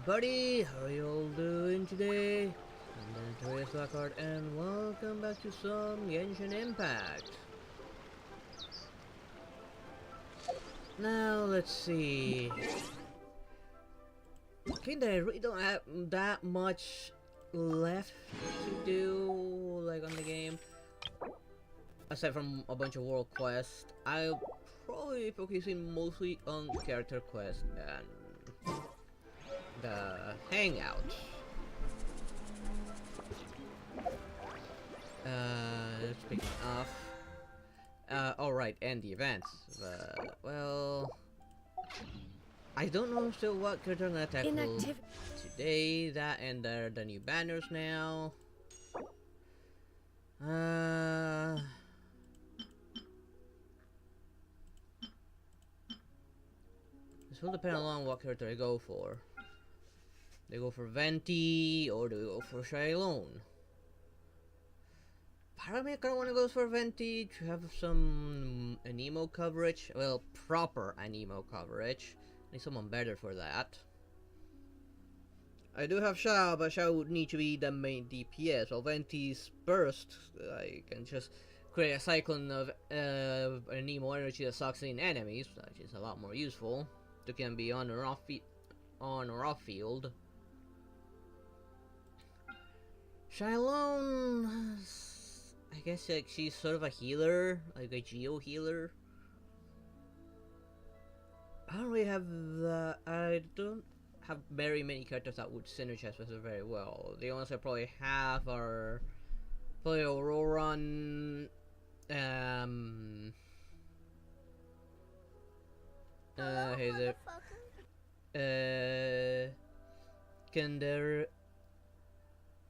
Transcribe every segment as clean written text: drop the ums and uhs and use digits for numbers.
everybody, how are you all doing today? I'm Notorious Blackheart and welcome back to some Genshin Impact. Now let's see. Kinda I really don't have that much left to do like on the game. Aside from a bunch of world quests, I'll probably be focusing mostly on character quests and the hangout. Speaking of, alright, and the events. Well, I don't know still what character I'm gonna tackle today. That and the new banners now. This will depend on what character I go for. Do I go for Venti or do I go for Shylone? Part of me kinda wanna go for Venti to have some anemo coverage. Well, proper anemo coverage. I need someone better for that. I do have Shao, but Shao would need to be the main DPS. While Venti's burst, I can just create a cyclone of anemo energy that sucks in enemies, which is a lot more useful. It can be on or off field. Shylone, I guess like she's sort of a healer, like a geo healer. I don't really have the. I don't have very many characters that would synergize with her very well. The only ones I probably have are probably Aurora, hey there,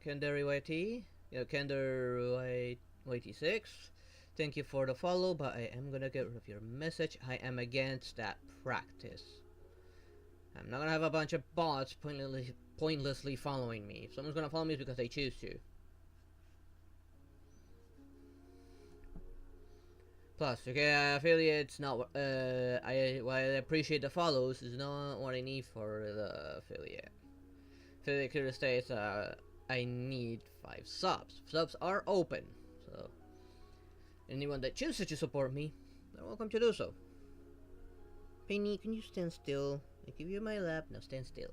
Kendari YT, Kendari YT6. Thank you for the follow, but I am gonna get rid of your message. I am against that practice. I'm not gonna have a bunch of bots pointlessly following me. If someone's gonna follow me, it's because they choose to. Plus, okay, affiliates not. While I appreciate the follows, is not what I need for the affiliate. Affiliate clearly states, I need 5 subs. Subs are open, so anyone that chooses to support me, they're welcome to do so. Penny, can you stand still? I give you my lap, now stand still.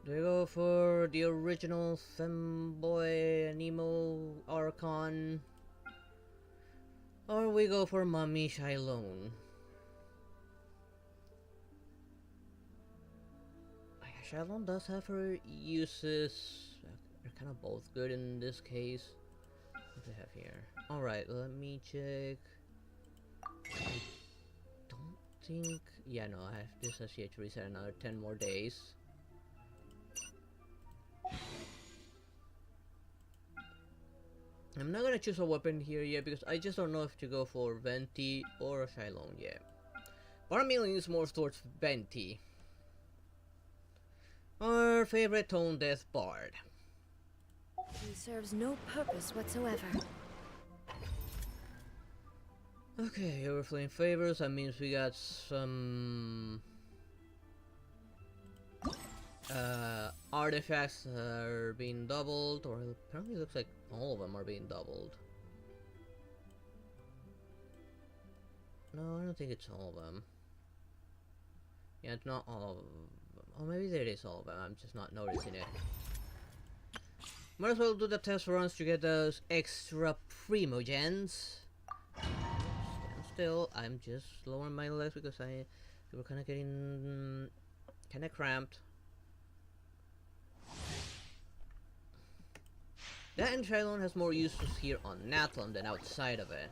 Do we go for the original femboy Nemo Archon? Or we go for Mommy Shylone? Shylone does have her uses. They're kind of both good in this case. What do we have here? Alright, let me check. I don't think. Yeah, no, I have this has yet to reset another 10 more days. I'm not gonna choose a weapon here yet because I just don't know if to go for Venti or Shylone yet. But I'm leaning more towards Venti. Our favorite tone death bard. He serves no purpose whatsoever. Okay, overflowing favors. That means we got some artifacts that are being doubled, or apparently it looks like all of them are being doubled. No, I don't think it's all of them. Yeah, it's not all of them. Oh, maybe there is all of them. I'm just not noticing it. Might as well do the test runs to get those extra primogens. Stand still. I'm just lowering my legs because they were kind of getting kind of cramped. That and Shylone has more uses here on Nathlon than outside of it,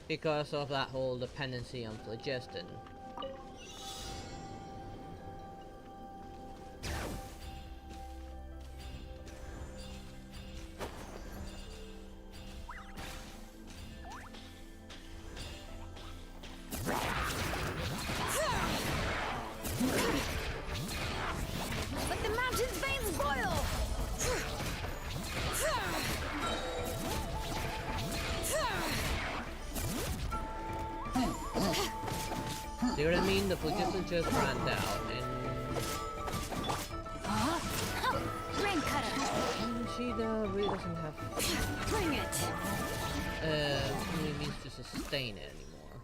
because of that whole dependency on phlogiston. Let the mountain's veins boil! See what I mean? The phlogiston just ran down and Rain cutter. she really doesn't have Bring it. really means to sustain it anymore.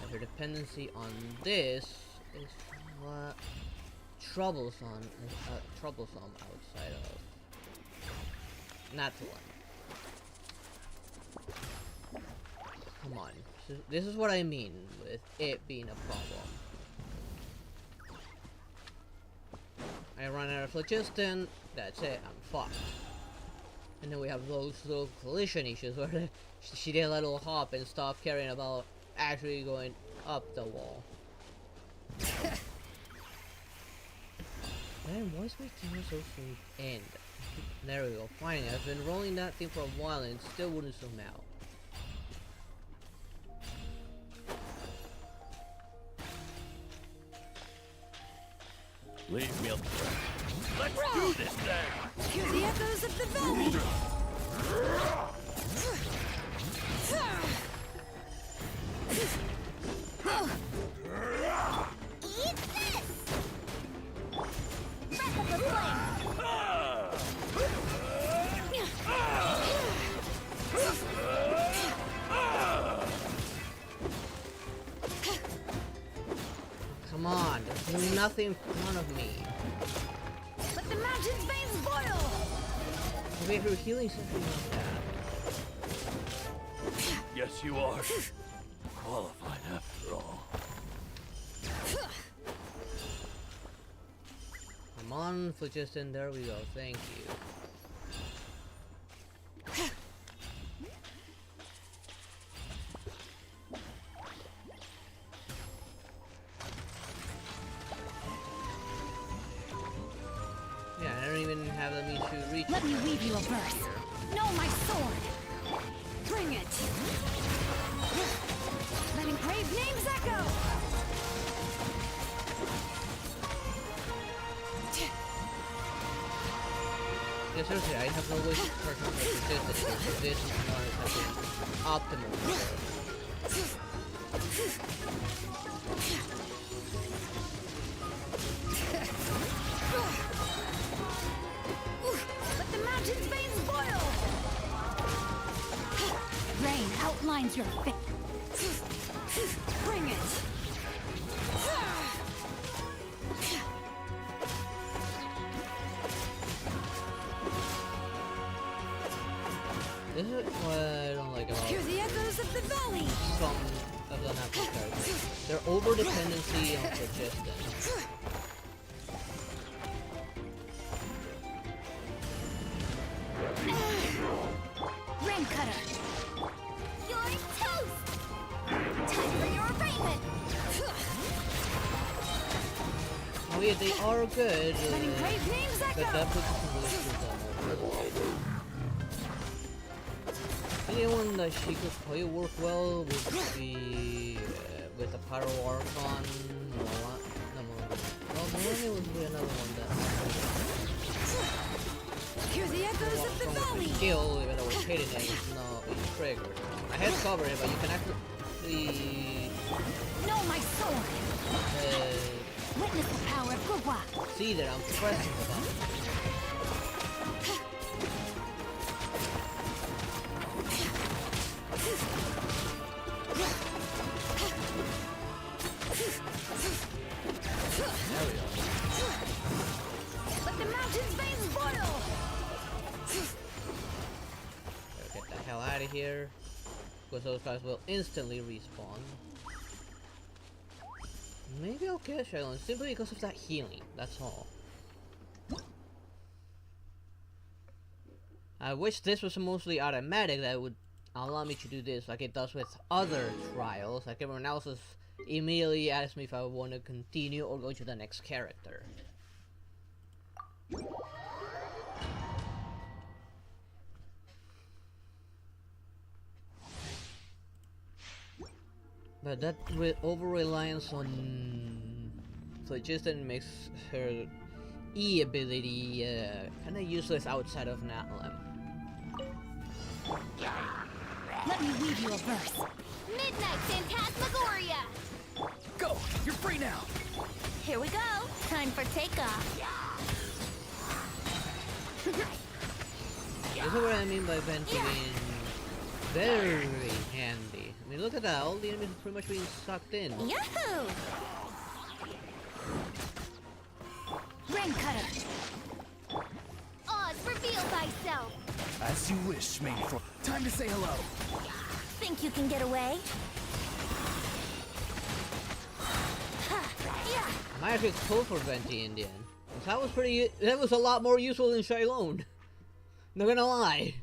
And her dependency on this is what troublesome outside of natural one. Come on. This is what I mean with it being a problem. I run out of phlogiston, that's it, I'm fucked. And then we have those little collision issues where she did a little hop and stop caring about actually going up the wall. Man, why is my camera so soon end? There we go, finally. I've been rolling that thing for a while and it still wouldn't zoom out. Leave me alone. Let's do this thing! Hear the echoes of the valley. Eat this! Breath of the flame. Come on, there's nothing in front of me. Let the mountain's veins boil. Maybe if you're healing something like that. Yes, you are. Qualified after all. Come on, phlogiston, there we go, thank you. Yeah, I don't even have the means to reach. Let me weave you a verse. Know my sword. Bring it. Let engraved names echo. Yeah, seriously, I have no way to personal resistance because this is not optimal. Let the mountain's veins boil. Rain outlines your face. Bring it. This is what I don't like about Hear the echoes of the valley. some of the natural characters. Their over-dependency on phlogiston. Rain cutter. You're toast. Time for your arraignment. Oh yeah, they are good. Let engraved names But echo. that puts some really screws them over. Anyone that she could probably work well would be with the Pyro Archon. Well, Melania would be another one that Hear the echoes of the valley. skill, even though we're hitting it, it's not being triggered. I had cover it, but you can actually Know my sword. Witness the power of Gugwa. see that I'm pressing the button. There we go. Let the mountain's veins boil. Gotta get the hell out of here, because those guys will instantly respawn. Maybe I'll kill Shaolin simply because of that healing, that's all. I wish this was mostly automatic, that would allow me to do this like it does with other trials, like everyone else is immediately asks me if I want to continue or go to the next character. But that over-reliance on phlogiston makes her E ability kinda useless outside of Natlam. Let me weave you a verse. Midnight Phantasmagoria! Go! You're free now! Here we go! Time for takeoff! This is what I mean by Venti being very handy. I mean, look at that. All the enemies are pretty much being sucked in. Yahoo! Ring cutter! Oz, reveal thyself! As you wish, main for. Time to say hello. Think you can get away? Yeah. I might actually pull for Venti in the end. 'Cause that was pretty. That was a lot more useful than Shylone. Not gonna lie.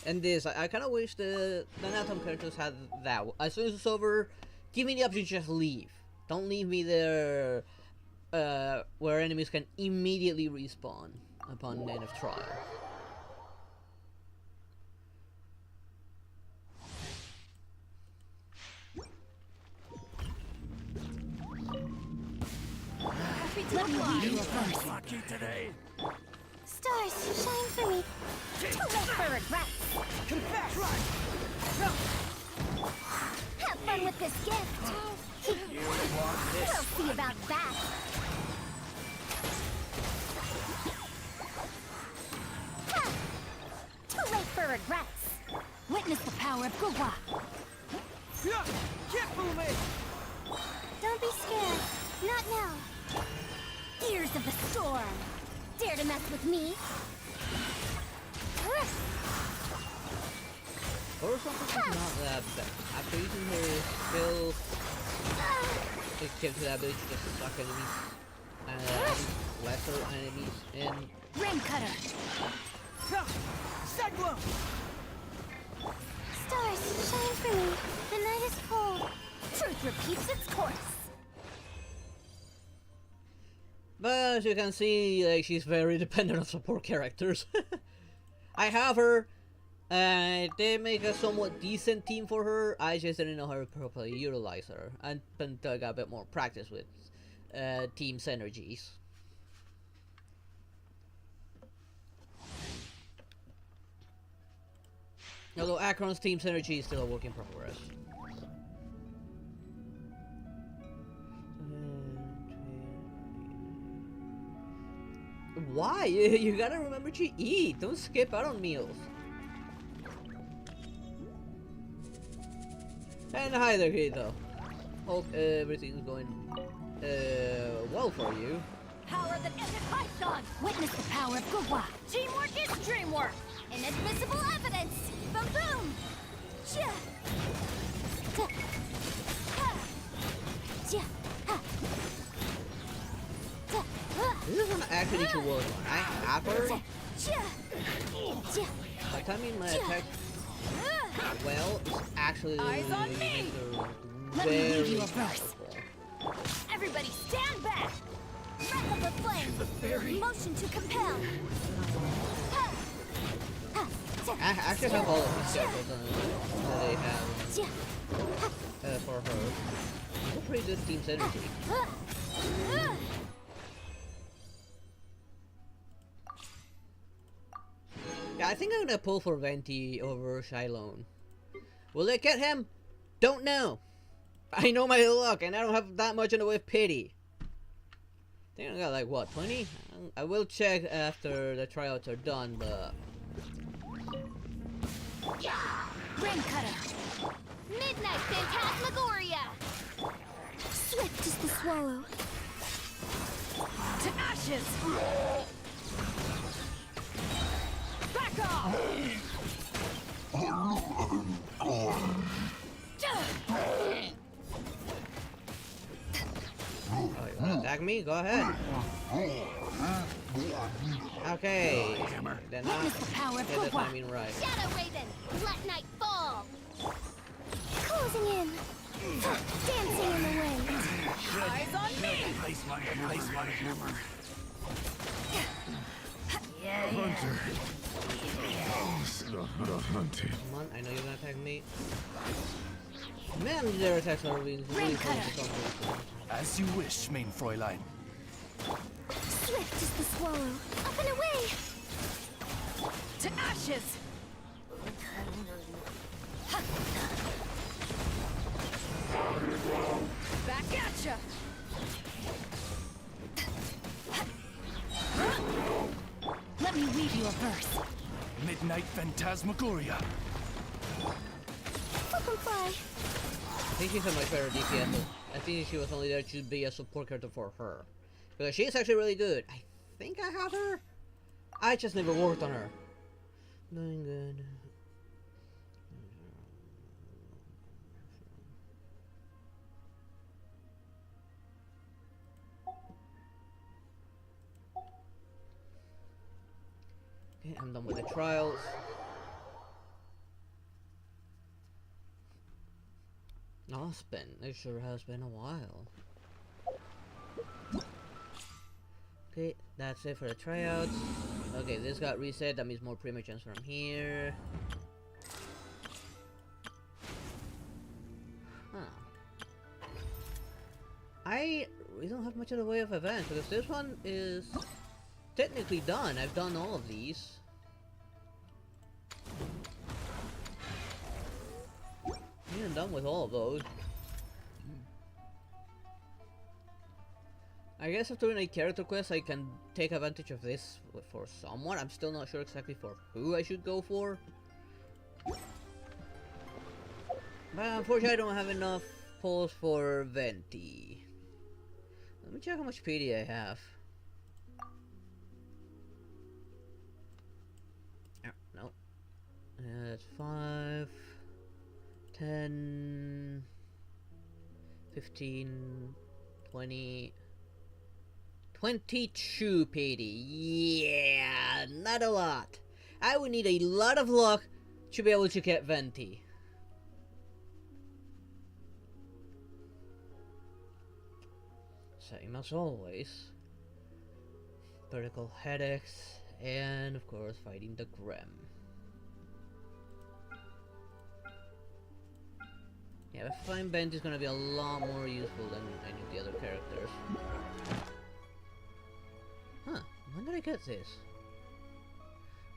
And this, I kind of wish the Natom characters had that. As soon as it's over, give me the option to just leave. Don't leave me there, where enemies can immediately respawn upon the end of trial. Lucky today. Stars, shine for me. Too late for regrets. Confess! Right. Have fun with this gift. We'll see about that. Ha! Too late for regrets. Witness the power of Gugwa. Yeah. Can't fool me. Don't be scared. Not now. Ears of the storm. Dare to mess with me? Or something is not that bad. After using her skill, it gives her the ability to just suck enemies, lesser enemies in. Ring cutter. Cyclone! Stars, shine for me. The night is cold. Truth repeats its course. But as you can see, like, she's very dependent on support characters. I have her. They make a somewhat decent team for her. I just didn't know how to properly utilize her. And I got a bit more practice with team synergies. Although Akron's team synergy is still a work in progress. Why? You gotta remember to eat. Don't skip out on meals. And hi there, Keito. Hope everything's going well for you. Power that isn't Python! Witness the power of Gugwa! Teamwork is dreamwork! Inadmissible evidence! Boom boom! Chia! Ta! Ha! Chia! Ha! Ta! Ha! This is an action you should work on. I have her. Chia! Chia! By timing my attack well, it's actually Eyes on me! makes her Let me lead you a very verse. powerful. Everybody stand back! Wrap up a flame! Motion to compel! Ha! Ha! I actually have all of these characters that they have Chia! for her. It's a pretty good team synergy. Ha! Ha! Yeah, I think I'm gonna pull for Venti over Shylone. Will it get him? Don't know. I know my luck, and I don't have that much in the way of pity. I think I got like what, 20? I will check after the tryouts are done, but Ring cutter! Midnight Phantasmagoria! Swift as the swallow. To ashes! Back off! oh, you wanna attack me? Go ahead. Okay. Then Witness the power of get the Gugwa. timing right. Shadow Raven! Let night fall! Closing in! Dancing in the wind! Eyes on me! Place my hammer. Hunter. The hunted. Come on, I know you're gonna attack me. Man, their attacks are really Ring cool cutter. for some reason. As you wish, main Fräulein. Swift as the swallow. Up and away! To ashes! Back at ya! Let me weave you a verse. Midnight Phantasmagoria. Bye. I think she's a much better DPS. I think she was only there to be a support character for her. Because she's actually really good. I think I have her. I just never worked on her. Doing good. Okay, I'm done with the trials. Oh, it sure has been a while. Okay, that's it for the tryouts. Okay, this got reset, that means more primogens from here. Huh. We don't have much of the way of events, because this one is technically done. I've done all of these. I'm done with all of those. I guess after doing a character quest, I can take advantage of this for someone. I'm still not sure exactly for who I should go for. But unfortunately, I don't have enough pulls for Venti. Let me check how much PD I have. No. That's 5, 10, 15, 20... 22 PD. Yeah, not a lot. I would need a lot of luck to be able to get Venti. Same as always. Vertical headaches, and of course fighting the Grem. Yeah, I find Venti is gonna be a lot more useful than any of the other characters. Huh, when did I get this?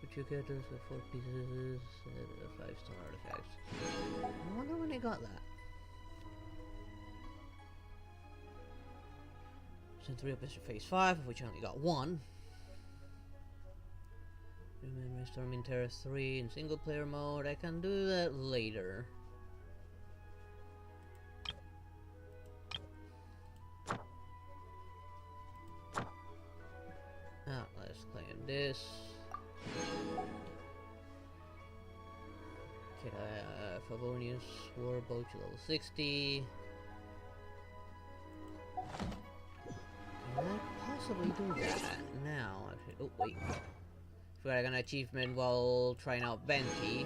Would you get this with 4 pieces, 5-star artifacts? I wonder when I got that. Send 3 up to phase 5, of which I only got 1. Remember Storming Terror 3 in single player mode, I can do that later. Let's claim this. Get a Favonius Warbow to level 60. Can I possibly do that now? Actually, oh wait. Forgot I got an achievement while trying out Venti.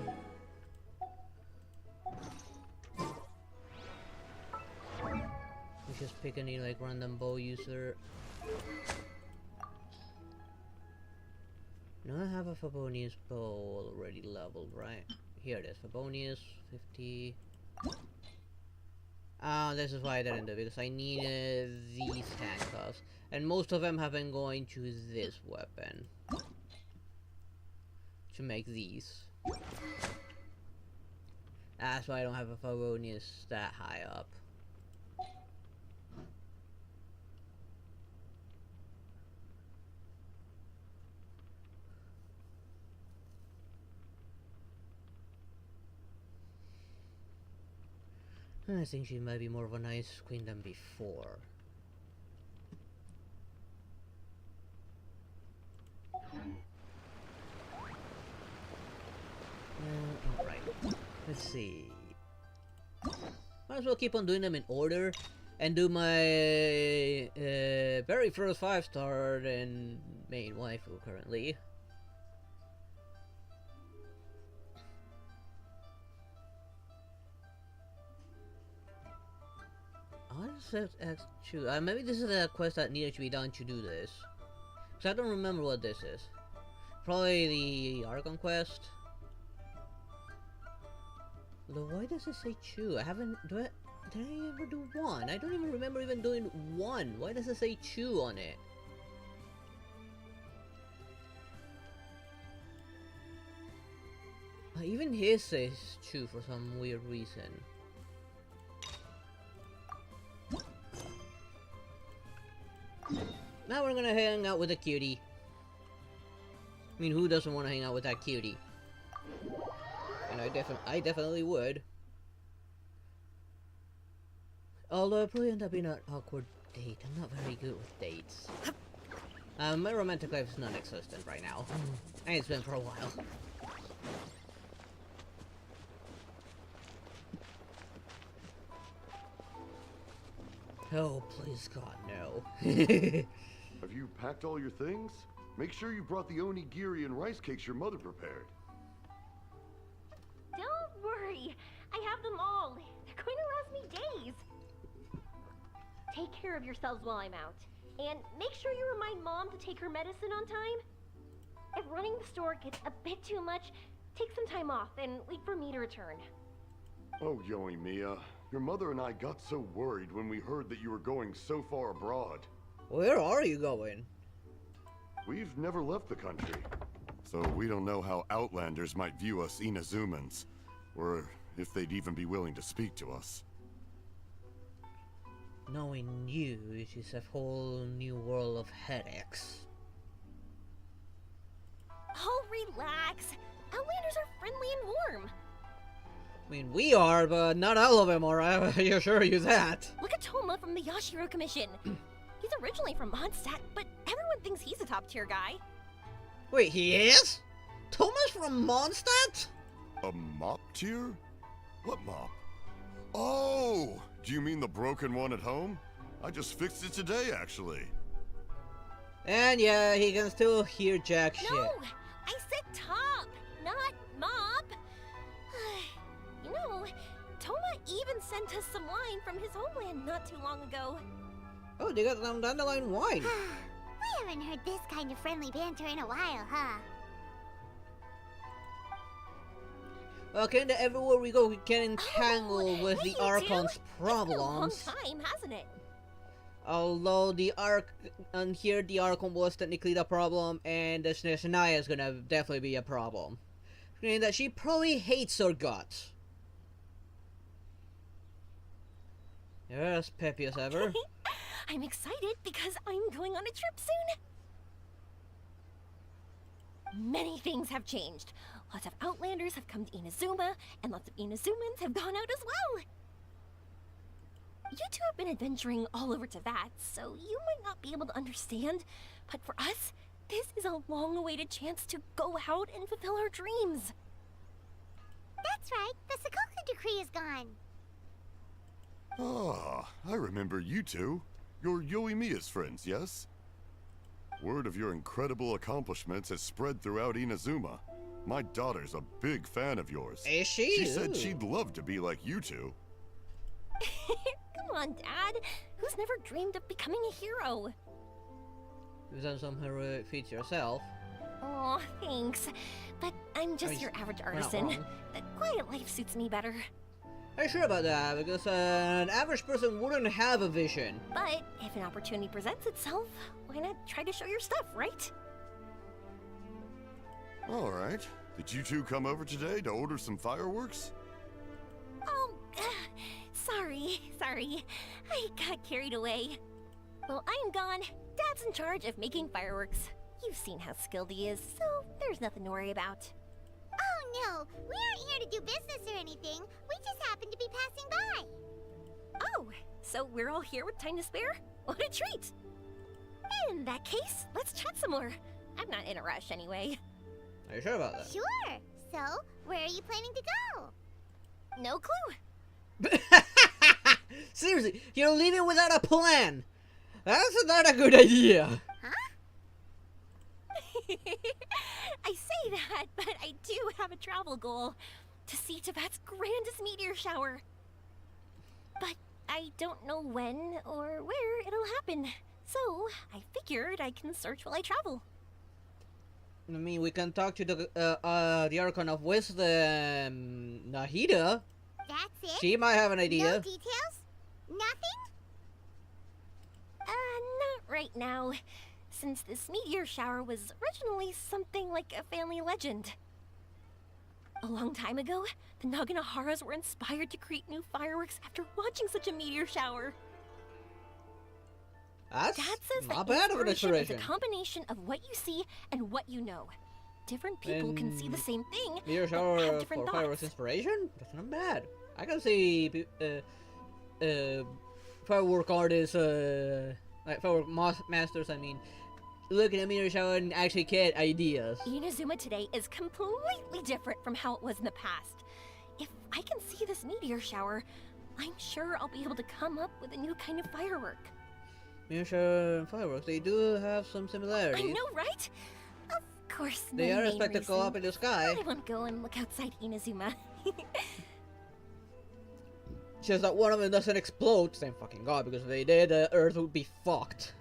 We just pick any like random bow user. No, I have a Favonius bow already leveled, right? Here it is, Favonius 50. This is why I didn't do it, because I needed these handcuffs. And most of them have been going to this weapon. To make these. That's why I don't have a Favonius that high up. I think she might be more of a nice queen than before. Alright, let's see. Might as well keep on doing them in order and do my very first 5-star and main waifu currently. Maybe this is a quest that needed to be done to do this. Because I don't remember what this is. Probably the Archon quest. Although why does it say 2? I haven't... Did I ever do 1? I don't even remember even doing 1. Why does it say 2 on it? Even his says true for some weird reason. Now we're gonna hang out with a cutie. I mean, who doesn't want to hang out with that cutie? And I definitely would. Although it probably end up being an awkward date. I'm not very good with dates. My romantic life is non-existent right now. And it's been for a while. Oh, please God, no. Have you packed all your things? Make sure you brought the onigiri and rice cakes your mother prepared. Don't worry, I have them all. They're going to last me days. Take care of yourselves while I'm out. And make sure you remind Mom to take her medicine on time. If running the store gets a bit too much, take some time off and wait for me to return. Oh, Yoimiya, your mother and I got so worried when we heard that you were going so far abroad. Where are you going? We've never left the country, so we don't know how Outlanders might view us Inazumans, or if they'd even be willing to speak to us. Knowing you is just a whole new world of headaches. Oh, relax. Outlanders are friendly and warm. I mean, we are, but not all of them are, I assure you that. Look at Toma from the Yashiro Commission. He's originally from Mondstadt, but everyone thinks he's a top-tier guy. Wait, he is? Thomas from Mondstadt? A mop tier? What mop? Oh! Do you mean the broken one at home? I just fixed it today, actually. And yeah, he can still hear jack shit. No! I said top, not mop. You know, Toma even sent us some wine from his homeland not too long ago. Oh, they got some dandelion wine. We haven't heard this kind of friendly banter in a while, huh? Well, kinda everywhere we go, we get entangled with the you Archon's two. problems. It's been a long time, hasn't it? Although the and here the Archon was technically the problem, and the Shania is gonna definitely be a problem. Meaning that she probably hates her guts. Yes, peppy as ever. I'm excited because I'm going on a trip soon. Many things have changed. Lots of Outlanders have come to Inazuma, and lots of Inazumans have gone out as well. You two have been adventuring all over Teyvat, so you might not be able to understand, but for us, this is a long-awaited chance to go out and fulfill our dreams. That's right. The Sakoku decree is gone. Ah, I remember you two. You're Yoimiya's friends, yes? Word of your incredible accomplishments has spread throughout Inazuma. My daughter's a big fan of yours. Is she? She said Ooh. she'd love to be like you two. Come on, Dad. Who's never dreamed of becoming a hero? You've done some heroic feats yourself. Aw, thanks. But I'm just your average we're not artisan. wrong. The quiet life suits me better. Are you sure about that? Because an average person wouldn't have a vision. But if an opportunity presents itself, why not try to show your stuff, right? All right. Did you two come over today to order some fireworks? Oh, sorry. I got carried away. While I'm gone, Dad's in charge of making fireworks. You've seen how skilled he is, so there's nothing to worry about. Oh no, we aren't here to do business or anything. We just happen to be passing by. Oh, so we're all here with time to spare? What a treat! In that case, let's chat some more. I'm not in a rush anyway. Are you sure about that? Sure. So, where are you planning to go? No clue. Seriously, you're leaving without a plan. That's not a good idea. I say that, but I do have a travel goal. To see Teyvat's grandest meteor shower. But I don't know when or where it'll happen. So, I figured I can search while I travel. I mean, we can talk to the Archon of Wisdom, Nahida. That's it? She might have an idea. No details? Nothing? Not right now. Since this meteor shower was originally something like a family legend. A long time ago, the Naganaharas were inspired to create new fireworks after watching such a meteor shower. That's Dad says not that bad of an inspiration is a inspiration. combination of what you see and what you know. Different people can see the same thing, Meteor but shower have for different fireworks thoughts. inspiration? That's not bad. I can see firework artists, like firework masters, I mean, looking at meteor shower and actually get ideas. Inazuma today is completely different from how it was in the past. If I can see this meteor shower, I'm sure I'll be able to come up with a new kind of firework. Meteor shower and fireworks, they do have some I similarities. know, right? Of course, They the are main expected to go up in reason the sky. I won't go and look outside Inazuma. Just that one of them doesn't explode, thank fucking god, because if they did, the Earth would be fucked.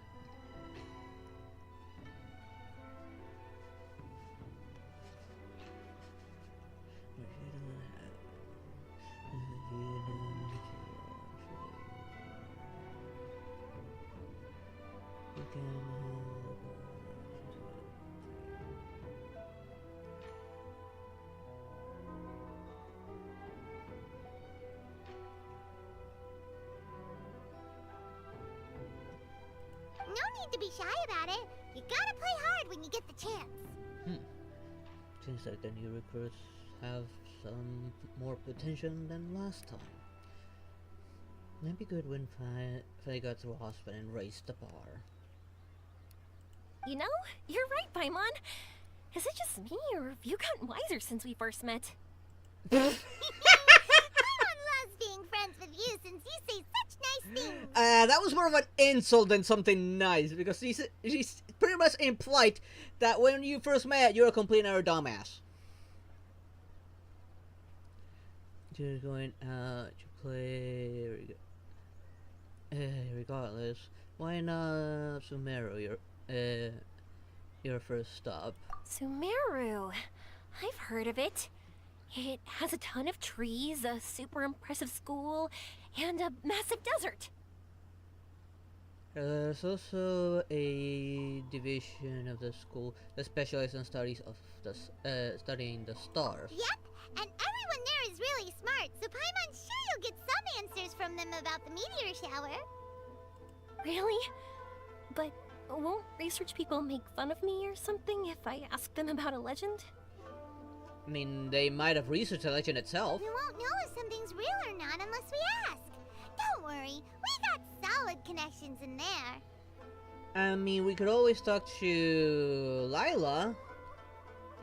No need to be shy about it. You gotta play hard when you get the chance. Seems like the new recruits have some more potential than last time. Might be good when Faye got through hospital and raised the bar. You know, you're right, Paimon. Is it just me, or have you gotten wiser since we first met? Everyone loves being friends with you since you say such nice things. That was more of an insult than something nice, because she's pretty much implied that when you first met, you're a complete and utter dumbass. You're going out to play. Regardless, why not Sumeru? Your first stop. Sumeru. I've heard of it. It has a ton of trees, a super impressive school, and a massive desert. There's also a division of the school that specializes in studies of studying the stars. Yep, and everyone there is really smart, so Paimon's sure you'll get some answers from them about the meteor shower. Really? But won't research people make fun of me or something if I ask them about a legend? I mean, they might have researched the legend itself. We won't know if something's real or not unless we ask. Don't worry, we got solid connections in there. I mean, we could always talk to Lila.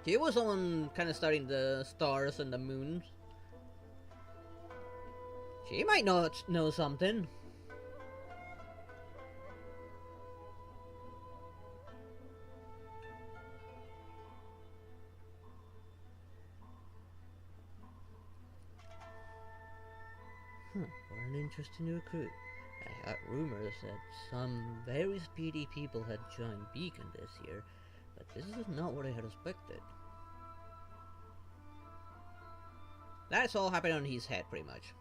She was someone kind of studying the stars and the moon. She might know something. What an interesting recruit. I heard rumors that some very speedy people had joined Beacon this year, but this is not what I had expected. That's all happened on his head, pretty much.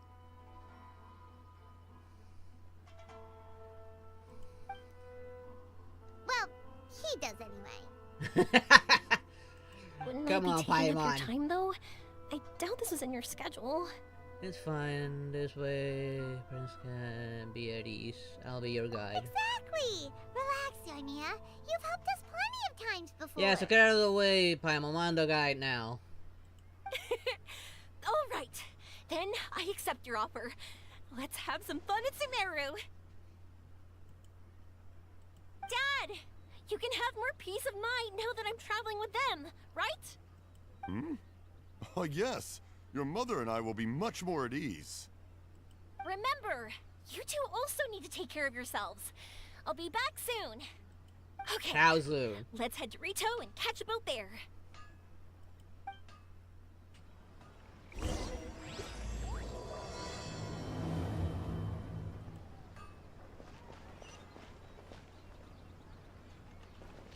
Well, he does anyway. Wouldn't Come I on, be taking up Paimon. your time, though? I doubt this was in your schedule. It's fine. This way, Prince can be at ease. I'll be your guide. Exactly! Relax, Yoimiya. You've helped us plenty of times before. Yeah, so get out of the way, Paimon. I'm the guide now. All right, then I accept your offer. Let's have some fun at Sumeru. Dad, you can have more peace of mind now that I'm traveling with them, right? Hmm? Oh, yes. Your mother and I will be much more at ease. Remember, you two also need to take care of yourselves. I'll be back soon. Okay, How soon? let's head to Rito and catch a boat there.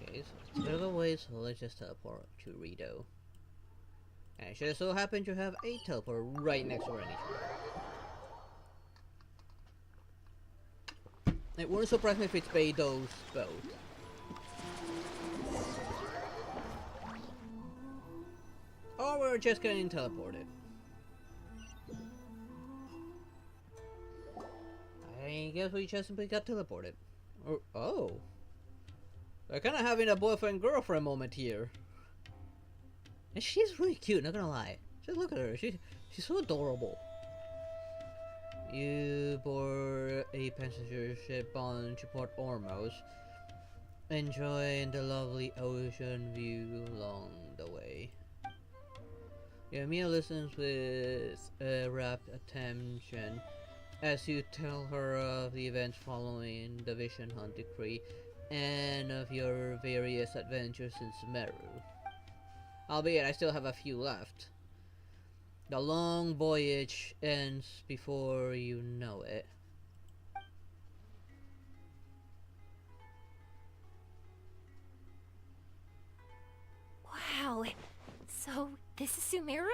Okay, so it's out of the way, so let's just teleport to Rito. And it should so happen to have a teleport right next to Rennie. It wouldn't surprise me if it's Beido's boat. Or Now we're just getting teleported. I guess we just simply got teleported. Oh. We're kind of having a boyfriend-girlfriend moment here. And she's really cute, not gonna lie. Just look at her, she's so adorable. You board a passenger ship on to Port Ormos, enjoying the lovely ocean view along the way. Mia listens with rapt attention as you tell her of the events following the Vision Hunt decree and of your various adventures in Sumeru. Albeit I still have a few left. The long voyage ends before you know it. Wow. So, this is Sumeru?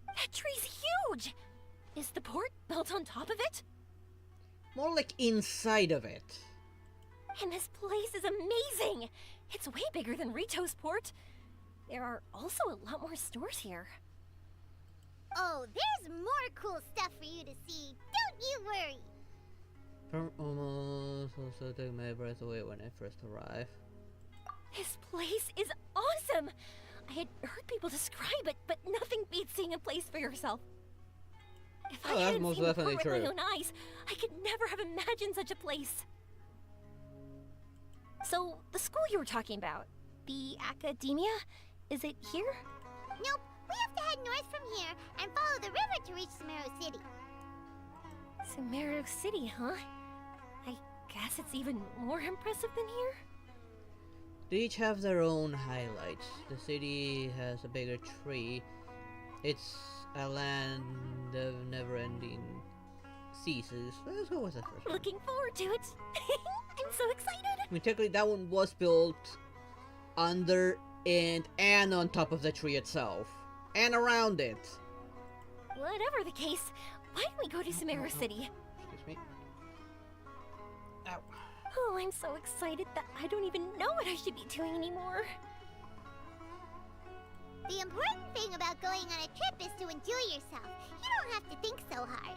That tree's huge! Is the port built on top of it? More like inside of it. And this place is amazing! It's way bigger than Rito's port. There are also a lot more stores here. Oh, there's more cool stuff for you to see. Don't you worry. From almost also took my breath away when I first arrived. This place is awesome! I had heard people describe it, but nothing beats seeing a place for yourself. If Oh, I that's hadn't most seen the definitely port with true. my own eyes, I could never have imagined such a place. So, the school you were talking about, the academia, is it here? Nope, we have to head north from here and follow the river to reach Sumeru City. Sumeru City, huh? I guess it's even more impressive than here? They each have their own highlights. The city has a bigger tree. It's a land of never-ending ceases. Let's go with the first one. Looking forward to it. I'm so excited. I mean, technically that one was built under and on top of the tree itself. And around it. Whatever the case, why don't we go to Sumeru City? Excuse me. Ow. Oh, I'm so excited that I don't even know what I should be doing anymore. The important thing about going on a trip is to enjoy yourself. You don't have to think so hard.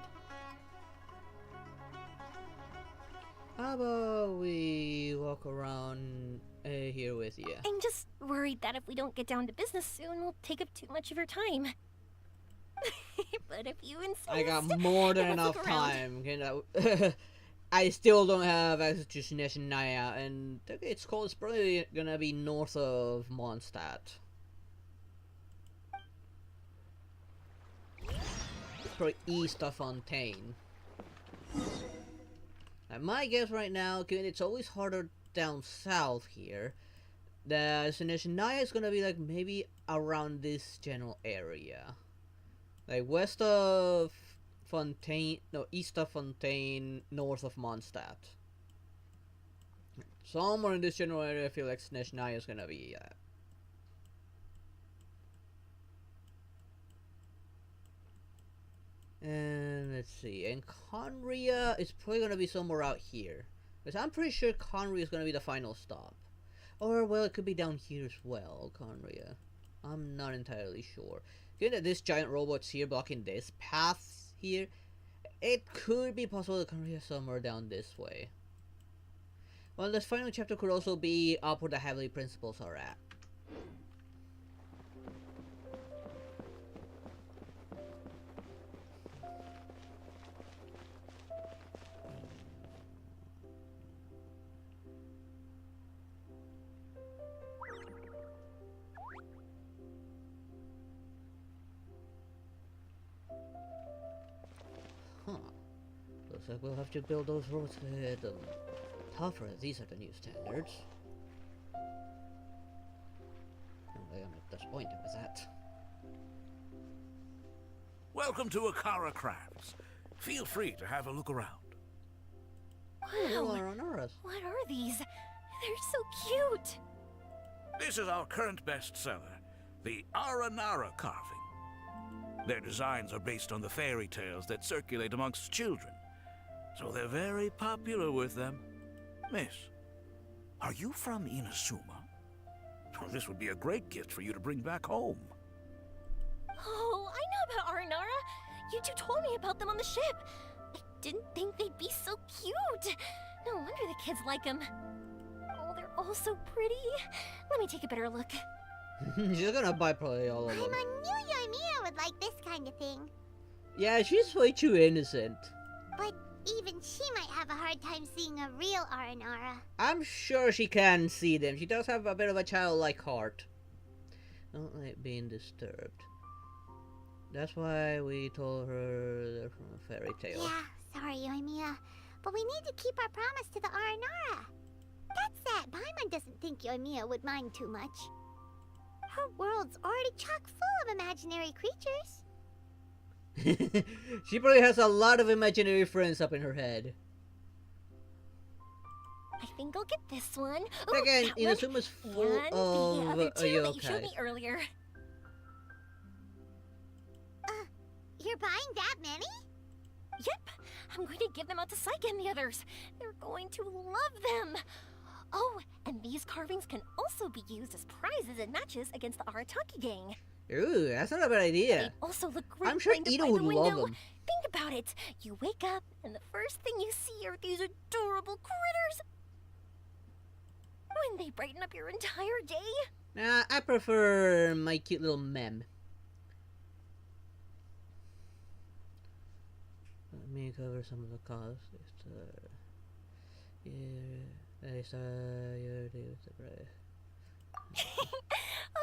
How about we walk around here with you? I'm just worried that if we don't get down to business soon, we'll take up too much of your time. But if you insist, I got more than let's enough look around. time. You know, I still don't have access to Naya, and it's called. It's probably gonna be north of Mondstadt. It's probably east of Fontaine. And my guess right now, given it's always harder down south here, the Naya is gonna be like maybe around this general area. Like west of Fontaine, no, east of Fontaine, north of Mondstadt. Somewhere in this general area I feel like Naya is gonna be at. And let's see, and Conria is probably gonna be somewhere out here. Because I'm pretty sure Conria is gonna be the final stop. Or, well, it could be down here as well, Conria. I'm not entirely sure. Given that this giant robot's here blocking this path here, it could be possible that Conria is somewhere down this way. Well, this final chapter could also be up where the Heavenly Principles are at. Huh. Looks like we'll have to build those roads a little tougher. These are the new standards. I am disappointed with that. Welcome to Akara Crafts. Feel free to have a look around. Oh, Wow, on Earth. what are these? They're so cute. This is our current bestseller, the Aranara carving. Their designs are based on the fairy tales that circulate amongst children, so they're very popular with them. Miss, are you from Inazuma? Well, this would be a great gift for you to bring back home. Oh, I know about Aranara. You two told me about them on the ship. I didn't think they'd be so cute. No wonder the kids like them. Oh, they're all so pretty. Let me take a better look. She's gonna buy probably all of them. Paimon knew Yoimiya would like this kind of thing. Yeah, she's way too innocent. But even she might have a hard time seeing a real Aranara. I'm sure she can see them. She does have a bit of a childlike heart. Don't like being disturbed. That's why we told her they're from a fairy tale. Yeah, sorry, Yoimiya. But we need to keep our promise to the Aranara. That's that. Paimon doesn't think Yoimiya would mind too much. Her world's already chock full of imaginary creatures. She probably has a lot of imaginary friends up in her head. I think I'll get this one. Ooh, Again, that one. Inazuma's full And of the other two that you showed yokai. me earlier. You're buying that many? Yep, I'm going to give them out to Saika and the others. They're going to love them. Oh, and these carvings can also be used as prizes in matches against the Arataki gang. Ooh, that's not a bad idea. They also look great I'm sure framed up Ida by the would love window. them. Think about it. You wake up, and the first thing you see are these adorable critters. Wouldn't they brighten up your entire day? Nah, I prefer my cute little mem. Let me cover some of the costs.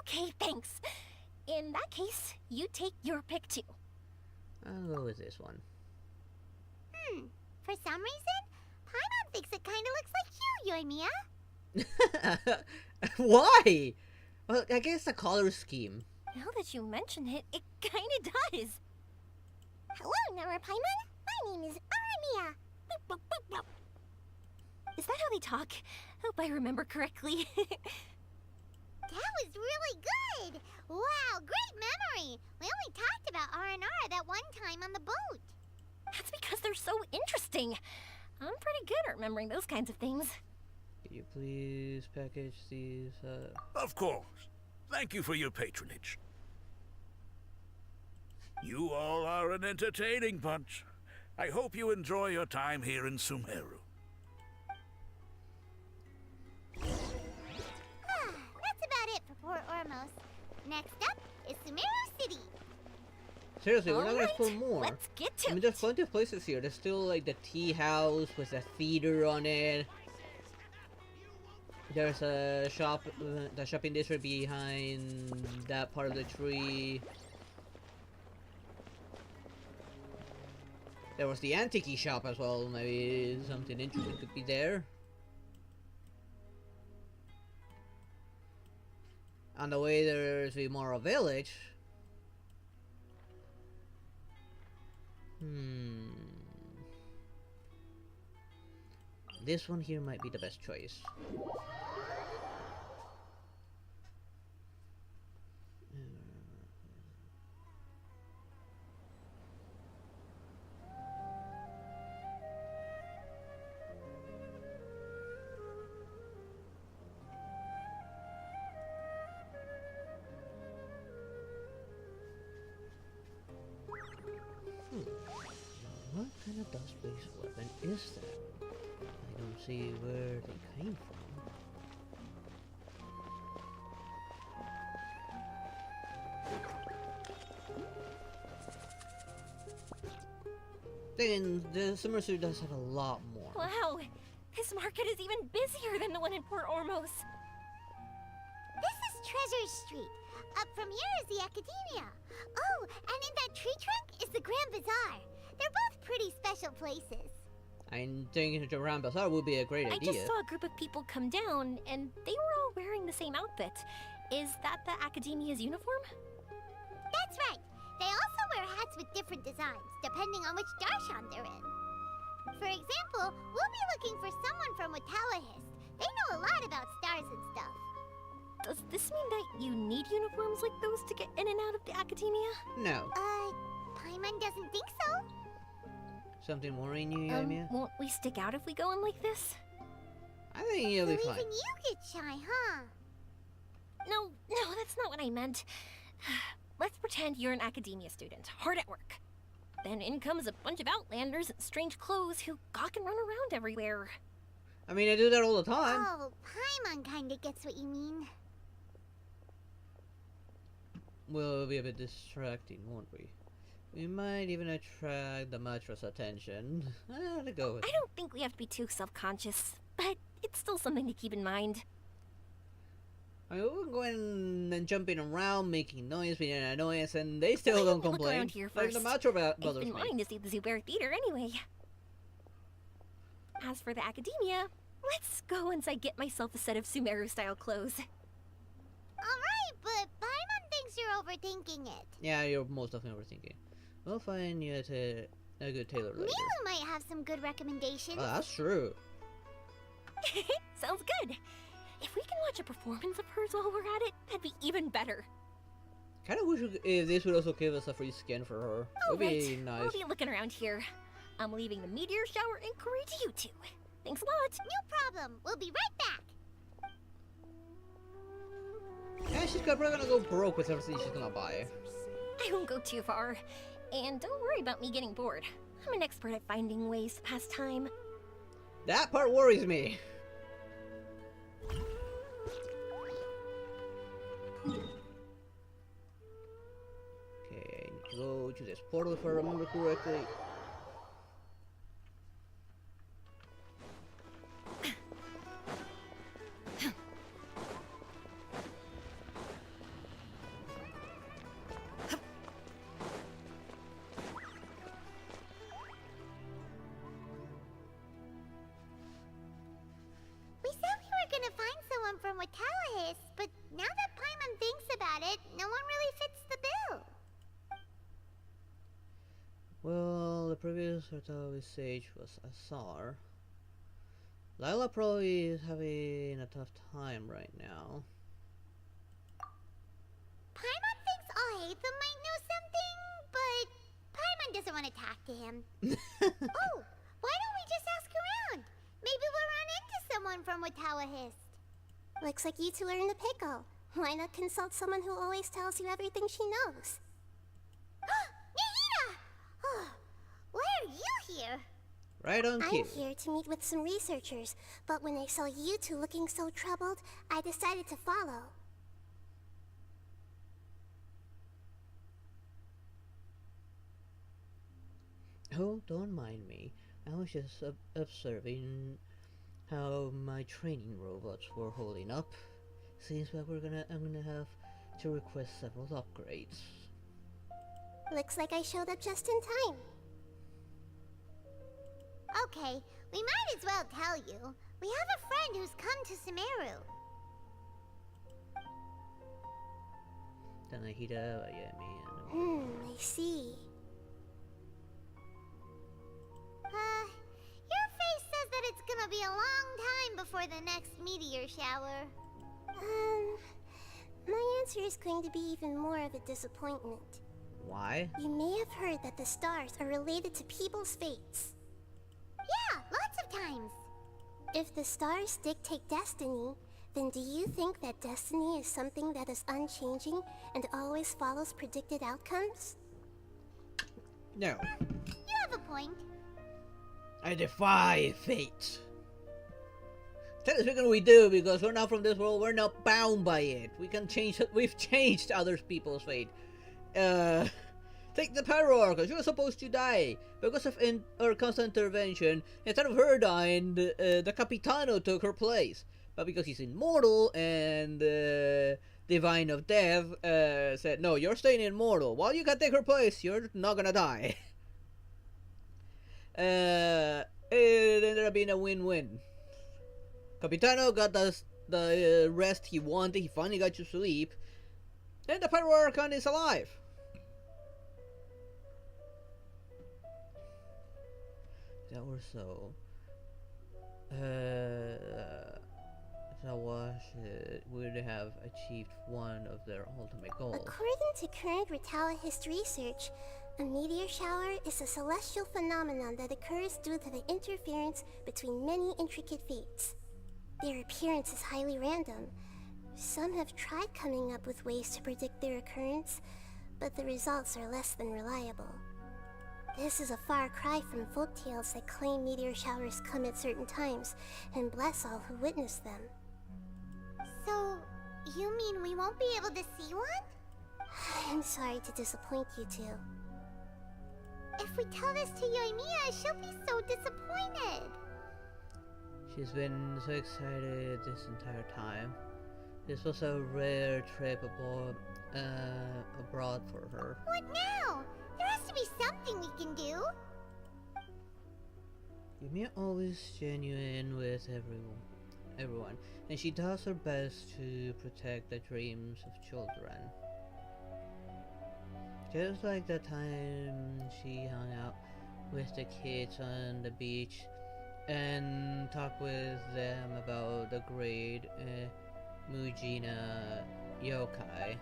Okay, thanks. In that case, you take your pick too. I'll go with this one. For some reason, Paimon thinks it kind of looks like you, Yoimiya. Why? Well, I guess the color scheme. Now that you mention it, it kinda does. Hello, Nara Paimon. My name is Aramiya. Is that how they talk? Hope I remember correctly. That was really good. Wow, great memory. We only talked about Aranara that one time on the boat. That's because they're so interesting. I'm pretty good at remembering those kinds of things. Could you please package these Of course. Thank you for your patronage. You all are an entertaining bunch. I hope you enjoy your time here in Sumeru. That's about it for Port Ormos. Next up is Sumeru City. Seriously, we're not gonna Alright, explore more. let's get I to mean, it. there's plenty of places here. There's still like the tea house with a theater on it. There's a shop, the shopping district behind that part of the tree. There was the antique shop as well. Maybe something interesting could be there. On the way, there's the Mora village. This one here might be the best choice. What kind of dust-based weapon is that? I don't see where they came from. Then the summer suit does have a lot more. Wow, this market is even busier than the one in Port Ormos. This is Treasure Street. Up from here is the Academia. Oh, and in that tree trunk is the Grand Bazaar. They're both pretty special places. I'm thinking the Grand Bazaar would be a great I idea. just saw a group of people come down, and they were all wearing the same outfit. Is that the Academia's uniform? That's right. They also wear hats with different designs, depending on which darshan they're in. For example, we'll be looking for someone from Watawahist. They know a lot about stars and stuff. Does this mean that you need uniforms like those to get in and out of the Academia? No. Paimon doesn't think so. Something worrying you, Yoimiya? Won't we stick out if we go in like this? I think you'll be So fine. even you get shy, huh? No, that's not what I meant. Let's pretend you're an academia student, hard at work. Then in comes a bunch of outlanders in strange clothes who gawk and run around everywhere. I mean, I do that all the time. Oh, Paimon kinda gets what you mean. Well, it'll be a bit distracting, won't we? We might even attract the mattress attention. To go with. I don't think we have to be too self-conscious, but it's still something to keep in mind. I mean, we're going and jumping around, making noise, being an annoyance, and they still Why don't don't we look complain. around here Like the first? mattress I've bothers been me. wanting to see the Zuber Theater anyway. As for the academia, let's go once I get myself a set of Sumeru-style clothes. Alright, but Paimon thinks you're overthinking it. Yeah, you're most definitely overthinking. We'll find you a good tailor later. Milu might have some good recommendations. Oh, that's true. Sounds good. If we can watch a performance of hers while we're at it, that'd be even better. Kind of wish if this would also give us a free skin for her. It would be nice. We'll be looking around here. I'm leaving the meteor shower inquiry to you two. Thanks a lot. No problem. We'll be right back. Yeah, she's probably gonna go broke with everything she's gonna buy. I won't go too far. And don't worry about me getting bored. I'm an expert at finding ways to pass time. That part worries me. Okay, I need to go to this portal if I remember correctly. We said we were gonna find someone from Watawahis, but now that Paimon thinks about it, no one really fits the bill. Well, the previous Ratawi sage was Asar. Lila probably is having a tough time right now. Paimon thinks Alhaitham might know something, but Paimon doesn't want to talk to him. Oh, why don't we just ask around? Maybe we'll run into someone from Watawahis. Looks like you two are in the pickle. Why not consult someone who always tells you everything she knows? Nahida! Oh, why are you here? Right on cue. I'm here to meet with some researchers, but when I saw you two looking so troubled, I decided to follow. Oh, don't mind me. I was just observing how my training robots were holding up. Seems like I'm gonna have to request several upgrades. Looks like I showed up just in time. Okay, we might as well tell you. We have a friend who's come to Sumeru. Tanahida, I see. Your face says that it's gonna be a long time before the next meteor shower. My answer is going to be even more of a disappointment. Why? You may have heard that the stars are related to people's fates. Yeah, lots of times. If the stars dictate destiny, then do you think that destiny is something that is unchanging and always follows predicted outcomes? No. You have a point. I defy fate. Technically we do, because we're not from this world, we're not bound by it. We can change it, we've changed other people's fate. Take the Pyro, because you're supposed to die. Because of our constant intervention, instead of her dying, the Capitano took her place. But because he's immortal and Divine of Death said, no, you're staying immortal. While you can take her place, you're not gonna die. It ended up being a win-win. Capitano got the rest he wanted, he finally got to sleep, and the Pyro Archon is alive. That were so. Zawash would have achieved one of their ultimate goals. According to current Retaliahist research, a meteor shower is a celestial phenomenon that occurs due to the interference between many intricate fates. Their appearance is highly random, Some have tried coming up with ways to predict their occurrence, but the results are less than reliable. This is a far cry from folktales that claim meteor showers come at certain times and bless all who witness them. So, you mean we won't be able to see one? I'm sorry to disappoint you two. If we tell this to Yoimiya, she'll be so disappointed. She's been so excited this entire time. This was a rare trip abroad for her. What now? There has to be something we can do. Yumiya always genuine with everyone, and she does her best to protect the dreams of children. Just like the time she hung out with the kids on the beach and talked with them about the great Mujina yokai.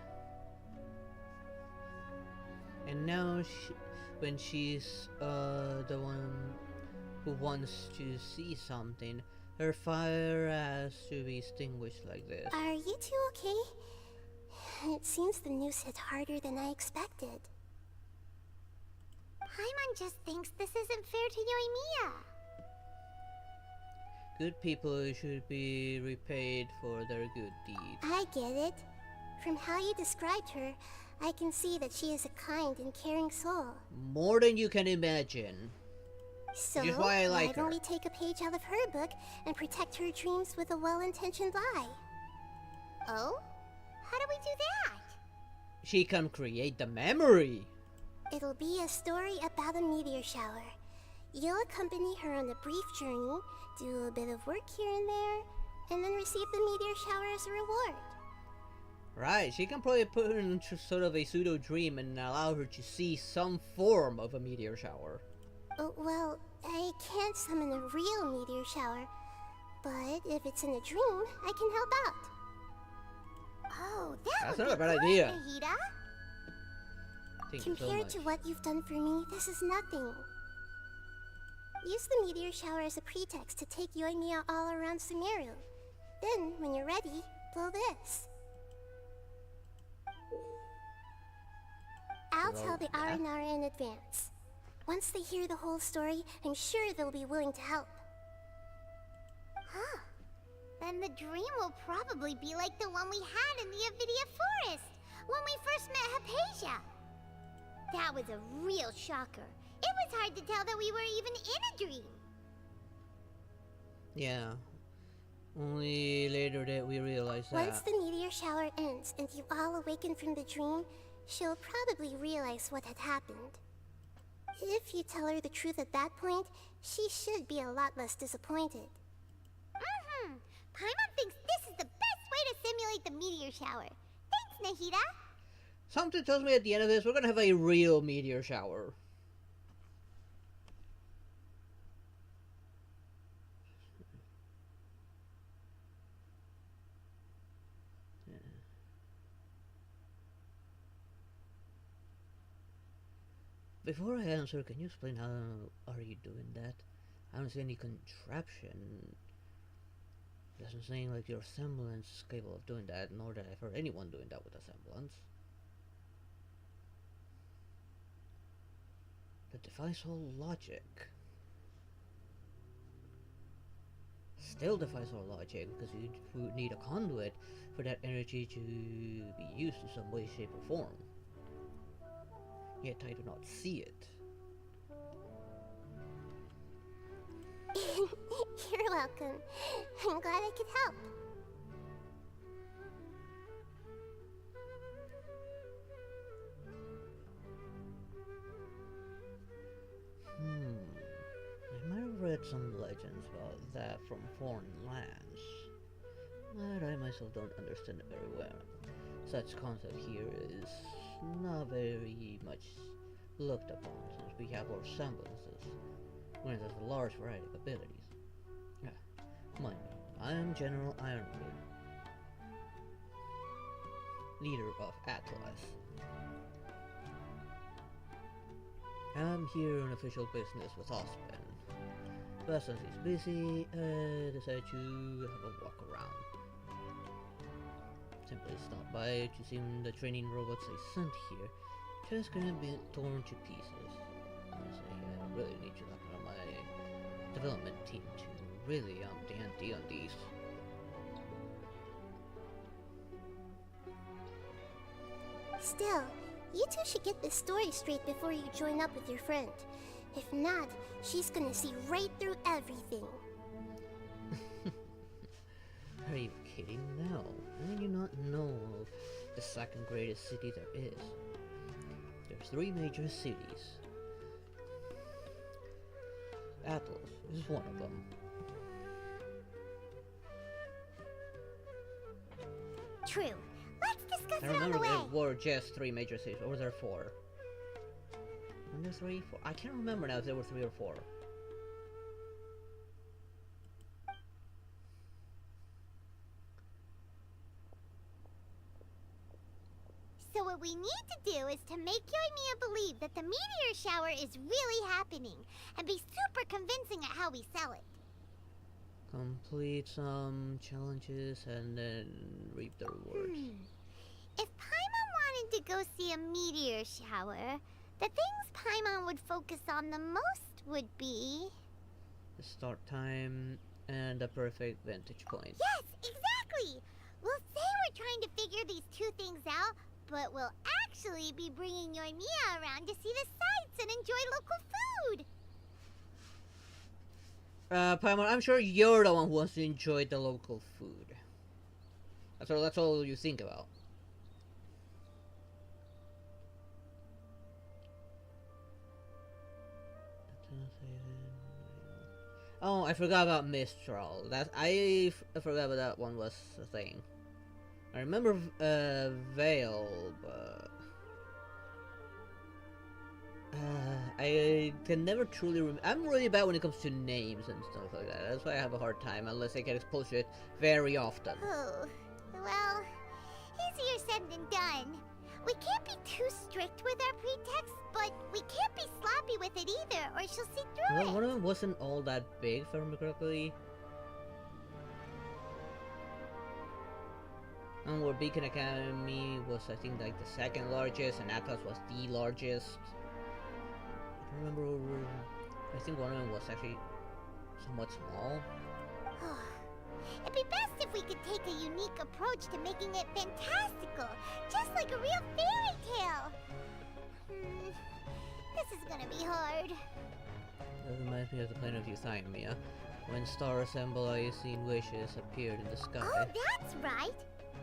And now when she's the one who wants to see something, her fire has to be extinguished like this. Are you two okay? It seems the news hit harder than I expected. Paimon just thinks this isn't fair to Yoimiya. Good people should be repaid for their good deeds. I get it. From how you described her, I can see that she is a kind and caring soul. More than you can imagine. So, Which is why I like don't her. we take a page out of her book and protect her dreams with a well-intentioned lie? Oh? How do we do that? She can create the memory. It'll be a story about a meteor shower. You'll accompany her on a brief journey, do a bit of work here and there, and then receive the meteor shower as a reward. Right, she can probably put her into sort of a pseudo dream and allow her to see some form of a meteor shower. Oh, well, I can't summon a real meteor shower, but if it's in a dream, I can help out. Oh, That's would not a be bad good, idea. Nahida. Thank you so Compared much. to what you've done for me, this is nothing. Use the meteor shower as a pretext to take Yoimiya all around Sumeru. Then, when you're ready, blow this. I'll Blow tell the that? Aranara in advance. Once they hear the whole story, I'm sure they'll be willing to help. Huh. Then the dream will probably be like the one we had in the Avidia Forest, when we first met Hypatia. That was a real shocker. It was hard to tell that we were even in a dream. Yeah. Only later that we realized that. Once the meteor shower ends and you all awaken from the dream, she'll probably realize what had happened. If you tell her the truth at that point, she should be a lot less disappointed. Paimon thinks this is the best way to simulate the meteor shower. Thanks, Nahida. Something tells me at the end of this, we're gonna have a real meteor shower. Before I answer, can you explain how are you doing that? I don't see any contraption. Doesn't seem like your semblance is capable of doing that, nor that I've heard anyone doing that with a semblance. That defies all logic. Still defies all logic, because you would need a conduit for that energy to be used in some way, shape, or form. Yet I do not see it. You're welcome. I'm glad I could help. I might have read some legends about that from foreign lands, but I myself don't understand it very well. Such concept here is not very much looked upon, since we have our semblances, when there's a large variety of abilities. Mind me, I am General Ironwood, leader of Atlas. I'm here on official business with Ospen, but since he's busy, I decided to have a walk around. simply stop by to see the training robots I sent here. Just gonna be torn to pieces. Honestly, I really need to look on my development team to really up the ante on these. Still, you two should get this story straight before you join up with your friend. If not, she's gonna see right through everything. Are you kidding? No. How do you not know of the second greatest city there is? There's 3 major cities. Atlas is one of them. True. Let's discuss I it on the remember way. there were just 3 major cities, or were there 4? Were there 3, 4? I can't remember now if there were 3 or 4. So what we need to do is to make Yoimiya believe that the meteor shower is really happening, and be super convincing at how we sell it. Complete some challenges and then reap the rewards. If Paimon wanted to go see a meteor shower, the things Paimon would focus on the most would be... The start time and the perfect vantage point. Yes, exactly! We'll say we're trying to figure these 2 things out, but we'll actually be bringing Yoimiya around to see the sights and enjoy local food! Paimon, I'm sure you're the one who wants to enjoy the local food. That's all you think about. Oh, I forgot about Mistral. I forgot about that one was a thing. I remember Veil, but I can never truly remember. I'm really bad when it comes to names and stuff like that. That's why I have a hard time unless I get exposed to it very often. Oh, well, easier said than done. We can't be too strict with our pretext, but we can't be sloppy with it either, or she'll see through Well, it. one of them wasn't all that big, if I remember correctly. And where Beacon Academy was, I think, like the 2nd largest, and Atlas was the largest. I don't remember. I think one of them was actually somewhat small. It'd be best if we could take a unique approach to making it fantastical, just like a real fairy tale. This is gonna be hard. That reminds me of the Planet of Euthymia, when stars symbolizing wishes appeared in the sky. Oh, that's right.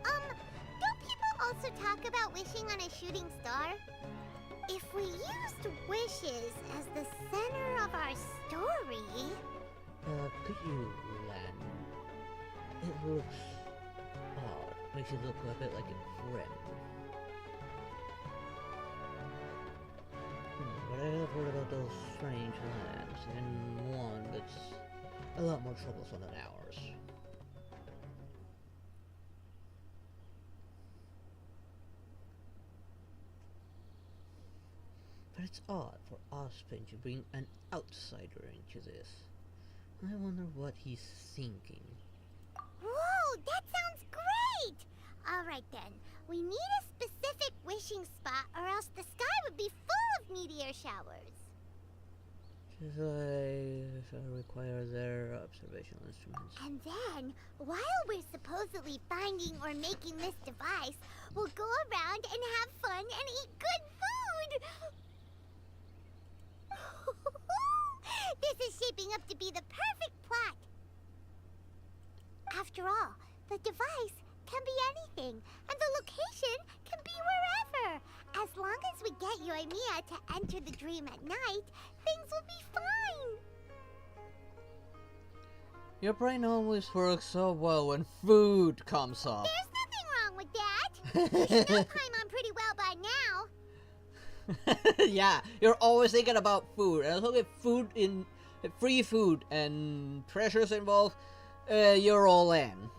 Don't people also talk about wishing on a shooting star? If we used wishes as the center of our story... Could you, Lan? It looks odd. Makes it look a bit like a friend. But I have heard about those strange lands, and one that's a lot more troublesome than ours. But it's odd for Ozpin to bring an outsider into this. I wonder what he's thinking. Whoa, that sounds great! Alright then, we need a specific wishing spot or else the sky would be full of meteor showers. Just like if I require their observational instruments. And then, while we're supposedly finding or making this device, we'll go around and have fun and eat good food! This is shaping up to be the perfect plot! After all, the device can be anything, and the location can be wherever. As long as we get Yoimiya to enter the dream at night, things will be fine. Your brain always works so well when food comes up. There's nothing wrong with that. You should know Paimon pretty well by now. Yeah, you're always thinking about food, and as long as food in free food and pressures involved, you're all in.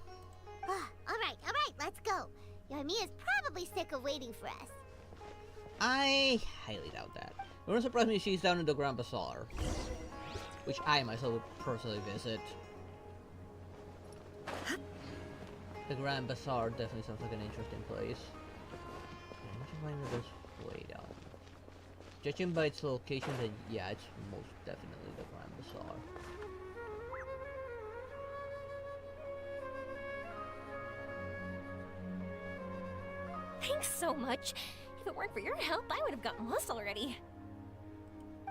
Alright, let's go. Yoimiya's probably sick of waiting for us. I highly doubt that. It wouldn't surprise me if she's down in the Grand Bazaar, which I myself would personally visit. The Grand Bazaar definitely sounds like an interesting place. I need to find the best way down. Judging by its location, then yeah, it's most definitely the Grand Bazaar. Thanks so much. If it weren't for your help, I would have gotten lost already.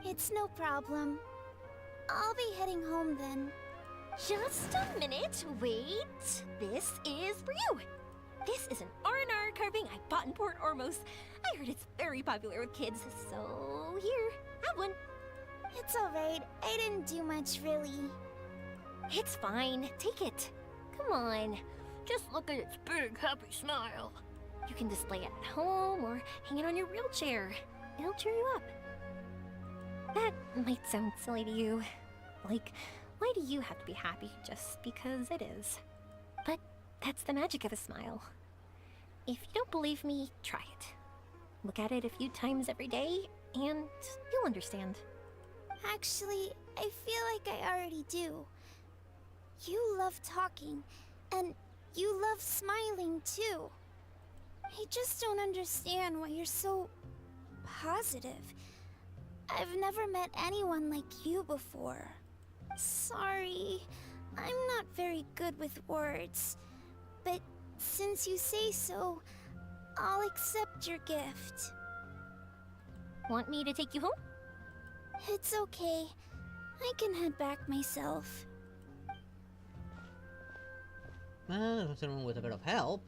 It's no problem. I'll be heading home then. Just a minute, wait. This is for you. This is an R&R carving I bought in Port Ormos. I heard it's very popular with kids, so here, have one. It's alright. I didn't do much, really. It's fine, take it. Come on, just look at its big, happy smile. You can display it at home or hang it on your wheelchair. It'll cheer you up. That might sound silly to you. Like, why do you have to be happy just because it is? But that's the magic of a smile. If you don't believe me, try it. Look at it a few times every day, and you'll understand. Actually, I feel like I already do. You love talking, and you love smiling too. I just don't understand why you're so positive. I've never met anyone like you before. Sorry, I'm not very good with words. But since you say so, I'll accept your gift. Want me to take you home? It's okay. I can head back myself. Well, there's nothing wrong with a bit of help.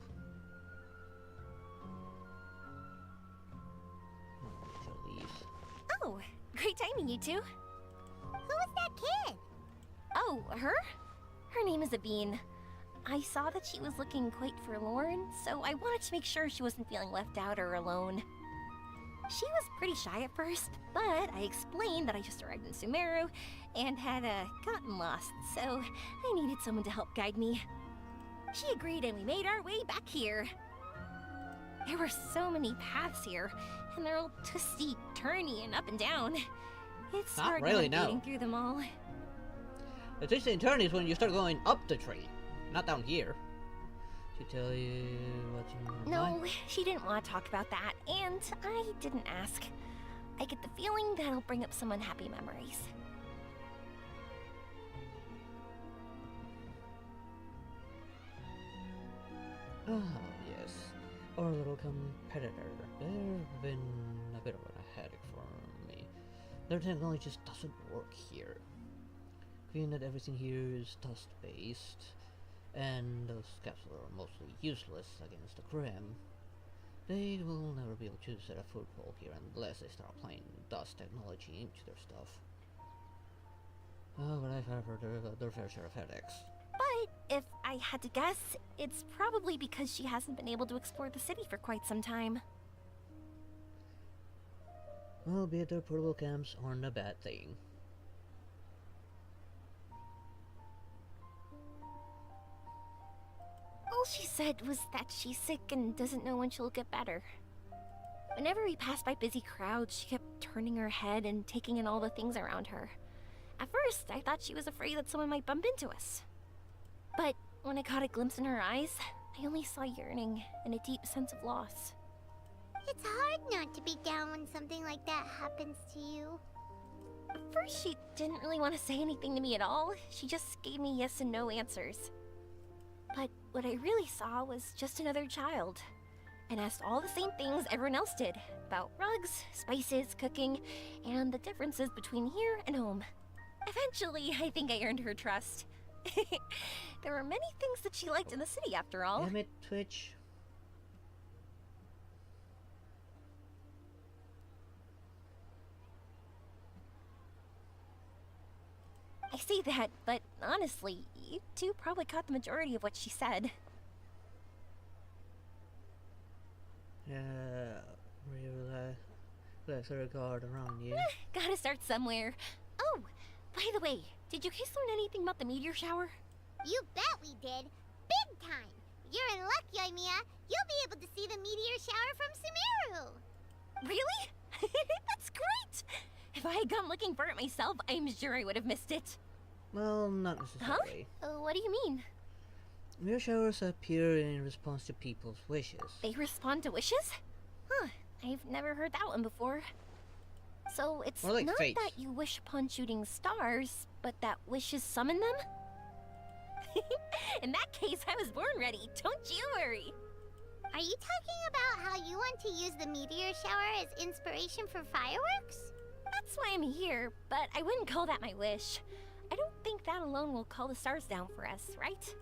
Oh, great timing, you two. Who was that kid? Oh, her? Her name is Aveen. I saw that she was looking quite forlorn, so I wanted to make sure she wasn't feeling left out or alone. She was pretty shy at first, but I explained that I just arrived in Sumeru and had gotten lost, so I needed someone to help guide me. She agreed and we made our way back here. There were so many paths here, and they're all twisty, turny, and up and down. It's Not hard really, navigating no. through them all. The twisting and turning is when you start going up the tree, not down here. To tell you what's in her No, mind? she didn't want to talk about that, and I didn't ask. I get the feeling that'll bring up some unhappy memories. Oh, yes. Our little competitor. They've been a bit of a headache for me. Their technology just doesn't work here. Being that everything here is dust-based, and those capsules are mostly useless against the Grim, they will never be able to set a foothold here unless they start applying dust technology into their stuff. Oh, but I've heard their fair share of headaches. But if I had to guess, it's probably because she hasn't been able to explore the city for quite some time. Well, be it their portable camps aren't a bad thing. All she said was that she's sick and doesn't know when she'll get better. Whenever we passed by busy crowds, she kept turning her head and taking in all the things around her. At first, I thought she was afraid that someone might bump into us. But when I caught a glimpse in her eyes, I only saw yearning and a deep sense of loss. It's hard not to be down when something like that happens to you. At first, she didn't really want to say anything to me at all. She just gave me yes and no answers. But what I really saw was just another child, and asked all the same things everyone else did, about rugs, spices, cooking, and the differences between here and home. Eventually, I think I earned her trust. There were many things that she liked in the city, after all. Damn it, Twitch. I say that, but honestly, you two probably caught the majority of what she said. Relax her guard around you. Gotta start somewhere. Oh, by the way, did you guys learn anything about the meteor shower? You bet we did. Big time. You're in luck, Yoimiya. You'll be able to see the meteor shower from Sumeru. Really? That's great! If I had gone looking for it myself, I'm sure I would have missed it. Well, not necessarily. What do you mean? Meteor showers appear in response to people's wishes. They respond to wishes? Huh, I've never heard that one before. So it's More like not fates. that you wish upon shooting stars, but that wishes summon them? In that case, I was born ready. Don't you worry. Are you talking about how you want to use the meteor shower as inspiration for fireworks? That's why I'm here, but I wouldn't call that my wish. I don't think that alone will call the stars down for us, right?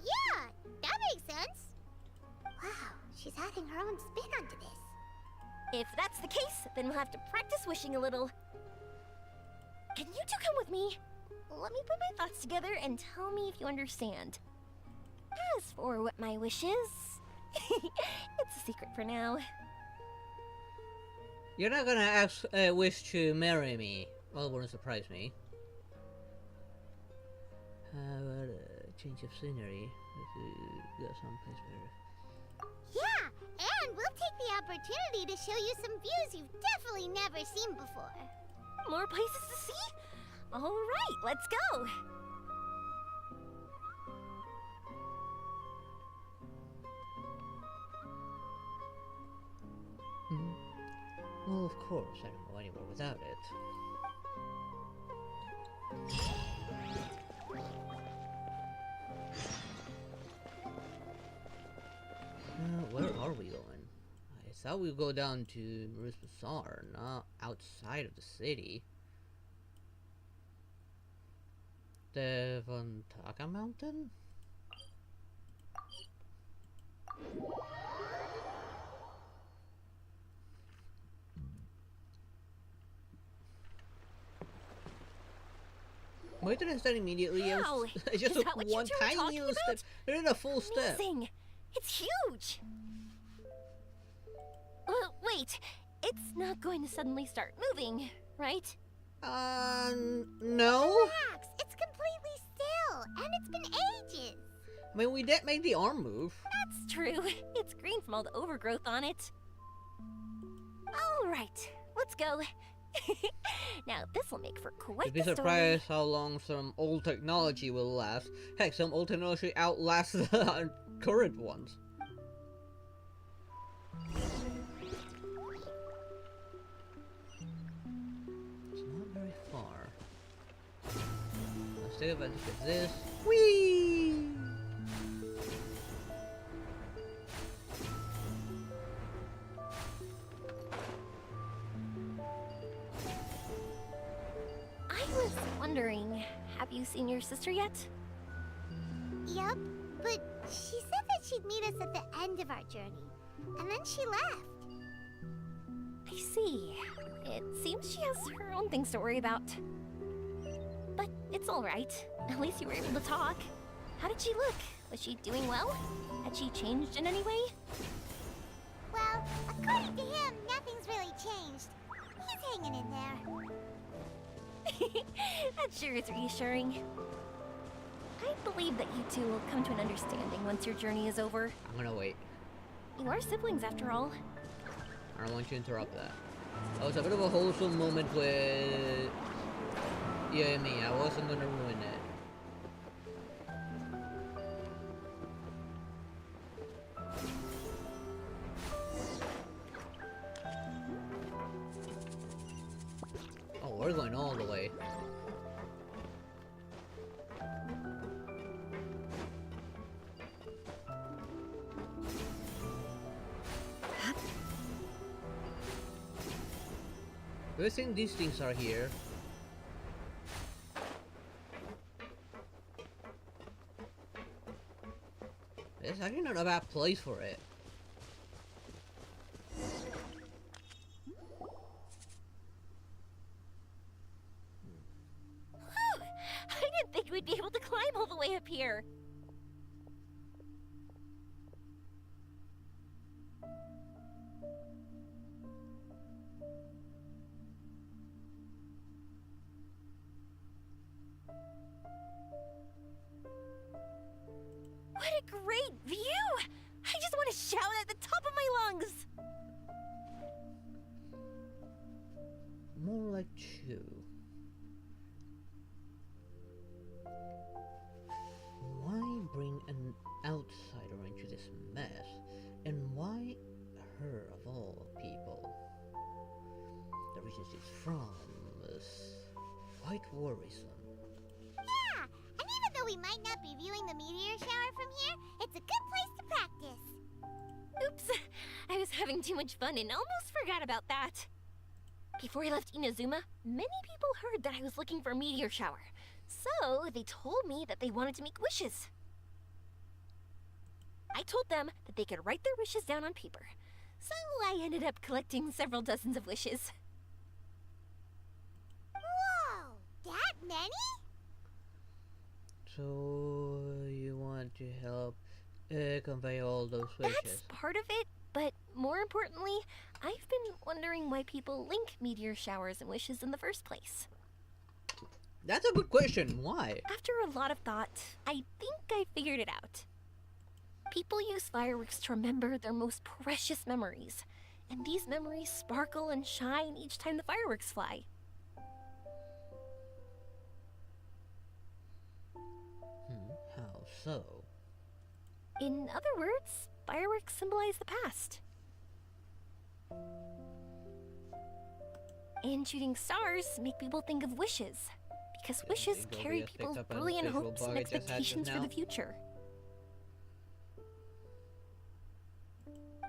Yeah, that makes sense. Wow, she's adding her own spin onto this. If that's the case, then we'll have to practice wishing a little. Can you two come with me? Let me put my thoughts together and tell me if you understand. As for what my wish is, it's a secret for now. You're not gonna ask wish to marry me. Well, it wouldn't surprise me. How about a change of scenery? Go someplace better. Yeah, and we'll take the opportunity to show you some views you've definitely never seen before. More places to see? All right, let's go. Well, of course, I don't go anywhere without it. Where are we going? I thought we'd go down to Maria's Bazaar, not outside of the city. The Vtuber Mountain? Why did I start immediately? Wow, I just is took that what you one two were tiny talking little step. about? They're in a full step. Amazing! It's huge! Wait, it's not going to suddenly start moving, right? No. Relax, it's completely still, and it's been ages. I mean, we did make the arm move. That's true. It's green from all the overgrowth on it. All right, let's go. Now this will make for quite You'd be the story. surprised how long some old technology will last. Heck, some old technology outlasts the current ones. It's not very far. Let's take advantage of this. Whee! I was wondering, have you seen your sister yet? Yep, but she said that she'd meet us at the end of our journey, and then she left. I see. It seems she has her own things to worry about. But it's all right. At least you were able to talk. How did she look? Was she doing well? Had she changed in any way? Well, according to him, nothing's really changed. He's hanging in there. That sure is reassuring. I believe that you two will come to an understanding once your journey is over. I'm gonna wait. You are siblings after all. I don't want you to interrupt that. That was a bit of a wholesome moment with you and me. I wasn't gonna ruin it. Oh, we're going all the way. Good thing these things are here. It's actually not a bad place for it. Whew! I didn't think we'd be able to climb all the way up here. What a great view! I just want to shout at the top of my lungs! More like two. Why bring tourism. Yeah, and even though we might not be viewing the meteor shower from here, it's a good place to practice. Oops, I was having too much fun and almost forgot about that. Before I left Inazuma, many people heard that I was looking for a meteor shower, so they told me that they wanted to make wishes. I told them that they could write their wishes down on paper, so I ended up collecting several dozens of wishes. Whoa, that many? So you want to help convey all those wishes? That's part of it, but more importantly, I've been wondering why people link meteor showers and wishes in the first place. That's a good question. Why? After a lot of thought, I think I figured it out. People use fireworks to remember their most precious memories, and these memories sparkle and shine each time the fireworks fly. How so? In other words, fireworks symbolize the past. And shooting stars make people think of wishes, because wishes think carry Obi has picked people's up on the brilliant visual hopes bug and I just had just expectations for now? the future.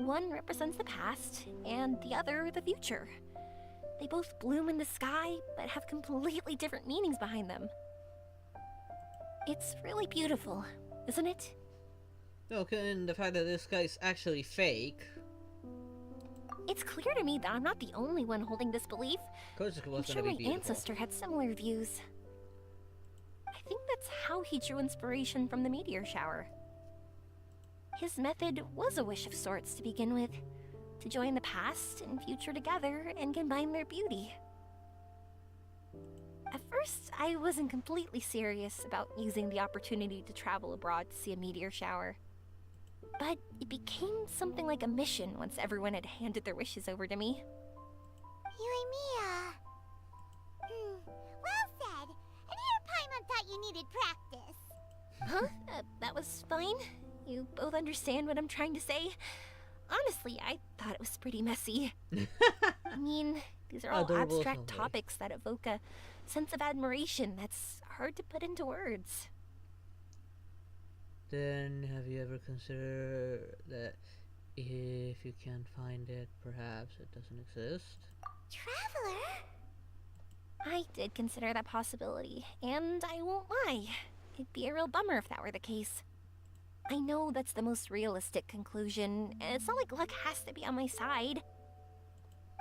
One represents the past, and the other the future. They both bloom in the sky, but have completely different meanings behind them. It's really beautiful, isn't it? Okay, and the fact that this guy's actually fake. It's clear to me that I'm not the only one holding this belief. Of course it I'm was sure gonna my be beautiful. ancestor had similar views. I think that's how he drew inspiration from the meteor shower. His method was a wish of sorts to begin with, to join the past and future together and combine their beauty. At first, I wasn't completely serious about using the opportunity to travel abroad to see a meteor shower. But it became something like a mission once everyone had handed their wishes over to me. Yuimiya. Well said. And here Paimon thought you needed practice. Huh? That was fine. You both understand what I'm trying to say? Honestly, I thought it was pretty messy. I mean, these are all Adorable abstract someday. topics that evoke a sense of admiration that's hard to put into words. Then have you ever considered that if you can't find it, perhaps it doesn't exist? Traveler? I did consider that possibility, and I won't lie. It'd be a real bummer if that were the case. I know that's the most realistic conclusion, and it's not like luck has to be on my side.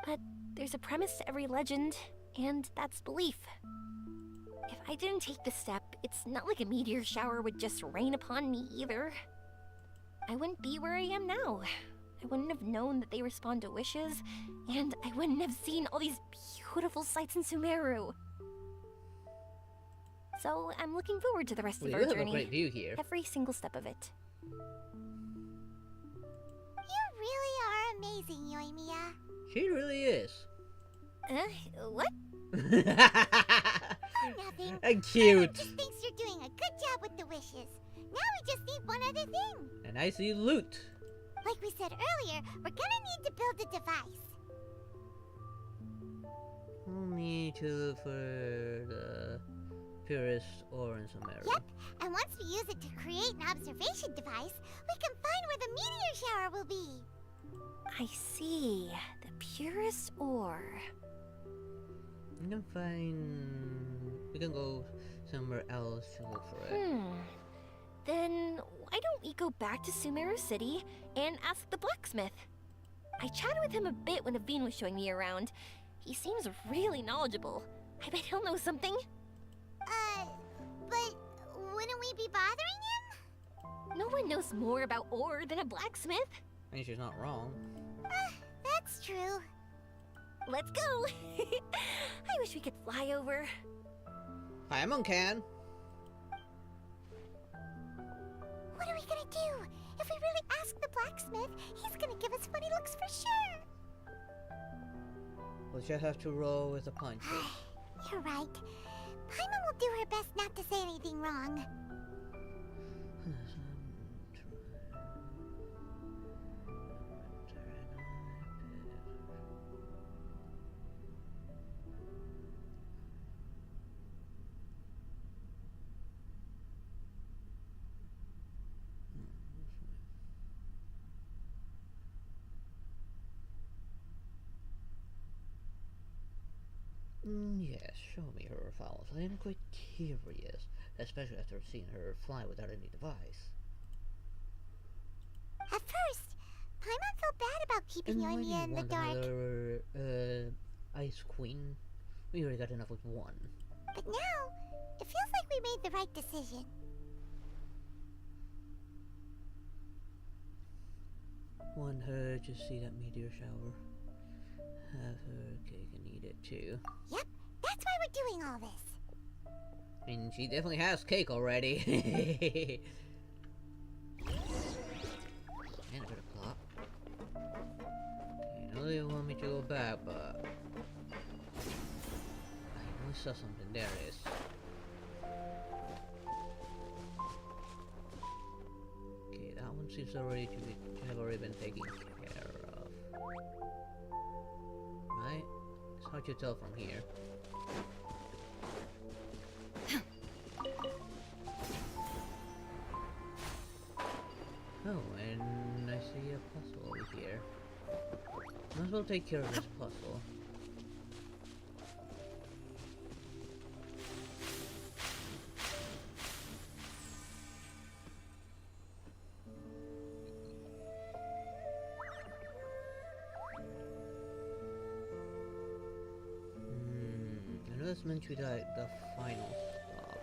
But there's a premise to every legend, and that's belief. If I didn't take this step, it's not like a meteor shower would just rain upon me either. I wouldn't be where I am now. I wouldn't have known that they respond to wishes, and I wouldn't have seen all these beautiful sights in Sumeru. So I'm looking forward to the rest Well, of you our have a journey. great view here. Every single step of it. You really are amazing, Yoimiya. She really is. What? Nothing. And Paimon cute. just thinks you're doing a good job with the wishes. Now we just need one other thing. And I see loot. Like we said earlier, we're gonna need to build a device. We'll need to look for the purest ore in Sumeru. Yep, and once we use it to create an observation device, we can find where the meteor shower will be. I see. The purest ore. We can find... We can go somewhere else to look for it. Then why don't we go back to Sumeru City and ask the blacksmith? I chatted with him a bit when Aveen was showing me around. He seems really knowledgeable. I bet he'll know something. But wouldn't we be bothering him? No one knows more about ore than a blacksmith. I mean, she's not wrong. That's true. Let's go. I wish we could fly over. Paimon can. What are we gonna do? If we really ask the blacksmith, he's gonna give us funny looks for sure. We'll just have to roll with the punches. You're right. Paimon will do her best not to say anything wrong. Yes, show me her files. I am quite curious, especially after seeing her fly without any device. At first, Paimon felt bad about keeping And why do Yoimiya you in the want dark. another, Ice Queen? We already got enough with one. But now, it feels like we made the right decision. Want her to see that meteor shower. Have her cake and eat it too. Yep, that's why we're doing all this. I mean, she definitely has cake already. And a bit of clock. Okay, I know they want me to go back, but I only saw something. There it is. Okay, that one seems already to have already been taken care of. Right? It's hard to tell from here. Oh, and I see a puzzle over here. Might as well take care of this puzzle. I know that's meant to be like the final stop.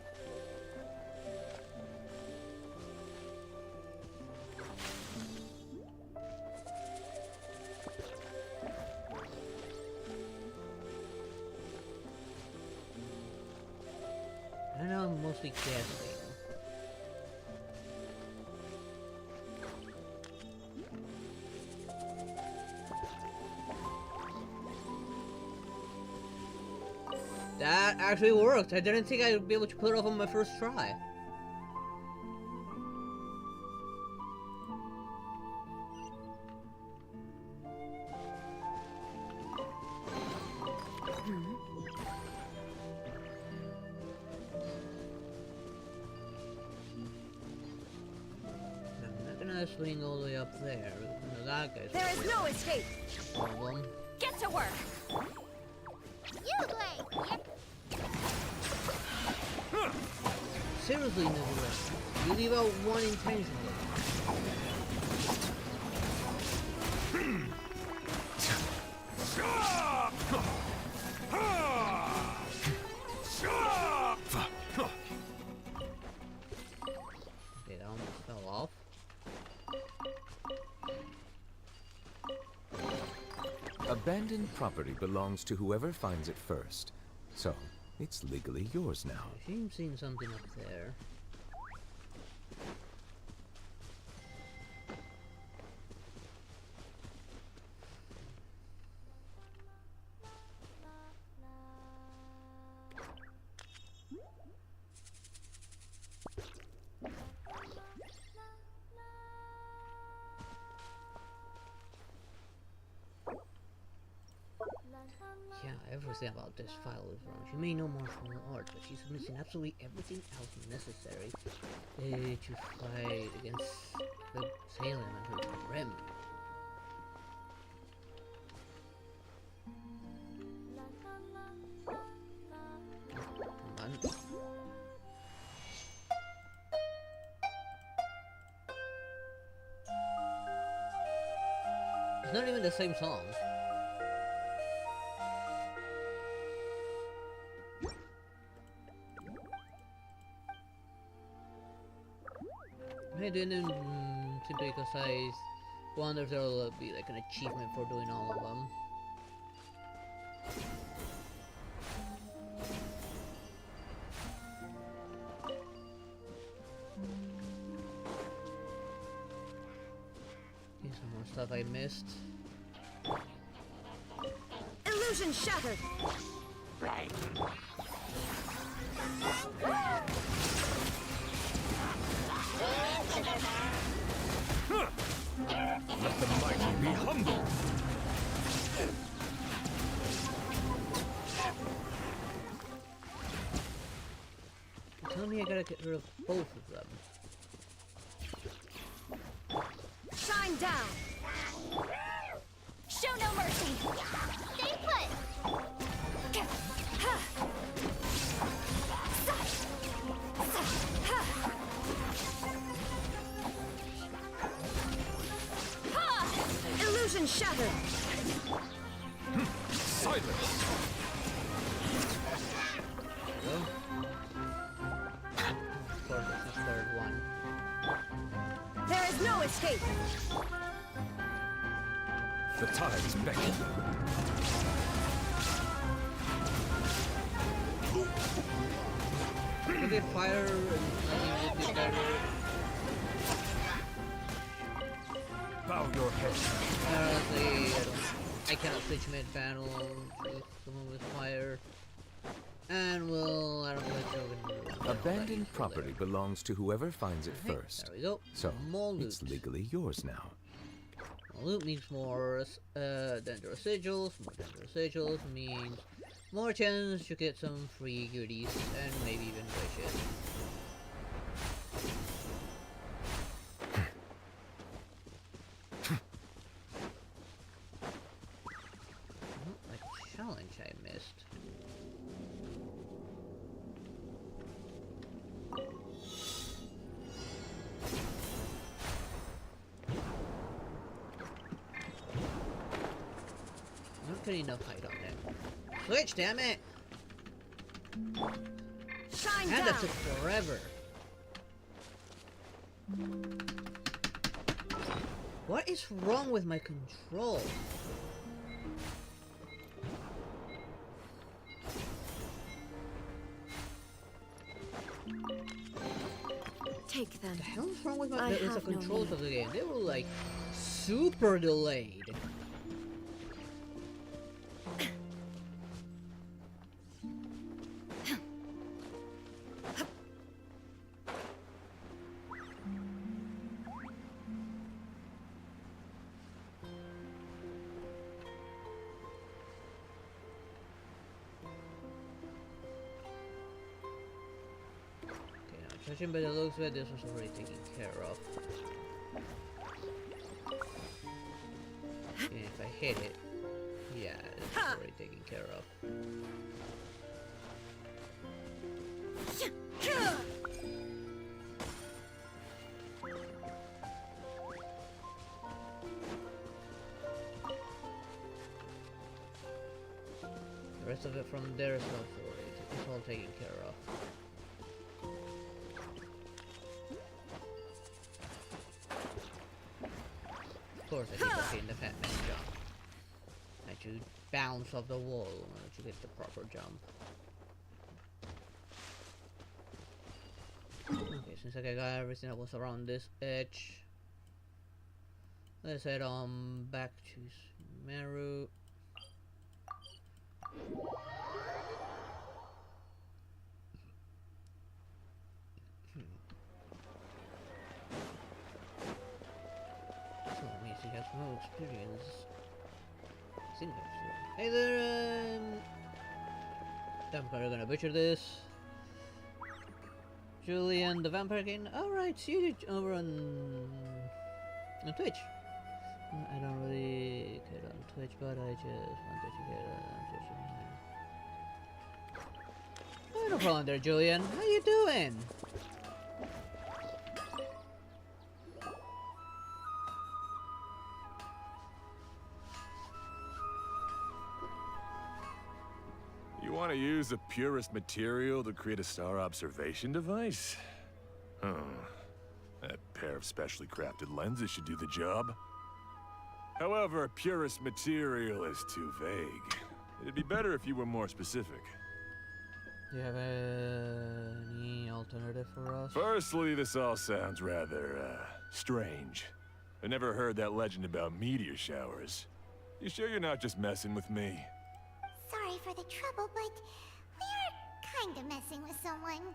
I know I'm mostly guessing. That actually worked. I didn't think I'd be able to pull it off on my first try. I'm not gonna swing all the way up there. No, that guy's There is no escape. problem. Get to work. You play! Yep. Seriously, Nebula, you leave out one intentionally. Okay, that almost fell off. Abandoned property belongs to whoever finds it first. So, it's legally yours now. She's seen something up there. Yeah, everything about this file is wrong. She may know martial arts, but she's missing absolutely everything else necessary to fight against the Salem and her Grim. Come on. It's not even the same song. I didn't simply because I wonder if there'll be like an achievement for doing all of them. Here's some more stuff I missed. Illusion shattered. Let the mighty be humble. Tell me I gotta get rid of both of them. Shine down. Show no mercy. Stay put! and shatter. Silence. Go. Of course, it's the third one. There is no escape. The tide is beckoning. Could they fire and nothing would be better? Bow your head. Honestly, I cannot switch mid-battle with someone with fire. And we'll, I don't know, Abandoned property belongs to whoever finds it first. There we go. So, more loot. it's legally yours now. More loot means more dangerous sigils. More dangerous sigils means more chance to get some free goodies and maybe even riches. Like a challenge I missed. Not getting enough height on them. Switch, damn it! Shine And down. that took forever. What is wrong with my control? Take them. The hell is wrong with I the have no controls need. of the game? They were like super delayed. Judging by the looks of it, this was already taken care of. And if I hit it, yeah, it's already taken care of. The rest of it from there is also it's all taken care of. Of course, I keep hitting the fat man jump. Let you bounce off the wall and let you get the proper jump. Okay, since I got everything that was around this edge, let's head on back to Meru. So means he has no experience. Hey there, I'm probably gonna butcher this. Julian the Vampire King. Alright, see you over on Twitch. I don't really get on Twitch, but I just wanted to get on Twitch. No problem there, Julian. How you doing? You want to use the purest material to create a star observation device? Huh. That pair of specially crafted lenses should do the job. However, purest material is too vague. It'd be better if you were more specific. Do you have any alternative for us? Firstly, this all sounds rather, strange. I never heard that legend about meteor showers. You sure you're not just messing with me? Sorry for the trouble, but we are kinda messing with someone.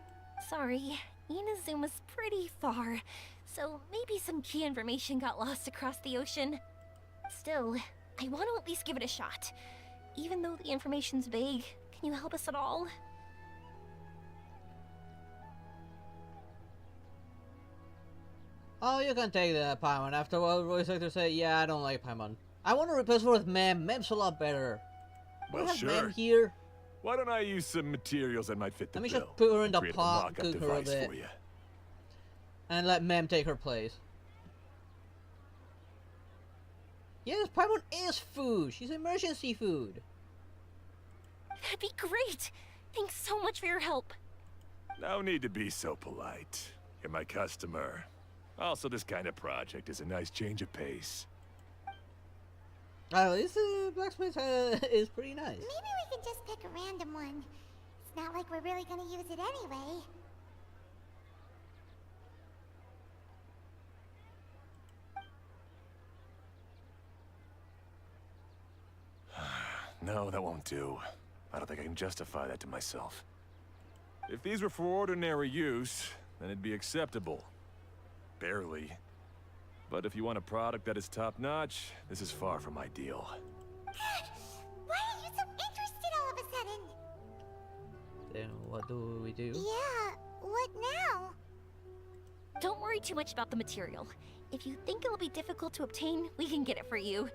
Sorry, Inazuma's pretty far, so maybe some key information got lost across the ocean. Still, I want to at least give it a shot. Even though the information's vague, can you help us at all? Oh, you can take the Paimon. After what voice actor say, yeah, I don't like Paimon. I want to replace her with Mem. Mem's a lot better. Well, we have sure. Mem here. Why don't I use some materials that might fit the Let me bill? just put her in the Create a pot, mock-up cook her a device bit. for you. And let Mem take her place. Yes, Paimon is food. She's emergency food. That'd be great. Thanks so much for your help. No need to be so polite. You're my customer. Also, this kind of project is a nice change of pace. Oh, this blacksmith is pretty nice. Maybe we can just pick a random one. It's not like we're really gonna use it anyway. No, that won't do. I don't think I can justify that to myself. If these were for ordinary use, then it'd be acceptable. Barely. But if you want a product that is top-notch, this is far from ideal. Why are you so interested all of a sudden? Then what do we do? Yeah, what now? Don't worry too much about the material. If you think it'll be difficult to obtain, we can get it for you.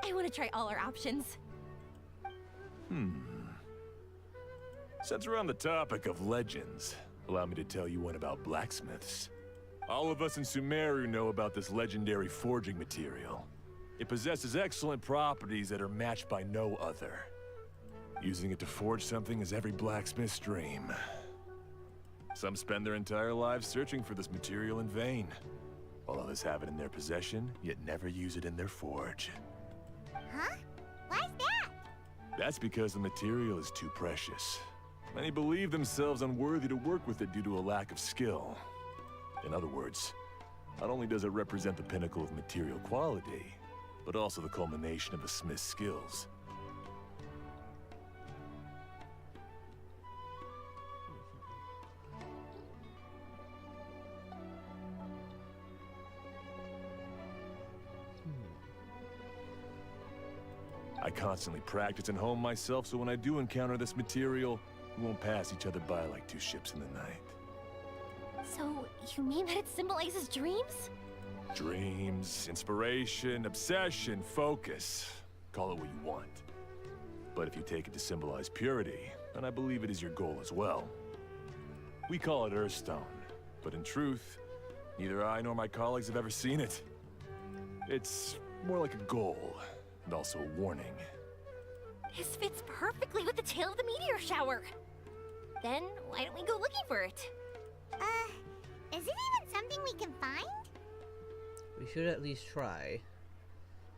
I want to try all our options. Since we're on the topic of legends, allow me to tell you one about blacksmiths. All of us in Sumeru know about this legendary forging material. It possesses excellent properties that are matched by no other. Using it to forge something is every blacksmith's dream. Some spend their entire lives searching for this material in vain, while others have it in their possession, yet never use it in their forge. Huh? Why's that? That's because the material is too precious. Many believe themselves unworthy to work with it due to a lack of skill. In other words, not only does it represent the pinnacle of material quality, but also the culmination of a smith's skills. I constantly practice and hone myself, so when I do encounter this material, we won't pass each other by like two ships in the night. So, you mean that it symbolizes dreams? Dreams, inspiration, obsession, focus. Call it what you want. But if you take it to symbolize purity, then I believe it is your goal as well. We call it Earthstone, but in truth, neither I nor my colleagues have ever seen it. It's more like a goal, and also a warning. This fits perfectly with the tale of the meteor shower. Then, why don't we go looking for it? Is it even something we can find? We should at least try.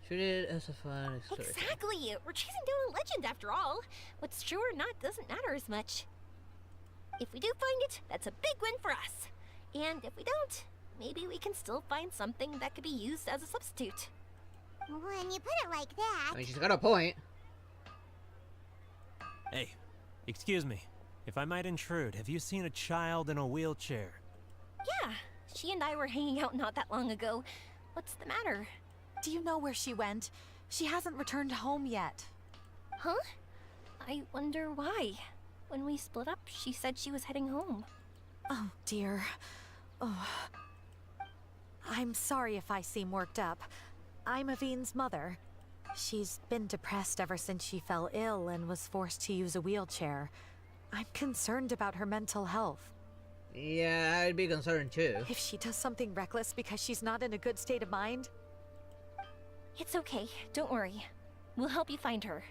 Treat it as a fun exploration. Exactly! We're chasing down a legend after all. What's true or not doesn't matter as much. If we do find it, that's a big win for us. And if we don't, maybe we can still find something that could be used as a substitute. When you put it like that... I mean, she's got a point. Hey, excuse me. If I might intrude, have you seen a child in a wheelchair? Yeah, she and I were hanging out not that long ago. What's the matter? Do you know where she went? She hasn't returned home yet. Huh? I wonder why. When we split up, she said she was heading home. Oh, dear. Oh. I'm sorry if I seem worked up. I'm Avine's mother. She's been depressed ever since she fell ill and was forced to use a wheelchair. I'm concerned about her mental health. Yeah, I'd be concerned too. If she does something reckless because she's not in a good state of mind... It's okay, don't worry. We'll help you find her.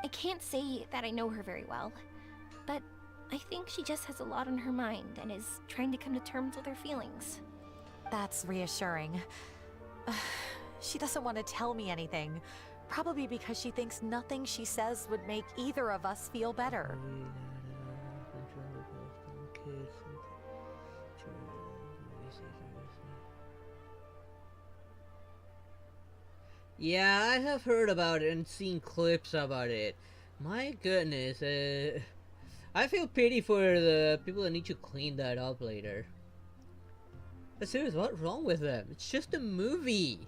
I can't say that I know her very well, but I think she just has a lot on her mind and is trying to come to terms with her feelings. That's reassuring. She doesn't want to tell me anything, probably because she thinks nothing she says would make either of us feel better. Yeah, I have heard about it and seen clips about it. My goodness, I feel pity for the people that need to clean that up later. But seriously, what's wrong with them? It's just a movie.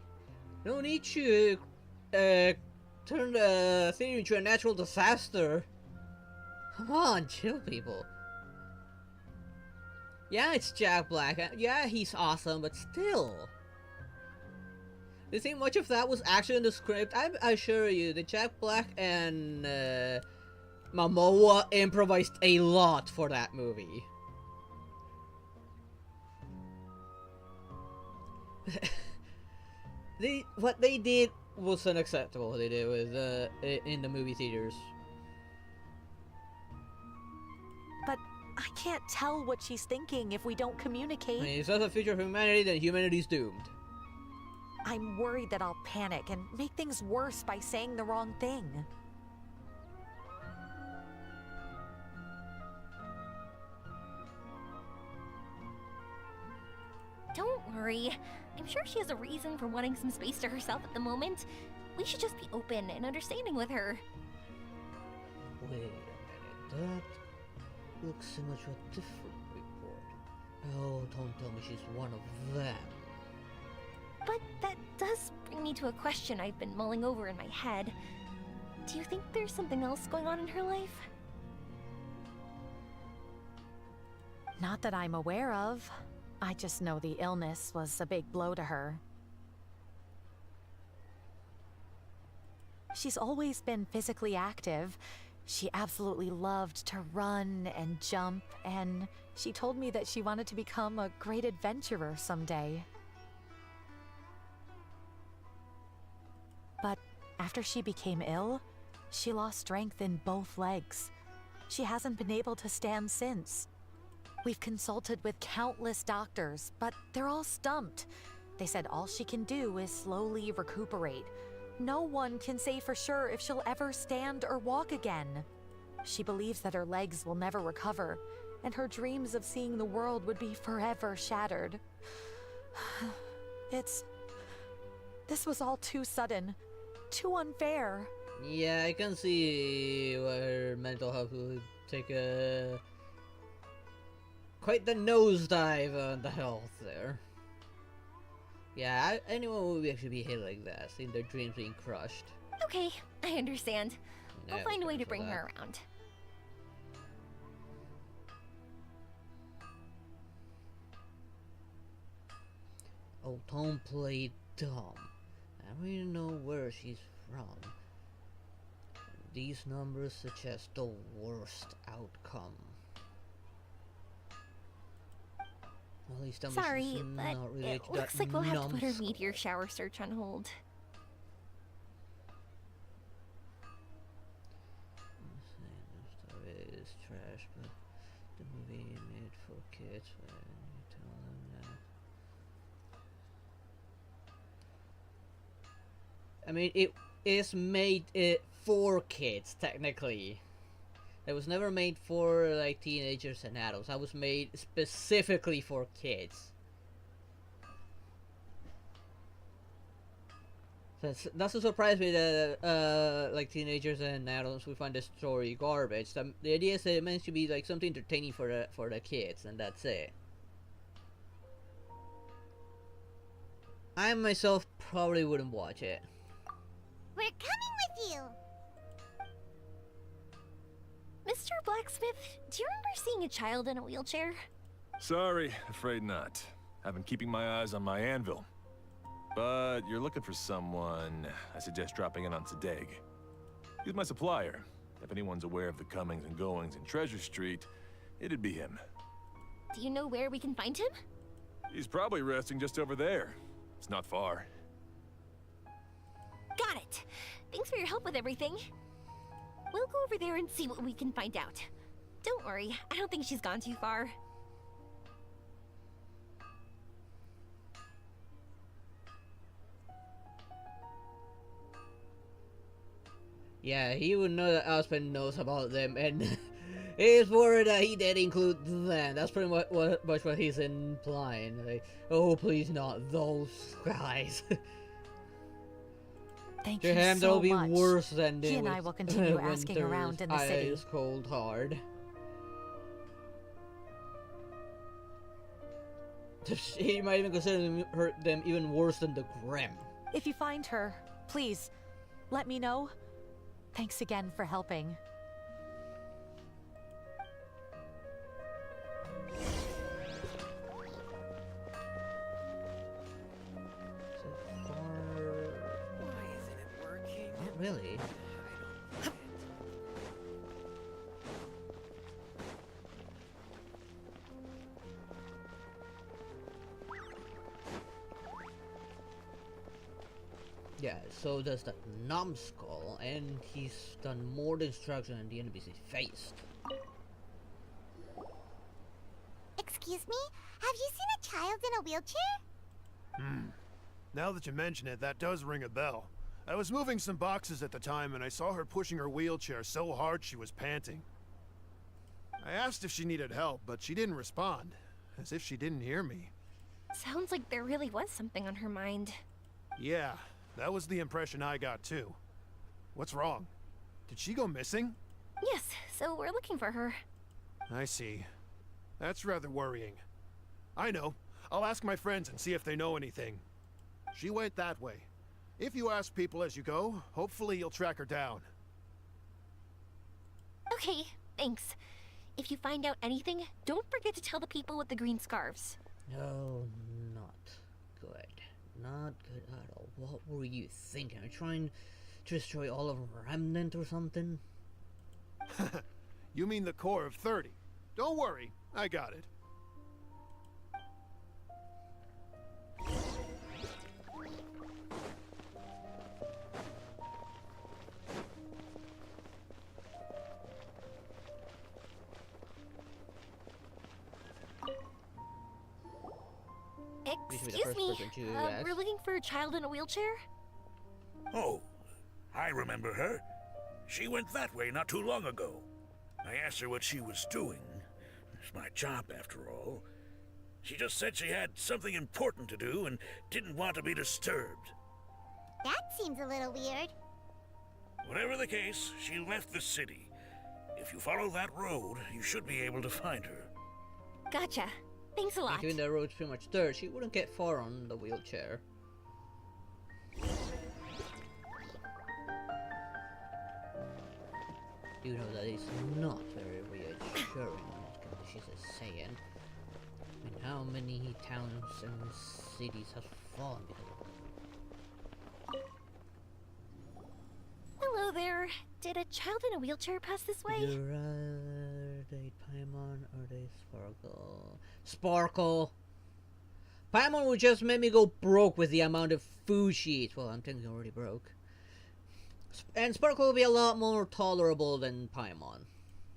No need to turn the thing into a natural disaster. Come on, chill, people. Yeah, it's Jack Black. Yeah, he's awesome, but still. You think much of that was actually in the script? I assure you, the Jack Black and Momoa improvised a lot for that movie. What they did was unacceptable what they did with in the movie theaters. But I can't tell what she's thinking if we don't communicate. I mean, if that's the future of humanity, then humanity's doomed. I'm worried that I'll panic and make things worse by saying the wrong thing. Don't worry. I'm sure she has a reason for wanting some space to herself at the moment. We should just be open and understanding with her. Wait a minute, that looks so much a different report. Oh, don't tell me she's one of them. But that does bring me to a question I've been mulling over in my head. Do you think there's something else going on in her life? Not that I'm aware of. I just know the illness was a big blow to her. She's always been physically active. She absolutely loved to run and jump, and she told me that she wanted to become a great adventurer someday. But after she became ill, she lost strength in both legs. She hasn't been able to stand since. We've consulted with countless doctors, but they're all stumped. They said all she can do is slowly recuperate. No one can say for sure if she'll ever stand or walk again. She believes that her legs will never recover, and her dreams of seeing the world would be forever shattered. This was all too sudden, too unfair. Yeah, I can see where mental health would take a quite the nosedive on the health there. Yeah, anyone would actually be hit like that, seeing their dreams being crushed. Okay, I understand. Yeah, I'll find a way to bring her around. Oh, don't play dumb. I really know where she's from. These numbers suggest the worst outcome. At least that Sorry, is but not related it to looks that like we'll have to put her numbskull. meteor shower search on hold. The story is trash, but the movie made for kids. When you tell them that. I mean, it is made for kids technically. It was never made for like teenagers and adults. That was made specifically for kids. So doesn't surprise me that like teenagers and adults would find the story garbage. The idea is that it meant to be like something entertaining for the kids, and that's it. I myself probably wouldn't watch it. We're coming with you! Mr. Blacksmith, do you remember seeing a child in a wheelchair? Sorry, afraid not. I've been keeping my eyes on my anvil. But you're looking for someone, I suggest dropping in on Sadeg. He's my supplier. If anyone's aware of the comings and goings in Treasure Street, it'd be him. Do you know where we can find him? He's probably resting just over there. It's not far. Got it. Thanks for your help with everything. We'll go over there and see what we can find out. Don't worry, I don't think she's gone too far. Yeah, he would know that Aspen knows about them, and he's worried that he did include them. That's pretty much what he's implying. Like, oh, please not those guys. Thank To you him, so that'll be much. worse than He and I will continue asking around in the city. Ice cold hard. He might even consider them even worse than the Grim. If you find her, please, let me know. Thanks again for helping. So far, Why isn't it working? not really. Yeah, so does that numbskull, and he's done more destruction than the enemies he faced. Excuse me? Have you seen a child in a wheelchair? Now that you mention it, that does ring a bell. I was moving some boxes at the time and I saw her pushing her wheelchair so hard she was panting. I asked if she needed help, but she didn't respond, as if she didn't hear me. Sounds like there really was something on her mind. Yeah, that was the impression I got too. What's wrong? Did she go missing? Yes, so we're looking for her. I see. That's rather worrying. I know. I'll ask my friends and see if they know anything. She went that way. If you ask people as you go, hopefully you'll track her down. Okay, thanks. If you find out anything, don't forget to tell the people with the green scarves. No, not good. Not good at all. What were you thinking? Are you trying to destroy all of Remnant or something? You mean the core of 30. Don't worry, I got it. Excuse me, we're looking for a child in a wheelchair? Oh, I remember her. She went that way not too long ago. I asked her what she was doing. It's my job, after all. She just said she had something important to do and didn't want to be disturbed. That seems a little weird. Whatever the case, she left the city. If you follow that road, you should be able to find her. Gotcha. Thanks a lot. Given the road's pretty much dirt, she wouldn't get far on the wheelchair. You know that it's not very reassuring, as she's saying. I mean, how many towns and cities have fallen because of it? Hello there. Did a child in a wheelchair pass this way? Are they Paimon or are they Sparkle? Sparkle! Paimon would just make me go broke with the amount of food she eats. Well, I'm technically already broke. And Sparkle will be a lot more tolerable than Paimon.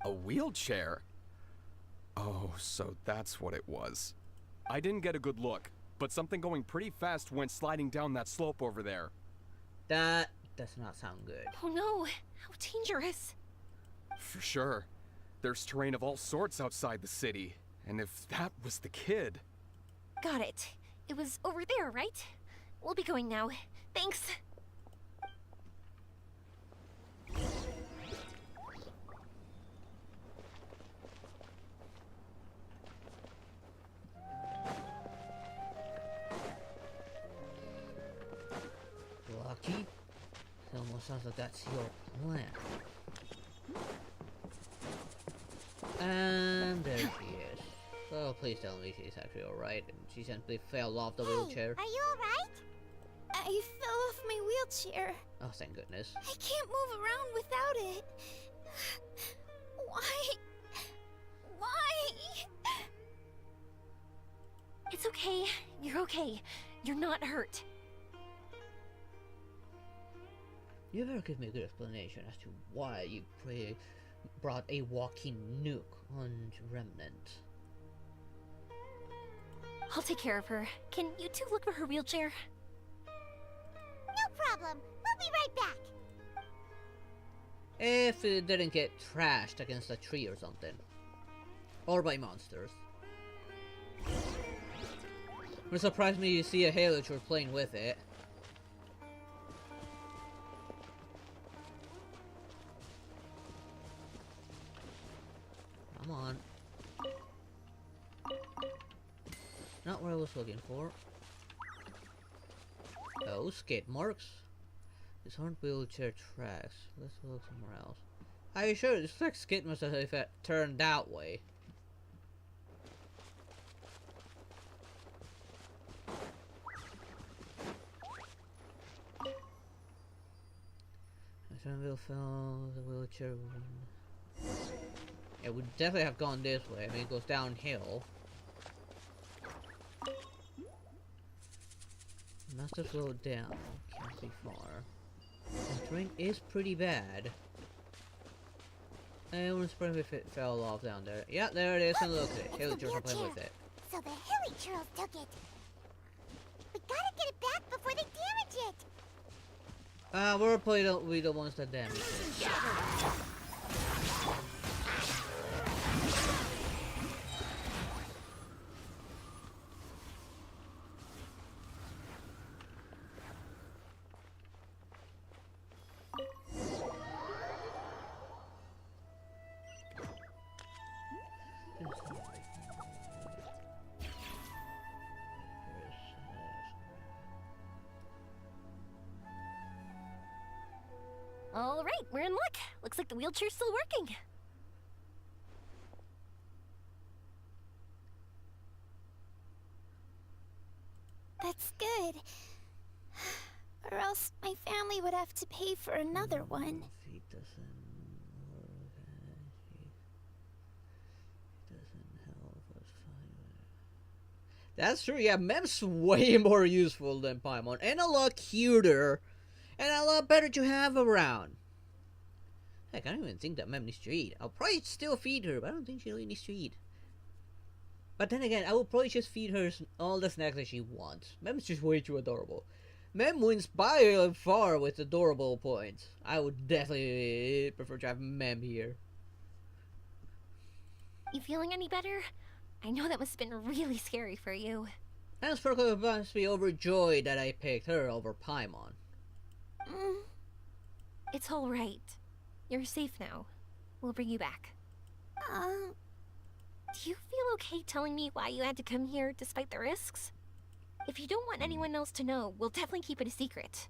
A wheelchair? Oh, so that's what it was. I didn't get a good look, but something going pretty fast went sliding down that slope over there. That does not sound good. Oh no, how dangerous. For sure. There's terrain of all sorts outside the city, and if that was the kid... Got it. It was over there, right? We'll be going now. Thanks. Lucky? It almost sounds like that's your plan. And there she is. Oh, please tell me she's actually alright and she simply fell off the wheelchair. Are you alright? I fell off my wheelchair. Oh, thank goodness. I can't move around without it. Why? Why? It's okay. You're okay. You're not hurt. You better give me a good explanation as to why you brought a walking nuke on Remnant. I'll take care of her. Can you two look for her wheelchair? No problem. We'll be right back. If it didn't get trashed against a tree or something. Or by monsters. It surprised me to see a Halo Tour playing with it. Come on. Not what I was looking for. Oh, skate marks. These aren't wheelchair tracks. Let's look somewhere else. Are you sure? This like skate must have turned that way. Will fell the wheelchair. It would definitely have gone this way. I mean, it goes downhill. Not to slow down. Can't be far. The terrain is pretty bad. I wouldn't surprise if it fell off down there. Yeah, there it is, and look at it. It's Hilly the Churls are playing wheelchair. with it. So the hilly churls took it. We gotta get it back before they damage it. We're probably the ones that damage it. All right, we're in luck. Looks like the wheelchair's still working. That's good. Or else my family would have to pay for another one. He doesn't help us find. That's true. Yeah, Mem's way more useful than Paimon, and a lot cuter, and a lot better to have around. Heck, I don't even think that Mem needs to eat. I'll probably still feed her, but I don't think she really needs to eat. But then again, I will probably just feed her all the snacks that she wants. Mem's just way too adorable. Mem wins by far with adorable points. I would definitely prefer to have Mem here. You feeling any better? I know that must have been really scary for you. And Sparkle must be overjoyed that I picked her over Paimon. It's all right. You're safe now. We'll bring you back. Do you feel okay telling me why you had to come here despite the risks? If you don't want anyone else to know, we'll definitely keep it a secret.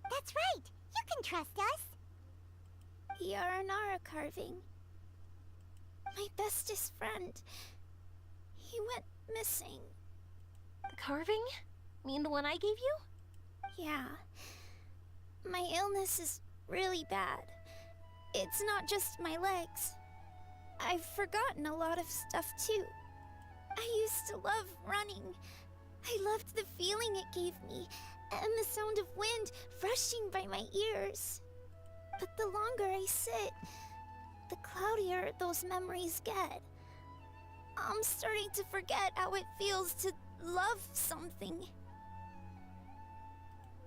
That's right. You can trust us. The Aranara carving. My bestest friend. He went missing. The carving? Mean the one I gave you? Yeah. My illness is really bad. It's not just my legs. I've forgotten a lot of stuff too. I used to love running. I loved the feeling it gave me, and the sound of wind rushing by my ears. But the longer I sit, the cloudier those memories get. I'm starting to forget how it feels to love something.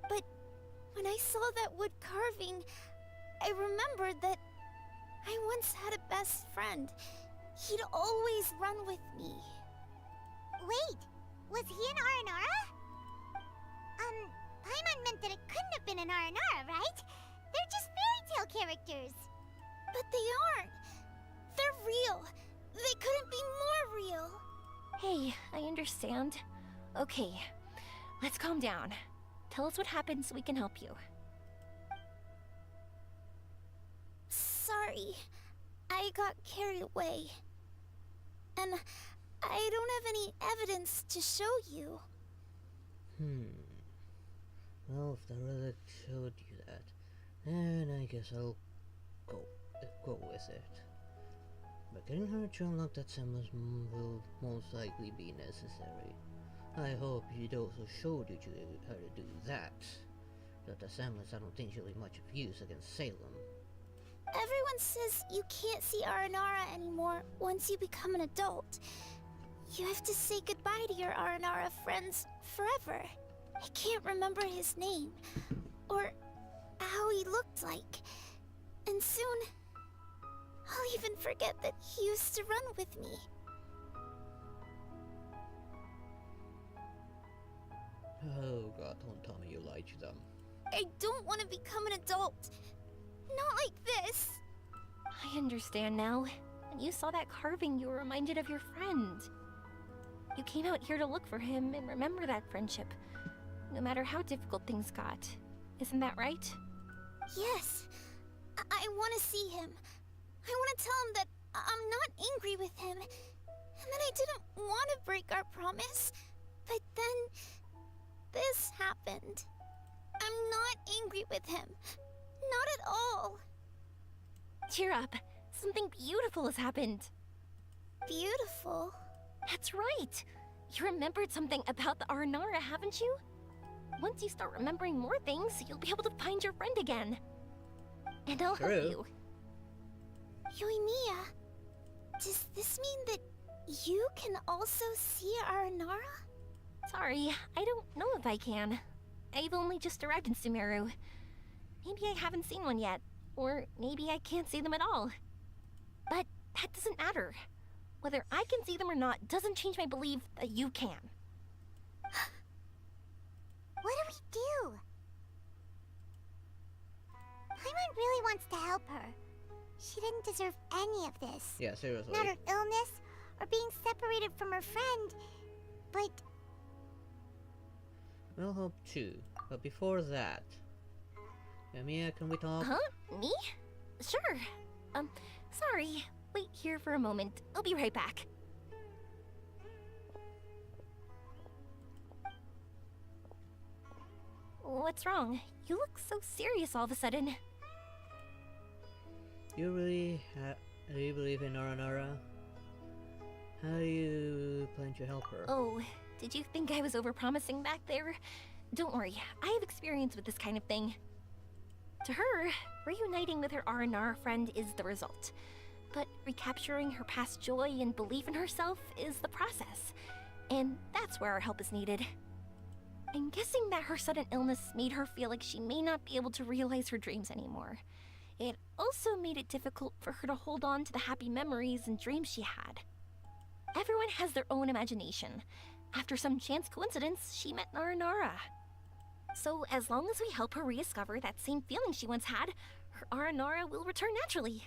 But when I saw that wood carving, I remembered that I once had a best friend. He'd always run with me. Wait, was he an Aranara? Paimon meant that it couldn't have been an Aranara, right? They're just fairy tale characters. But they aren't. They're real. They couldn't be more real. Hey, I understand. Okay, let's calm down. Tell us what happened so we can help you. Sorry, I got carried away. And I don't have any evidence to show you. Well, if the relic showed you that, then I guess I'll go with it. But getting her to unlock that semblance will most likely be necessary. I hope it also showed you how to do that. But the semblance I don't think she'll be much of use against Salem. Everyone says you can't see Aranara anymore once you become an adult. You have to say goodbye to your Aranara friends forever. I can't remember his name, or how he looked like. And soon, I'll even forget that he used to run with me. Oh god, don't tell me you lied to them. I don't want to become an adult. Not like this. I understand now. When you saw that carving, you were reminded of your friend. You came out here to look for him and remember that friendship, no matter how difficult things got. Isn't that right? Yes. I want to see him. I want to tell him that I'm not angry with him, and that I didn't want to break our promise. But then, this happened. I'm not angry with him. Not at all. Cheer up. Something beautiful has happened. Beautiful? That's right. You remembered something about the Aranara, haven't you? once you start remembering more things, you'll be able to find your friend again. And I'll help True. you. Yoimiya, does this mean that you can also see Aranara? Sorry, I don't know if I can. I've only just arrived in Sumeru. Maybe I haven't seen one yet, or maybe I can't see them at all. But that doesn't matter. Whether I can see them or not doesn't change my belief that you can. What do we do? Paimon really wants to help her. She didn't deserve any of this. Yeah, seriously. Not her illness, or being separated from her friend, but... We'll hope too. But before that... Yoimiya, can we talk? Huh? Me? Sure. Sorry. Wait here for a moment. I'll be right back. What's wrong? You look so serious all of a sudden. Do you believe in Aranara? How do you plan to help her? Oh, did you think I was overpromising back there? Don't worry, I have experience with this kind of thing. To her, reuniting with her Aranara friend is the result. But recapturing her past joy and belief in herself is the process. And that's where our help is needed. I'm guessing that her sudden illness made her feel like she may not be able to realize her dreams anymore. It also made it difficult for her to hold on to the happy memories and dreams she had. Everyone has their own imagination. After some chance coincidence, she met Aranara. So as long as we help her rediscover that same feeling she once had, her Aranara will return naturally.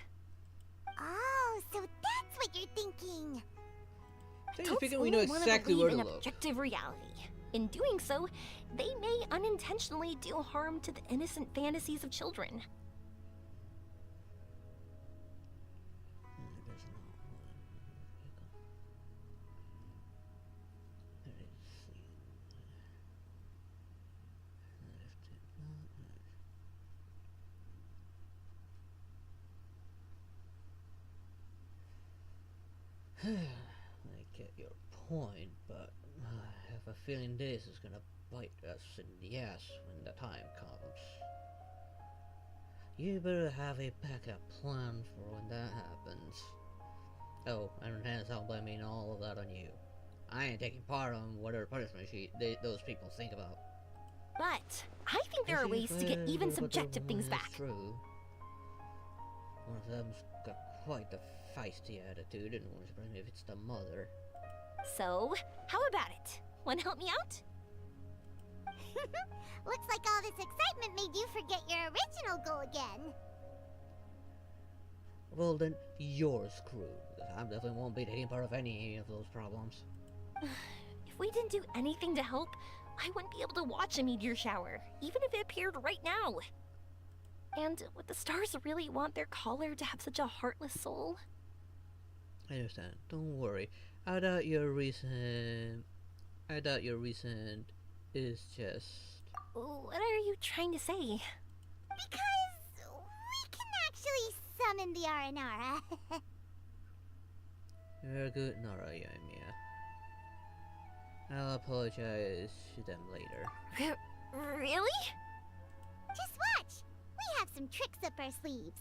Oh, so that's what you're thinking. I Adults think we only know wanna exactly believe where to in look. objective reality. In doing so, they may unintentionally do harm to the innocent fantasies of children. I get your point, but I have a feeling this is gonna bite us in the ass when the time comes. You better have a backup plan for when that happens. Oh, and hence I'm blaming all of that on you. I ain't taking part on whatever punishment those people think about. But I think there are ways to get even subjective things back. True. One of them's got quite the feisty attitude, and wondering if it's the mother. So, how about it? Wanna help me out? Looks like all this excitement made you forget your original goal again. Well then, you're screwed. I definitely won't be taking part of any of those problems. If we didn't do anything to help, I wouldn't be able to watch a meteor shower, even if it appeared right now. And would the stars really want their caller to have such a heartless soul? I understand. Don't worry. I doubt your reason is just... What are you trying to say? Because we can actually summon the Aranara. You're a good Nara, Yoimiya. I'll apologize to them later. Really? Just watch. We have some tricks up our sleeves.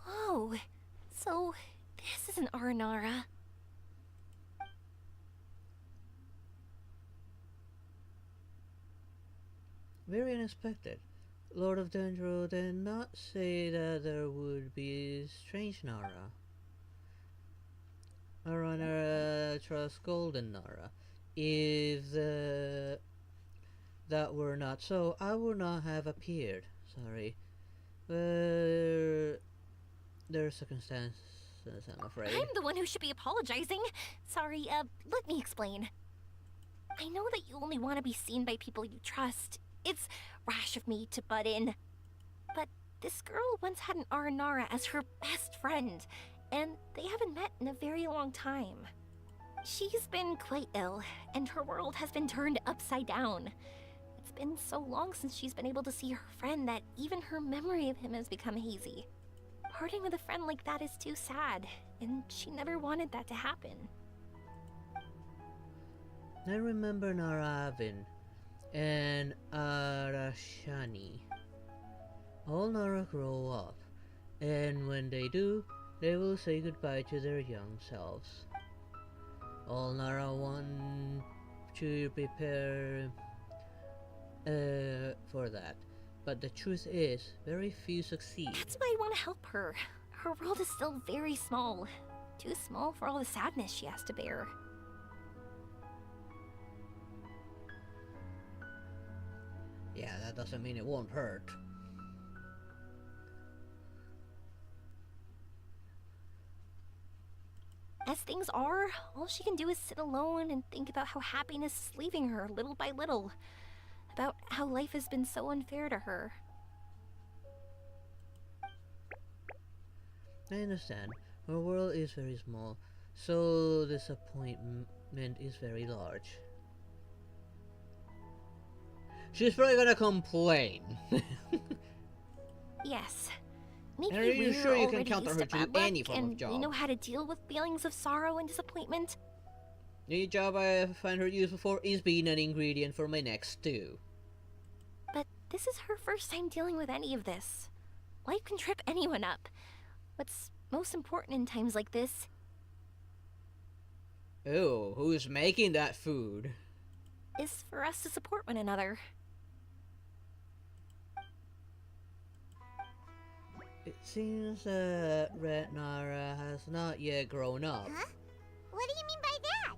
Oh, so this is an Aranara. Very unexpected. Lord of Dendro did not say that there would be strange Nara. Aranara trusts Golden Nara. If that were not so, I would not have appeared. Sorry. There are circumstances, I'm afraid. I'm the one who should be apologizing. Sorry, let me explain. I know that you only want to be seen by people you trust. It's rash of me to butt in. But this girl once had an Aranara as her best friend, and they haven't met in a very long time. She's been quite ill, and her world has been turned upside down. It's been so long since she's been able to see her friend that even her memory of him has become hazy. Parting with a friend like that is too sad, and she never wanted that to happen. I remember Naravin and Arashani. All Nara grow up, and when they do, they will say goodbye to their young selves. All Nara want to prepare for that, but the truth is, very few succeed. That's why I want to help her. Her world is still very small. Too small for all the sadness she has to bear. Yeah, that doesn't mean it won't hurt. As things are, all she can do is sit alone and think about how happiness is leaving her little by little. About how life has been so unfair to her. I understand. Her world is very small, so disappointment is very large. She's probably gonna complain. Yes. Maybe Are you we're sure you can already count on used her to to do bad luck any form of and job? we know how to deal with feelings of sorrow and disappointment. The job I find her useful for is being an ingredient for my next stew. But this is her first time dealing with any of this. Life can trip anyone up. What's most important in times like this Oh, who's making that food? is for us to support one another. It seems that Red Nara has not yet grown up. Huh? What do you mean by that?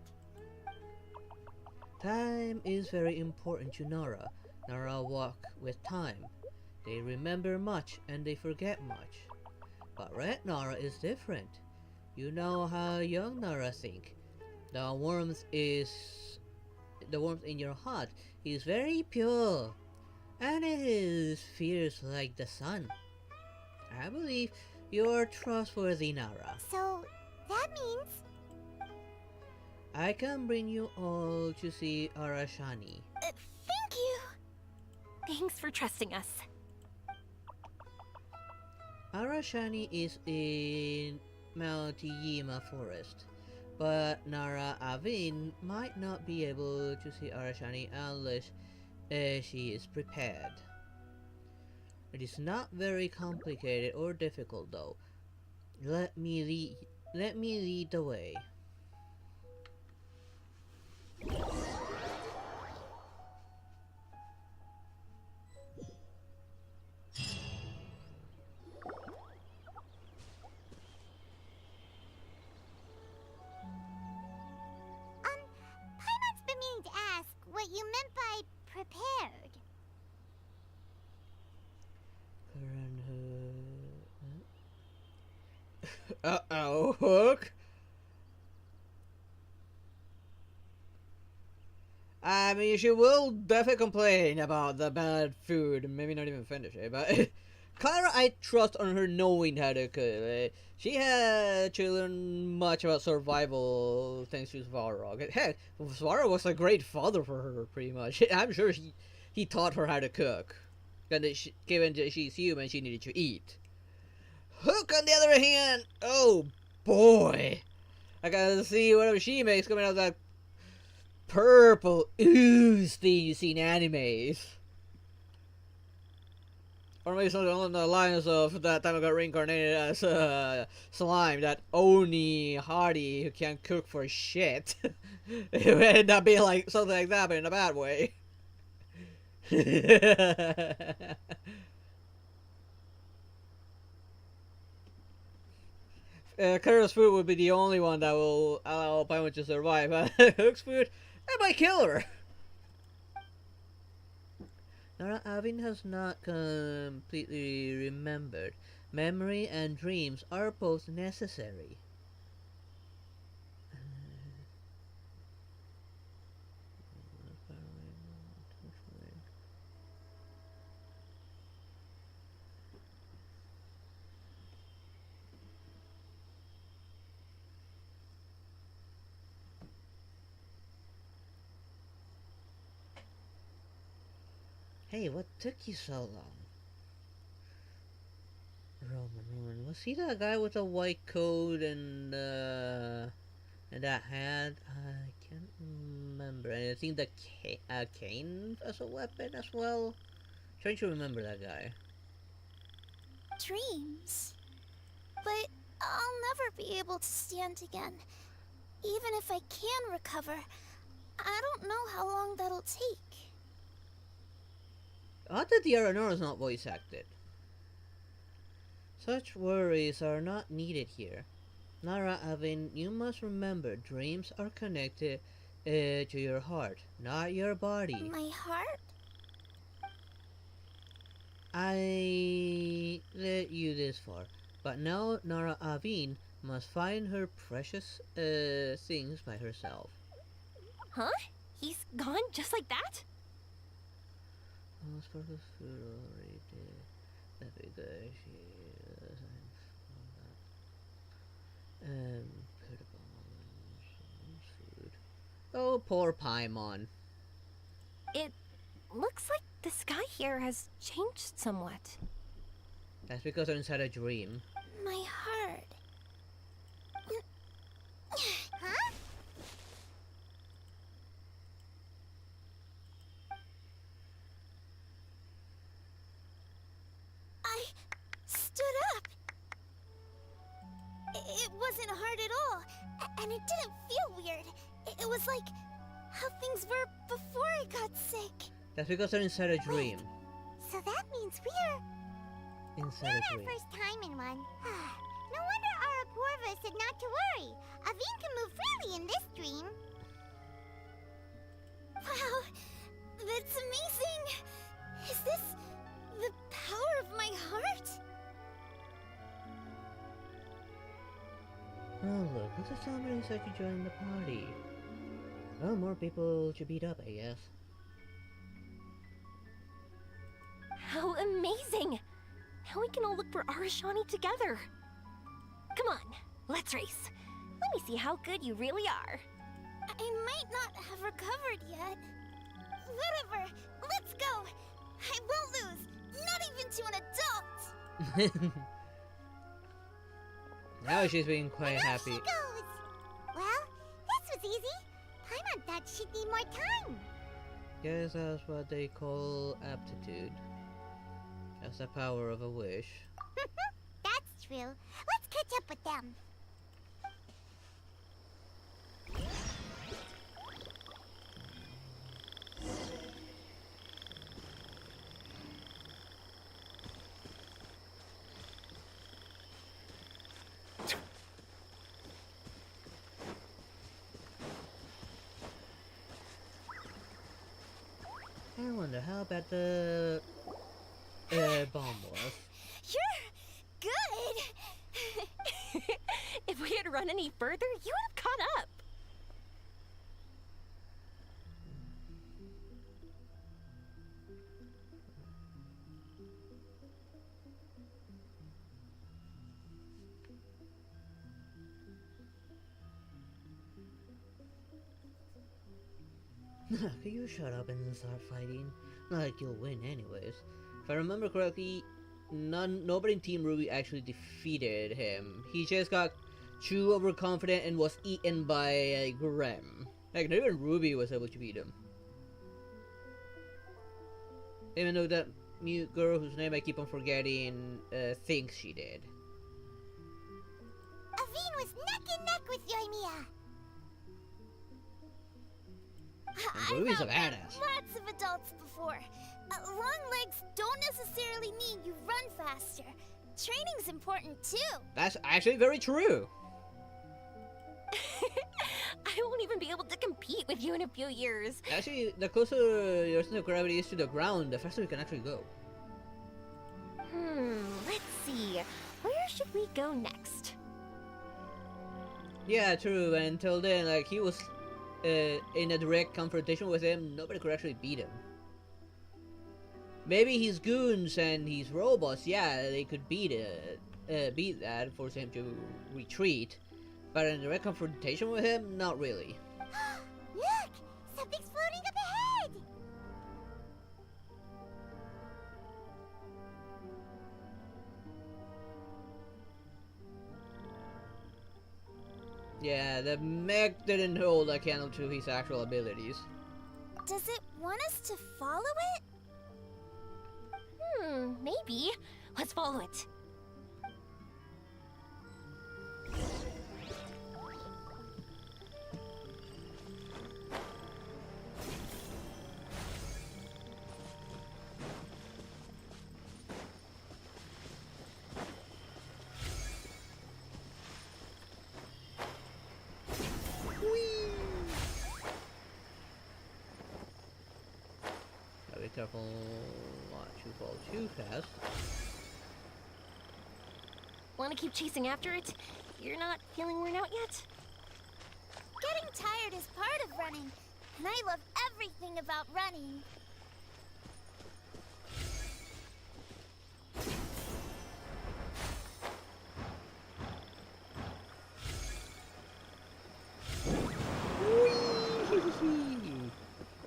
Time is very important to Nara. Nara walk with time. They remember much and they forget much. But Red Nara is different. You know how young Nara think. The warmth in your heart is very pure, and it is fierce like the sun. I believe you are trustworthy, Nara. So, that means... I can bring you all to see Arashani. Thank you! Thanks for trusting us. Arashani is in Mount Yima Forest, but Nara Avin might not be able to see Arashani unless she is prepared. It is not very complicated or difficult though. Let me lead the way. Paimon's been meaning to ask what you meant by prepared. Uh-oh, Hook? I mean, she will definitely complain about the bad food, maybe not even finish it, but Clara, I trust on her knowing how to cook. She had to learn much about survival thanks to Svarog. Heck, Svarog was a great father for her, pretty much. I'm sure he taught her how to cook. And given that she's human, she needed to eat. Hook, on the other hand, oh boy. I gotta see whatever she makes coming out of that purple ooze thing you see in animes. Or maybe something along the lines of that time I got reincarnated as slime, that Oni Hardy who can't cook for shit. It would end up being like something like that, but in a bad way. Clara's food would be the only one that will allow Paimon to survive. Hook's food, that might kill her. Nara Avin has not completely remembered. Memory and dreams are both necessary. Hey, what took you so long? Roman, Was he that guy with the white coat and that hat? I can't remember. And I think the cane as a weapon as well. Trying to remember that guy. Dreams. But I'll never be able to stand again. Even if I can recover, I don't know how long that'll take. Odd that the Aranor is not voice acted. Such worries are not needed here. Nara Avin, you must remember, dreams are connected to your heart, not your body. My heart? I let you this far, but now Nara Avin must find her precious things by herself. Huh? He's gone just like that? Put food. Oh, poor Paimon. It looks like the sky here has changed somewhat. That's because they're inside a dream. My heart. Huh? I stood up. It wasn't hard at all, and it didn't feel weird. It was like how things were before I got sick. That's because they're inside a dream. So that means we're Inside a our dream. first time in one. No wonder Araporva said not to worry. Avin can move freely in this dream. Wow, that's amazing. Is this the power of my heart? Oh look, looks like somebody decided to join the party. Well, more people to beat up, I guess. How amazing! Now we can all look for Arashani together. Come on, let's race. Let me see how good you really are. I might not have recovered yet. Whatever, let's go. I won't lose, not even to an adult. Now she's being quite And happy. She goes. Well, this was easy. Paimon thought she'd need more time. Guess that's what they call aptitude. That's the power of a wish. That's true. Let's catch up with them. I wonder how bad the bomb was. You're good! If we had run any further, you would have caught up. Could you shut up and start fighting? Not like you'll win anyways. If I remember correctly, nobody in Team Ruby actually defeated him. He just got too overconfident and was eaten by Grem. Like, not even Ruby was able to beat him. Even though that mute girl whose name I keep on forgetting thinks she did. Avin was neck and neck with Yoimiya. And Ruby's a badass. Lots of adults before. Long legs don't necessarily mean you run faster. Training's important too. That's actually very true. I won't even be able to compete with you in a few years. Actually, the closer your center of gravity is to the ground, the faster you can actually go. Let's see. Where should we go next? Yeah, true. And until then, like, he was in a direct confrontation with him, nobody could actually beat him. Maybe his goons and his robots, yeah, they could beat that, force him to retreat. But in a direct confrontation with him, not really. Look! Something's floating up ahead! Yeah, the mech didn't hold a candle to his actual abilities. Does it want us to follow it? Maybe. Let's follow it. Gotta be careful not to fall too fast. Want to keep chasing after it? You're not feeling worn out yet? Getting tired is part of running, and I love everything about running.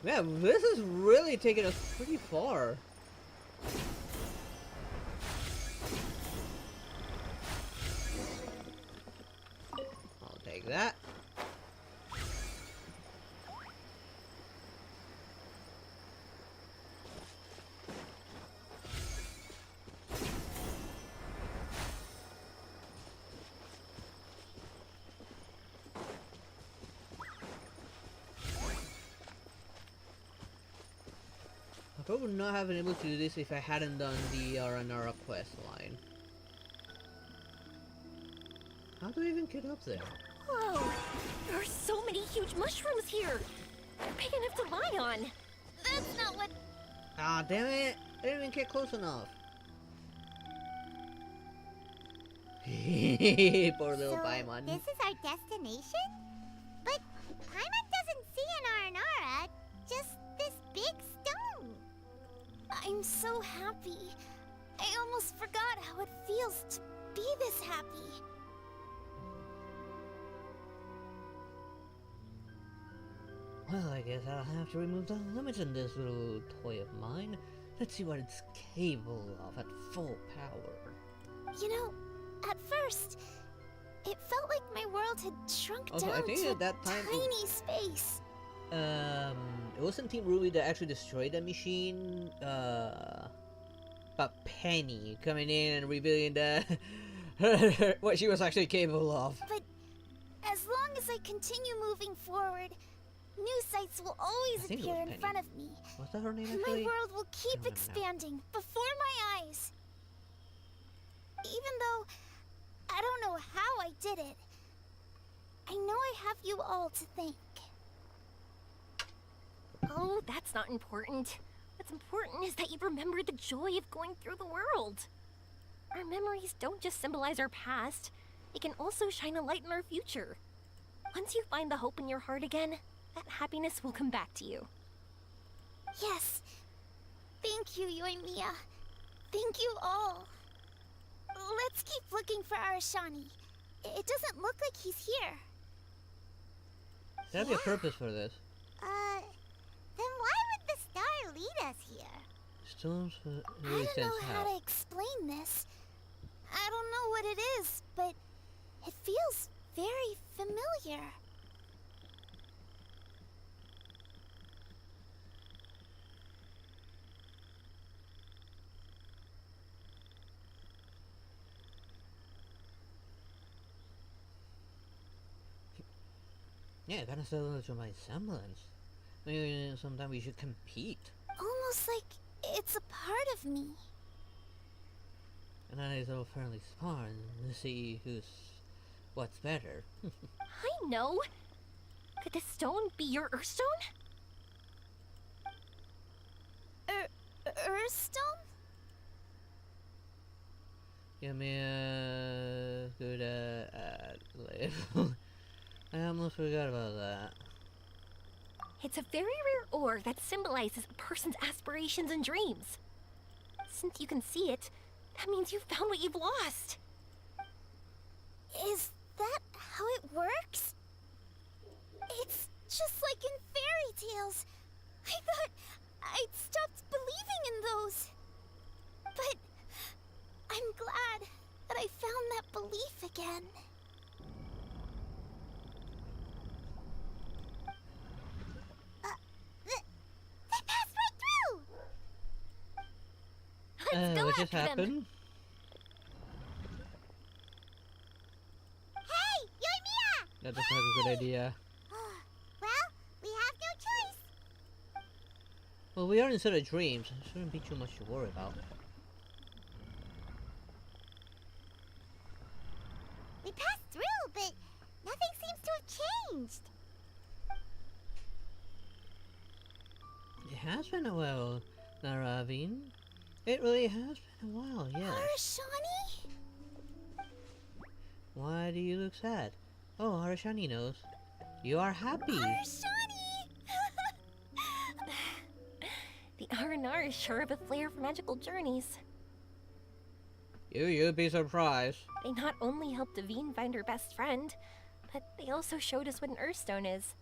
Man, this is really taking us pretty far. I'll take that. I probably would not have been able to do this if I hadn't done the Aranara quest line. How do I even get up there? Whoa! There are so many huge mushrooms here! They're big enough to lie on! That's not what... Ah, damn it! I didn't even get close enough. Poor little Paimon. This is our destination? But Paimon doesn't see an Aranara, just this big stone. I'm so happy. I almost forgot how it feels to be this happy. Well, I guess I'll have to remove the limits in this little toy of mine. Let's see what it's capable of at full power. You know, at first, it felt like my world had shrunk Also, down I think to at that time tiny space. It wasn't Team Ruby that actually destroyed the machine, but Penny coming in and revealing the what she was actually capable of. But as long as I continue moving forward, new sights will always think it appear was in Penny. front of me. Was that her name And my actually? world will keep remember now. expanding before my eyes. Even though I don't know how I did it, I know I have you all to thank. Oh, that's not important. What's important is that you remember the joy of going through the world. Our memories don't just symbolize our past, they can also shine a light in our future. Once you find the hope in your heart again, that happiness will come back to you. Yes. Thank you, Yoimiya. Thank you all. Let's keep looking for Arashani. It doesn't look like he's here. There'd be a purpose for this. Then why would the star lead us here? Stones I really don't sense know how to explain this. I don't know what it is, but it feels very familiar. Yeah, it kind of similar to my semblance. Maybe sometime we should compete. Almost like it's a part of me. And then it's all fairly spar and see what's better. I know! Could this stone be your Earthstone? Earthstone? Give me a good label. I almost forgot about that. It's a very rare ore that symbolizes a person's aspirations and dreams. Since you can see it, that means you've found what you've lost. Is that how it works? It's just like in fairy tales. I thought I'd stopped believing in those. But I'm glad that I found that belief again. what just after them. happened? Hey, Yoimiya! That doesn't have a good idea. Well, we have no choice. Well, we are inside of dreams. It shouldn't be too much to worry about. We passed through, but nothing seems to have changed. It has been a while, Naravine. It really has been a while, yes. Arashani? Why do you look sad? Oh, Arashani knows. You are happy. Arashani! The R&R is sure of a flair for magical journeys. You'd be surprised. They not only helped Aveen find her best friend, but they also showed us what an Earthstone is.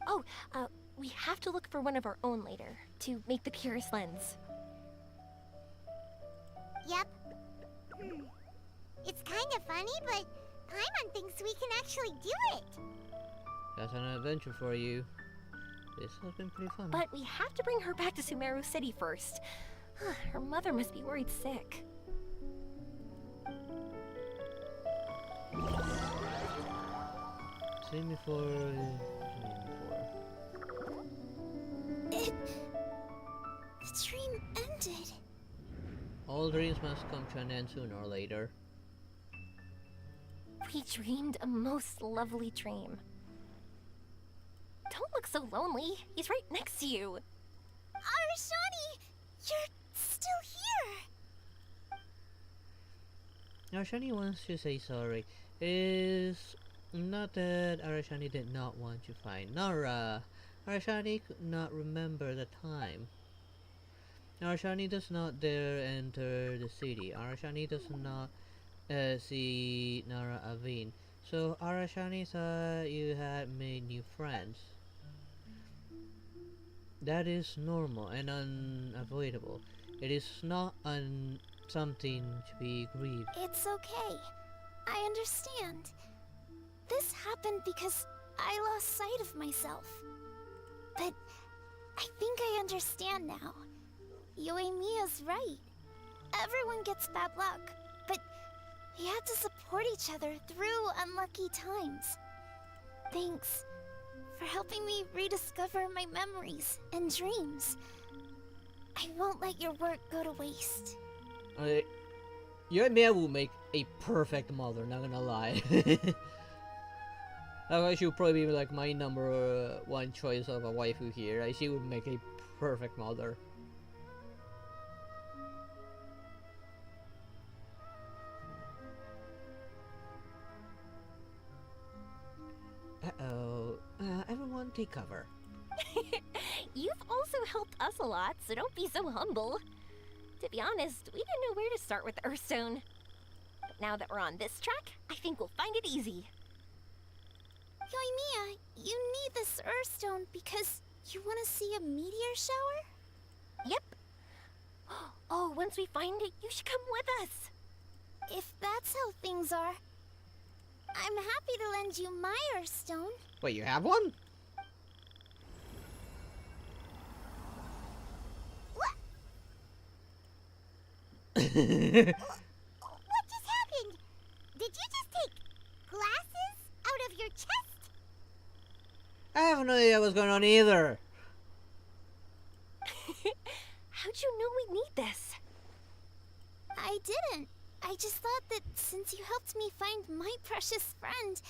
Oh, we have to look for one of our own later, to make the purest lens. Yep. It's kind of funny, but Paimon thinks we can actually do it. That's an adventure for you. This has been pretty fun. But we have to bring her back to Sumeru City first. Her mother must be worried sick. Seen before. The dream ended. All dreams must come to an end sooner or later. We dreamed a most lovely dream. Don't look so lonely. He's right next to you. Arashani, you're still here. Arashani wants to say sorry. It is not that Arashani did not want to find Nara. Arashani could not remember the time. Arashani does not dare enter the city. Arashani does not see Nara Aveen. So Arashani thought you had made new friends. That is normal and unavoidable. It is not something to be grieved. It's okay. I understand. This happened because I lost sight of myself. But I think I understand now. Yoimiya's right. Everyone gets bad luck, but we had to support each other through unlucky times. Thanks for helping me rediscover my memories and dreams. I won't let your work go to waste. Yoimiya will make a perfect mother, not gonna lie. She would probably be like my number one choice of a waifu here. She would make a perfect mother. Uh-oh. Everyone take cover. You've also helped us a lot, so don't be so humble. To be honest, we didn't know where to start with the Earthstone. But now that we're on this track, I think we'll find it easy. Yoimiya, you need this Earthstone because you want to see a meteor shower? Yep. Oh, once we find it, you should come with us. If that's how things are, I'm happy to lend you my Earthstone. Wait, you have one? What just happened? Did you just take glasses out of your chest? I have no idea what's going on either. How'd you know we need this? I didn't. I just thought that since you helped me find my precious friend,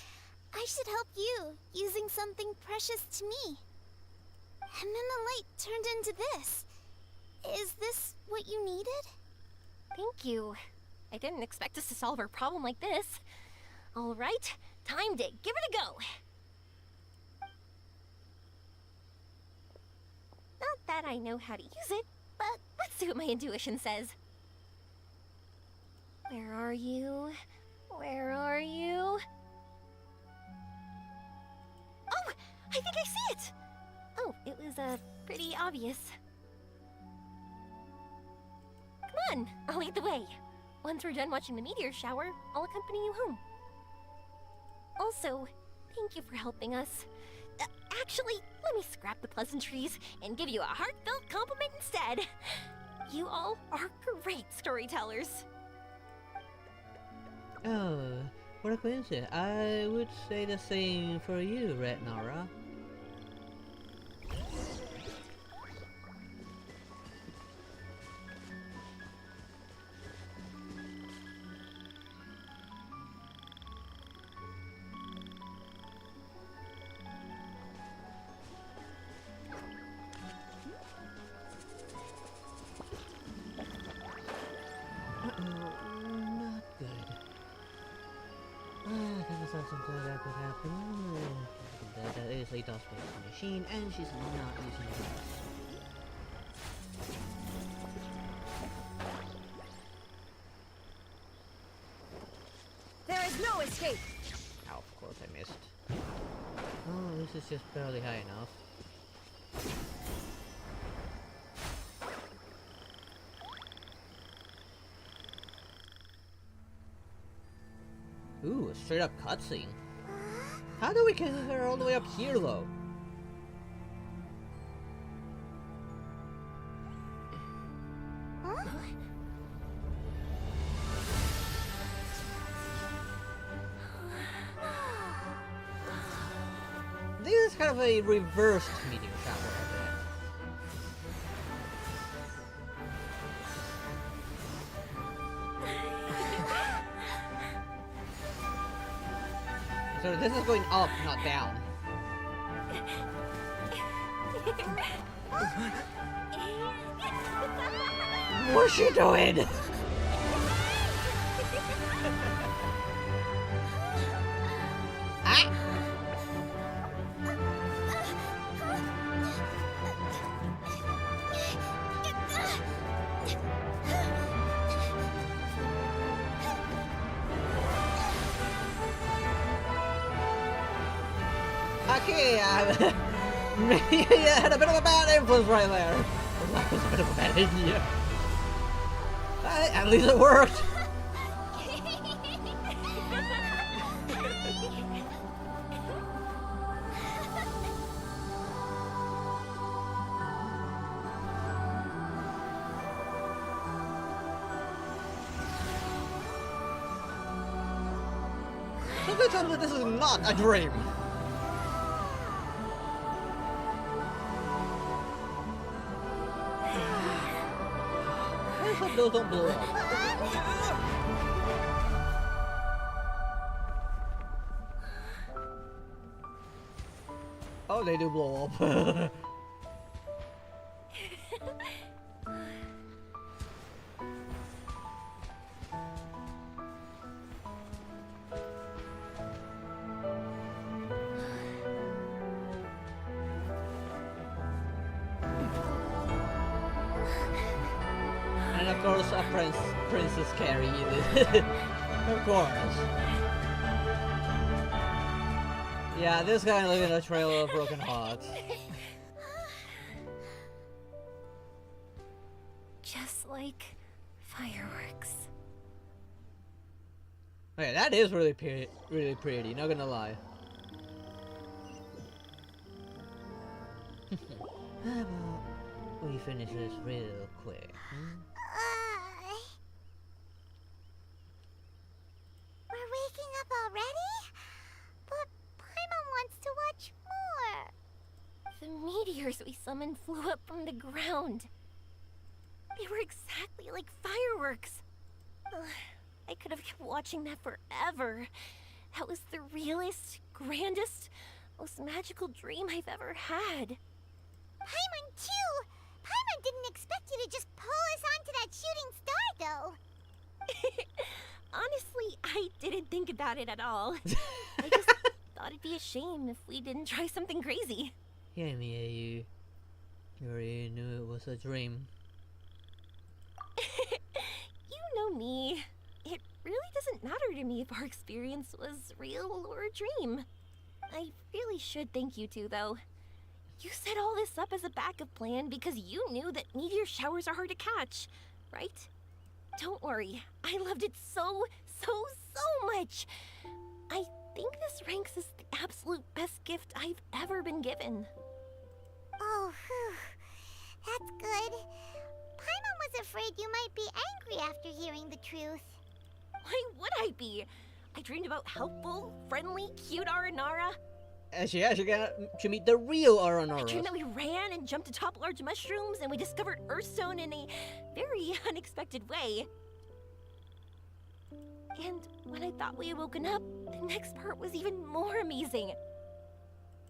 I should help you using something precious to me. And then the light turned into this. Is this what you needed? Thank you. I didn't expect us to solve our problem like this. All right, time to give it a go. Not that I know how to use it, but let's see what my intuition says. Where are you? Where are you? Oh, I think I see it! Oh, it was, pretty obvious. Come on, I'll lead the way. Once we're done watching the meteor shower, I'll accompany you home. Also, thank you for helping us. Actually, let me scrap the pleasantries and give you a heartfelt compliment instead. You all are great storytellers. Oh, what a coincidence. I would say the same for you, Red Nara. Something that could happen. That is a DOS based machine, and she's not using it. There is no escape. Oh, of course I missed. Oh, this is just barely high enough. Ooh, a straight up cutscene. How do we get her all the way up here though? This is kind of a reversed meteor shower right there. So this is going up, not down. What's she doing? Ah! Okay, maybe I had a bit of a bad influence right there. That was a bit of a bad idea. At least it worked. So they tell me this is not a dream. Those don't blow up. Oh, they do blow up. And of course, a Princess Carrie. Of course. Yeah, this guy living a trail of broken hearts. Just like fireworks. Okay, that is really pretty, not gonna lie. How about we finish this real quick? We're waking up already? But Paimon wants to watch more. The meteors we summoned flew up from the ground. They were exactly like fireworks. I could have kept watching that forever. That was the realest, grandest, most magical dream I've ever had. Paimon too! Paimon didn't expect you to just pull us onto that shooting star, though. Honestly, I didn't think about it at all. I just thought it'd be a shame if we didn't try something crazy. Yeah, Mia, you already knew it was a dream. You know me. It really doesn't matter to me if our experience was real or a dream. I really should thank you two, though. You set all this up as a backup plan because you knew that meteor showers are hard to catch, right? Don't worry. I loved it so much. I think this ranks as the absolute best gift I've ever been given. Oh, whew. That's good. Paimon was afraid you might be angry after hearing the truth. Why would I be? I dreamed about helpful, friendly, cute Aranara. She got to meet the real I Aranara. dreamed that we ran and jumped atop large mushrooms and we discovered Earthstone in a very unexpected way. And when I thought we had woken up, the next part was even more amazing.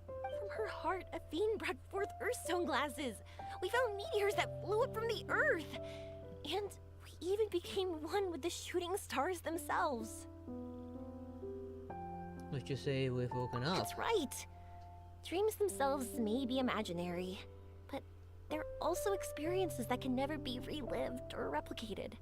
From her heart, Athene brought forth Earthstone glasses. We found meteors that flew up from the Earth. And we even became one with the shooting stars themselves. Let's just say we've woken up. That's right. Dreams themselves may be imaginary, but they're also experiences that can never be relived or replicated.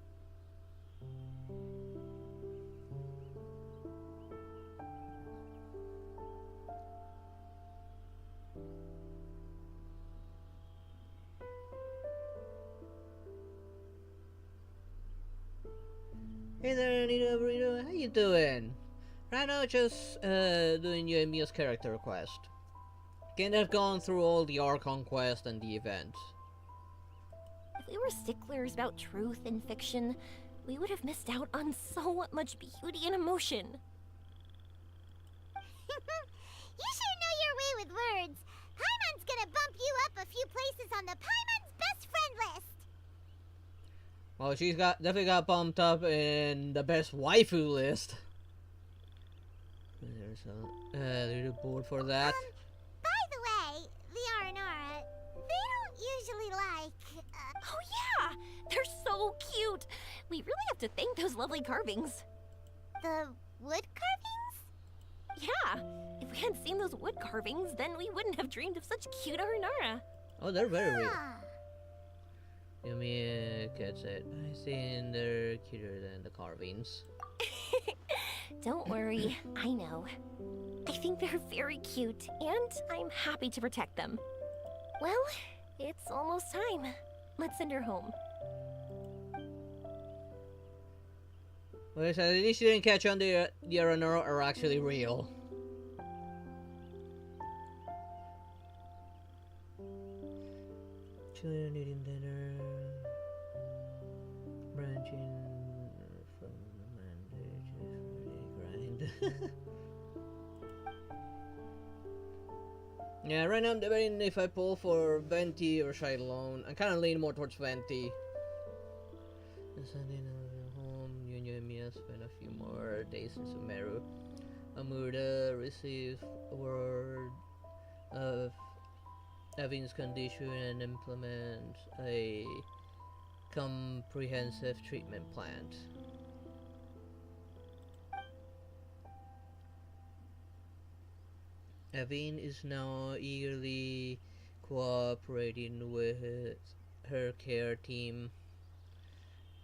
Hey there, Anita Burrito. How you doing? Right now, just doing your Mia's character quest. Can't have gone through all the Archon quest and the event. If we were sticklers about truth in fiction, we would have missed out on so much beauty and emotion. You sure know your way with words. Paimon's gonna bump you up a few places on the Paimon's best friend list. Well, she's definitely got bumped up in the best waifu list. There's a little board for that. By the way, the Aranara, they don't usually like, Oh yeah! They're so cute! We really have to thank those lovely carvings. the wood carvings? Yeah! If we hadn't seen those wood carvings, then we wouldn't have dreamed of such cute Aranara. Oh, they're very real. Ah. Yumi gets it. I think they're cuter than the carvings. Don't worry, I know. I think they're very cute, and I'm happy to protect them. Well, it's almost time. Let's send her home. Well, so at least you didn't catch on the Aranara are actually real. Children eating dinner. Branching from the mandate grind. Yeah, right now I'm debating if I pull for Venti or Shylone. I'm kind of leaning more towards Venti. Sending home, Yunya and Mia spend a few more days in Sumeru. Amurda receives word of Evin's condition and implement a comprehensive treatment plan. Evin is now eagerly cooperating with her care team,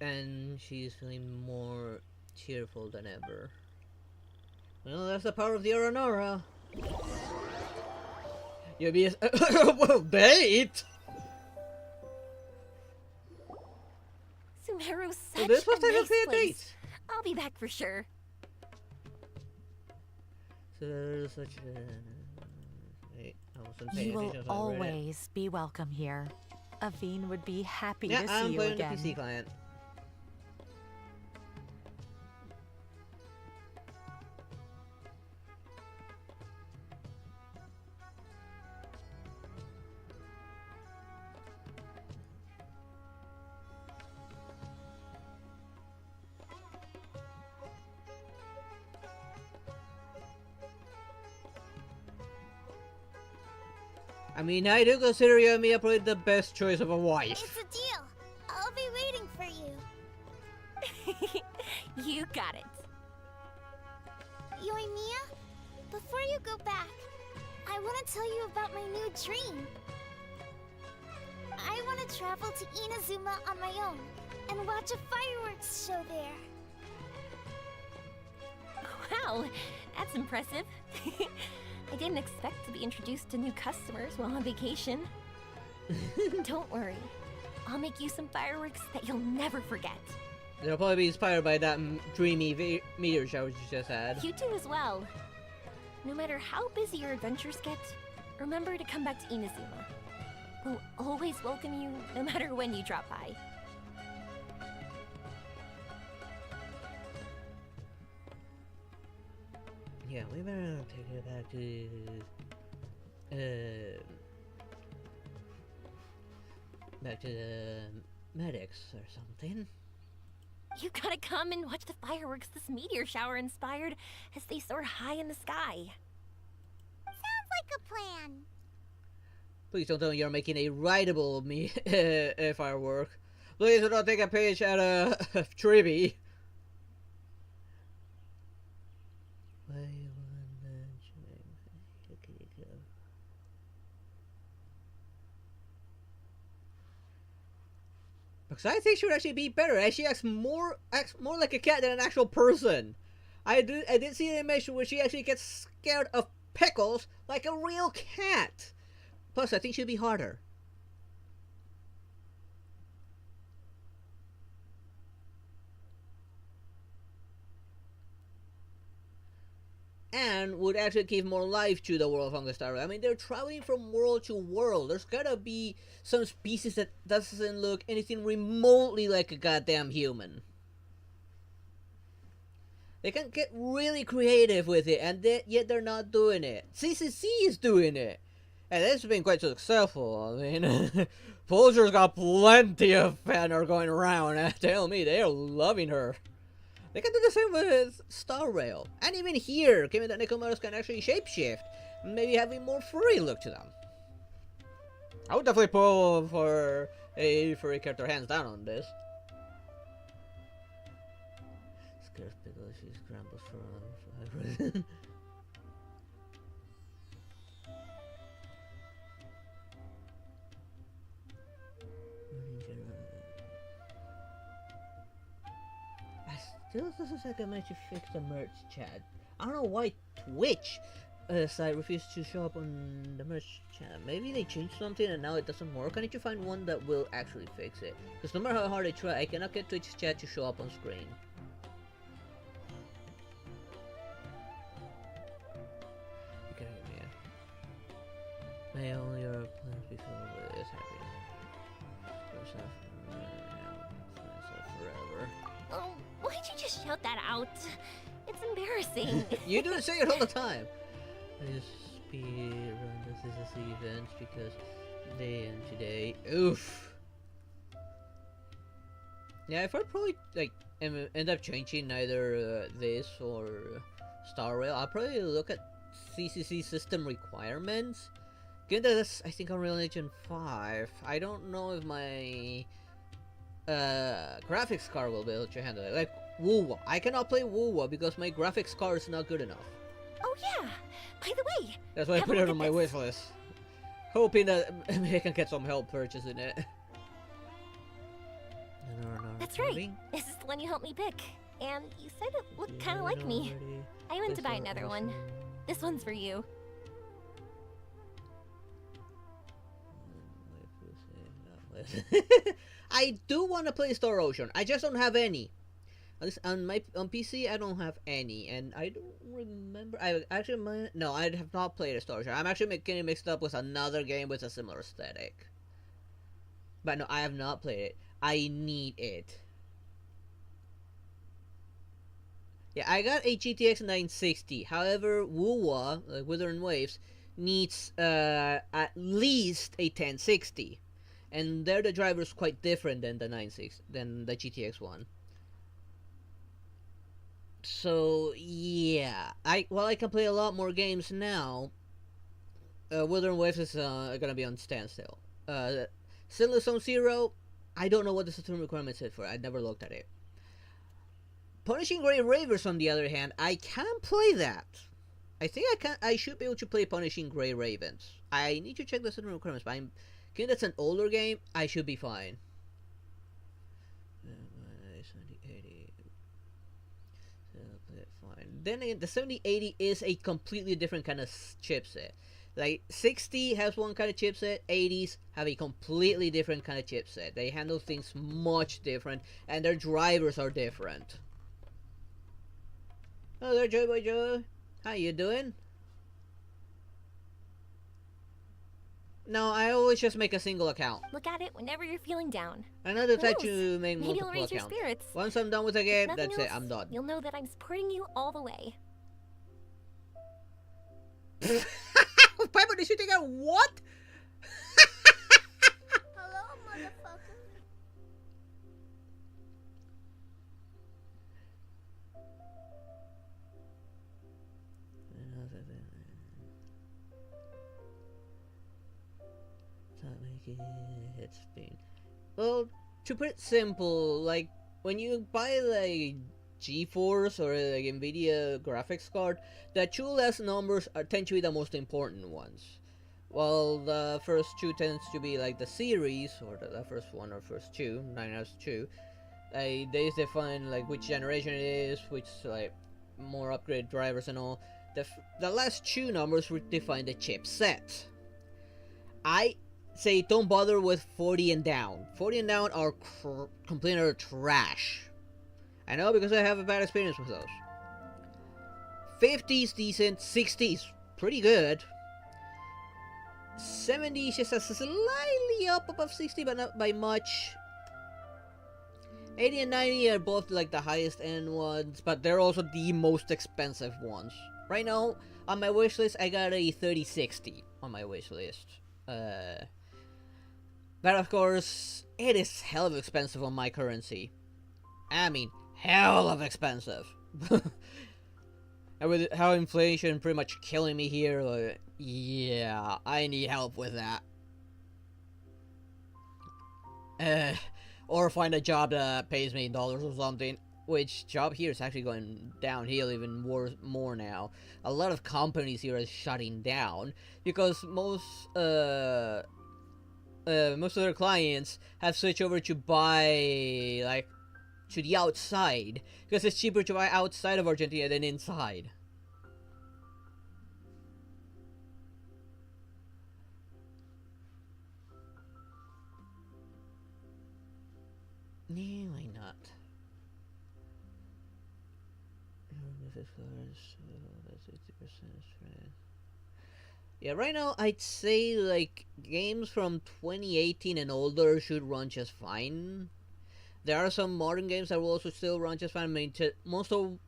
and she's feeling more cheerful than ever. Well, that's the power of the Aranara. You'll be bait. Sumeru's So such this was a nice technically a place. date. I'll be back for sure. So there's such a... Wait, I wasn't paying You will attention, so I read it. always be welcome here. Aveen would be happy Yeah, to see I'm you playing again. the PC client. I mean, I do consider Yamiya probably the best choice of a wife. It's a deal. I'll be waiting for you. You got it. Yoimiya, before you go back, I want to tell you about my new dream. I want to travel to Inazuma on my own and watch a fireworks show there. Wow, that's impressive. I didn't expect to be introduced to new customers while on vacation. Don't worry. I'll make you some fireworks that you'll never forget. They'll probably be inspired by that dreamy meteor shower you just had. You too as well. No matter how busy your adventures get, remember to come back to Inazuma. We'll always welcome you, no matter when you drop by. Yeah, we better take it back to the medics or something. You gotta come and watch the fireworks this meteor shower inspired as they soar high in the sky. Sounds like a plan. Please don't tell me you're making a rideable firework. Please don't take a page out of Tribby. Because I think she would actually be better. She acts more like a cat than an actual person. I did see an image where she actually gets scared of pickles like a real cat. Plus, I think she'd be harder. And would actually give more life to the world of Hunger Star Rail. I mean, they're traveling from world to world. There's gotta be some species that doesn't look anything remotely like a goddamn human. They can get really creative with it, and yet they're not doing it. CCC is doing it. And it's been quite successful. I mean, Poser's got plenty of fans going around. Tell me, they're loving her. They can do the same with Star Rail. And even here, given that Nekomaros can actually shapeshift, maybe having more furry look to them. I would definitely pull for a furry character hands down on this. Scares pickle, she scrambles for Still doesn't seem like I managed to fix the merch chat. I don't know why Twitch site refused to show up on the merch chat. Maybe they changed something and now it doesn't work. I need to find one that will actually fix it. Because no matter how hard I try, I cannot get Twitch chat to show up on screen. You can hear me, yeah. May only your plans be filled with this happiness. Yourself forever. Oh, why'd you just shout that out? It's embarrassing. You do say it all the time. I just speed run this is events because they end today. Oof. Yeah, if I probably like end up changing either this or Star Rail, I'll probably look at CCC system requirements. Given that this, I think, Unreal Engine 5, I don't know if my graphics card will be able to handle it. Like Wuwa, I cannot play Wuwa because my graphics card is not good enough. Oh yeah, by the way, that's why I put it on my wish list, hoping that I can get some help purchasing it. That's right. This is the one you helped me pick, and you said it looked kind of like me. I went to buy another one. This one's for you. I do want to play Star Ocean. I just don't have any. At least on PC, I don't have any, and I don't remember. I actually no, I have not played a Star Ocean. I'm actually getting it mixed up with another game with a similar aesthetic. But no, I have not played it. I need it. Yeah, I got a GTX 960. However, Wuwa, like Withering Waves, needs at least a 1060. And there the driver is quite different than the than the GTX one. So yeah, I can play a lot more games now. Withering Waves is gonna be on standstill. Sinless Zone Zero, I don't know what the system requirements is for. I never looked at it. Punishing Grey Ravens, on the other hand, I can play that. I think I should be able to play Punishing Grey Ravens. I need to check the system requirements, but given that's an older game, I should be fine. Fine. Then again, the 7080 is a completely different kind of chipset. Like 60 has one kind of chipset, 80s have a completely different kind of chipset. They handle things much different, and their drivers are different. Hello there, Joy Boy Joe. How you doing? No, I always just make a single account. Look at it whenever you're feeling down. I know the Who type knows? to make Maybe multiple it'll raise your accounts. spirits. Once I'm done with the game, Nothing that's it, else, I'm done. You'll know that I'm supporting you all the way. Piper, did you think I what? Hello, motherfucker. Stop making it spin. Well, to put it simple, like when you buy like GeForce or like Nvidia graphics card, the two last numbers tend to be the most important ones. While the first two tends to be like the series, or the first one or first two, 9 out of 2. They define like which generation it is, which like more upgraded drivers and all. The last two numbers would define the chipset. I say don't bother with 40 and down. 40 and down are complete utter trash. I know because I have a bad experience with those. 50's decent, 60's pretty good. 70's just a slightly up above 60, but not by much. 80 and 90 are both like the highest end ones, but they're also the most expensive ones. Right now, on my wish list, I got a 3060 on my wish list. But of course, it is hell of expensive on my currency. I mean, hell of expensive. And with how inflation pretty much killing me here, like, yeah, I need help with that. Or find a job that pays me in dollars or something. Which job here is actually going downhill even more now. A lot of companies here are shutting down because most of their clients have switched over to buy like to the outside because it's cheaper to buy outside of Argentina than inside. No, why not? Yeah, right now I'd say like games from 2018 and older should run just fine. There are some modern games that will also still run just fine. I mean, Monster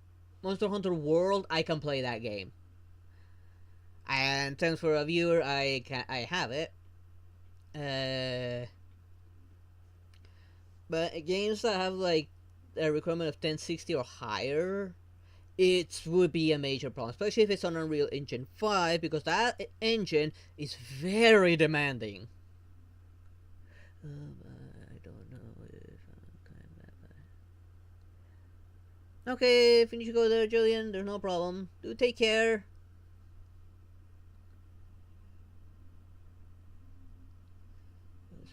Hunter World, I can play that game. And thanks for a viewer, I have it. But games that have like a requirement of 1060 or higher, it would be a major problem, especially if it's on Unreal Engine 5, because that engine is very demanding. I don't know if I'm okay, if you need to go there, Julian, there's no problem. Do take care.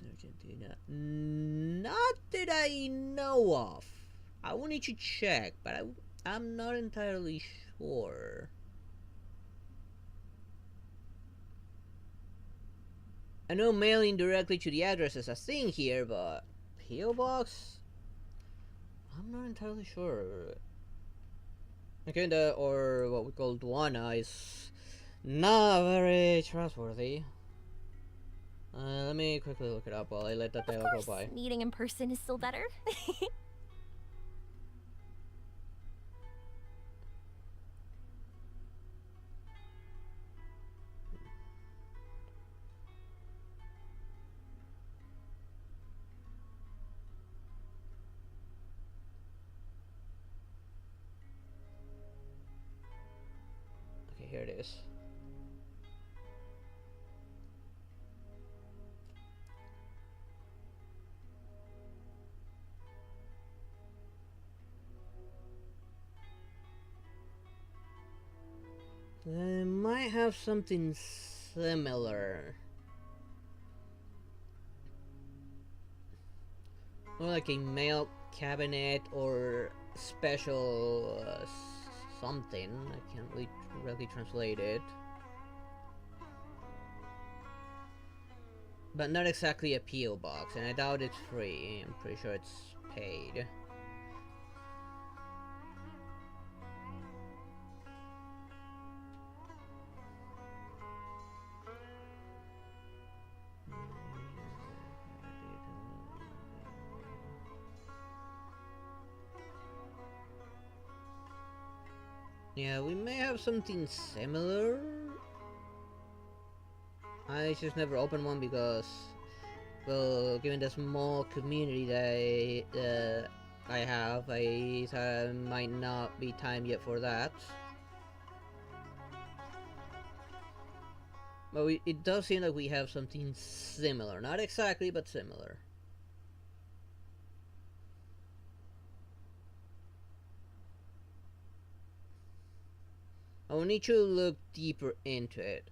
Argentina. Not that I know of. I will need to check, but I'm not entirely sure. I know mailing directly to the address is a thing here, but P.O. Box? I'm not entirely sure. Okay, or what we call Duana is not very trustworthy. Let me quickly look it up while I let that dialogue go by. Meeting in person is still better. Okay, here it is. They might have something similar. Or like a mail cabinet or special something. I can't really translate it. but not exactly a PO box, and I doubt it's free. I'm pretty sure it's paid. Yeah, we may have something similar. I just never opened one because, well, given the small community that I have, I thought it might not be time yet for that. But it does seem like we have something similar. Not exactly, but similar. I will need to look deeper into it.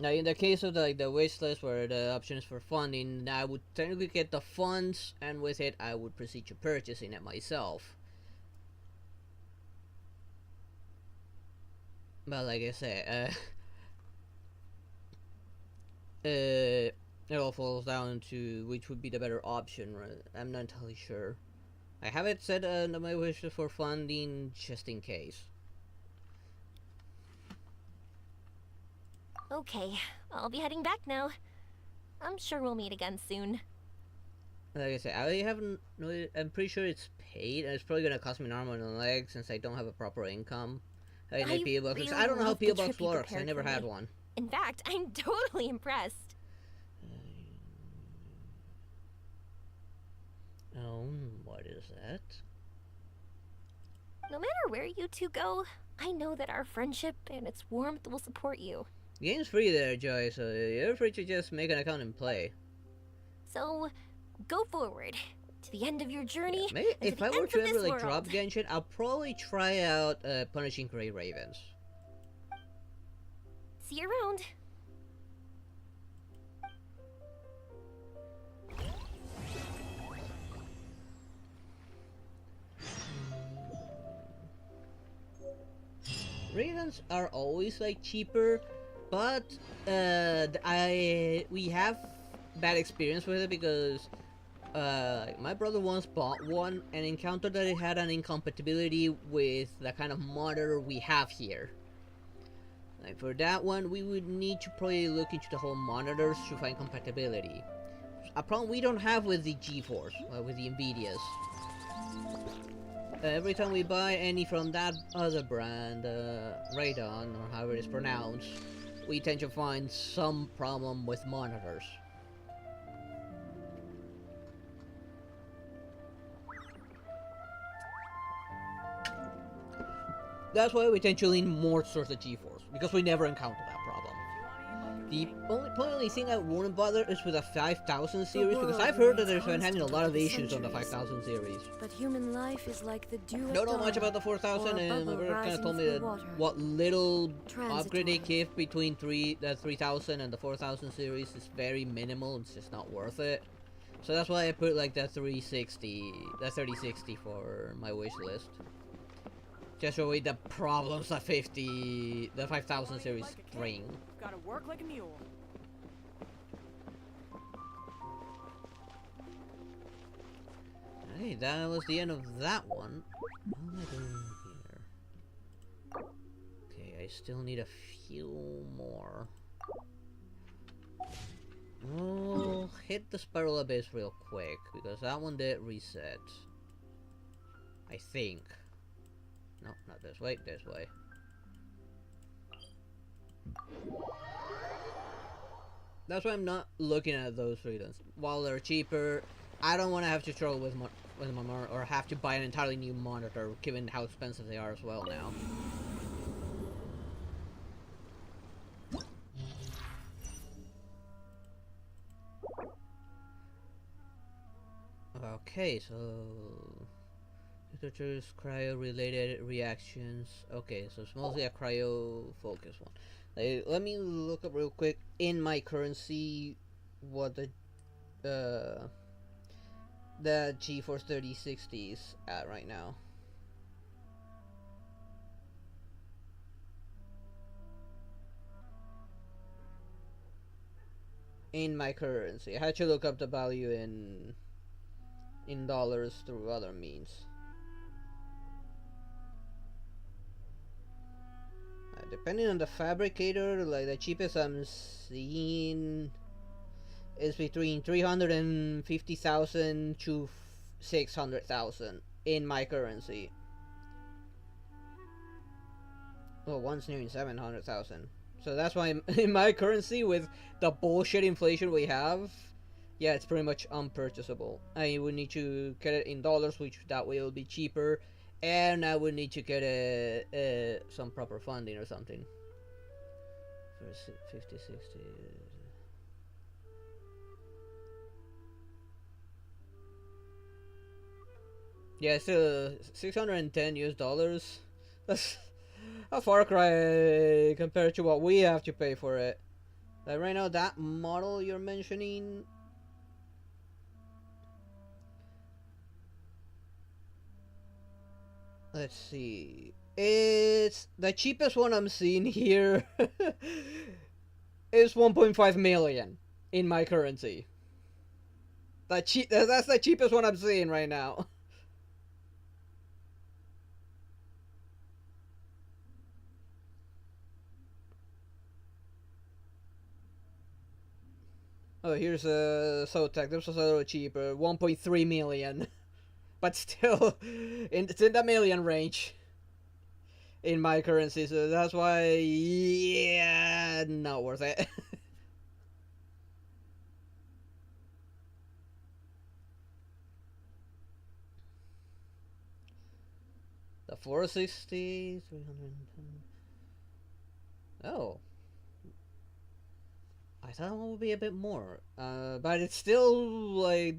Now, in the case of the wish list where the option is for funding, I would technically get the funds, and with it, I would proceed to purchasing it myself. But like I said, it all falls down to which would be the better option. I'm not entirely sure. I have it set on my wish list for funding just in case. Okay, I'll be heading back now. I'm sure we'll meet again soon. Like I said, I haven't. I'm pretty sure it's paid, and it's probably gonna cost me an arm and a leg since I don't have a proper income. I don't know how PO Box works. I never had one. In fact, I'm totally impressed. What is that? No matter where you two go, I know that our friendship and its warmth will support you. The game's free there, Joy, so you're free to just make an account and play. So, go forward to the end of your journey. Yeah, maybe if I were to ever drop Genshin, I'll probably try out Punishing Grey Ravens. See you around. Ravens are always like cheaper, but we have bad experience with it because my brother once bought one and encountered that it had an incompatibility with the kind of monitor we have here. Like for that one, we would need to probably look into the whole monitors to find compatibility. A problem we don't have with the GeForce, with the Nvidias. Every time we buy any from that other brand, Radeon, or however it is pronounced, we tend to find some problem with monitors. That's why we tend to lean more towards the GeForce, because we never encounter that problem. The only thing I wouldn't bother is with a 5000 series, because I've heard that they've been having a lot of issues on the 5000 series. But human life is like the dew Don't know much about the 4000, and my brother kind of told me that what little upgrade they give between the 3000 and the 4000 series is very minimal. It's just not worth it. So that's why I put like that 3060 for my wish list. Just to avoid the problems the 5000 series bring. Gotta work like a mule. Hey, that was the end of that one. What am I doing here? Okay, I still need a few more. Oh, hit the Spiral Abyss real quick, because that one did reset. I think. No, not this way, this way. That's why I'm not looking at those reasons. While they're cheaper, I don't want to have to struggle with my monitor or have to buy an entirely new monitor, given how expensive they are as well now. Okay, so temperatures, cryo-related reactions. Okay, so it's mostly a cryo-focused one. Let me look up real quick in my currency what the GeForce 3060 is at right now. in my currency. I had to look up the value in dollars through other means. Depending on the fabricator, like the cheapest I'm seeing is between 350,000 to 600,000 in my currency. Well, one's nearing 700,000. So that's why in my currency, with the bullshit inflation we have, yeah, it's pretty much unpurchasable. I would need to get it in dollars, which that way will be cheaper, and I would need to get some proper funding or something. For 50, 60. Yeah, still $610 US. That's a far cry compared to what we have to pay for it. Like right now, that model you're mentioning, let's see, it's the cheapest one I'm seeing here is 1.5 million in my currency. That's the cheapest one I'm seeing right now. Oh, here's a Zotac. This was a little cheaper, 1.3 million, but still, it's in the million range in my currency. So that's why, yeah, not worth it. The 460, 310. Oh. I thought it would be a bit more, but it's still like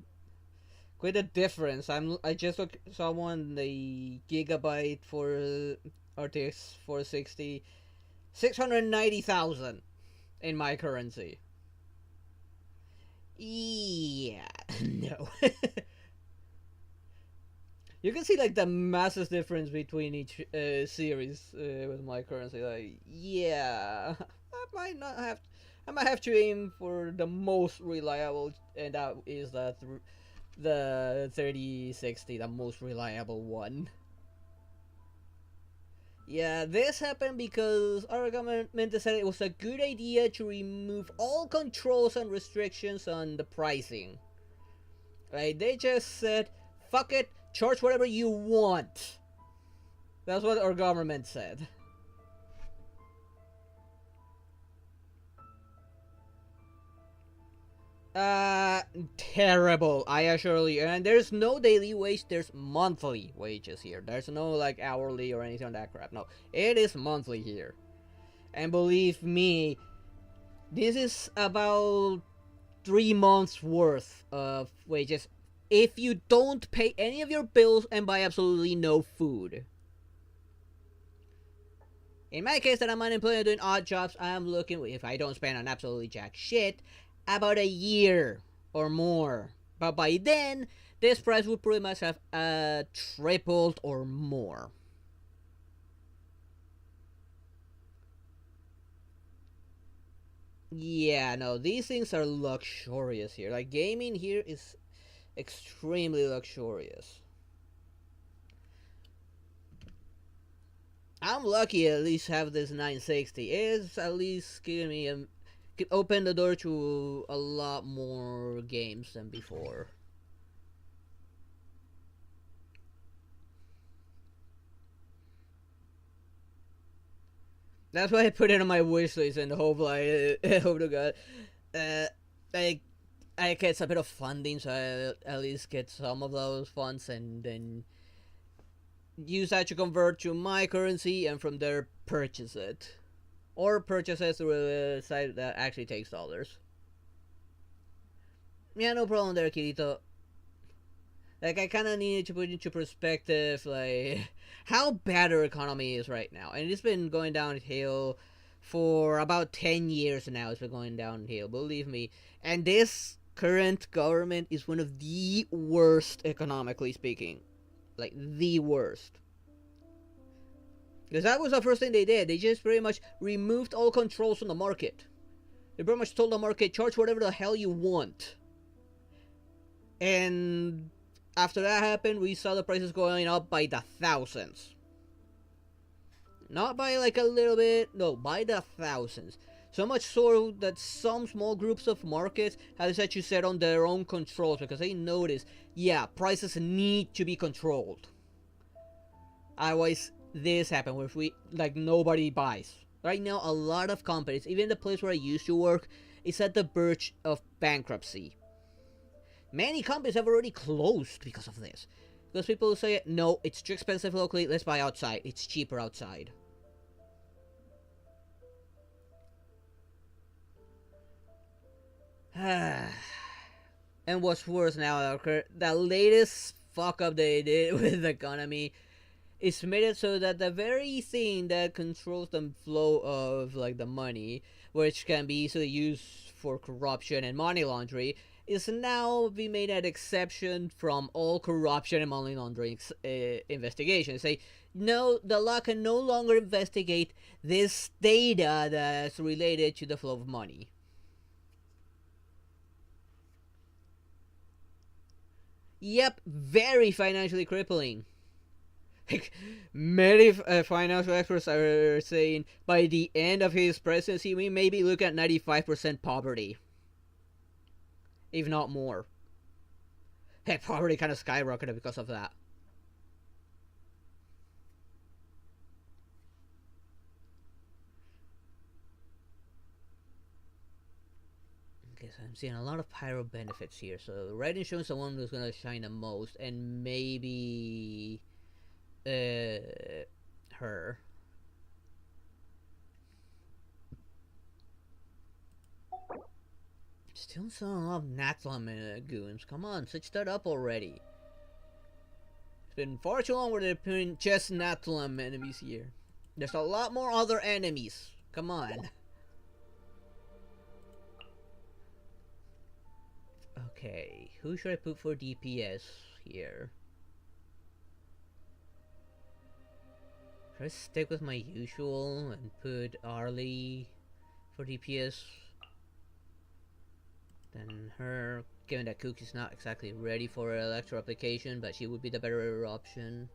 quite a difference. I just saw one, the gigabyte for RTX 460, 690,000 in my currency. Yeah, no. You can see like the massive difference between each series with my currency. Like, yeah, I might have to aim for the most reliable, and that is the 3060, the most reliable one. Yeah, this happened because our government decided it was a good idea to remove all controls and restrictions on the pricing. Right? They just said, fuck it, charge whatever you want. That's what our government said. Terrible, I assure you. And there's no daily wage, there's monthly wages here. There's no like hourly or anything on that crap. No, it is monthly here. And believe me, this is about 3 months worth of wages if you don't pay any of your bills and buy absolutely no food. In my case, that I'm unemployed and doing odd jobs, I'm looking, if I don't spend on absolutely jack shit, about a year or more. But by then, this price would pretty much have tripled or more. Yeah, no, these things are luxurious here. Like, gaming here is extremely luxurious. I'm lucky at least have this 960. It's at least giving me could open the door to a lot more games than before. That's why I put it on my wish list and hope, like, hope to God, I get a bit of funding, so I at least get some of those funds, and then use that to convert to my currency, and from there purchase it. Or purchase it through a site that actually takes dollars. Yeah, no problem there, Kirito. Like, I kind of needed to put into perspective, like, how bad our economy is right now. And it's been going downhill for about 10 years now. It's been going downhill, believe me. And this current government is one of the worst, economically speaking. Like, the worst. Because that was the first thing they did. They just pretty much removed all controls from the market. They pretty much told the market, charge whatever the hell you want. And after that happened, we saw the prices going up by the thousands. Not by like a little bit, no, by the thousands. So much so that some small groups of markets have decided to set on their own controls because they notice, yeah, prices need to be controlled. Otherwise, this happens where if we, like, nobody buys. Right now, a lot of companies, even the place where I used to work, is at the verge of bankruptcy. Many companies have already closed because of this. Because people say, no, it's too expensive locally, let's buy outside. It's cheaper outside. And what's worse now, the latest fuck up they did with the economy is made it so that the very thing that controls the flow of like the money, which can be easily used for corruption and money laundering, is now being made an exception from all corruption and money laundering investigations. Say, no, the law can no longer investigate this data that's related to the flow of money. Yep, very financially crippling. Like, many financial experts are saying by the end of his presidency, we may be looking at 95% poverty. If not more. Heck, poverty kind of skyrocketed because of that. Okay, so I'm seeing a lot of pyro benefits here. So red insurance is the one who's gonna shine the most, and maybe her. Still selling a lot of Natlam goons. Come on, switch that up already. It's been far too long where they're putting just Natlam enemies here. There's a lot more other enemies. Come on. Okay, who should I put for DPS here? Should I stick with my usual and put Arlie for DPS? Then her, given that Cookie's not exactly ready for her electro application, but she would be the better option.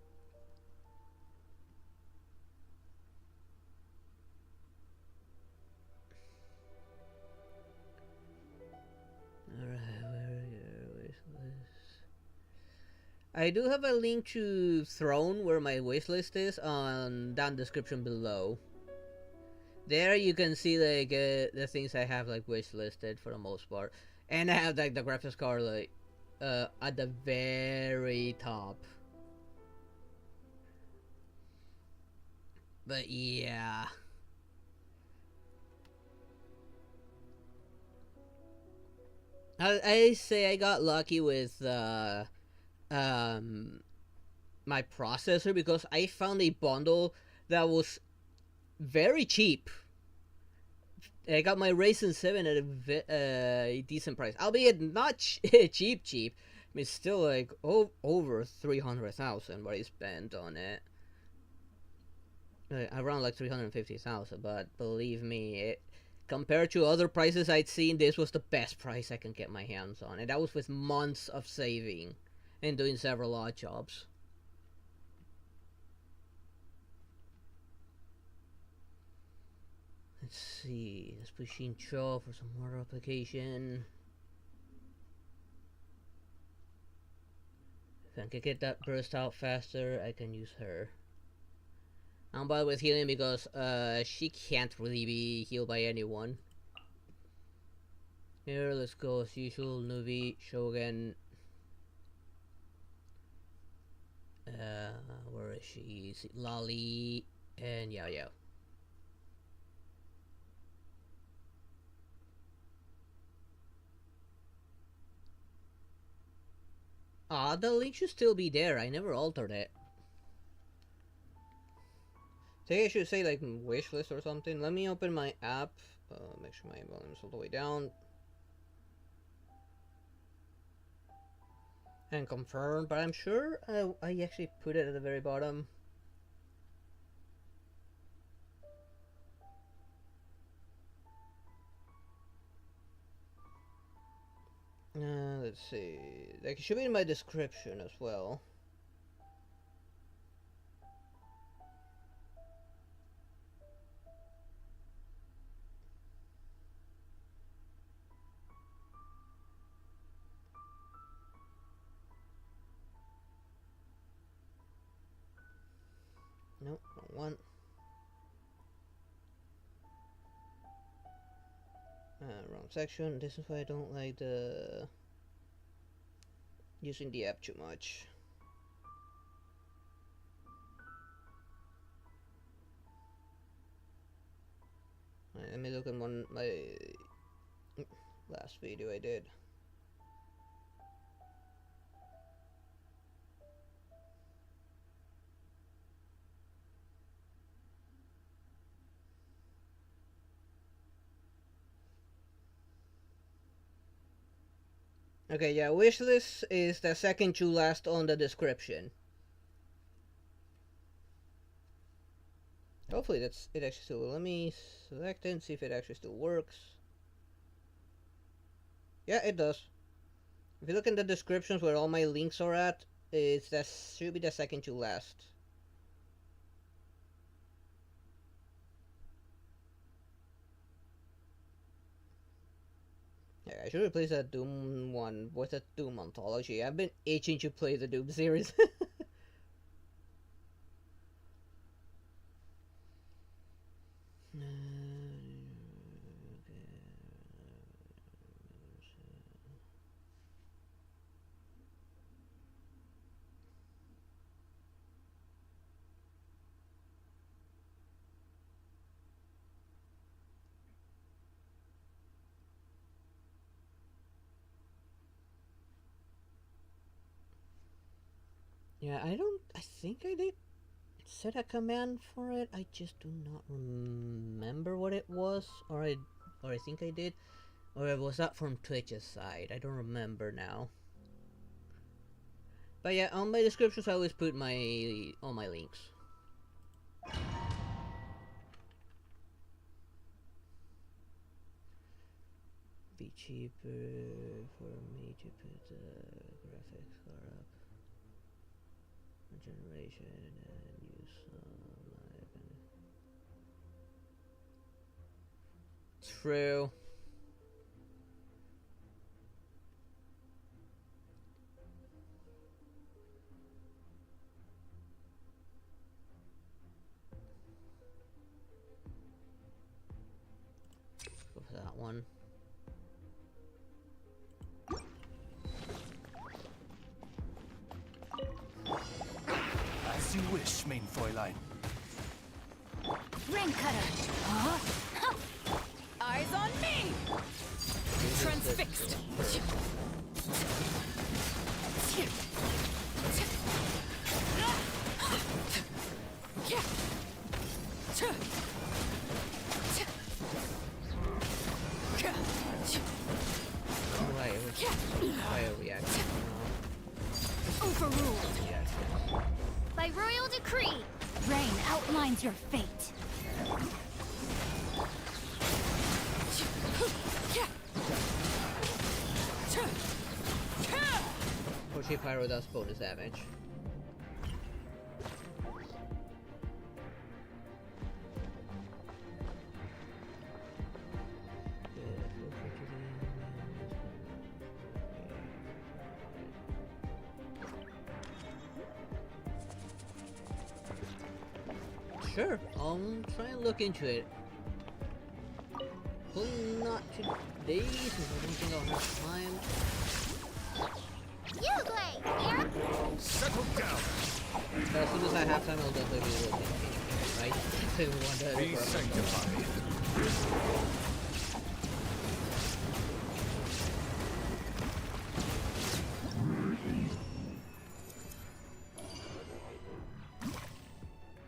Alright, where are your wishlist? I do have a link to Throne where my wishlist is on down description below. There you can see like the things I have like wishlisted for the most part. And I have like the graphics card like at the very top. But yeah. I say I got lucky with my processor because I found a bundle that was very cheap. I got my Ryzen 7 at a decent price, albeit not cheap. I mean, still like over 300,000 what I spent on it. Around like 350,000, but believe me, compared to other prices I'd seen, this was the best price I can get my hands on, and that was with months of saving and doing several odd jobs. Let's see, let's push in Cho for some water application. If I can get that burst out faster, I can use her. I'm bad with healing because she can't really be healed by anyone. Here, let's go as usual, Nuvi, Shogun. Where is she? Lolly and Yao. The link should still be there. I never altered it. I think I should say like wishlist or something. Let me open my app. Make sure my volume's all the way down. And confirm, but I'm sure I actually put it at the very bottom. let's see. Like, it should be in my description as well. Nope, wrong one. Wrong section. This is why I don't like the using the app too much. Let me look at my last video I did. Okay, yeah, wishlist is the second to last on the description. Hopefully it actually still. Let me select it and see if it actually still works. Yeah, it does. If you look in the descriptions where all my links are at, that should be the second to last. Yeah, I should replace that Doom one with a Doom anthology. I've been itching to play the Doom series. Yeah, I think I did set a command for it. I just do not remember what it was, or I think I did, or was that from Twitch's side? I don't remember now. But yeah, on my descriptions I always put all my links. Be cheaper for me to put the graphics card up. Generation and use True. Go for that one. As you wish, main Fräulein. Rain cutter. Huh? Eyes on me. Transfixed. Fire reaction. Overruled. By royal decree, rain outlines your fate. Pushy Pyro does bonus damage. Sure, I'll try and look into it. Probably not today, since I don't think I'll have time. You play here. Settle down. But as soon as I have time, I'll definitely be looking into it, right? So we want to Be sanctified.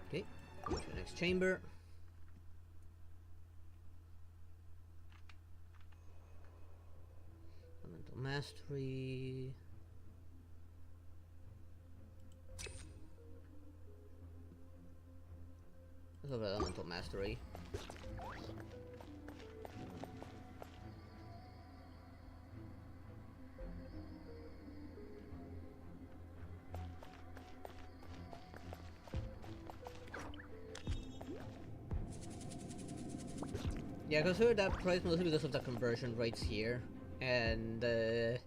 Okay, go to the next chamber. Elemental Mastery. Let's go Elemental Mastery. Yeah, I consider that price mostly because of the conversion rates here and the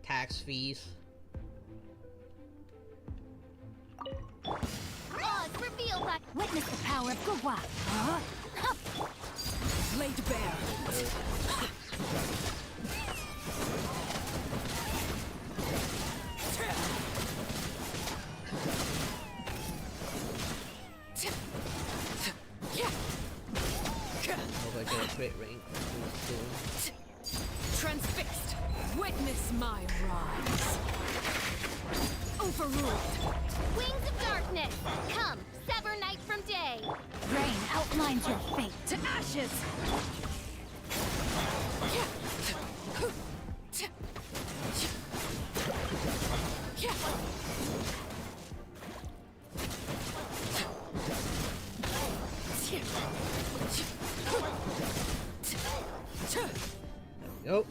tax fees. Laws revealed by witness the power of Gugwa. Laid bare. Hope I get a crit ring soon. Transfixed. Witness my rise. Overruled. Wings of darkness, come, sever night from day. Rain outlines your fate to ashes. Nope.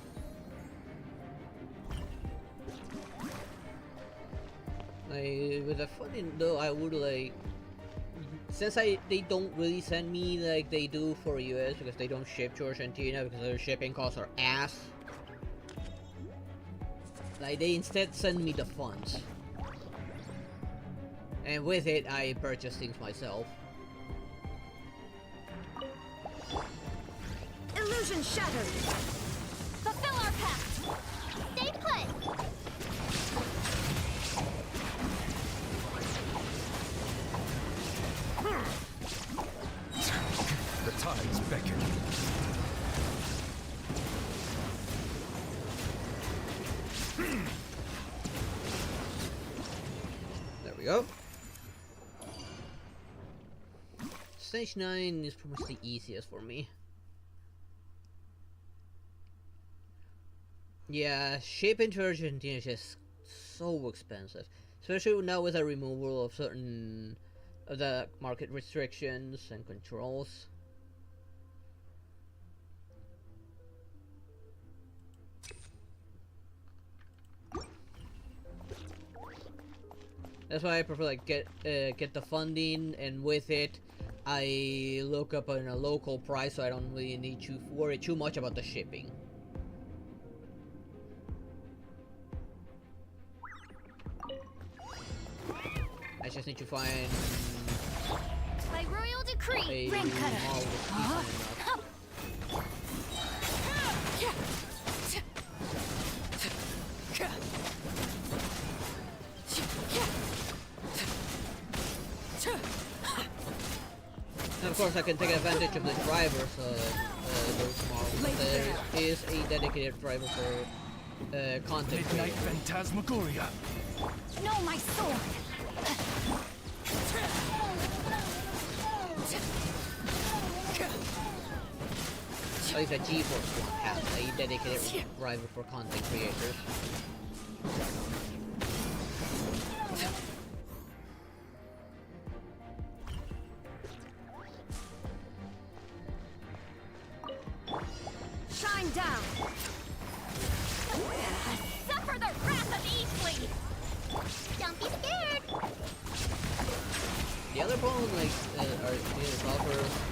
With the funding though, I would like, since they don't really send me like they do for US because they don't ship to Argentina because their shipping costs are ass. Like they instead send me the funds, and with it I purchase things myself. Illusion shattered. Fulfill our pact. Stay put. The tides beckon. There we go. Stage 9 is pretty much the easiest for me. Yeah, shipping to Argentina is just so expensive. Especially now with the removal of certain of the market restrictions and controls. That's why I prefer like get the funding, and with it I look up on a local price so I don't really need to worry too much about the shipping. I just need to find By royal decree, a ring cutter. mall with decent enough. And of course I can take advantage of the driver so those models. There is a dedicated driver for content Midnight creators. Phantasmagoria. No, my sword. At least a GeForce one has a dedicated driver for content creators. Shine down. Suffer the wrath of Eastly. Don't be scared. The other problem, like,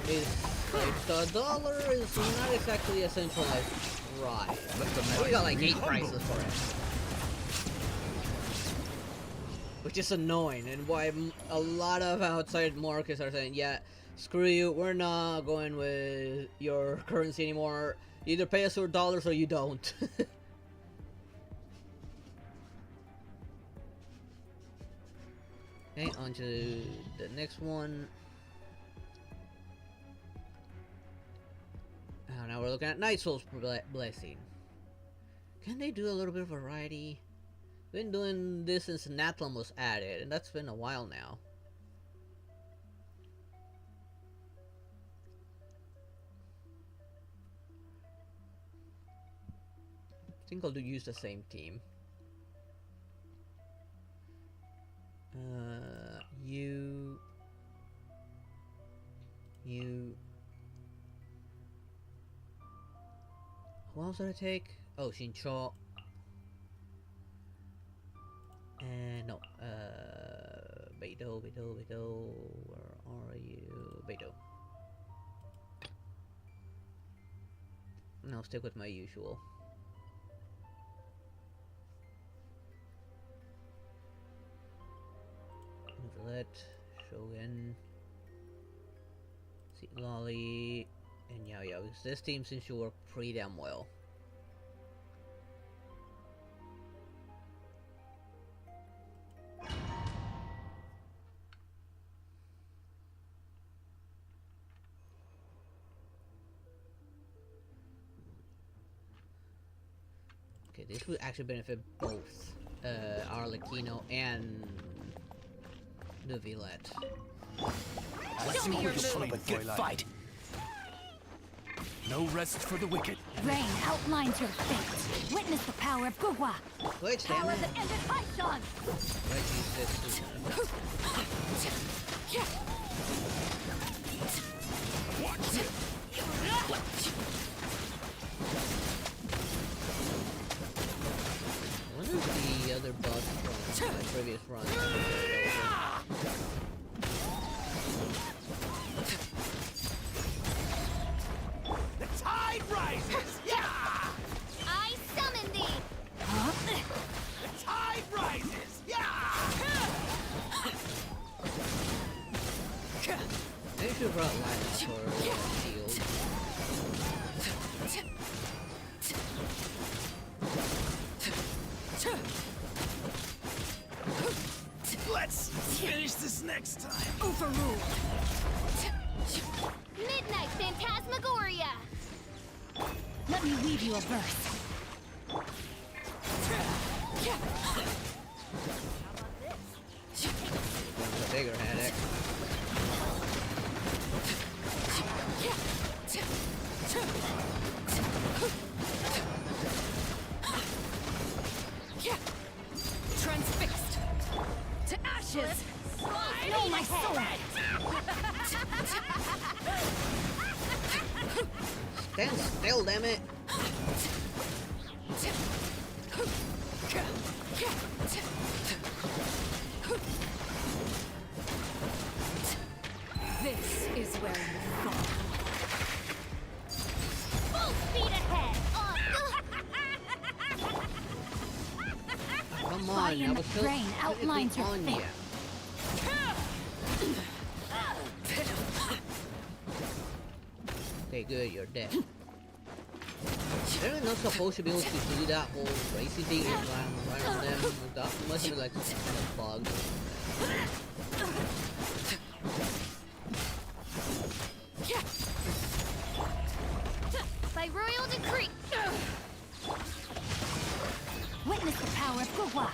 is like the dollar is not exactly a centralized price. We got like 8 prices for it, which is annoying, and why a lot of outside markets are saying, "Yeah, screw you, we're not going with your currency anymore. Either pay us your dollars or you don't." Okay, on to the next one. Oh, now we're looking at Night Soul's Blessing. Can they do a little bit of variety? Been doing this since Natlan was added, and that's been a while now. I think I'll use the same team. You. Who else did I take? Oh, Shincho. And no, Beidou, where are you? Beidou. And I'll stick with my usual. Let Shogun, see Lolly, and Yao Yao. Because this team seems to work pretty damn well. Okay, this would actually benefit both Arlecchino and the Villette. Let's see who can put up a good fight. No rest for the wicked. Rain outlines your fate. Witness the power of Gugwa. Glitch, Power damn it. that ended Haishan. Let's use this too. What is the other boss from my previous run? The tide rises! Yeah! I summon thee! The tide rises! Yeah! Maybe I should have brought line up for shield. Let's finish this next time. Overruled. Midnight Phantasmagoria! Let me weave you a verse. Becomes a bigger headache. Transfixed. To ashes. No, my sword. Stand still, damn it! This is where you fall. Full speed ahead! Come Fire on, in I the was still brain outlines your on fate. ya. Okay, good, you're dead. They're not supposed to be able to do that whole racing thing right on them. That must be like some kind of bug. By royal decree! Witness the power of Gugwa.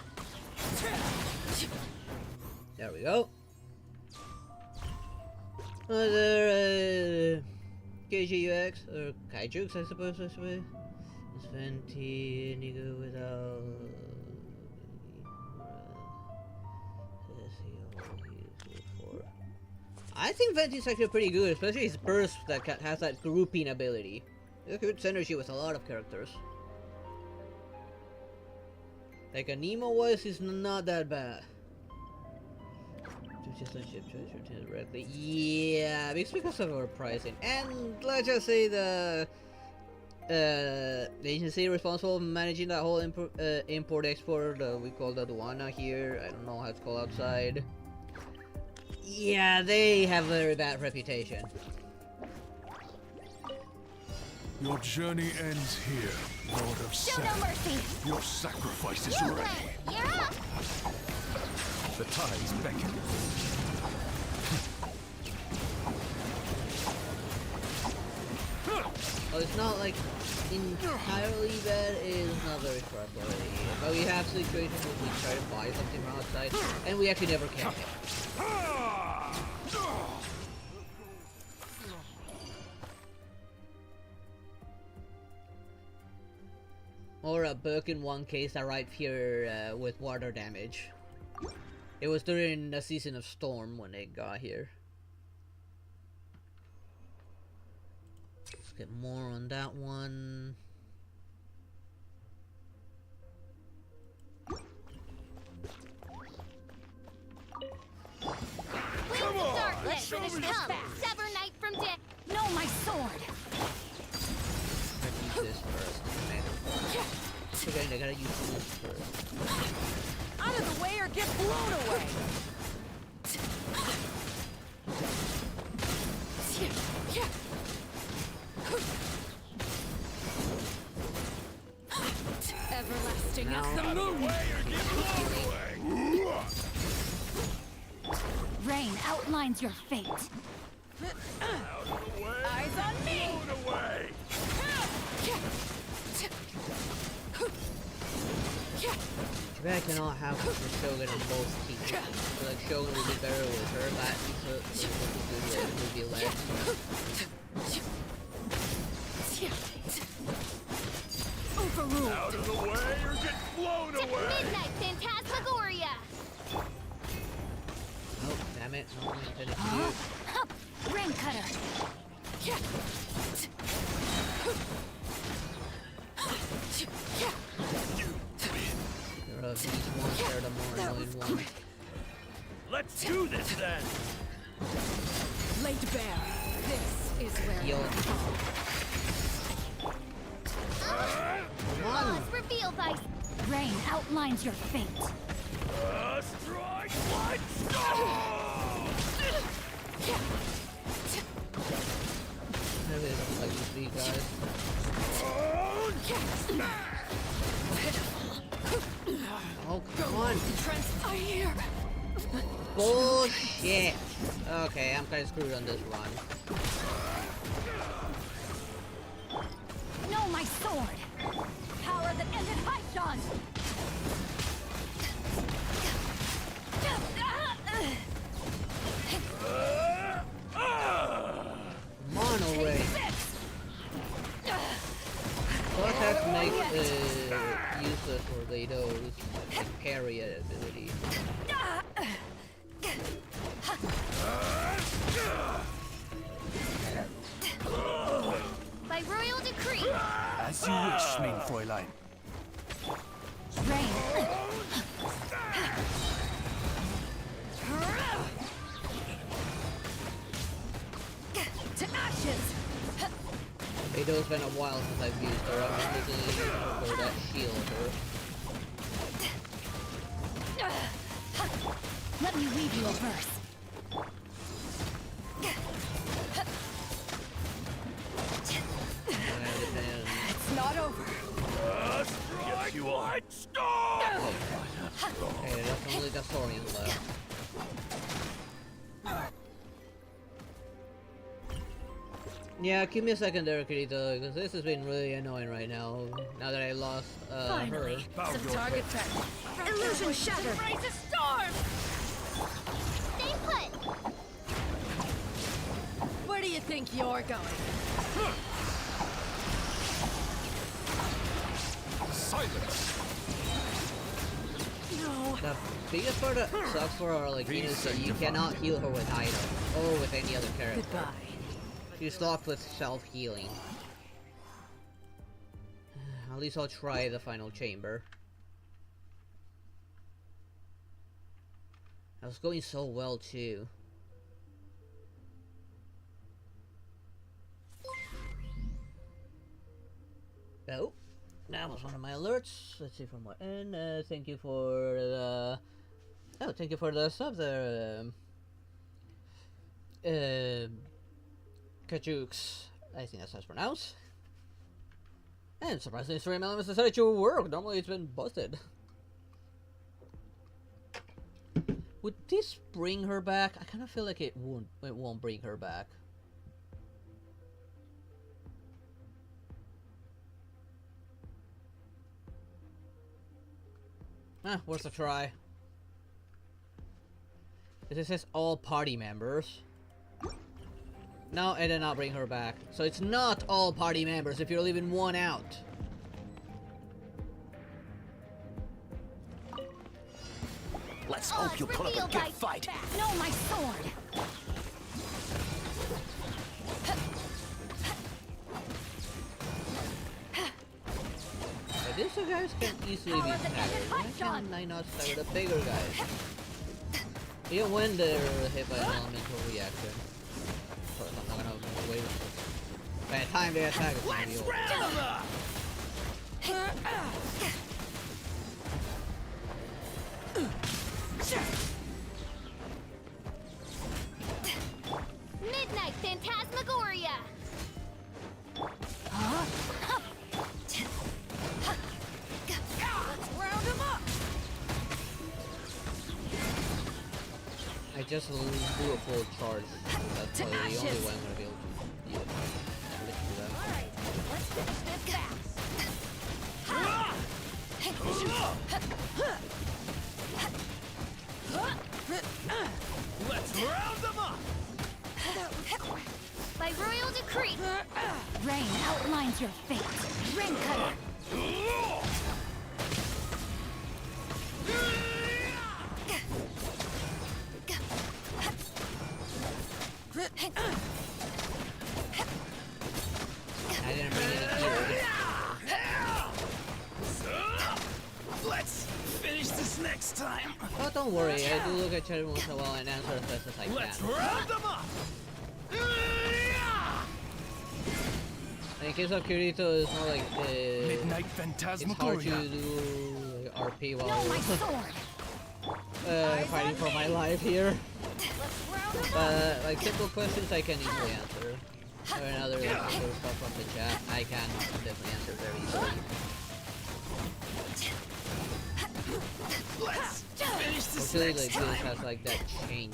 There we go. Another KGUX, or Kaijux, I suppose this way. It's Venti, Indigo without. I think Venti's actually pretty good, especially his burst that has that grouping ability. It's a good synergy with a lot of characters. Like a Nemo was, is not that bad. Just let ship treasure directly. Yeah, it's because of our pricing. And let's just say the agency responsible for managing that whole import-export, we call that aduana here. I don't know how it's called outside. Yeah, they have a very bad reputation. Your journey ends here, Lord of Show Seven. no mercy! Your sacrifice is You're ready. You're up! The tides beckon. Oh, it's not like entirely bad, it's not very trustworthy. But we have situations where we try to buy something from outside, and we actually never can. Or a book in one case arrived here with water damage. It was during the season of storm when they got here. Let's get more on that one. Come on! Darkness! Finish this fast! Sever night from death! No, my sword. Let's use this again, I gotta use this first. Out of the way or get blown away! Everlasting as the moon! Rain outlines your fate. Eyes on me! Maybe I cannot have the Shogun in both teams. I feel like Shogun would be better with her, that would be less. Overruled. Out of the way or get blown away! Midnight Phantasmagoria! Oh, damn it. Not what I intended to do. Hup! Rain cutter. These ones are the more annoying ones. Let's do this then! Laid bare. This is where Yo. Come on! Reveal thy... Rain outlines your fate. Strike light storm! I really don't like these guys. Oh, come on! transpire. Bullshit! Okay, I'm kinda screwed on this run. No, my sword. Power that ended Haishan. Mono ray. Vortex makes useless for Lado's parry ability. By royal decree! As you wish, mein Fräulein. Rain. To ashes! Lado's been a while since I've used her. I'm just using her for that shield her. Let me weave you a verse. It's not over. Strike light storm! Okay, that's only the Saurian left. Yeah, give me a second there, Kirito, because this has been really annoying right now. Now that I lost Finally, her. some target practice. Illusion shattered. Raise a storm! Stay put! Where do you think you're going? Silence! No. The biggest part that sucks for her, like, is that you cannot heal her with item, or with any other character. Goodbye. She's locked with self-healing. At least I'll try the final chamber. That was going so well, too. Oh, that was one of my alerts. Let's see from what end. Thank you for the... Oh, thank you for the sub there. Kajooks. I think that's how it's pronounced. And surprisingly, stream elements decided to work. Normally it's been busted. Would this bring her back? I kind of feel like it won't bring her back. Worth a try. This says all party members. No, it did not bring her back. So it's not all party members if you're leaving one out. Let's hope you put up a good fight. No, my sword. These two guys can easily be staggered. Why can I not stagger the bigger guys? Even when they're hit by an elemental reaction. Of course, I'm not gonna wait. By the time they attack, it's gonna be over. just do a full charge. That's probably the only way I'm gonna be able to deal with that. Alright, let's finish this fast. Let's round them up! By royal decree, Rain outlines your fate. Ring Cutter. I didn't bring any healers. Let's finish this next time. Oh, don't worry, I do look at chat once in a while and answer as best as I Let's can. round them up! In case of Kirito, it's not like Midnight it's hard to Phantasmagoria. do like, RP No, my while sword. fighting for my life here. Let's round them up. But like simple questions I can easily answer. Or another like simple stuff from the chat I can definitely answer very easily. Let's finish this Hopefully next like time. this has like that chain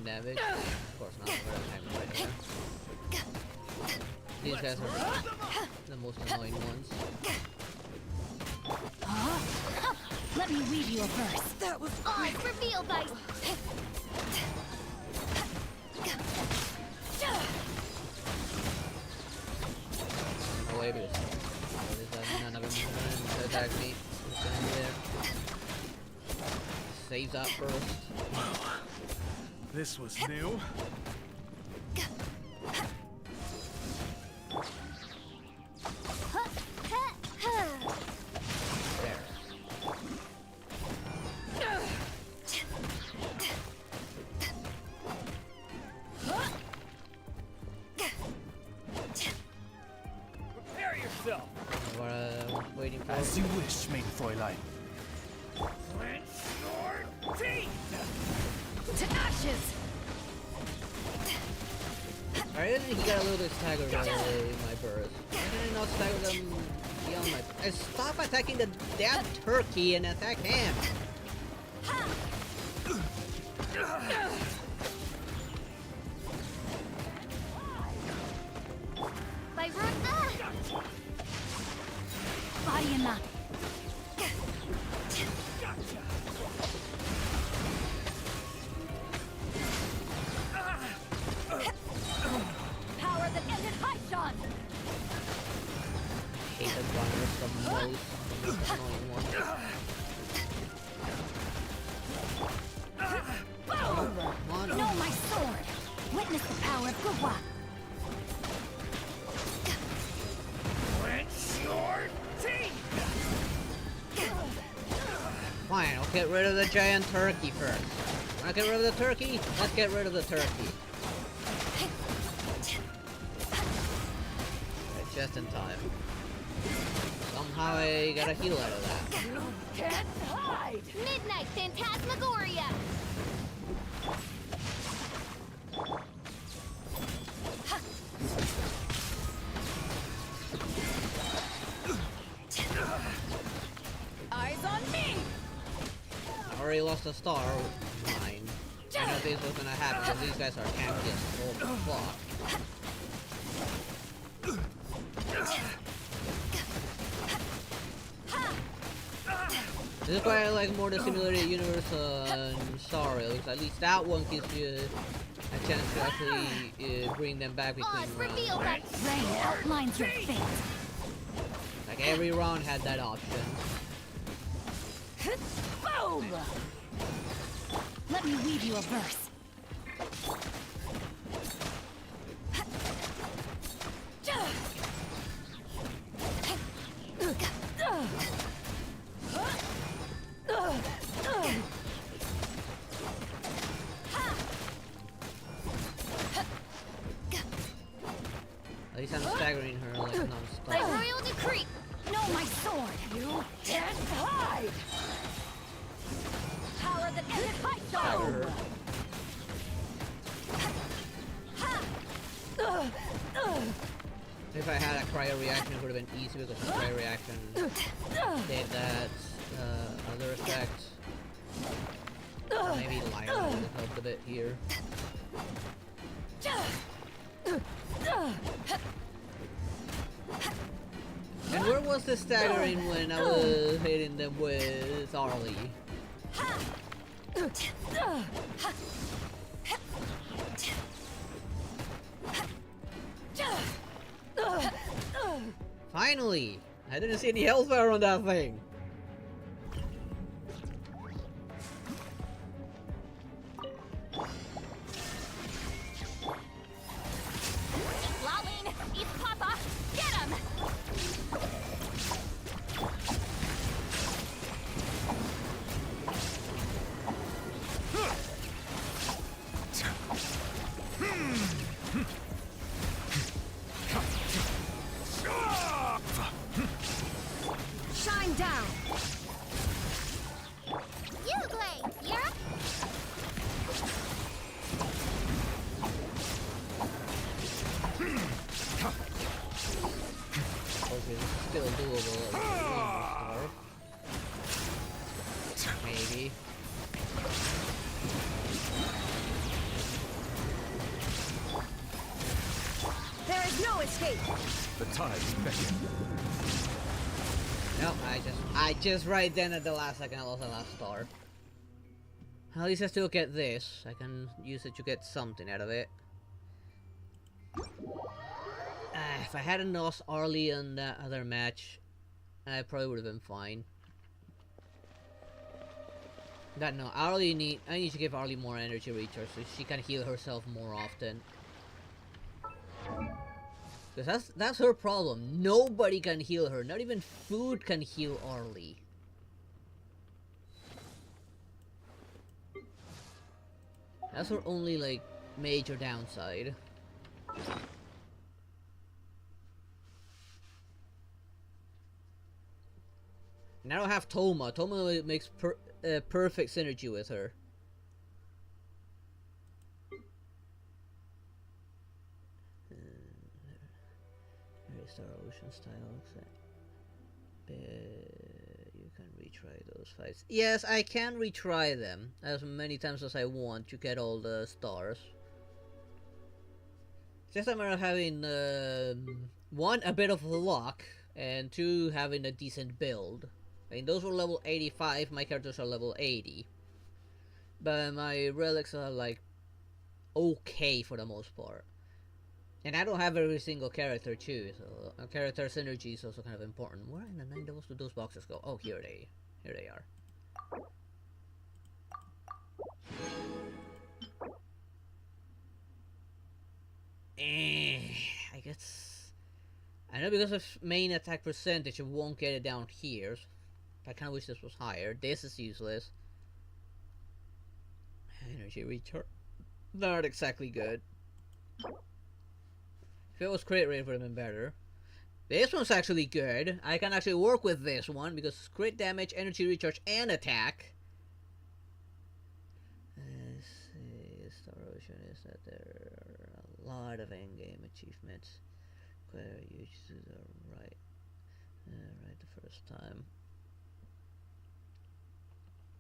damage. Of course not, but I'm right there. These guys are the most annoying ones. Let me weave you a verse. That was odds revealed by. No way because none of them is gonna attack me. It's gonna be there. Saves up first. This was new. There. Prepare yourself. What I'm waiting for. As you wish, main Fräulein. Clench your teeth! To ashes. I really think he got a little bit staggered by my burst. Why did I not stagger them beyond my... Stop attacking the damn turkey and attack him! By root. Body and mind. Power that ended Haishan. Hate the runners the most annoying one. Boom! Come on. Know my sword. Witness the power of Gurwa. Clench your teeth! Fine, I'll get rid of the giant turkey first. Wanna get rid of the turkey? Let's get rid of the turkey. Just in time. Somehow I got a heal out of that. Can't hide. Midnight Phantasmagoria. Eyes on me. I already lost a star. Fine. I know this was gonna happen because these guys are tanky as fuck. This is why I like more the simulated universe and Star Rail, because at least that one gives you a chance to actually bring them back between Odds revealed rounds. by. Rain outlines your fate. Like every round had that option. Boom! Let me weave you a verse. At least I'm staggering her like By non-stop. royal decree. Know my sword. You can't hide. Power that ended Stagger Haishan. her. If I had a cryo reaction, it would have been easy because the cryo reaction did that other effect. Maybe Lila would have helped a bit here. And where was the staggering when I was hitting them with Arlie? Finally! I didn't see any health bar on that thing! Lolling! Eat Papa! Get him! Shine down! You, Glade! You're up! Okay, this is still doable. Maybe. There is no escape! The tide's beckon. No, I just right then at the last second I lost the last star. At least I still get this. I can use it to get something out of it. If I hadn't lost Arlie in that other match, I probably would have been fine. That no, I need to give Arlie more energy recharge so she can heal herself more often. Because that's her problem. Nobody can heal her. Not even food can heal Arlie. That's her only, like, major downside. And I don't have Toma. Toma makes perfect synergy with her. Star Ocean style. You can retry those fights. Yes, I can retry them as many times as I want to get all the stars. Just a matter of having one, a bit of luck, and two, having a decent build. I mean, those were level 85. My characters are level 80, but my relics are like okay for the most part. And I don't have every single character too, so character synergy is also kind of important. Where in the 9 levels do those boxes go? Oh, here they are. I guess I know because of main attack percentage, I won't get it down here. I kind of wish this was higher. This is useless. Energy recharge, not exactly good. If it was crit rate, would have been better. This one's actually good. I can actually work with this one because crit damage, energy recharge, and attack. Let's see. Star Ocean is that there are a lot of endgame achievements. Where you choose the right the first time.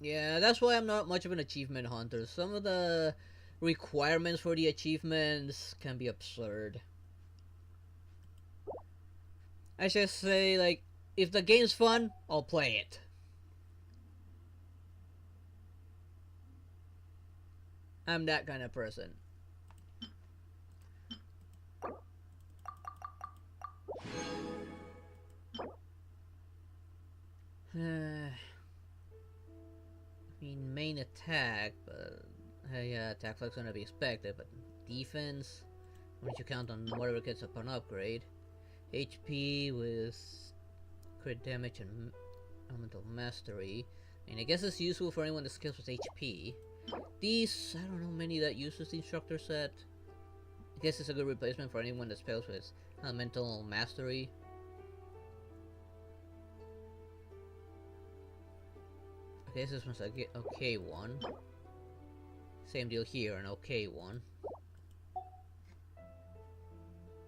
Yeah, that's why I'm not much of an achievement hunter. Some of the requirements for the achievements can be absurd. I should say, like, if the game's fun, I'll play it. I'm that kind of person. I mean, main attack, but yeah, attack flag's gonna be expected, but defense, once you count on whatever gets up on upgrade. HP with crit damage and elemental mastery. And I guess it's useful for anyone that skills with HP. These, I don't know many that uses the instructor set. I guess it's a good replacement for anyone that spells with elemental mastery. I guess this one's a okay one. Same deal here, an okay one.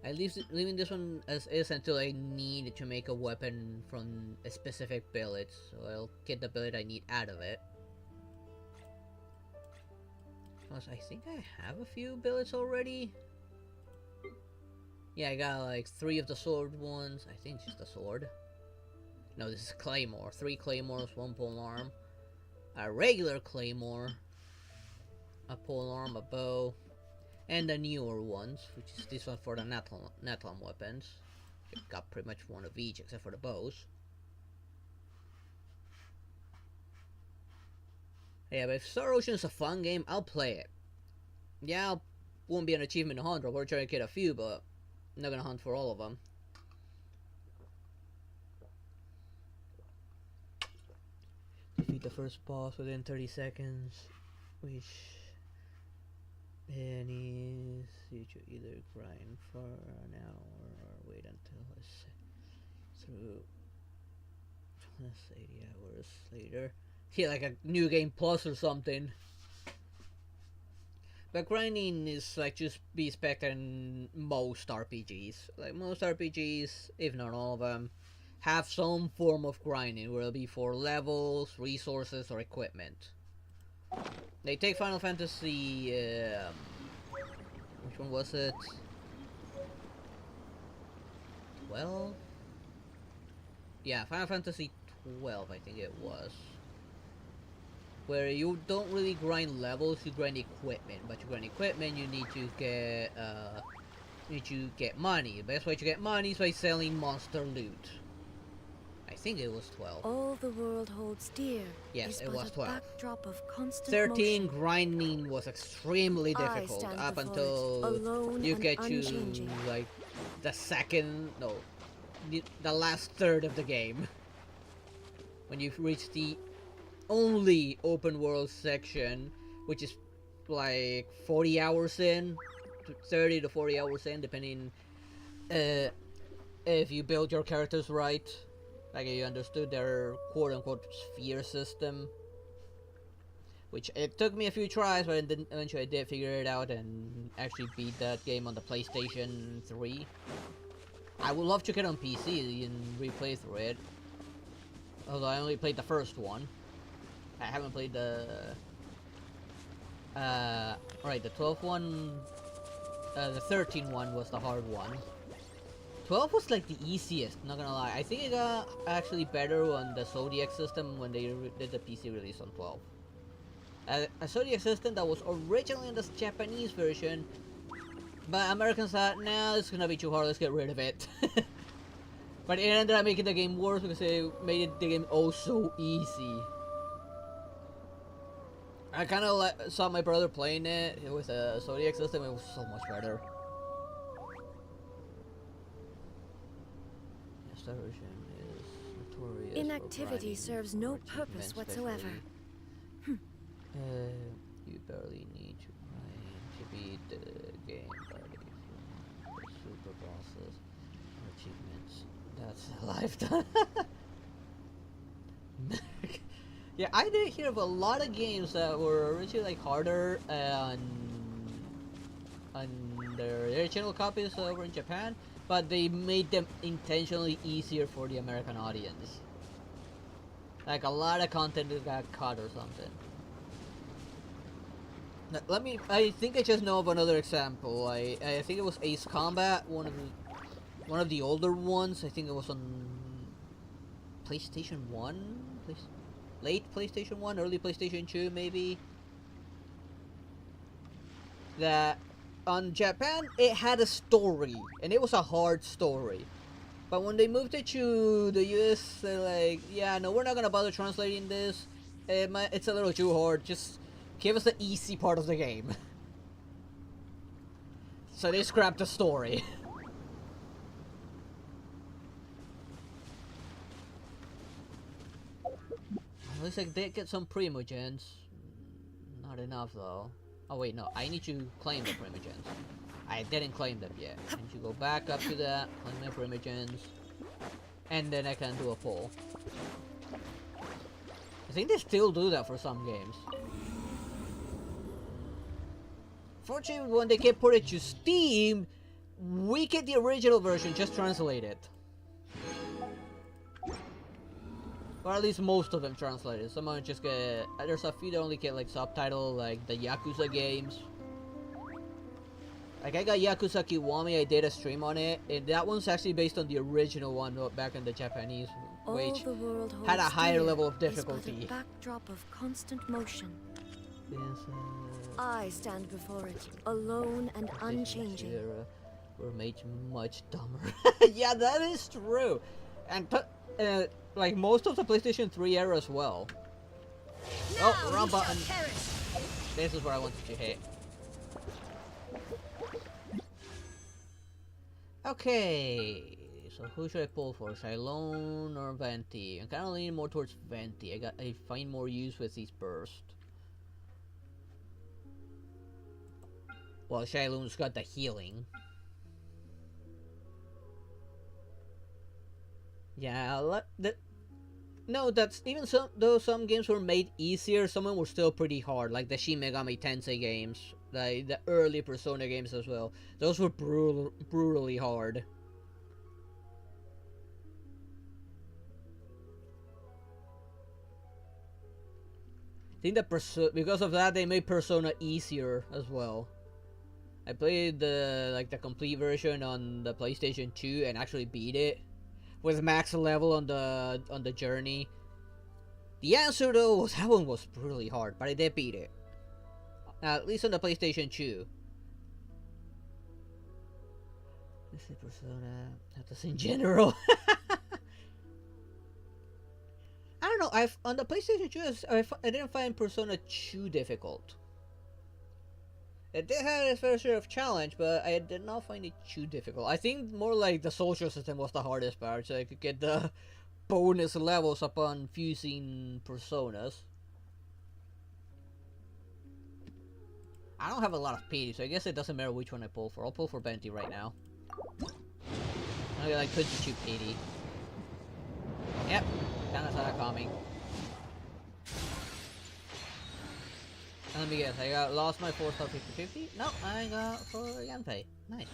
I leaving this one as is until I need to make a weapon from a specific billet, so I'll get the billet I need out of it. Plus, I think I have a few billets already. Yeah, I got like 3 of the sword ones. I think it's just the sword. No, this is claymore. 3 claymores, 1 polearm, a regular claymore, a polearm, a bow, and the newer ones, which is this one for the Natlan weapons. Got pretty much one of each except for the bows. Yeah, but if Star Ocean is a fun game, I'll play it. Yeah, won't be an achievement to hunt. We're trying to get a few, but I'm not gonna hunt for all of them. Defeat the first boss within 30 seconds, which then is you should either grind for an hour or wait until it's through 80 hours later. Yeah, like a new game plus or something. But grinding is like just be expected in most RPGs. Like most RPGs, if not all of them, have some form of grinding, whether it be for levels, resources, or equipment. They take Final Fantasy, which one was it? 12? Yeah, Final Fantasy 12, I think it was. Where you don't really grind levels, you grind equipment. But you grind equipment, you need to get money. The best way to get money is by selling monster loot. I think it was 12. All the world holds dear. Yes, it was 12. Backdrop of constant 13, motion. grinding was extremely difficult up until you get to like the the last third of the game. When you've reached the only open world section, which is like 40 hours in, 30 to 40 hours in, depending if you build your characters right. Like you understood their quote-unquote sphere system, which it took me a few tries, but then eventually I did figure it out and actually beat that game on the PlayStation 3. I would love to get on PC and replay through it, although I only played the first one. I haven't played the right, the 12th one. The 13 one was the hard one. 12 was like the easiest, not gonna lie. I think it got actually better on the Zodiac system when they did the PC release on 12. A Zodiac system that was originally in the Japanese version, but Americans thought, nah, it's gonna be too hard, let's get rid of it. But it ended up making the game worse because they made the game oh so easy. I kind of saw my brother playing it with a Zodiac system, it was so much better. Star Ocean is notorious Inactivity serves no purpose whatsoever. You barely need to grind to beat the game, buddy. For super bosses or achievements, that's a lifetime. Yeah, I did hear of a lot of games that were originally like harder on their original copies over in Japan, but they made them intentionally easier for the American audience. Like a lot of content that got cut or something. Now, I think I just know of another example. I think it was Ace Combat, one of the older ones. I think it was on PlayStation 1? Late PlayStation 1, early PlayStation 2 maybe. That on Japan, it had a story, and it was a hard story. But when they moved it to the US, they're like, yeah, no, we're not gonna bother translating this. It's a little too hard. Just give us the easy part of the game. So they scrapped the story. At least I did get some Primogens. Not enough though. Oh wait, no, I need to claim the Primogens. I didn't claim them yet. I need to go back up to that, claim my Primogens, and then I can do a pull. I think they still do that for some games. Fortunately, when they get put it to Steam, we get the original version just translated. Or at least most of them translated. Some of them just get... There's a few that only get like subtitle, like the Yakuza games. Like I got Yakuza Kiwami, I did a stream on it, and that one's actually based on the original one back in the Japanese, which the world had a holds higher dear level of is but a difficulty. backdrop of constant motion. Yes, I stand before it, alone and unchanging. Were made much dumber. Yeah, that is true. And like most of the PlayStation 3 era as well. Now oh, wrong button. perish. This is where I wanted to hit. Okay, so who should I pull for? Shylone or Venti? I'm kind of leaning more towards Venti. I find more use with these bursts. Well, Shylone's got the healing. Yeah, no, that's even though some games were made easier, some of them were still pretty hard, like the Shin Megami Tensei games, like the early Persona games as well. Those were brutally hard. I think that because of that, they made Persona easier as well. I played the complete version on the PlayStation 2 and actually beat it with max level on the journey. The answer though was that one was brutally hard, but I did beat it. At least on the PlayStation 2. This is Persona. That's in general. I don't know. On the PlayStation 2, I didn't find Persona too difficult. It did have its fair share of challenge, but I did not find it too difficult. I think more like the social system was the hardest part, so I could get the bonus levels upon fusing personas. I don't have a lot of pity, so I guess it doesn't matter which one I pull for. I'll pull for Benty right now. I got like 22 pity. Yep, kinda saw that coming. Let me guess, I lost my 4-star 50-50? No, I got for Yanpei. Nice.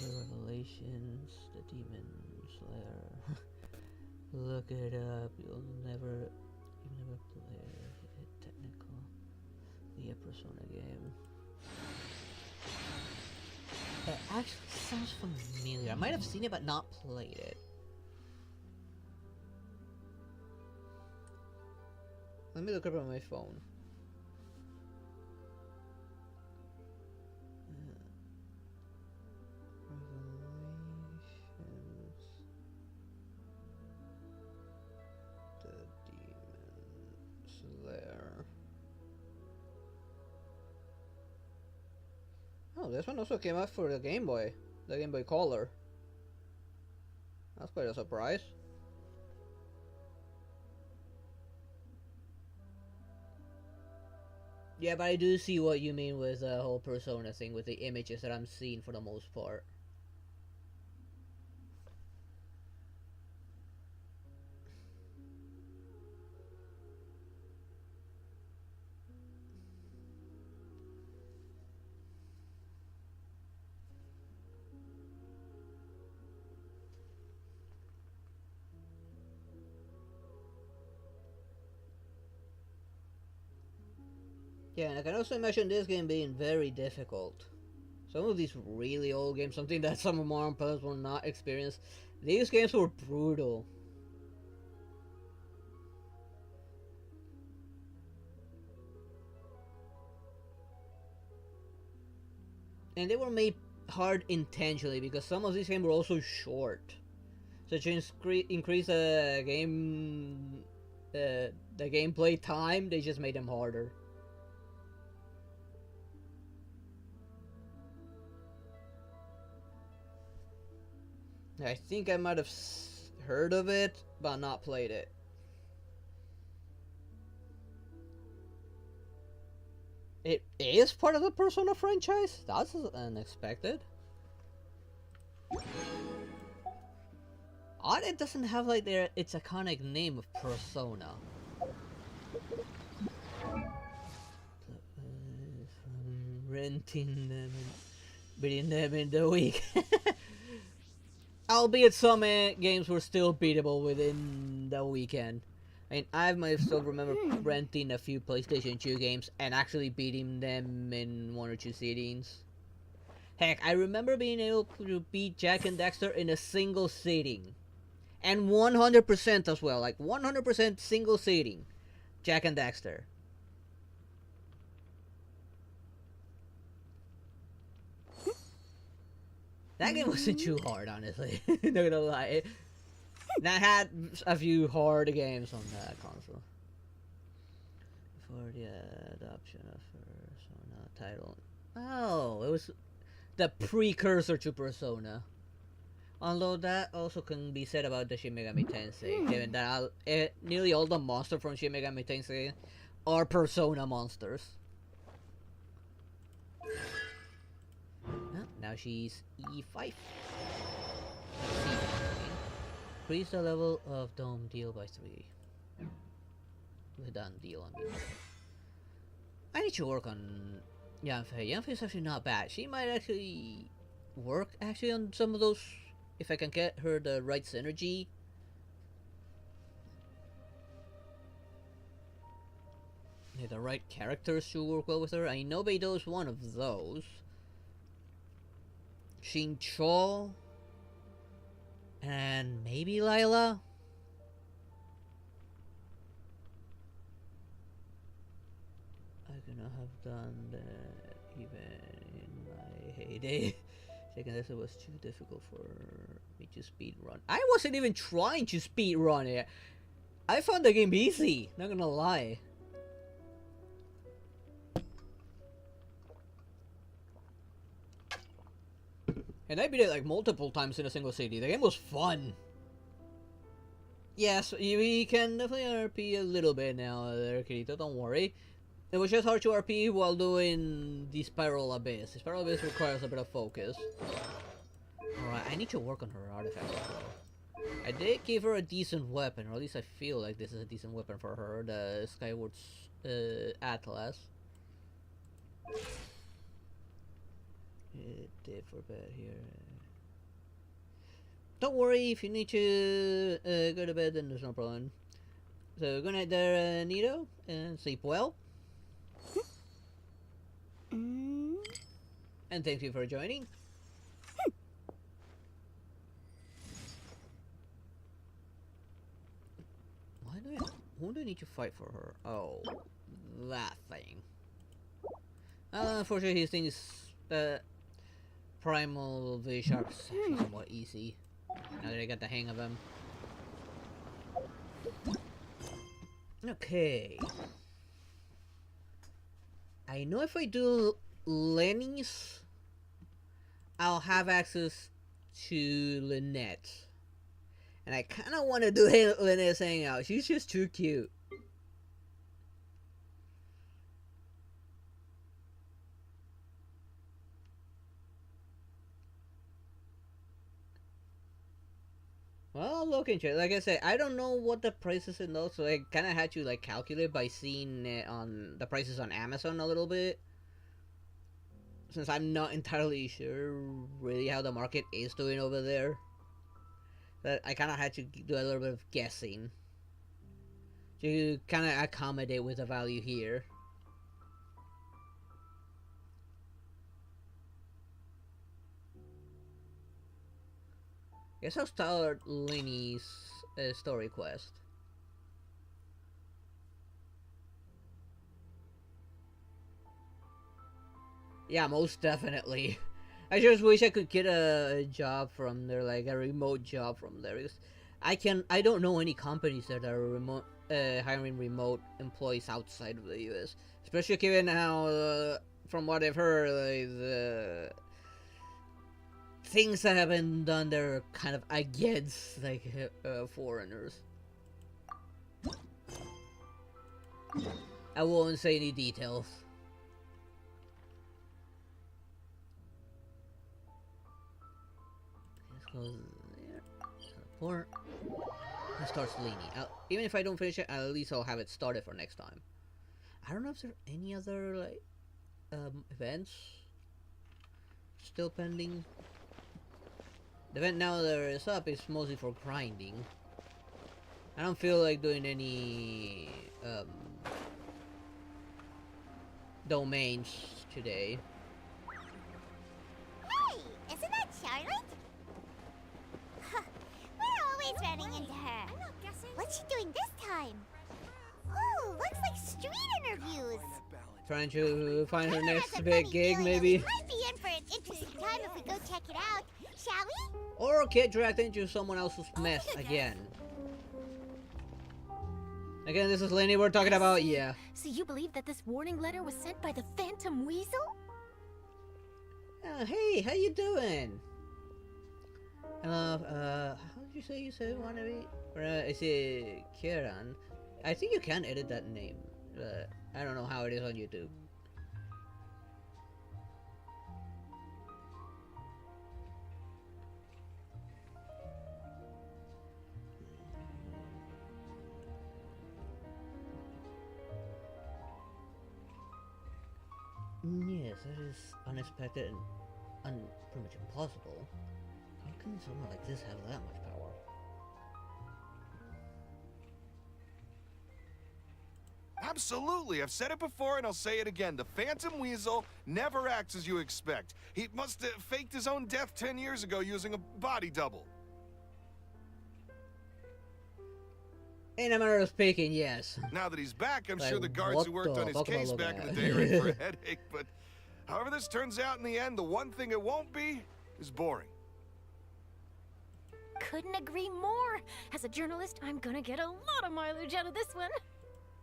Revelations, the Demon Slayer. Look it up, you've never played a technical Persona game. It actually sounds familiar. I might have seen it but not played it. Let me look up on my phone. Revelations. The Demon Slayer. Oh, this one also came out for the Game Boy. The Game Boy Color. That's quite a surprise. Yeah, but I do see what you mean with the whole Persona thing, with the images that I'm seeing for the most part. Yeah, and I can also imagine this game being very difficult. Some of these really old games, something that some of modern players will not experience, these games were brutal. And they were made hard intentionally because some of these games were also short. So to increase the gameplay time, they just made them harder. I think I might have heard of it, but not played it. It is part of the Persona franchise? That's unexpected. Odd it doesn't have like its iconic name of Persona. Renting them and beating them in the week. Albeit some games were still beatable within the weekend. I mean, I myself remember renting a few PlayStation 2 games and actually beating them in 1 or 2 sittings. Heck, I remember being able to beat Jack and Dexter in a single sitting. And 100% as well, like 100% single sitting. Jack and Dexter. That game wasn't too hard, honestly. Not gonna lie. And I had a few hard games on that console. For the adoption of Persona title. Oh, it was the precursor to Persona. Although that also can be said about the Shin Megami Tensei, given that nearly all the monsters from Shin Megami Tensei are Persona monsters. Now she's E5. Increase the level of Dome deal by 3. The done deal, I mean. I need to work on Yanfei. Yanfei's actually not bad. She might actually work on some of those if I can get her the right synergy. Yeah, the right characters to work well with her. I know Beido's one of those. Xingqiu. And maybe Lila? I could not have done that even in my heyday. Second, this was too difficult for me to speedrun. I wasn't even trying to speedrun it. I found the game easy, not gonna lie. And I beat it like multiple times in a single city. The game was fun. Yes, we can definitely RP a little bit now there, Kirito, don't worry. It was just hard to RP while doing the Spiral Abyss. The Spiral Abyss requires a bit of focus. Alright, I need to work on her artifacts as well. I did give her a decent weapon, or at least I feel like this is a decent weapon for her, the Skyward's Atlas. It did for bed here. Don't worry, if you need to go to bed, then there's no problem. So good night there, Nito, and sleep well. And thank you for joining. Who do I need to fight for her? Oh, that thing. Unfortunately, his thing is Primal V-Shark is actually somewhat easy. Now that I got the hang of him. Okay. I know if I do Lenny's, I'll have access to Lynette. And I kind of want to do Lynette's hangout. She's just too cute. Well, I'll look into it. Like I said, I don't know what the prices in those, so I kind of had to like calculate by seeing it on the prices on Amazon a little bit. Since I'm not entirely sure really how the market is doing over there. But I kind of had to do a little bit of guessing. To kind of accommodate with the value here. Guess I'll start Lenny's story quest. Yeah, most definitely. I just wish I could get a job from there, like a remote job from there. Because I don't know any companies that are remote, hiring remote employees outside of the U.S. Especially given how, from what I've heard, like, the things that have been done there are kind of against like foreigners. I won't say any details. Let's go there. Teleport. It starts leaning. Even if I don't finish it, at least I'll have it started for next time. I don't know if there's any other like events still pending. The event now that is up is mostly for grinding. I don't feel like doing any domains today. Hey, isn't that Charlotte? We're always running into her. I'm not guessing. What's she doing this time? Oh, looks like street interviews. Trying to find her Kinda has next a big funny gig, feeling maybe? that we might be in for an interesting time if we go check it out. Shall we? Or get dragged into someone else's mess again. Again, this is Lenny we're talking about, yeah. So you believe that this warning letter was sent by the Phantom Weasel? Hey, how you doing? How did you say you said you want to be? I say Kieran. I think you can edit that name. I don't know how it is on YouTube. Yes, that is unexpected and pretty much impossible. How can someone like this have that much power? Absolutely, I've said it before and I'll say it again. The Phantom Weasel never acts as you expect. He must have faked his own death 10 years ago using a body double. In a matter of speaking, yes. Now that he's back, I'm Like, sure the guards what who worked the on his fuck am I case looking back in at? the day are in for a headache, but however this turns out in the end, the one thing it won't be is boring. Couldn't agree more. As a journalist, I'm gonna get a lot of mileage out of this one.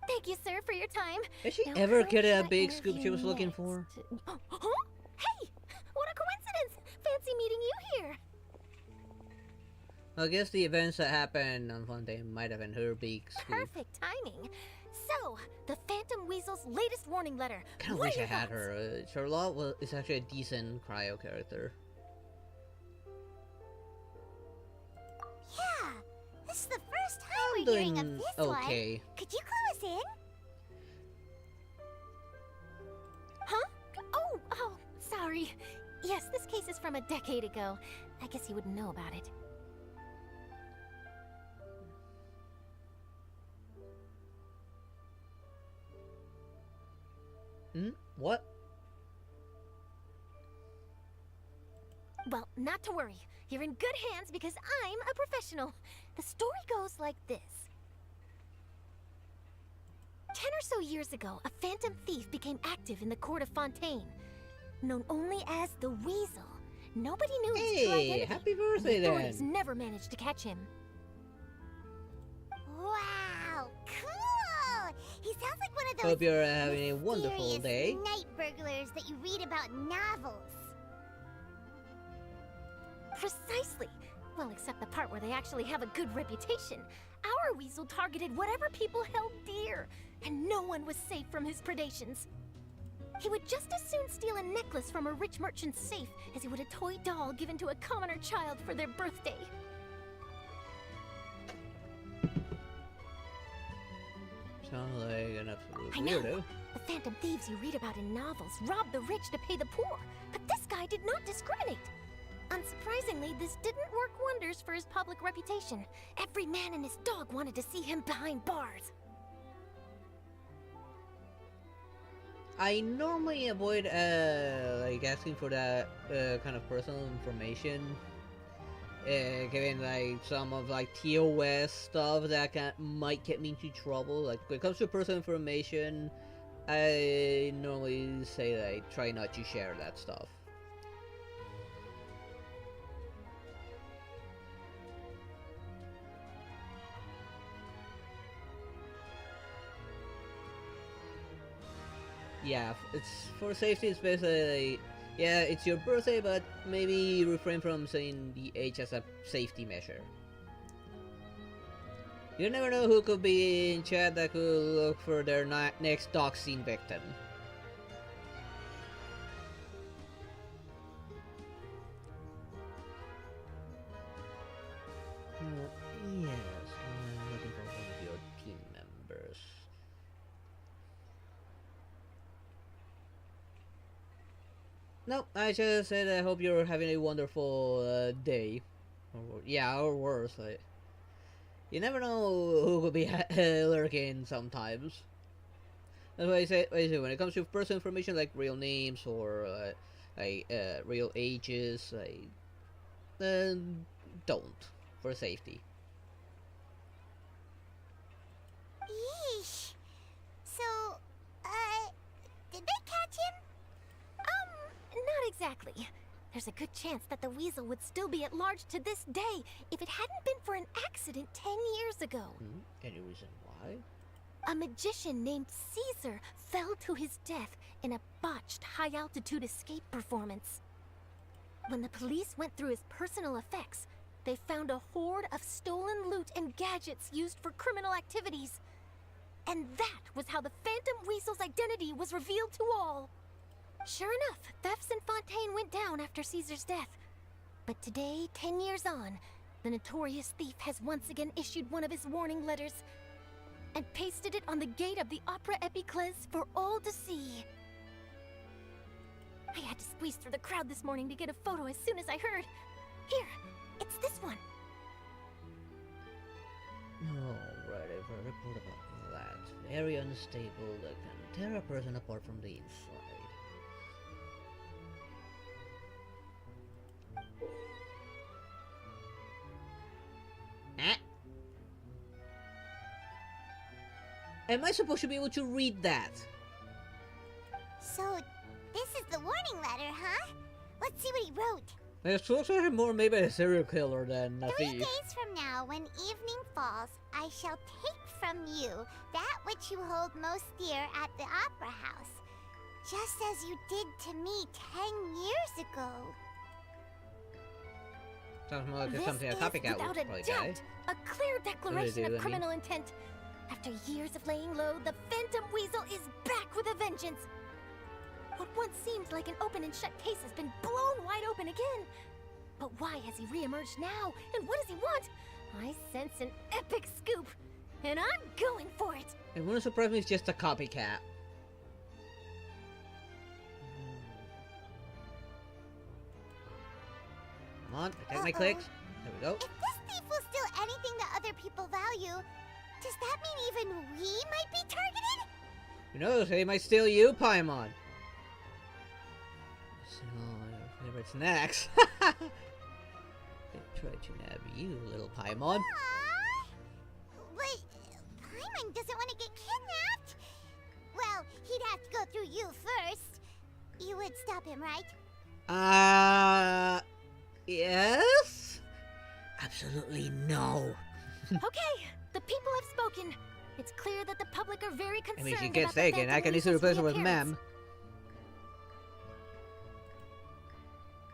Thank you, sir, for your time. Did she Now, ever who get a should I big scoop she interview was looking next? for? Huh? Hey, what a coincidence! Fancy meeting you here. I guess the events that happened on one day might have been her big scoop. Perfect timing. So, the Phantom Weasel's latest warning letter. I kind of What wish are I your had thoughts? her. Charlotte is actually a decent cryo character. Yeah, this is the first time I'm we're hearing of doing this okay. one. Could you clue us in? Huh? Oh, sorry. Yes, this case is from a decade ago. I guess you wouldn't know about it. What? Well, not to worry. You're in good hands because I'm a professional. The story goes like this. 10 or so years ago, a phantom thief became active in the court of Fontaine. Known only as the Weasel. Nobody knew his true Hey, identity. happy birthday The authorities then. never managed to catch him. Wow, cool! He sounds like one of those Hope you're having a wonderful mysterious day. night burglars that you read about in novels. Precisely. Well, except the part where they actually have a good reputation. Our weasel targeted whatever people held dear, and no one was safe from his predations. He would just as soon steal a necklace from a rich merchant's safe as he would a toy doll given to a commoner child for their birthday. Sounds like an absolute I know. weirdo. The phantom thieves you read about in novels rob the rich to pay the poor, but this guy did not discriminate. Unsurprisingly, this didn't work wonders for his public reputation. Every man and his dog wanted to see him behind bars. I normally avoid like asking for that kind of personal information, given like some of like TOS stuff that might get me into trouble. Like when it comes to personal information, I normally say like try not to share that stuff. Yeah, it's for safety. It's basically like, yeah, it's your birthday, but maybe refrain from saying the age as a safety measure. You never know who could be in chat that could look for their next doxing victim. Yes, I'm looking for one of your team members. Nope, I just said I hope you're having a wonderful day. Or, yeah, or worse. Like, you never know who could be lurking sometimes. That's why I say when it comes to personal information like real names or real ages, don't, for safety. Yeesh. So, did they catch him? Not exactly. There's a good chance that the weasel would still be at large to this day if it hadn't been for an accident 10 years ago. Any reason why? A magician named Caesar fell to his death in a botched high-altitude escape performance. When the police went through his personal effects, they found a horde of stolen loot and gadgets used for criminal activities. And that was how the Phantom Weasel's identity was revealed to all. Sure enough, thefts in Fontaine went down after Caesar's death. But today, 10 years on, the notorious thief has once again issued one of his warning letters and pasted it on the gate of the Opera Epiclese for all to see. I had to squeeze through the crowd this morning to get a photo as soon as I heard. Here, it's this one. Alright, I've heard a report about that. Very unstable that can tear a person apart from the inside. Am I supposed to be able to read that? So, this is the warning letter, huh? Let's see what he wrote. It's also more maybe a serial killer than a 3 thief. days from now, when evening falls, I shall take from you that which you hold most dear at the Opera House, just as you did to me 10 years ago. Sounds more like This something a is, copycat without would a probably doubt, say. a clear declaration do, of criminal intent. After years of laying low, the Phantom Weasel is back with a vengeance. What once seemed like an open and shut case has been blown wide open again. But why has he reemerged now? And what does he want? I sense an epic scoop, and I'm going for it. It wouldn't surprise me it's just a copycat. Come on, protect my clicks. There we go. If this thief will steal anything that other people value, does that mean even we might be targeted? Who knows, he might steal you, Paimon. So, your favorite snacks. They tried to nab you, little Paimon. Aww. But Paimon doesn't want to get kidnapped. Well, he'd have to go through you first. You would stop him, right? Yes? Absolutely no. Okay, the people have spoken. It's clear that the public are very concerned. I mean, she about gets the taken. Phantom I can easily Weasel's replace her with reappearance. Mem.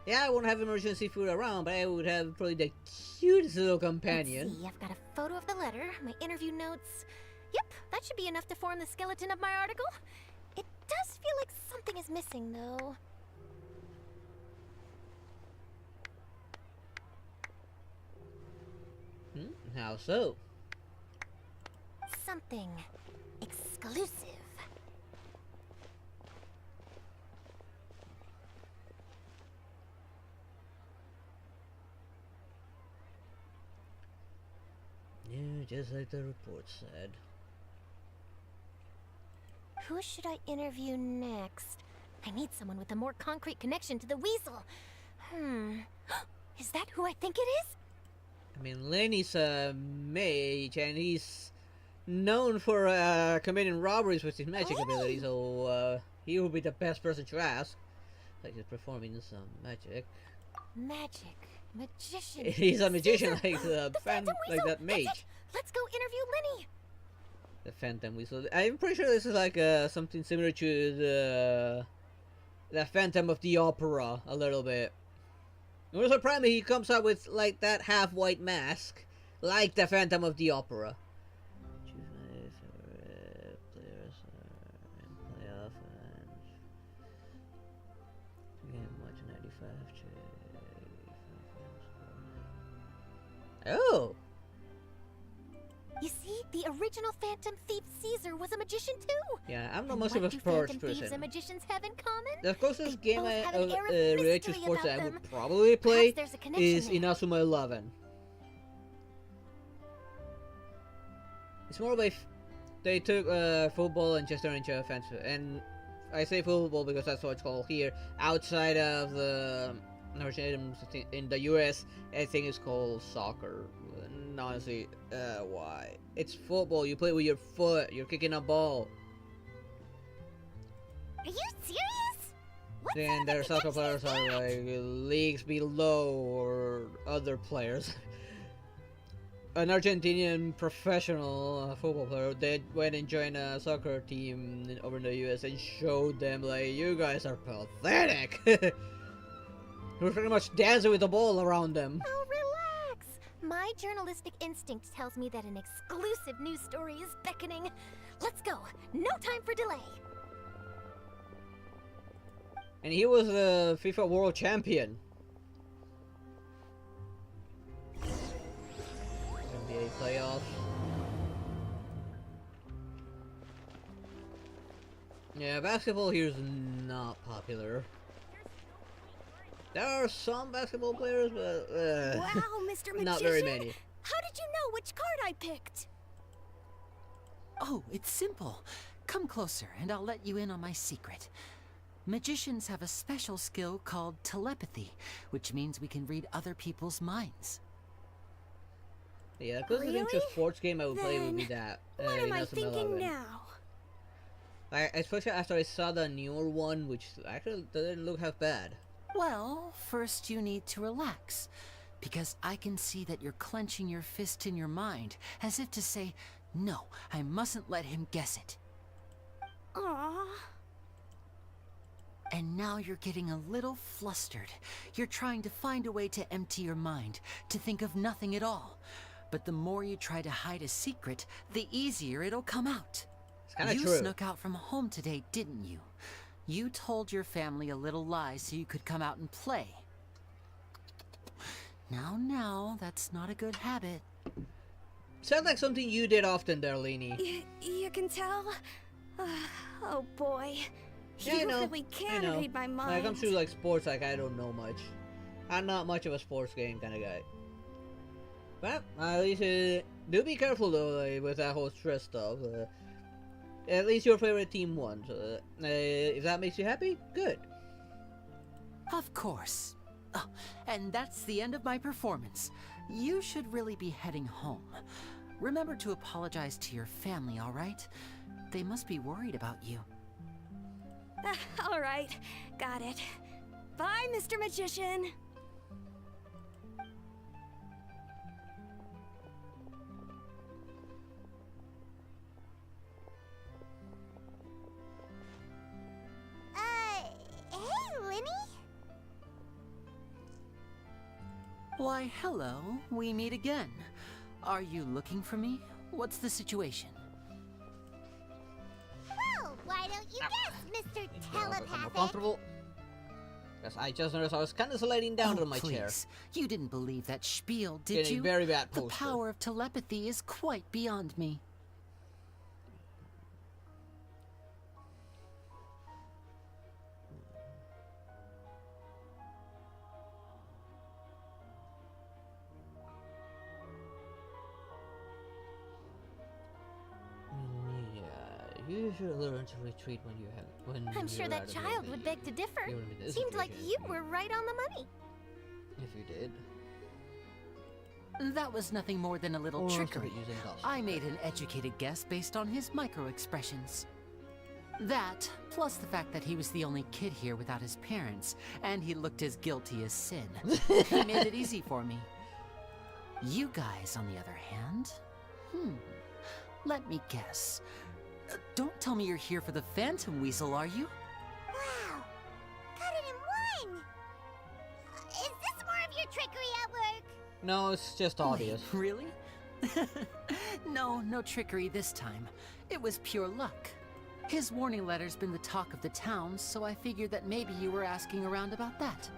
Yeah, I won't have emergency food around, but I would have probably the cutest little companion. Let's see, I've got a photo of the letter, my interview notes. Yep, that should be enough to form the skeleton of my article. It does feel like something is missing, though. How so? Something exclusive. Yeah, just like the report said. Who should I interview next? I need someone with a more concrete connection to the weasel. Is that who I think it is? I mean, Lenny's a mage, and he's known for committing robberies with his magic ability, so he will be the best person to ask. Like he's performing some magic. Magic. Magician. He's a magician, Caesar. like the Phantom like Weasel. that mage. That's it. Let's go interview Lenny. The Phantom Weasel. I'm pretty sure this is like something similar to the Phantom of the Opera, a little bit. It was surprising he comes up with like that half-white mask, like the Phantom of the Opera. Oh! You see, the original original Phantom Thief Caesar was a magician too. Yeah, I'm not And much what of a do sports Phantom Thieves person. and magicians have in common? The closest They game both I have an air of relate to mystery sports that I about would them. probably play Perhaps there's a connection is there. Inazuma 11. It's more like they took football and just turned it into offensive. And I say football because that's what it's called here. Outside of the in the US, I think it's called soccer. And honestly, why? It's football. You play with your foot. You're kicking a ball. Are you serious? What's And their soccer players are like leagues below or other players. An Argentinian professional football player, they went and joined a soccer team over in the US and showed them like, you guys are pathetic. We're pretty much dancing with the ball around them. Oh, relax. My journalistic instinct tells me that an exclusive news story is beckoning. Let's go. No time for delay. And he was the FIFA World Champion. NBA playoffs. Yeah, basketball here is not popular. There are some basketball players, but wow, Mr. Magician! not very many. How did you know which card I picked? Oh, it's simple. Come closer, and I'll let you in on my secret. Magicians have a special skill called telepathy, which means we can read other people's minds. Yeah, the closest thing to a sports game I would play would be that. What am I Inazuma thinking 11. now? Especially after I saw the newer one, which actually didn't look half bad. Well, first you need to relax, because I can see that you're clenching your fist in your mind, as if to say, no, I mustn't let him guess it. Aww. And now you're getting a little flustered. You're trying to find a way to empty your mind, to think of nothing at all. But the more you try to hide a secret, the easier it'll come out. It's kinda You true. snuck out from home today, didn't you? You told your family a little lie so you could come out and play. Now, that's not a good habit. Sounds like something you did often there, Leanie. You can tell? Oh boy. Yeah, You I know. really can I know. read my mind. When it comes to like sports, like I don't know much. I'm not much of a sports game kind of guy. But at least do be careful though, like, with that whole stress stuff. At least your favorite team won. So, if that makes you happy, good. Of course. Oh, and that's the end of my performance. You should really be heading home. Remember to apologize to your family, all right? They must be worried about you. All right, got it. Bye, Mr. Magician. Hey, Linny? Why, hello. We meet again. Are you looking for me? What's the situation? Well, why don't you guess, Mr. Telepathic? Comfortable. Yes, I just noticed I was kind of sliding down on my please. chair. You didn't believe that spiel, did Getting you? very bad The posture. power of telepathy is quite beyond me. Yeah, you should learn to retreat when you have. When I'm sure you're that out of child your would league. beg to differ. You're in this Seemed like situation. you were right on the money. If you did. That was nothing more than a little Or trickery. somebody using costume. I made an educated guess based on his micro-expressions. That, plus the fact that he was the only kid here without his parents, and he looked as guilty as sin. He made it easy for me. You guys, on the other hand, let me guess. Don't tell me you're here for the Phantom Weasel, are you? Wow, cut it in one. Is this more of your trickery at work? No, it's just obvious. Wait, really? No trickery this time. It was pure luck. His warning letter's been the talk of the town, so I figured that maybe you were asking around about that.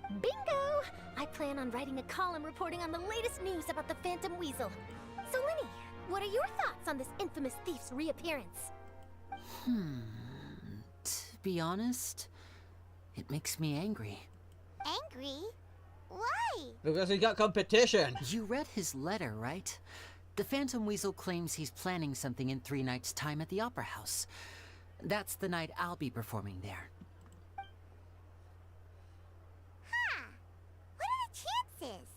Bingo! I plan on writing a column reporting on the latest news about the Phantom Weasel. So, Linny, What are your thoughts on this infamous thief's reappearance? To be honest, it makes me angry. Angry? Why? Because he got competition. You read his letter, right? The Phantom Weasel claims he's planning something in 3 nights' time at the Opera House. That's the night I'll be performing there. Huh. What are the chances?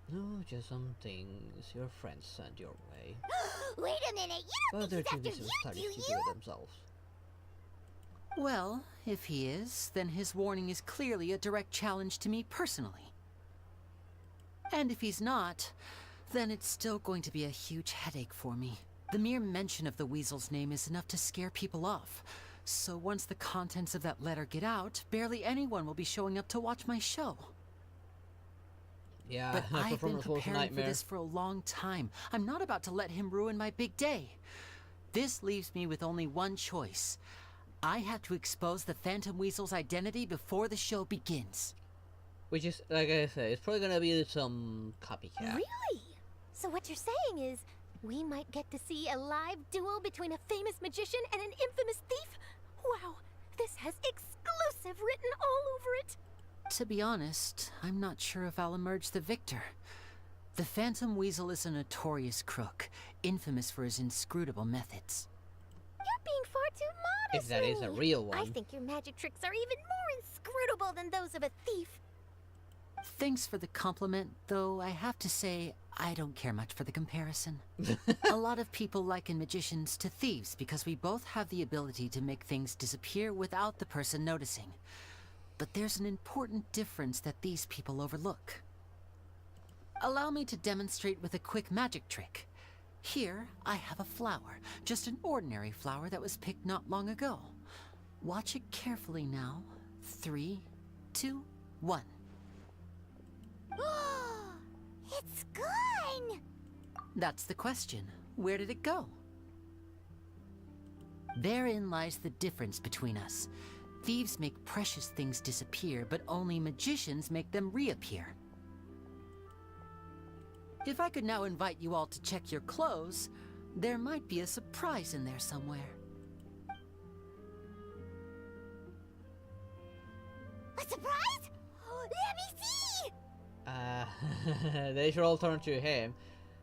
No, just some things your friends send your way. Wait a minute, you don't Well, they're think too he's busy after studying you, to do do you? it themselves. Well, if he is, then his warning is clearly a direct challenge to me personally. And if he's not, then it's still going to be a huge headache for me. The mere mention of the Weasel's name is enough to scare people off. So once the contents of that letter get out, barely anyone will be showing up to watch my show. Yeah, But I've been performance was a preparing for nightmare. this for a long time. I'm not about to let him ruin my big day. This leaves me with only one choice. I have to expose the Phantom Weasel's identity before the show begins. Which is, like I said, it's probably gonna be some copycat. Really? So what you're saying is, we might get to see a live duel between a famous magician and an infamous thief? Wow, this has exclusive written all over it. To be honest, I'm not sure if I'll emerge the victor. The Phantom Weasel is a notorious crook, infamous for his inscrutable methods. You're being far too modest. If that is a real one. I think your magic tricks are even more inscrutable than those of a thief. Thanks for the compliment, though I have to say, I don't care much for the comparison. A lot of people liken magicians to thieves because we both have the ability to make things disappear without the person noticing. But there's an important difference that these people overlook. Allow me to demonstrate with a quick magic trick. Here, I have a flower, just an ordinary flower that was picked not long ago. Watch it carefully now. 3, 2, 1. It's gone! That's the question. Where did it go? Therein lies the difference between us. Thieves make precious things disappear, but only magicians make them reappear. If I could now invite you all to check your clothes, there might be a surprise in there somewhere. A surprise? Let me see! They should all turn to him.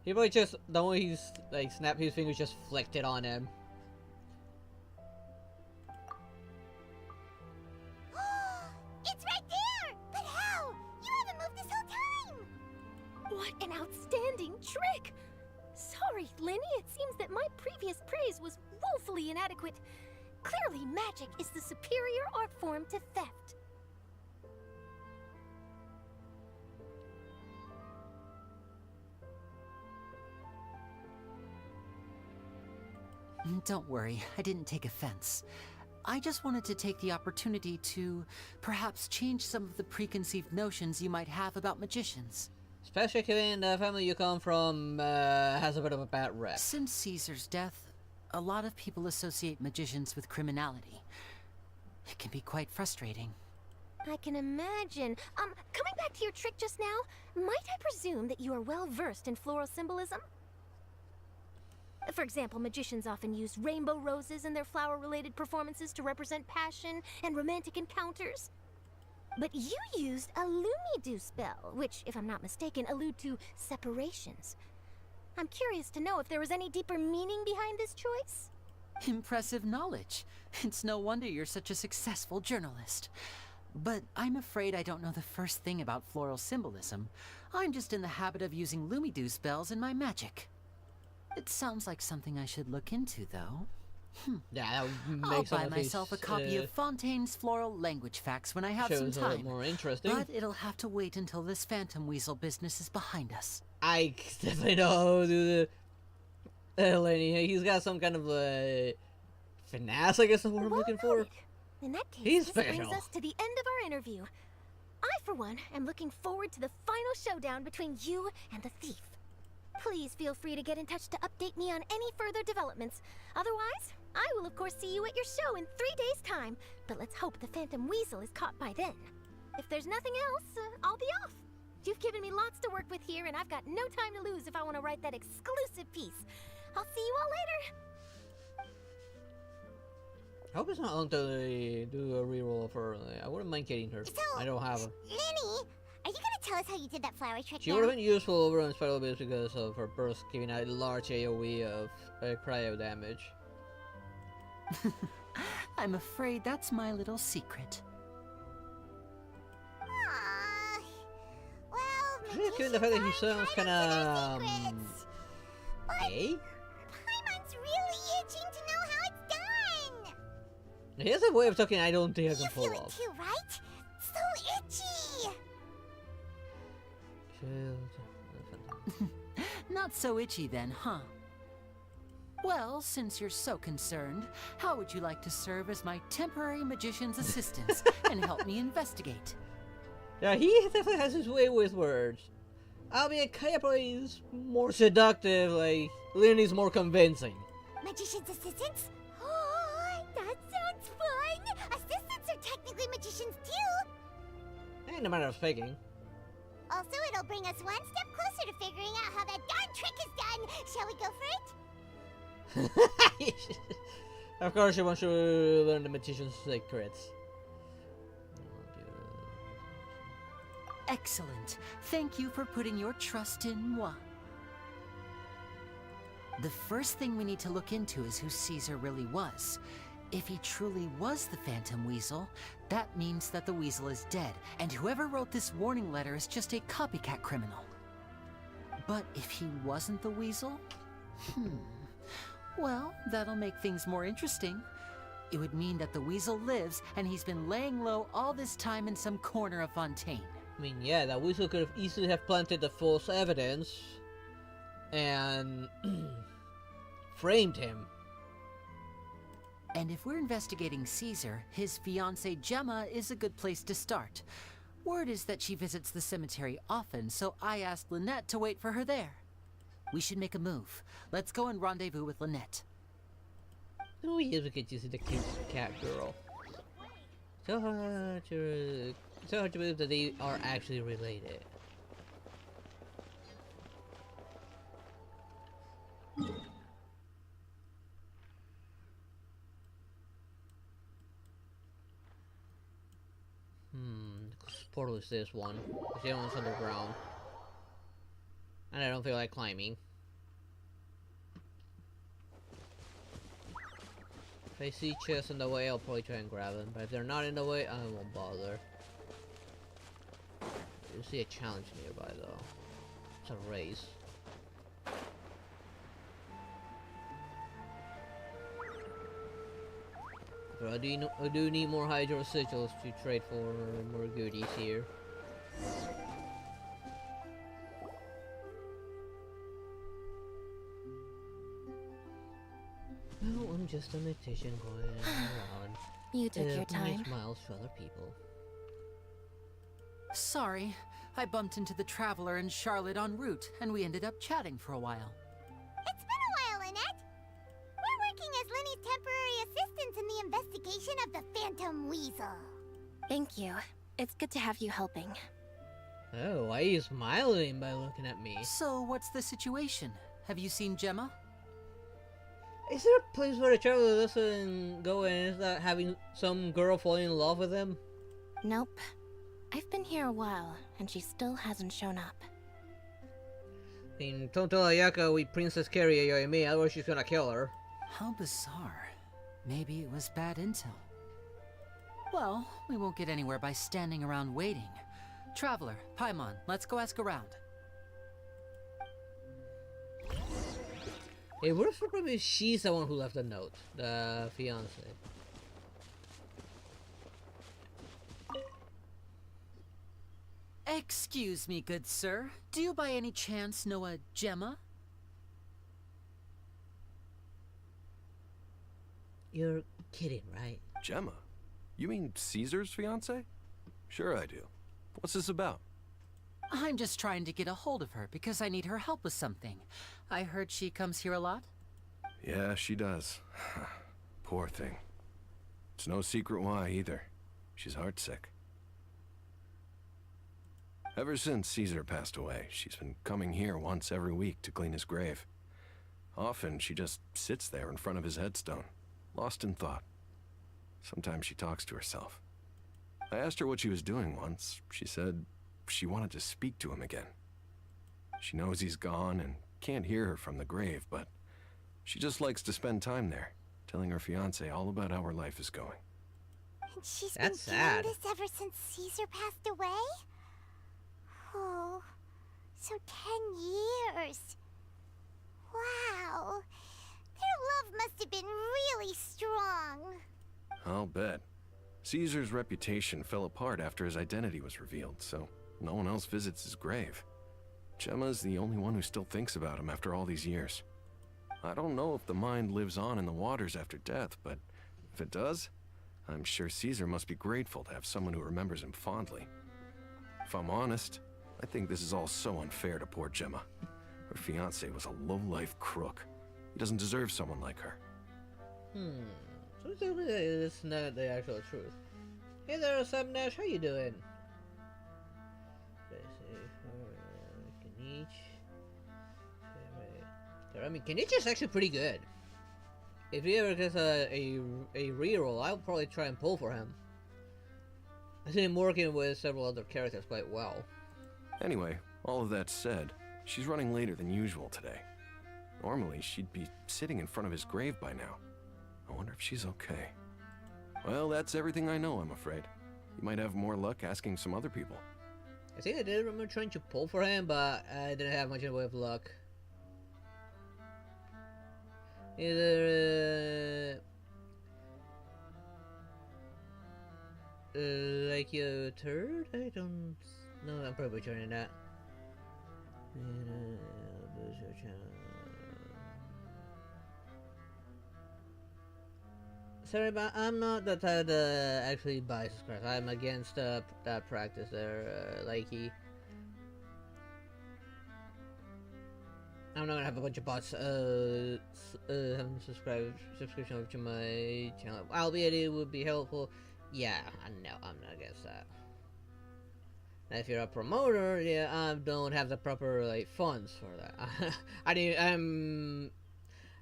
He might just, the way he's like snapped his fingers, just flicked it on him. It's right there! But how? You haven't moved this whole time! What an outstanding trick! Sorry, Lenny, it seems that my previous praise was woefully inadequate. Clearly, magic is the superior art form to theft. Don't worry, I didn't take offense. I just wanted to take the opportunity to perhaps change some of the preconceived notions you might have about magicians. Especially given the family you come from has a bit of a bad rep. Since Caesar's death, a lot of people associate magicians with criminality. It can be quite frustrating. I can imagine. Coming back to your trick just now, might I presume that you are well versed in floral symbolism? For example, magicians often use rainbow roses in their flower-related performances to represent passion and romantic encounters. But you used a Lumidu spell, which, if I'm not mistaken, allude to separations. I'm curious to know if there was any deeper meaning behind this choice? Impressive knowledge. It's no wonder you're such a successful journalist. But I'm afraid I don't know the first thing about floral symbolism. I'm just in the habit of using Lumidu spells in my magic. It sounds like something I should look into, though. Yeah, that I'll makes buy myself a copy of Fontaine's Floral Language Facts when I have some shows a lot time. more interesting. But it'll have to wait until this Phantom Weasel business is behind us. I definitely know how to do the Lenny. He's got some kind of finesse, I guess is what I'm looking for. In that case, He's this brings special. us to the end of our interview. I, for one, am looking forward to the final showdown between you and the thief. Please feel free to get in touch to update me on any further developments. Otherwise, I will of course see you at your show in 3 days' time, but let's hope the Phantom Weasel is caught by then. If there's nothing else, I'll be off. You've given me lots to work with here, and I've got no time to lose if I want to write that exclusive piece. I'll see you all later. I hope it's not until they do a reroll of her. I wouldn't mind getting her. I don't have her. Lenny, are you gonna tell us how you did that flower trick She now? would have been useful over on Spiral Bits because of her burst giving a large AoE of cryo damage. I'm afraid that's my little secret. Aww. Well, Just given the fact that he sounds kinda gay? Paimon's really itching to know how it's done. He has a way of talking I don't think I can You pull feel it off. too, right? So itchy. Not so itchy then, huh? Well, since you're so concerned, how would you like to serve as my temporary magician's assistant and help me investigate? Yeah, he definitely has his way with words. I'll be a Kaya is more seductive, like Lenny's more convincing. Magician's assistants? Oh, that sounds fun. Assistants are technically magicians too. Ain't a matter of speaking. Also, it'll bring us one step closer to figuring out how that darn trick is done. Shall we go for it? Of course, she wants to learn the magician's secrets. Excellent. Thank you for putting your trust in moi. The first thing we need to look into is who Caesar really was. If he truly was the Phantom Weasel, that means that the Weasel is dead, and whoever wrote this warning letter is just a copycat criminal. But if he wasn't the Weasel? Well, that'll make things more interesting. It would mean that the Weasel lives, and he's been laying low all this time in some corner of Fontaine. I mean, yeah, that Weasel could have easily have planted the false evidence and framed him. And if we're investigating Caesar, his fiancée Gemma is a good place to start. Word is that she visits the cemetery often, so I asked Lynette to wait for her there. We should make a move. Let's go and rendezvous with Lynette. Oh yes, we could just see the cute cat girl. So hard to believe that they are actually related. Portal is this one. The other one's underground. And I don't feel like climbing. If I see chests in the way, I'll probably try and grab them. But if they're not in the way, I won't bother. You see a challenge nearby though. It's a race. But I do need more hydro sigils to trade for more goodies here. Oh, I'm just a magician going around. You took your time. Smiles for other people. Sorry, I bumped into the Traveler and Charlotte en route, and we ended up chatting for a while. It's been a while, Lynette. We're working as Lenny's temporary assistants in the investigation of the Phantom Weasel. Thank you. It's good to have you helping. Oh, why are you smiling by looking at me? So, what's the situation? Have you seen Gemma? Is there a place where the Traveler doesn't go and is that having some girl falling in love with him? Nope. I've been here a while, and she still hasn't shown up. In don't tell Ayaka we Princess Carrie Yoimi, otherwise she's gonna kill her. How bizarre. Maybe it was bad intel. Well, we won't get anywhere by standing around waiting. Traveler, Paimon, let's go ask around. Hey, what if probably she's the one who left the note? The fiance. Excuse me, good sir. Do you by any chance know a Gemma? You're kidding, right? Gemma? You mean Caesar's fiance? Sure I do. What's this about? I'm just trying to get a hold of her because I need her help with something. I heard she comes here a lot. Yeah, she does. Poor thing. It's no secret why, either. She's heartsick. Ever since Caesar passed away, she's been coming here once every week to clean his grave. Often, she just sits there in front of his headstone, lost in thought. Sometimes she talks to herself. I asked her what she was doing once. She said she wanted to speak to him again. She knows he's gone and can't hear her from the grave, but she just likes to spend time there, telling her fiancé all about how her life is going. And she's That's been sad. doing this ever since Caesar passed away? Oh, so 10 years. Wow. Their love must have been really strong. I'll bet. Caesar's reputation fell apart after his identity was revealed, so no one else visits his grave. Gemma's the only one who still thinks about him after all these years. I don't know if the mind lives on in the waters after death, but if it does, I'm sure Caesar must be grateful to have someone who remembers him fondly. If I'm honest, I think this is all so unfair to poor Gemma. Her fiancé was a low-life crook. He doesn't deserve someone like her. So it's not the actual truth. Hey there, Sam Nash, how you doing? I mean, Kenichi is actually pretty good. If he ever gets a reroll, I'll probably try and pull for him. I see him working with several other characters quite well. Anyway, all of that said, she's running later than usual today. Normally, she'd be sitting in front of his grave by now. I wonder if she's okay. Well, that's everything I know, I'm afraid. You might have more luck asking some other people. I think I did remember trying to pull for him, but I didn't have much in the way of luck. Either like a turd? I don't know. I'm probably butchering that. Sorry, but I'm not the type that actually buys subscribers. I'm against that practice there, likey. I'm not gonna have a bunch of bots having subscription over to my channel. Albeit it would be helpful. Yeah, I know, I'm not against that. Now, if you're a promoter, yeah, I don't have the proper like funds for that. I'm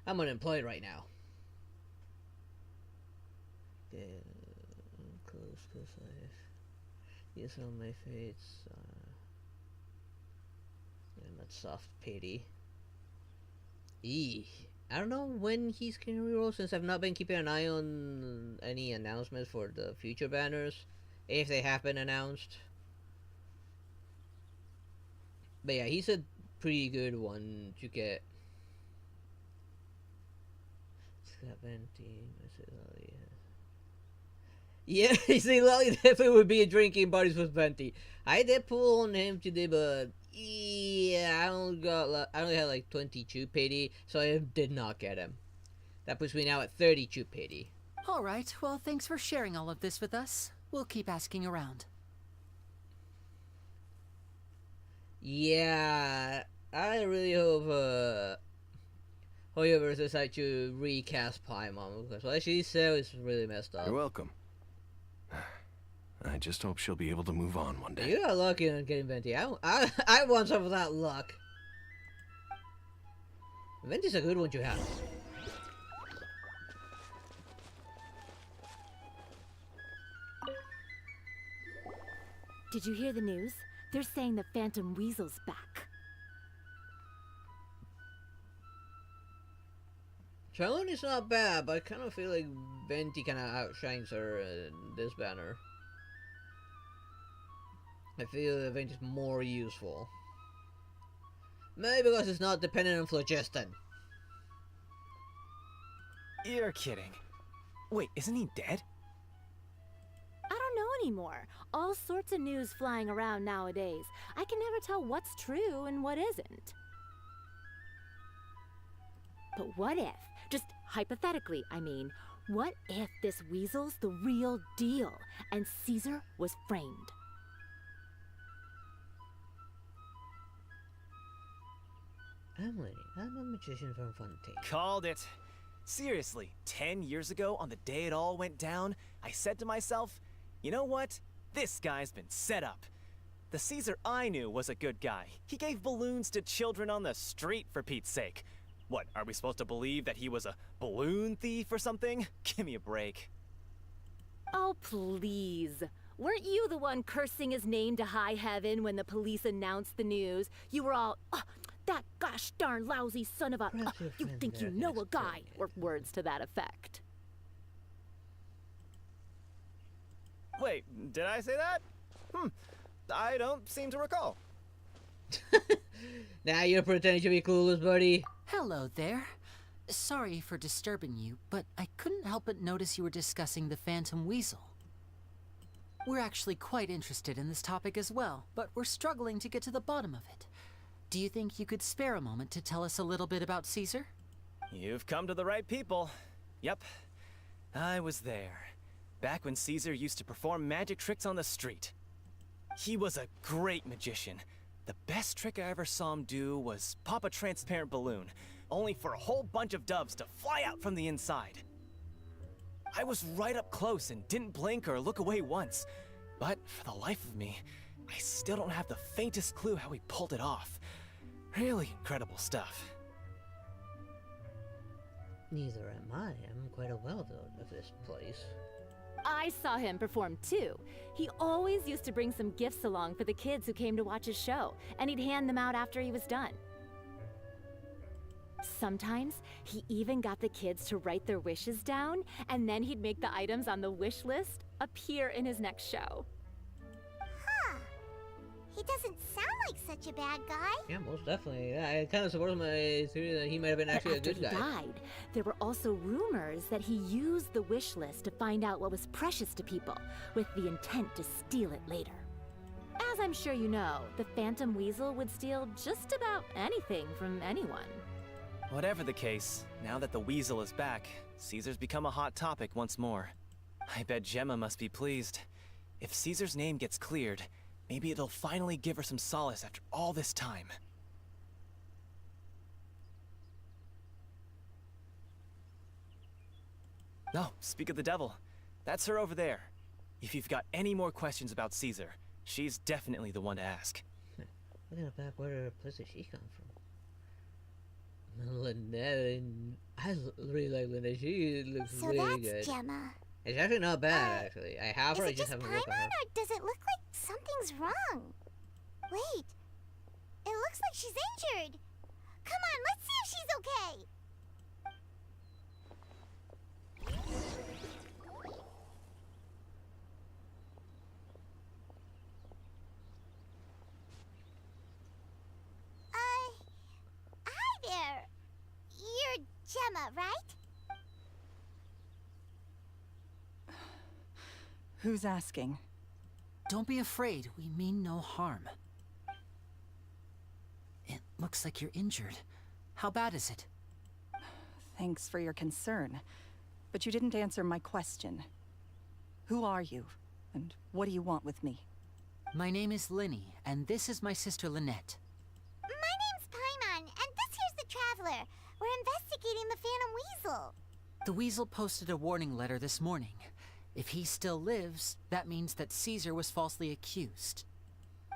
unemployed right now. Yeah, close life. Yes, on my face. And that soft pity. I don't know when he's gonna reroll, since I've not been keeping an eye on any announcements for the future banners, if they have been announced. But yeah, he's a pretty good one to get. Yeah, you see, Lolly definitely would be drinking buddies with Venti. I did pull on him today, but yeah, I only had like 22 pity, so I did not get him. That puts me now at 32 pity. All right, well, thanks for sharing all of this with us. We'll keep asking around. Yeah, I really hope whoever decides to recast Paimon, because what she said is really messed up. You're welcome. I just hope she'll be able to move on one day. You got lucky on getting Venti. I want some of that luck. Venti's a good one to have. Did you hear the news? They're saying the Phantom Weasel's back. Chalone is not bad, but I kind of feel like Venti kind of outshines her in this banner. I feel the Venti is more useful. Maybe because it's not dependent on phlogiston. You're kidding. Wait, isn't he dead? I don't know anymore. All sorts of news flying around nowadays. I can never tell what's true and what isn't. But what if, just hypothetically, I mean, what if this weasel's the real deal and Caesar was framed? I'm a magician from Fontaine. Called it. Seriously, 10 years ago, on the day it all went down, I said to myself, you know what? This guy's been set up. The Caesar I knew was a good guy. He gave balloons to children on the street, for Pete's sake. What, are we supposed to believe that he was a balloon thief or something? Give me a break. Oh, please. Weren't you the one cursing his name to high heaven when the police announced the news? You were all, oh, that gosh darn lousy son of a, you think you know a guy, or words to that effect. Wait, did I say that? I don't seem to recall. Now you're pretending to be clueless, buddy. Hello there. Sorry for disturbing you, but I couldn't help but notice you were discussing the Phantom Weasel. We're actually quite interested in this topic as well, but we're struggling to get to the bottom of it. Do you think you could spare a moment to tell us a little bit about Caesar? You've come to the right people. Yep, I was there. Back when Caesar used to perform magic tricks on the street. He was a great magician. The best trick I ever saw him do was pop a transparent balloon, only for a whole bunch of doves to fly out from the inside. I was right up close and didn't blink or look away once. But for the life of me, I still don't have the faintest clue how he pulled it off. Really incredible stuff. Neither am I. I'm quite aware of this place. I saw him perform too. He always used to bring some gifts along for the kids who came to watch his show, and he'd hand them out after he was done. Sometimes, he even got the kids to write their wishes down, and then he'd make the items on the wish list appear in his next show. Huh. He doesn't sound like such a bad guy. Yeah, most definitely. I kind of support my theory that he might have been actually a good guy. After he died, there were also rumors that he used the wish list to find out what was precious to people, with the intent to steal it later. As I'm sure you know, the Phantom Weasel would steal just about anything from anyone. Whatever the case, now that the Weasel is back, Caesar's become a hot topic once more. I bet Gemma must be pleased. If Caesar's name gets cleared, maybe it'll finally give her some solace after all this time. Oh, speak of the devil. That's her over there. If you've got any more questions about Caesar, she's definitely the one to ask. Look at the back, where place did she come from? Lynette, I really like Lynette. She looks so really good. So that's Gemma. It's actually not bad, actually. I have her, I just haven't looked at her. Or does it look like something's wrong? Wait, it looks like she's injured. Come on, let's see if she's okay. Hi there. You're Gemma, right? Who's asking? Don't be afraid, we mean no harm. It looks like you're injured. How bad is it? Thanks for your concern, but you didn't answer my question. Who are you, and what do you want with me? My name is Linny, and this is my sister Lynette. My name's Paimon, and this here's the Traveler. We're investigating the Phantom Weasel. The Weasel posted a warning letter this morning. If he still lives, that means that Caesar was falsely accused.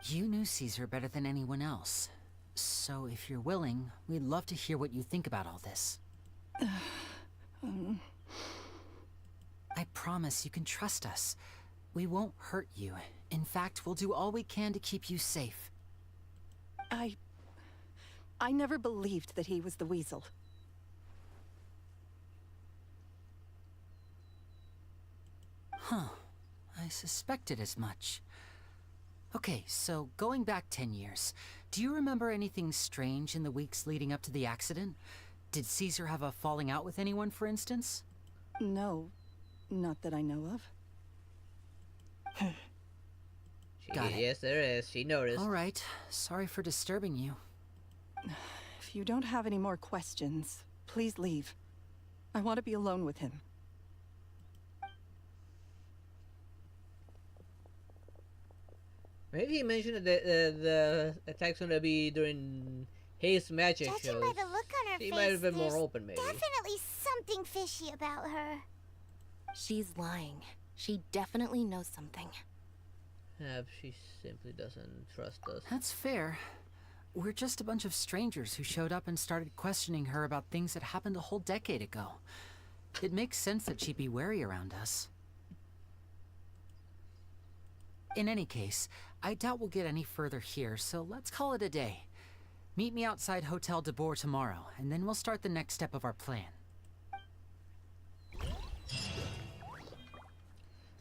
You knew Caesar better than anyone else. So if you're willing, we'd love to hear what you think about all this. I promise you can trust us. We won't hurt you. In fact, we'll do all we can to keep you safe. I never believed that he was the Weasel. Huh. I suspected as much. Okay, so going back 10 years, do you remember anything strange in the weeks leading up to the accident? Did Caesar have a falling out with anyone, for instance? No, not that I know of. Got it. Yes, there is. She noticed. All right. Sorry for disturbing you. If you don't have any more questions, please leave. I want to be alone with him. Maybe he mentioned that the attack's gonna be during his magic Judging shows, by the look on her he face, might have been more there's open, maybe. definitely something fishy about her. She's lying. She definitely knows something. She simply doesn't trust us. That's fair. We're just a bunch of strangers who showed up and started questioning her about things that happened a whole decade ago. It makes sense that she'd be wary around us. In any case, I doubt we'll get any further here, so let's call it a day. Meet me outside Hotel de Boer tomorrow, and then we'll start the next step of our plan.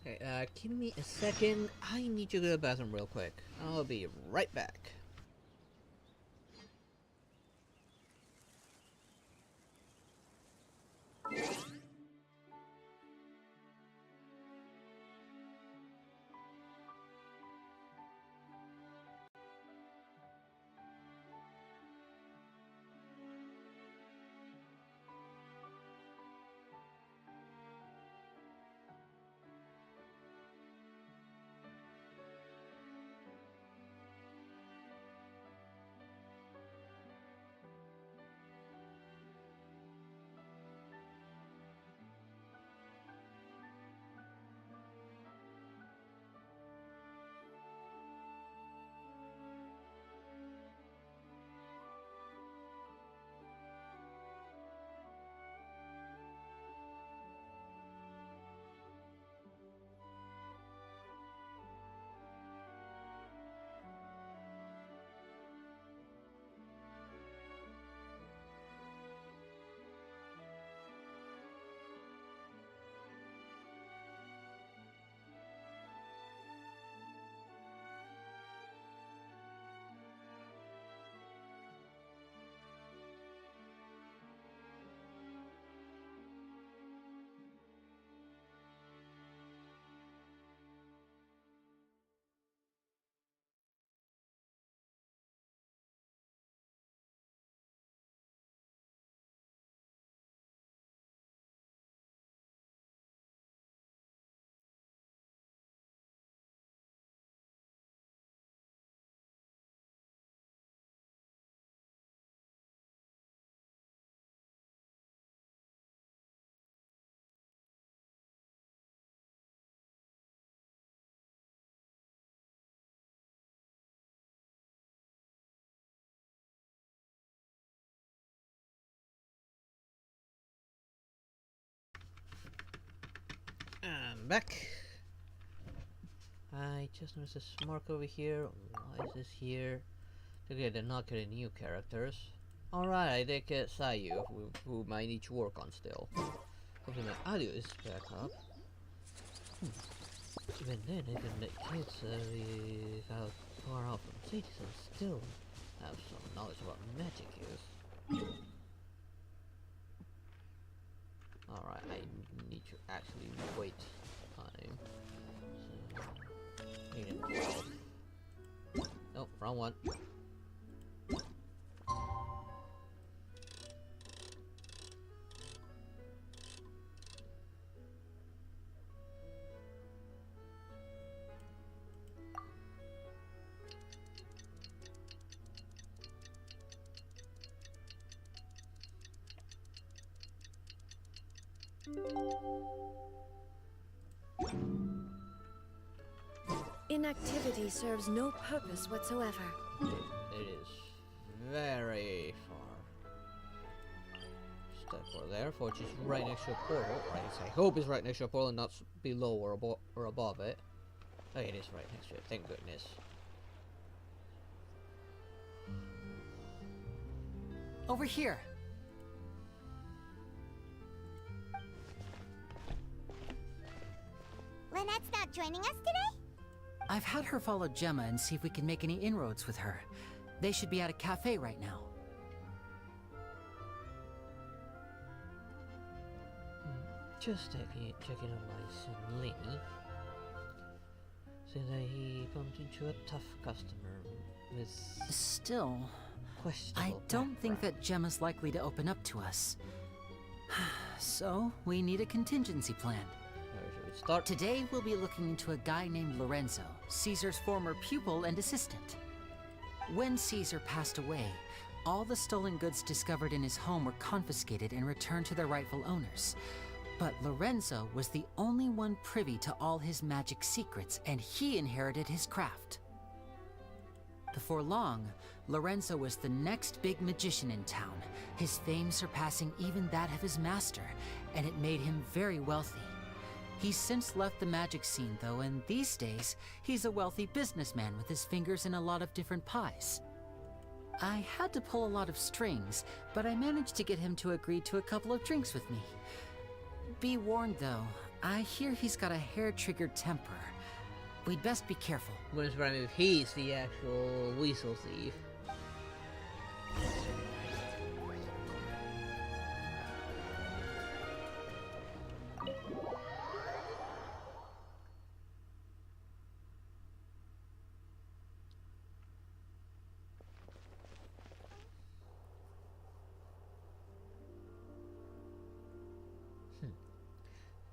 Okay, give me a second. I need to go to the bathroom real quick. I'll be right back. I'm back. I just noticed a mark over here. Why is this here? Okay, they're not getting new characters. Alright, I did get Sayu, who might need to work on still. Hopefully my audio is back up. Even then, even the kids out far out from cities and still have some knowledge about magic use. Alright, I need to actually wait time. So, 8 and 12. Nope, wrong one. Inactivity serves no purpose whatsoever. It is very far. Step over there, for which is right next to a portal. Right, I hope it's right next to a portal and not below or above it. Oh, it is right next to it, thank goodness. Over here. Lynette's not joining us today? I've had her follow Gemma and see if we can make any inroads with her. They should be at a cafe right now. Just checking on my son Lenny. Seems that he bumped into a tough customer with Still, questionable I don't think background. that Gemma's likely to open up to us. So, we need a contingency plan. Where should we start? Today, we'll be looking into a guy named Lorenzo, Caesar's former pupil and assistant. When Caesar passed away, All the stolen goods discovered in his home were confiscated and returned to their rightful owners. But Lorenzo was the only one privy to all his magic secrets, and he inherited his craft. Before long, Lorenzo was the next big magician in town, his fame surpassing even that of his master, and it made him very wealthy. He's since left the magic scene though, and these days, he's a wealthy businessman with his fingers in a lot of different pies. I had to pull a lot of strings, but I managed to get him to agree to a couple of drinks with me. Be warned though, I hear he's got a hair-triggered temper. We'd best be careful. Wouldn't surprise me if he's the actual weasel thief.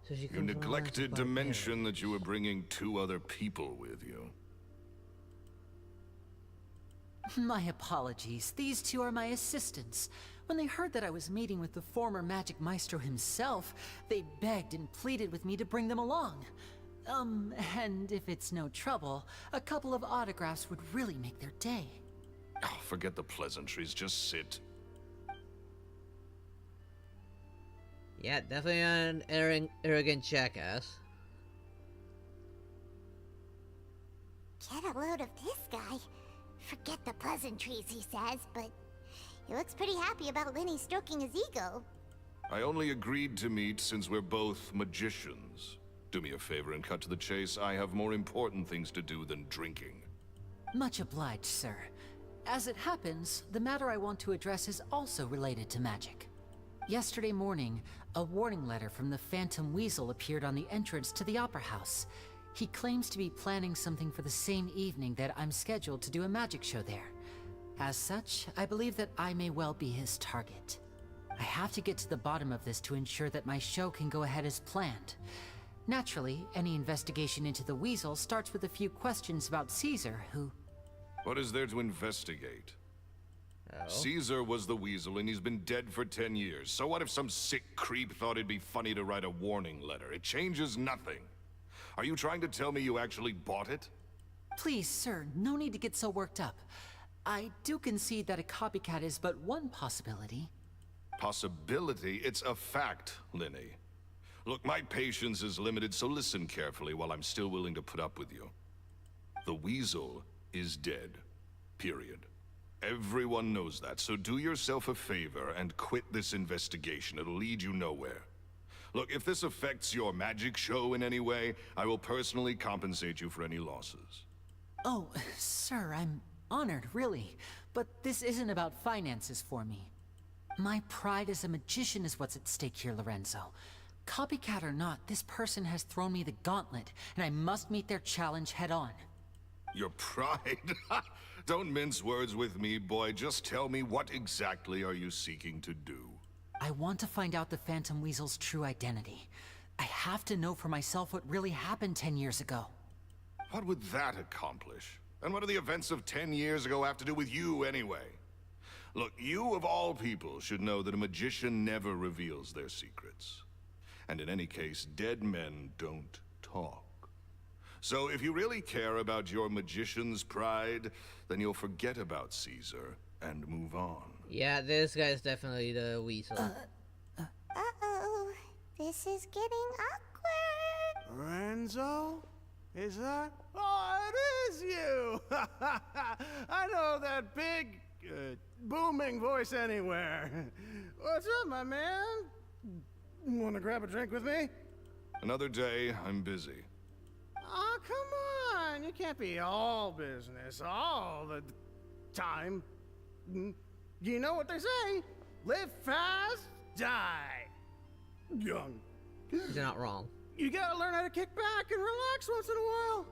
So You neglected to mention that you were bringing 2 other people with you. My apologies. These 2 are my assistants. When they heard that I was meeting with the former magic maestro himself, they begged and pleaded with me to bring them along. And if it's no trouble, a couple of autographs would really make their day. Oh, forget the pleasantries, just sit. Yeah, definitely an arrogant jackass. Get a load of this guy. Forget the pleasantries, he says, but he looks pretty happy about Lenny stroking his ego. I only agreed to meet since we're both magicians. Do me a favor and cut to the chase. I have more important things to do than drinking. Much obliged, sir. As it happens, the matter I want to address is also related to magic. Yesterday morning, a warning letter from the Phantom Weasel appeared on the entrance to the Opera House. He claims to be planning something for the same evening that I'm scheduled to do a magic show there. As such, I believe that I may well be his target. I have to get to the bottom of this to ensure that my show can go ahead as planned. Naturally, any investigation into the Weasel starts with a few questions about Caesar, who... What is there to investigate? Oh. Caesar was the Weasel, and he's been dead for 10 years. So what if some sick creep thought it'd be funny to write a warning letter? It changes nothing. Are you trying to tell me you actually bought it? Please, sir, no need to get so worked up. I do concede that a copycat is but one possibility. Possibility? It's a fact, Lenny. Look, my patience is limited, so listen carefully while I'm still willing to put up with you. The Weasel is dead. Period. Everyone knows that, so do yourself a favor and quit this investigation. It'll lead you nowhere. Look, if this affects your magic show in any way, I will personally compensate you for any losses. Oh, sir, I'm honored, really. But this isn't about finances for me. My pride as a magician is what's at stake here, Lorenzo. Copycat or not, this person has thrown me the gauntlet, and I must meet their challenge head on. Your pride? Don't mince words with me, boy. Just tell me, what exactly are you seeking to do? I want to find out the Phantom Weasel's true identity. I have to know for myself what really happened 10 years ago. What would that accomplish? And what do the events of 10 years ago have to do with you, anyway? Look, you of all people should know that a magician never reveals their secrets. And in any case, dead men don't talk. So if you really care about your magician's pride, then you'll forget about Caesar and move on. Yeah, this guy's definitely the Weasel. Uh-oh. This is getting awkward. Lorenzo? Is that? Oh, it is you! I know that big, booming voice anywhere. What's up, my man? Want to grab a drink with me? Another day, I'm busy. Oh, come on. You can't be all business all the time. You know what they say? Live fast, die young. He's not wrong. You gotta learn how to kick back and relax once in a while.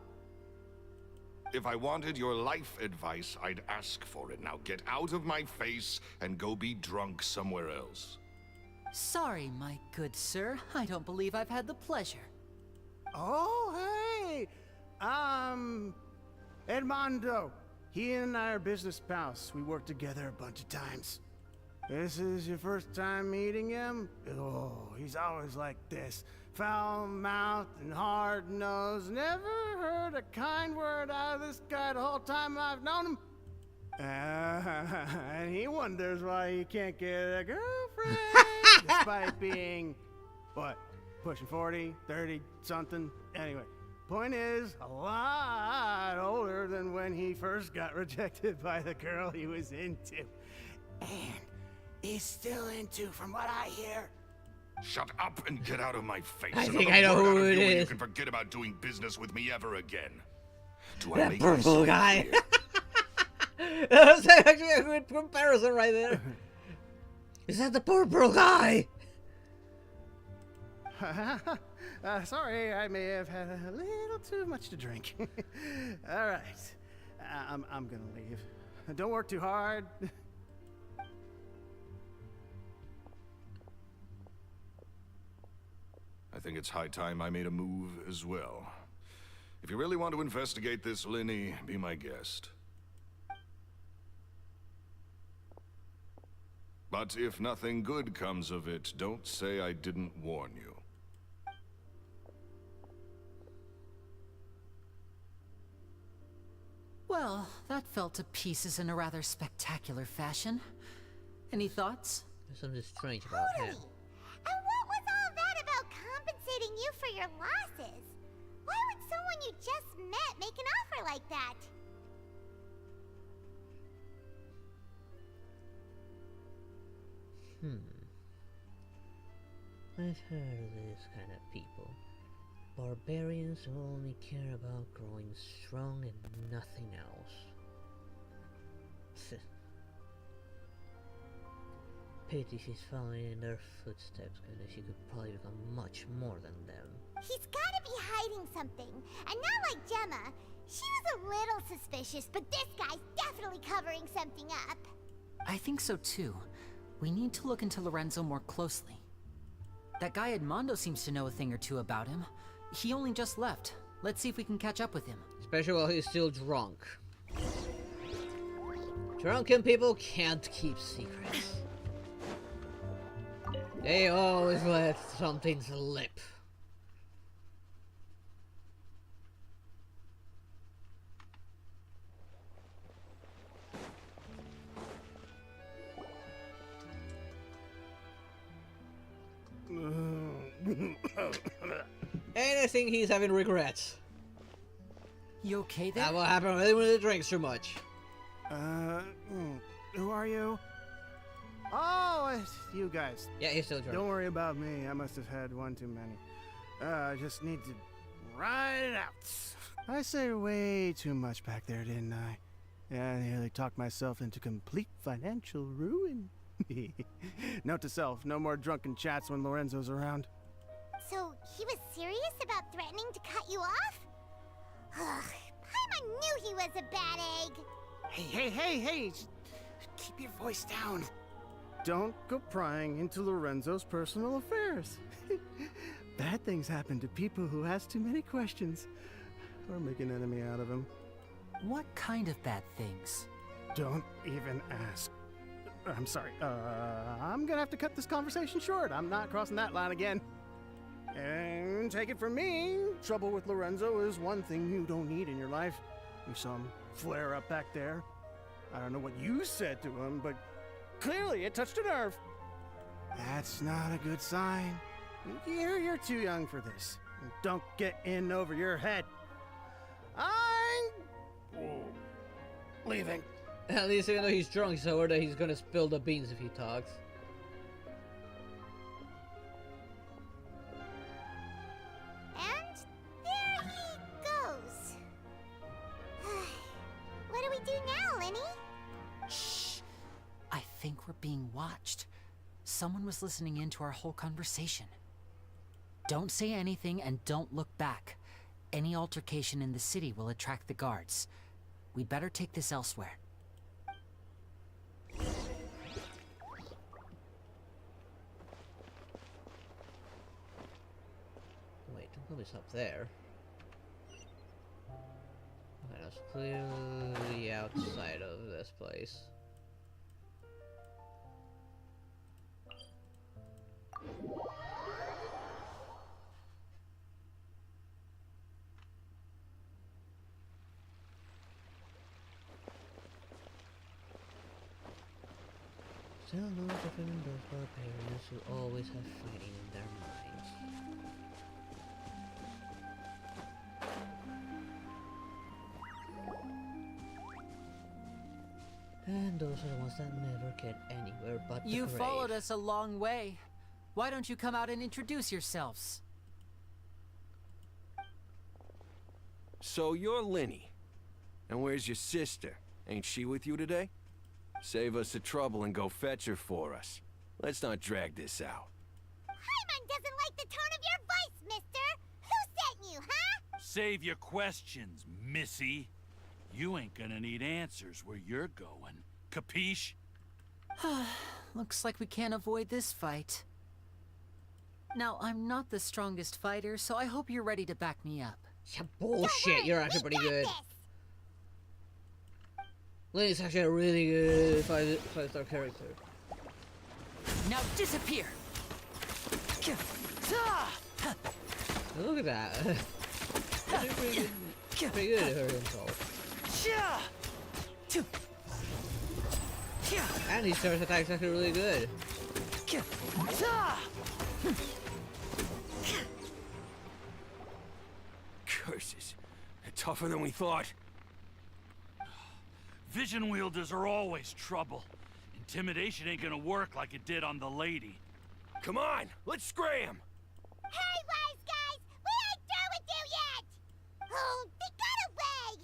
If I wanted your life advice, I'd ask for it. Now get out of my face and go be drunk somewhere else. Sorry, my good sir. I don't believe I've had the pleasure. Oh, hey! Edmondo. He and I are business pals. We worked together a bunch of times. This is your first time meeting him? Oh, he's always like this. Foul-mouthed and hard-nosed. Never heard a kind word out of this guy the whole time I've known him. And he wonders why he can't get a girlfriend, despite being, what, pushing 40, 30, something? Anyway, point is, a lot older than when he first got rejected by the girl he was into. And is still into, from what I hear. Shut up and get out of my face. I think I know who it is. You can forget about doing business with me ever again. Do I That make purple myself guy. clear? That was actually a good comparison right there. Is that the purple guy? Sorry, I may have had a little too much to drink. All right, I'm gonna leave. Don't work too hard. I think it's high time I made a move as well. If you really want to investigate this, Lenny, be my guest. But if nothing good comes of it, don't say I didn't warn you. Well, that fell to pieces in a rather spectacular fashion. Any thoughts? There's something strange about him. And what was all that about compensating you for your losses? Why would someone you just met make an offer like that? I've heard of this kind of people. Barbarians who only care about growing strong and nothing else. Pity she's following in their footsteps, because she could probably become much more than them. He's gotta be hiding something. And not like Gemma. She was a little suspicious, but this guy's definitely covering something up. I think so too. We need to look into Lorenzo more closely. That guy Edmondo seems to know a thing or two about him. He only just left. Let's see if we can catch up with him. Especially while he's still drunk. Drunken people can't keep secrets. They always let something slip. And I think he's having regrets. You okay there? That will happen when he drinks too much. Who are you? Oh, it's you guys. Yeah, he's still drunk. Don't worry about me. I must have had one too many. I just need to ride it out. I say way too much back there, didn't I? Yeah, I nearly talked myself into complete financial ruin. Note to self, no more drunken chats when Lorenzo's around. So, he was serious about threatening to cut you off? Ugh, Paimon knew he was a bad egg. Hey, keep your voice down. Don't go prying into Lorenzo's personal affairs. Bad things happen to people who ask too many questions, or make an enemy out of him. What kind of bad things? Don't even ask. I'm sorry, I'm gonna have to cut this conversation short. I'm not crossing that line again. And take it from me, trouble with Lorenzo is one thing you don't need in your life. You saw him flare up back there. I don't know what you said to him, but clearly it touched a nerve. That's not a good sign. You're too young for this. Don't get in over your head. I'm leaving. At least even though he's drunk, he's aware that he's gonna spill the beans if he talks. And there he goes. What do we do now, Lenny? Shh. I think we're being watched. Someone was listening in to our whole conversation. Don't say anything and don't look back. Any altercation in the city will attract the guards. We'd better take this elsewhere. Wait, don't put this up there. And it's clearly outside of this place. Still no different than those barbarians who always have fighting in their minds. And those are the ones that never get anywhere but the You grave. followed us a long way. Why don't you come out and introduce yourselves? So you're Linny. And where's your sister? Ain't she with you today? Save us the trouble and go fetch her for us. Let's not drag this out. Paimon doesn't like the tone of your voice, mister! Who sent you, huh? Save your questions, missy. You ain't gonna need answers where you're going. Capiche? Looks like we can't avoid this fight. Now, I'm not the strongest fighter, so I hope you're ready to back me up. Yeah, bullshit, you're actually pretty good. Linny's actually a really good five-star character. Now disappear! Look at that. Pretty good at her insult. And his charge attack is actually really good. Curses. They're tougher than we thought. Vision wielders are always trouble. Intimidation ain't gonna work like it did on the lady. Come on, let's scram! Hey, wise guys! We ain't through with you yet! Oh, they got away!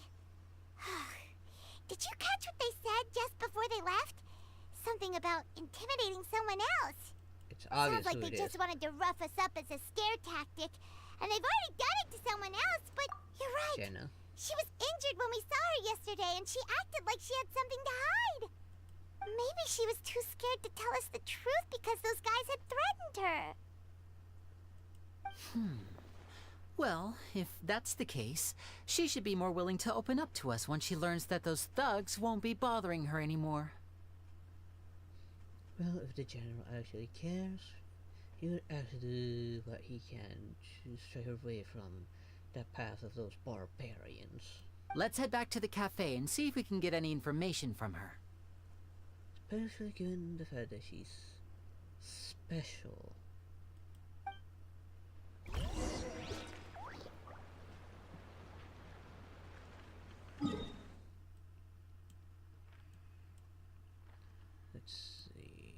Did you catch what they said just before they left? Something about intimidating someone else. It's obvious Sounds like who they it just is. wanted to rough us up as a scare tactic. And they've already done it to someone else, but you're right. Jenna. She was injured when we saw her yesterday, and she acted like she had something to hide. Maybe she was too scared to tell us the truth because those guys had threatened her. Well, if that's the case, she should be more willing to open up to us once she learns that those thugs won't be bothering her anymore. Well, if the general actually cares, he would actually do what he can to stray her away from the path of those barbarians. Let's head back to the cafe and see if we can get any information from her. Especially given the fact that she's special. Let's see.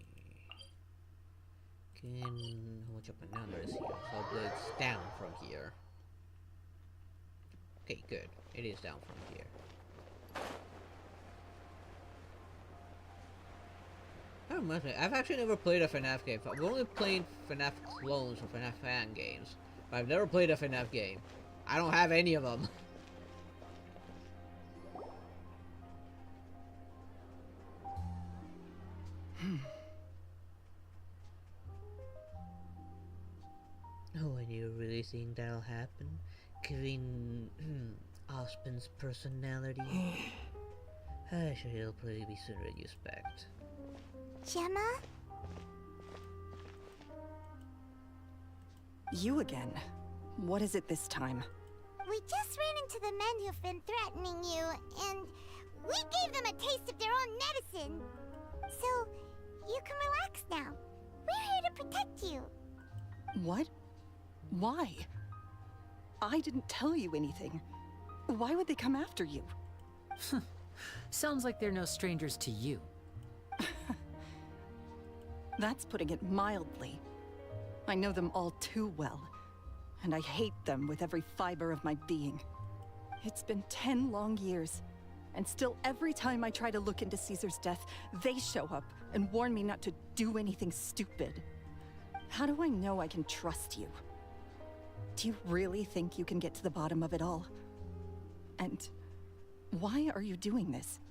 How much up a number is here? So it's down from here. Okay, good. It is down from here. I don't remember. I've actually never played a FNAF game. I've only played FNAF clones or FNAF fan games. But I've never played a FNAF game. I don't have any of them. Oh, and you really think that'll happen? Given Ospen's personality? I'm sure he'll probably be sooner than you expect. Gemma? You again. What is it this time? We just ran into the men who've been threatening you, and we gave them a taste of their own medicine. So, you can relax now. We're here to protect you. What? Why? I didn't tell you anything. Why would they come after you? Sounds like they're no strangers to you. That's putting it mildly. I know them all too well, and I hate them with every fiber of my being. It's been 10 long years, and still every time I try to look into Caesar's death, they show up and warn me not to do anything stupid. How do I know I can trust you? Do you really think you can get to the bottom of it all? And why are you doing this?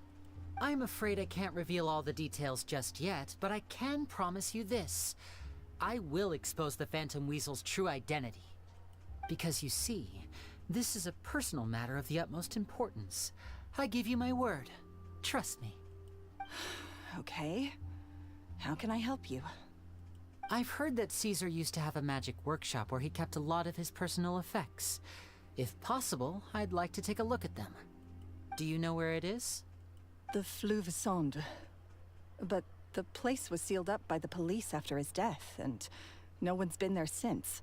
I'm afraid I can't reveal all the details just yet, but I can promise you this. I will expose the Phantom Weasel's true identity. Because you see, This is a personal matter of the utmost importance. I give you my word. Trust me. Okay. How can I help you? I've heard that Caesar used to have a magic workshop where he kept a lot of his personal effects. If possible, I'd like to take a look at them. Do you know where it is? The Fleuve Sonde. But the place was sealed up by the police after his death, and no one's been there since.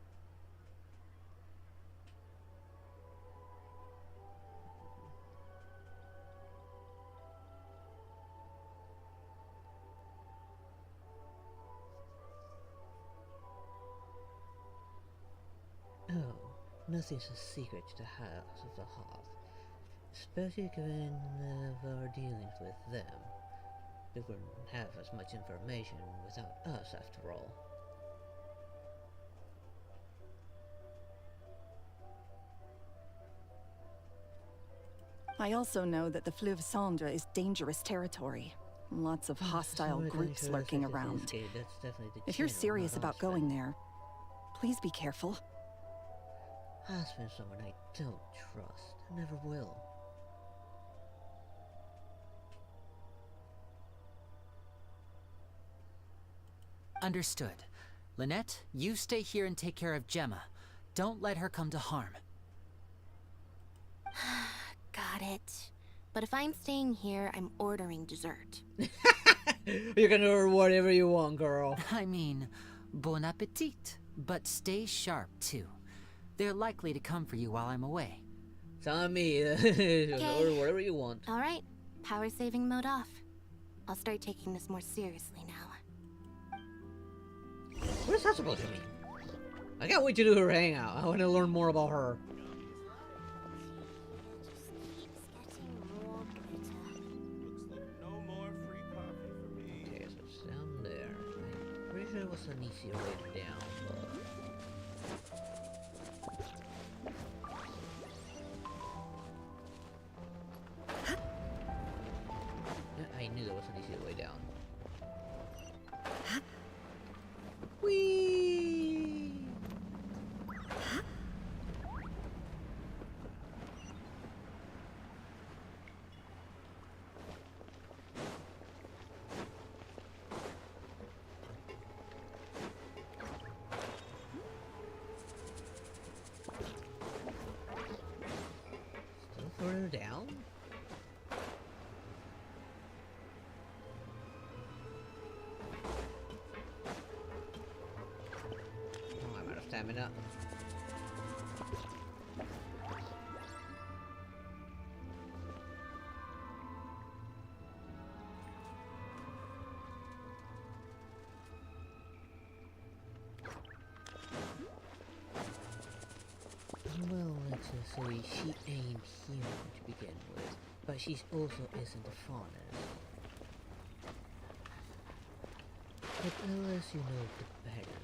Oh, nothing's a secret to the House of the Hoth, especially given our dealings with them. They wouldn't have as much information without us, after all. I also know that the Fleuve Sonde is dangerous territory. Lots of hostile groups lurking around. If you're serious about going there, please be careful. Husband's someone I don't trust, and never will. Understood. Lynette, you stay here and take care of Gemma. Don't let her come to harm. Got it. But if I'm staying here, I'm ordering dessert. You can order whatever you want, girl. I mean, bon appetit. But stay sharp, too. They're likely to come for you while I'm away. Tell me, order whatever you want. Alright, power saving mode off. I'll start taking this more seriously now. What is that supposed to mean? I can't wait to do her hangout. I want to learn more about her. Okay, so it's down there. I'm pretty sure it was an easier way down, but... I knew there was an easier way down. Whee! Still further down? Stamina. Well, let's just say she ain't human to begin with, but she also isn't a fauna. But the less you know, the better.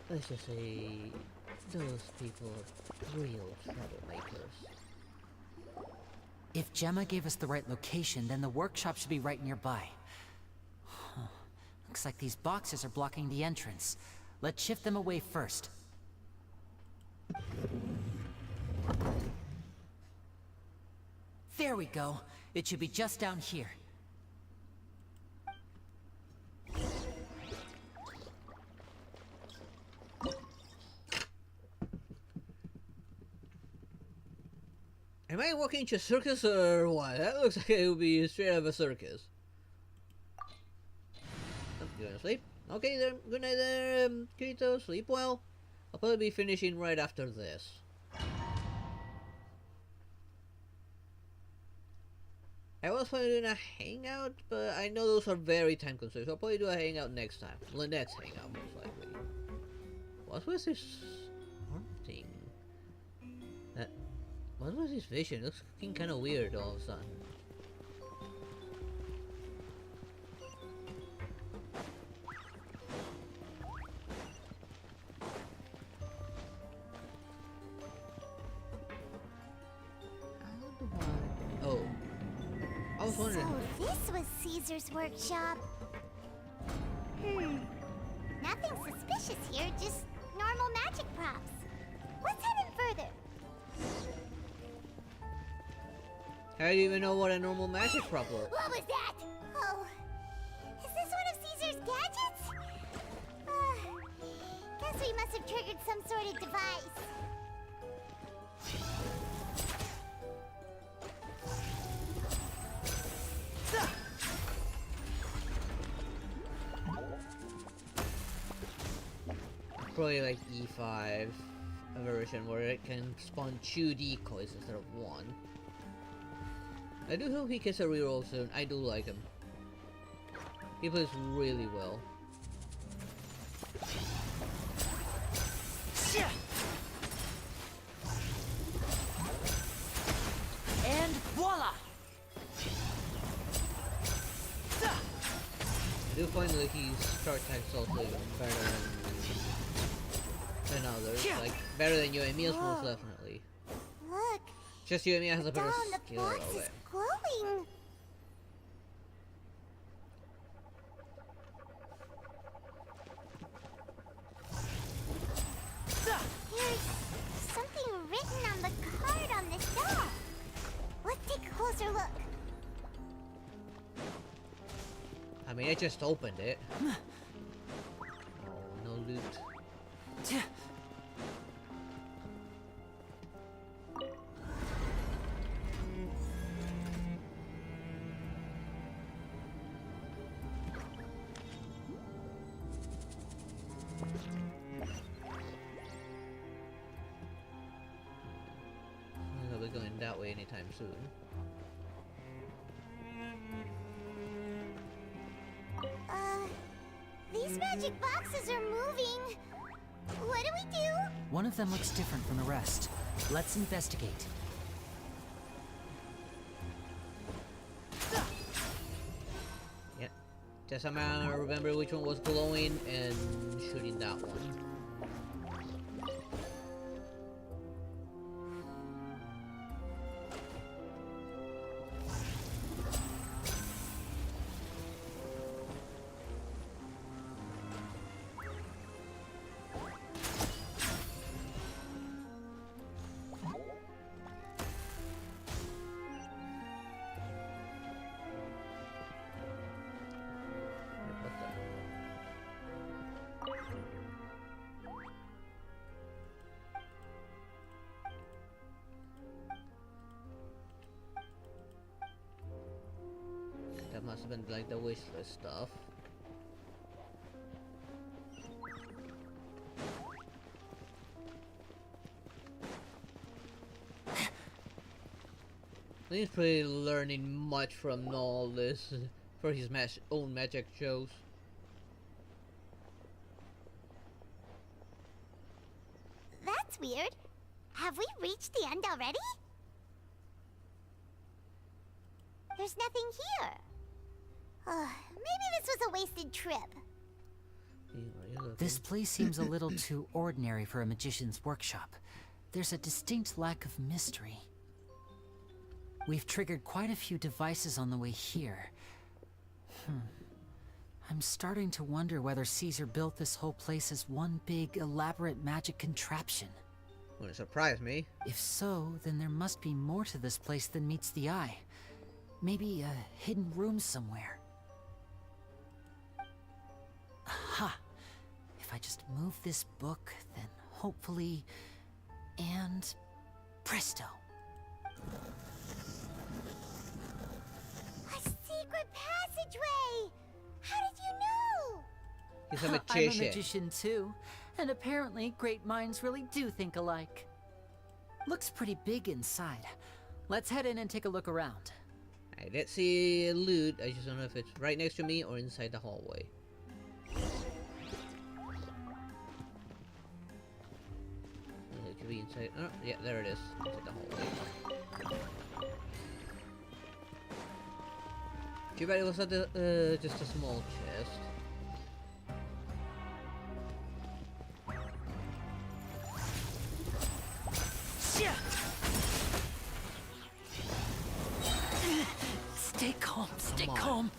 Let's just say those people are real troublemakers. If Gemma gave us the right location, then the workshop should be right nearby. Huh. Looks like these boxes are blocking the entrance. Let's shift them away first. There we go. It should be just down here. Am I walking into a circus or what? That looks like it would be straight out of a circus. Oh, you gonna sleep? Okay then, good night there, Kirito. Sleep well. I'll probably be finishing right after this. I was probably doing a hangout, but I know those are very time consuming, so I'll probably do a hangout next time. Lynette's hangout, most likely. What was this arm thing? What was his vision? It looks looking kind of weird all of a sudden. Oh. I was wondering. So this was Caesar's workshop. Nothing suspicious here, just normal magic props. Let's head in further. How do you even know what a normal magic prop looks? What was that? Oh, is this one of Caesar's gadgets? Guess we must have triggered some sort of device. Probably like E5, a version where it can spawn 2 decoys instead of 1. I do hope he gets a reroll soon. I do like him. He plays really well. And voila! I do find like his start attacks also even better than others. Like better than Yoimiya's most definitely. Look. Just Yoimiya has a better Down the skill box of is it. glowing. There's something written on the card on this door. Let's take a closer look. I mean, I just opened it. Oh, no loot. I'll be going that way anytime soon. These magic boxes are moving. What do we do? One of them looks different from the rest. Let's investigate. Yep. Just somehow remember which one was glowing and shooting that one. That must have been like the wish list stuff. He's pretty learning much from all this for his own magic shows. That's weird. Have we reached the end already? There's nothing here. Maybe this was a wasted trip. This place seems a little too ordinary for a magician's workshop. There's a distinct lack of mystery. We've triggered quite a few devices on the way here. I'm starting to wonder whether Caesar built this whole place as one big, elaborate magic contraption. Wouldn't surprise me. If so, then there must be more to this place than meets the eye. Maybe a hidden room somewhere. Aha! If I just move this book, then hopefully... and... presto! A secret passageway! How did you know? He's a I'm a magician. magician too, and apparently great minds really do think alike. Looks pretty big inside. Let's head in and take a look around. I did see loot, I just don't know if it's right next to me or inside the hallway. It could be inside. Oh, yeah, there it is. Inside the hallway. Too bad it was at the, just a small chest. Stay calm, stay calm.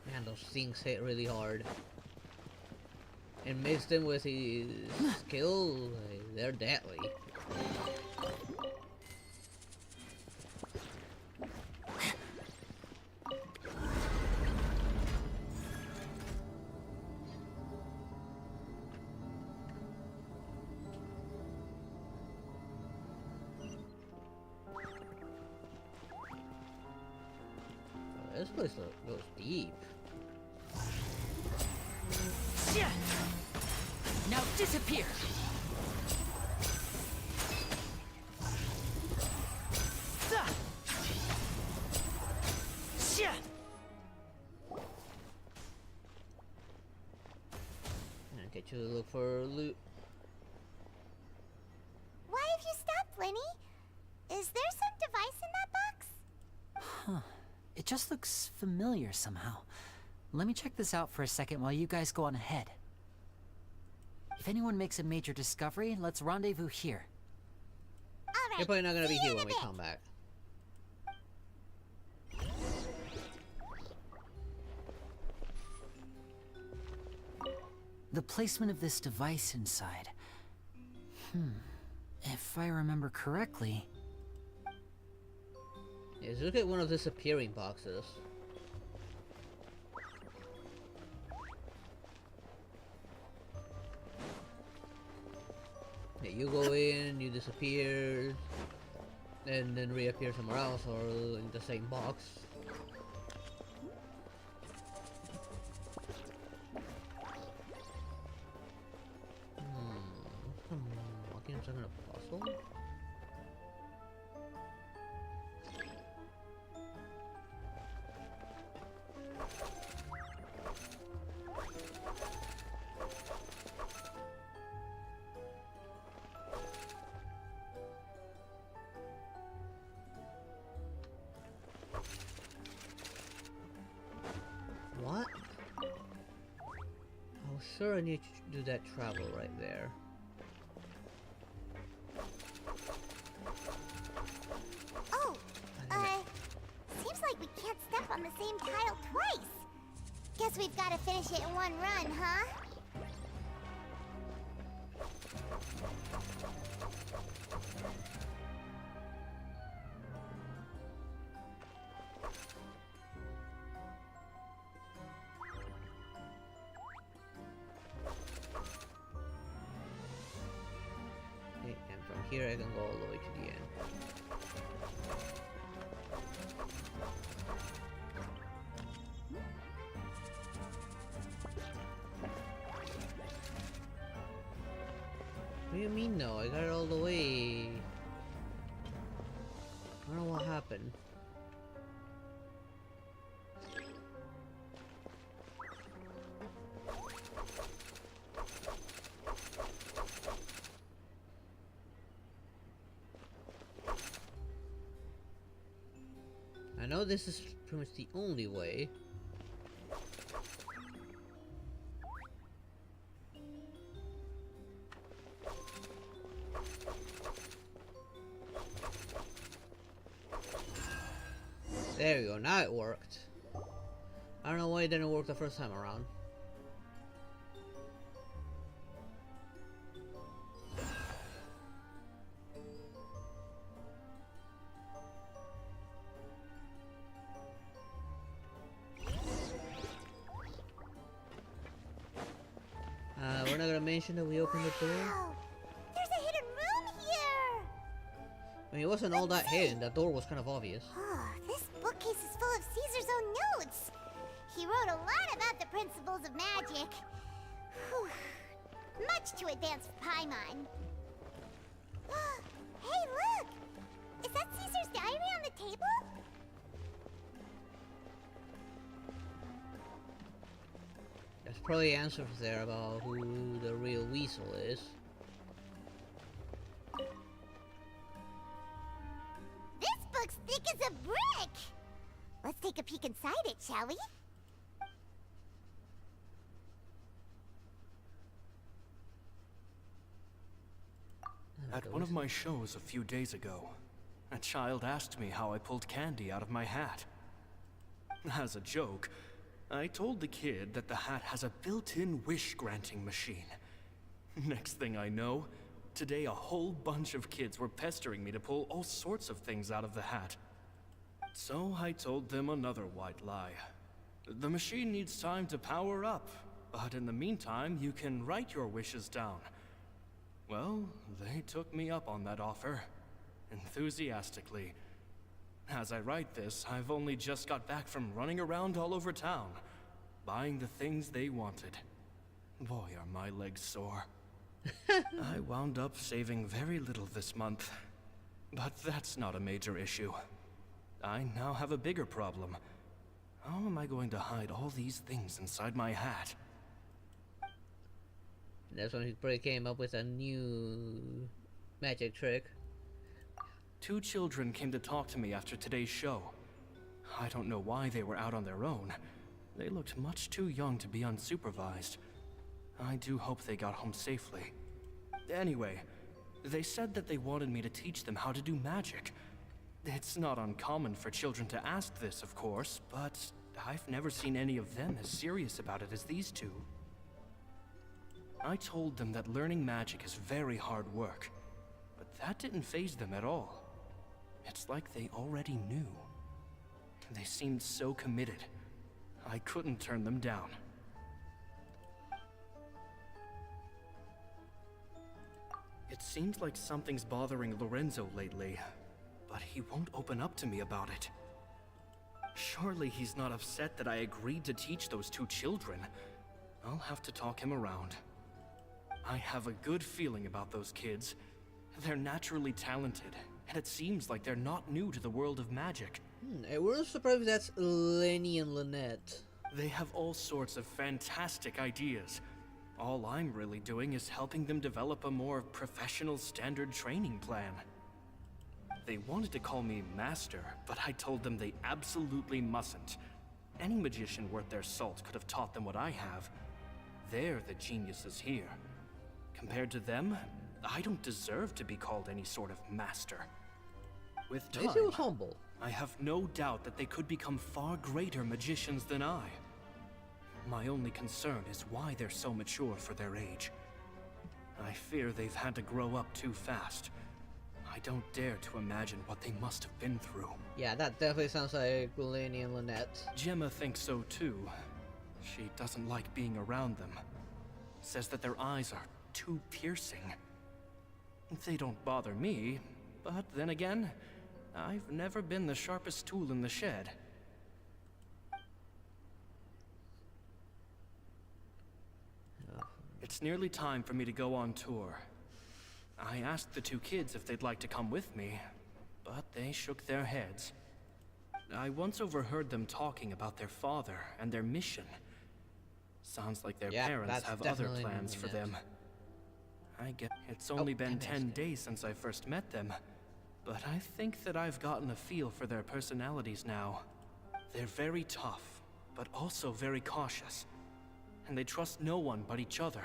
Man, and those things hit really hard. And mix them with his skill, they're deadly. This place goes deep. Now disappear! And get you to look for loot. Why have you stopped, Lenny? Is there some device in that box? Huh. It just looks familiar somehow. Let me check this out for a second while you guys go on ahead. If anyone makes a major discovery, let's rendezvous here. Alright. You're probably not gonna be here when we come back. The placement of this device inside. If I remember correctly... Yes, look at one of the disappearing boxes. Yeah, you go in, you disappear, and then reappear somewhere else or in the same box. Walking inside a puzzle? What? Oh, sure, I need to do that travel right there. Oh, seems like we can't step on the same tile twice. Guess we've got to finish it in one run, huh? Okay, and from here I can go all the way to the end. What do you mean no? I got it all the way. I don't know what happened. I know this is pretty much the only way. There we go, now it worked. I don't know why it didn't work the first time around. We're not gonna mention that we opened the door. Wow, there's a hidden room here! I mean, it wasn't all that hidden, that door was kind of obvious. Oh, this bookcase is full of Caesar's own notes. He wrote a lot about the principles of magic. Whew. Much too advanced for Paimon. Hey, look! Is that Caesar's diary on the table? There's probably answers there about who the real weasel is. This book's thick as a brick! Let's take a peek inside it, shall we? At one of my shows a few days ago, a child asked me how I pulled candy out of my hat. As a joke, I told the kid that the hat has a built-in wish-granting machine. Next thing I know, today a whole bunch of kids were pestering me to pull all sorts of things out of the hat. So I told them another white lie. The machine needs time to power up, but in the meantime, you can write your wishes down. Well, they took me up on that offer, enthusiastically. As I write this, I've only just got back from running around all over town, buying the things they wanted. Boy, are my legs sore. I wound up saving very little this month, but that's not a major issue. I now have a bigger problem. How am I going to hide all these things inside my hat? That's when he probably came up with a new magic trick. 2 children came to talk to me after today's show. I don't know why they were out on their own. They looked much too young to be unsupervised. I do hope they got home safely. Anyway, they said that they wanted me to teach them how to do magic. It's not uncommon for children to ask this, of course, but I've never seen any of them as serious about it as these 2. I told them that learning magic is very hard work, but that didn't faze them at all. It's like they already knew. They seemed so committed. I couldn't turn them down. It seems like something's bothering Lorenzo lately, but he won't open up to me about it. Surely he's not upset that I agreed to teach those 2 children. I'll have to talk him around. I have a good feeling about those kids. They're naturally talented, and it seems like they're not new to the world of magic. I wouldn't surprise if that's Lenny and Lynette. They have all sorts of fantastic ideas. All I'm really doing is helping them develop a more professional standard training plan. They wanted to call me Master, but I told them they absolutely mustn't. Any magician worth their salt could have taught them what I have. They're the geniuses here. Compared to them, I don't deserve to be called any sort of master. With time, he was humble. I have no doubt that they could become far greater magicians than I. My only concern is why they're so mature for their age. I fear they've had to grow up too fast. I don't dare to imagine what they must have been through. Yeah, that definitely sounds like Lenny and Lynette. Gemma thinks so too. She doesn't like being around them. Says that their eyes are too piercing. They don't bother me, but then again, I've never been the sharpest tool in the shed. It's nearly time for me to go on tour. I asked the 2 kids if they'd like to come with me, but they shook their heads. I once overheard them talking about their father and their mission. Sounds like their parents have other plans for them. I guess it's only been 10 days since I first met them, but I think that I've gotten a feel for their personalities now. They're very tough, but also very cautious, and they trust no one but each other.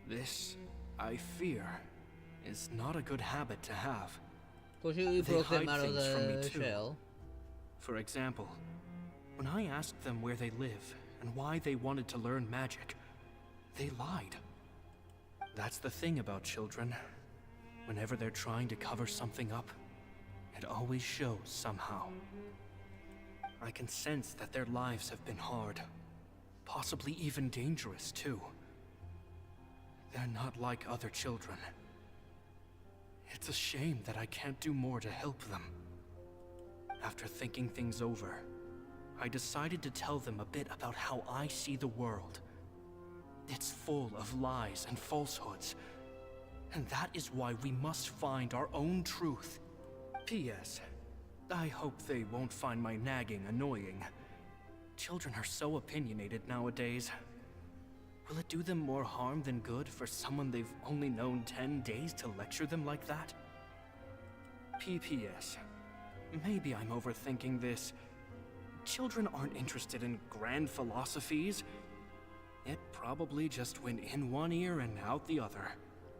This, I fear, is not a good habit to have. Fortunately, They broke them hide out of things from me the too. shell. For example, when I asked them where they live and why they wanted to learn magic, they lied. That's the thing about children. Whenever they're trying to cover something up, it always shows somehow. I can sense that their lives have been hard, possibly even dangerous too. They're not like other children. It's a shame that I can't do more to help them. After thinking things over, I decided to tell them a bit about how I see the world. It's full of lies and falsehoods, and that is why we must find our own truth. P.S. I hope they won't find my nagging annoying. Children are so opinionated nowadays. Will it do them more harm than good for someone they've only known 10 days to lecture them like that? P.P.S. Maybe I'm overthinking this. Children aren't interested in grand philosophies. It probably just went in one ear and out the other.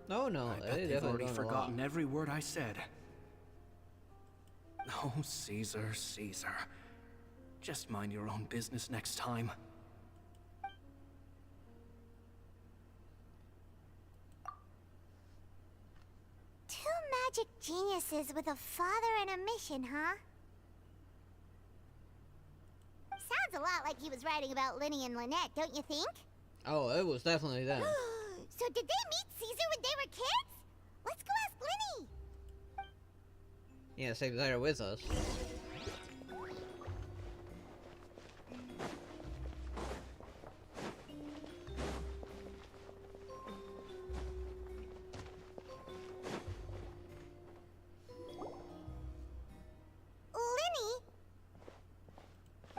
No, I bet they've already forgotten every word I said. Oh, Caesar, Caesar. Just mind your own business next time. Two magic geniuses with a father and a mission, huh? Sounds a lot like he was writing about Linny and Lynette, don't you think? Oh, it was definitely them. So did they meet Caesar when they were kids? Let's go ask Linny. Yes, they're with us. Linny?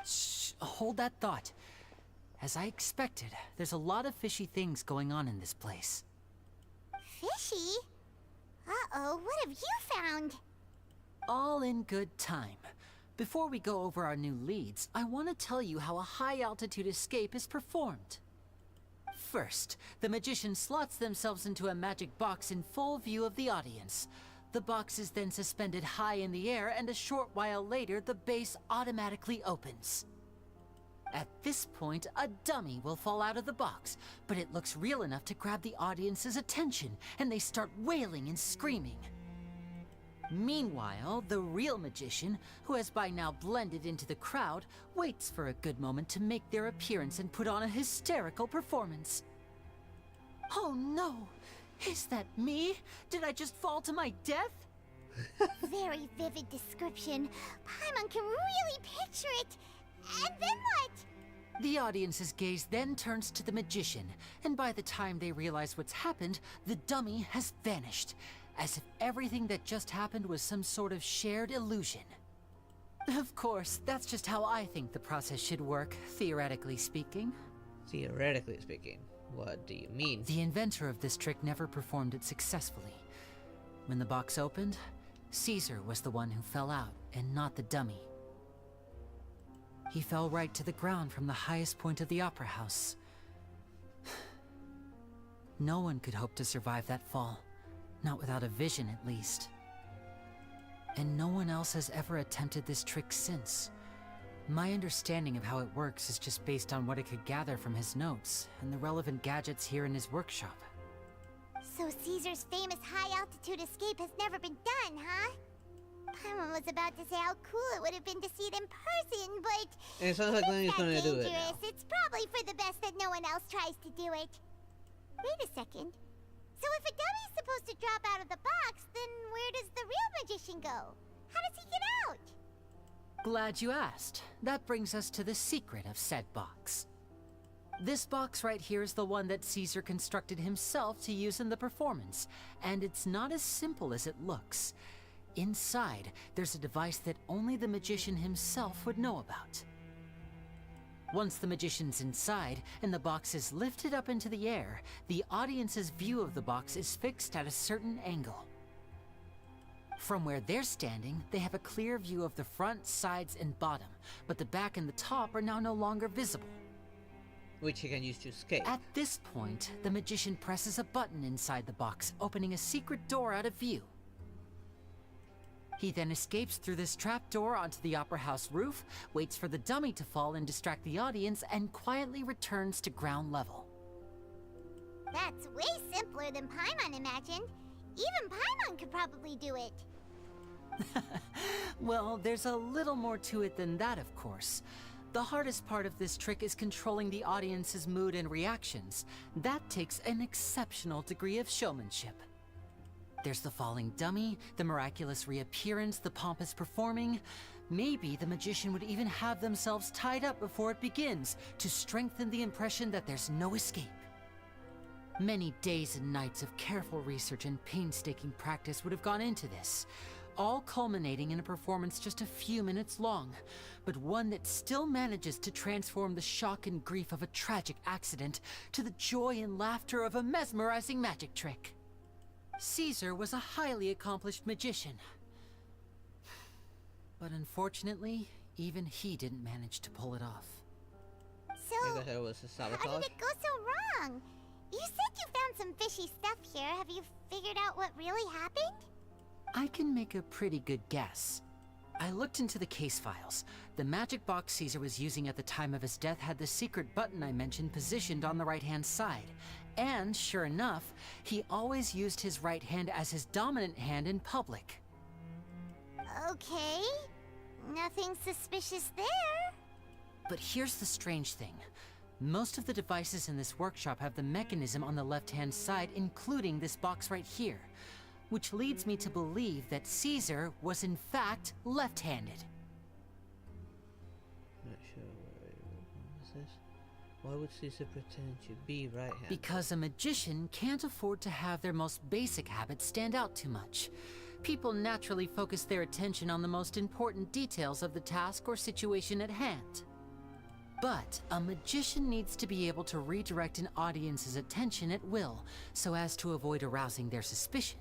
Shh, hold that thought. As I expected, there's a lot of fishy things going on in this place. Fishy? Uh-oh, what have you found? All in good time. Before we go over our new leads, I want to tell you how a high-altitude escape is performed. First, the magician slots themselves into a magic box in full view of the audience. The box is then suspended high in the air, and a short while later, the base automatically opens. At this point, a dummy will fall out of the box, but it looks real enough to grab the audience's attention, and they start wailing and screaming. Meanwhile, the real magician, who has by now blended into the crowd, waits for a good moment to make their appearance and put on a hysterical performance. Oh no! Is that me? Did I just fall to my death? Very vivid description. Paimon can really picture it. And then what? The audience's gaze then turns to the magician, and by the time they realize what's happened, the dummy has vanished, as if everything that just happened was some sort of shared illusion. Of course, that's just how I think the process should work, theoretically speaking. Theoretically speaking? What do you mean? The inventor of this trick never performed it successfully. When the box opened, Caesar was the one who fell out, and not the dummy. He fell right to the ground from the highest point of the opera house. No one could hope to survive that fall. Not without a vision, at least. And no one else has ever attempted this trick since. My understanding of how it works is just based on what I could gather from his notes and the relevant gadgets here in his workshop. So Caesar's famous high-altitude escape has never been done, huh? Paimon was about to say how cool it would have been to see it in person, but it sounds like Lenny's gonna do it now. It's probably for the best that no one else tries to do it. Wait a second. So if a dummy's supposed to drop out of the box, then where does the real magician go? How does he get out? Glad you asked. That brings us to the secret of said box. This box right here is the one that Caesar constructed himself to use in the performance, and it's not as simple as it looks. Inside, there's a device that only the magician himself would know about. Once the magician's inside and the box is lifted up into the air, the audience's view of the box is fixed at a certain angle. From where they're standing, they have a clear view of the front, sides, and bottom, but the back and the top are now no longer visible. Which he can use to escape. At this point, the magician presses a button inside the box, opening a secret door out of view. He then escapes through this trapdoor onto the opera house roof, waits for the dummy to fall and distract the audience, and quietly returns to ground level. That's way simpler than Paimon imagined. Even Paimon could probably do it. Well, there's a little more to it than that, of course. The hardest part of this trick is controlling the audience's mood and reactions. That takes an exceptional degree of showmanship. There's the falling dummy, the miraculous reappearance, the pompous performing. Maybe the magician would even have themselves tied up before it begins to strengthen the impression that there's no escape. Many days and nights of careful research and painstaking practice would have gone into this, all culminating in a performance just a few minutes long, but one that still manages to transform the shock and grief of a tragic accident to the joy and laughter of a mesmerizing magic trick. Caesar was a highly accomplished magician. But unfortunately, even he didn't manage to pull it off. So, it was a sabotage? How did it go so wrong? You said you found some fishy stuff here. Have you figured out what really happened? I can make a pretty good guess. I looked into the case files. The magic box Caesar was using at the time of his death had the secret button I mentioned positioned on the right-hand side. And, sure enough, he always used his right hand as his dominant hand in public. Okay. Nothing suspicious there. But here's the strange thing. Most of the devices in this workshop have the mechanism on the left-hand side, including this box right here, which leads me to believe that Caesar was in fact left-handed. Not sure what is this. Why would Caesar pretend to be right-handed? Because a magician can't afford to have their most basic habits stand out too much. People naturally focus their attention on the most important details of the task or situation at hand. But a magician needs to be able to redirect an audience's attention at will, so as to avoid arousing their suspicion.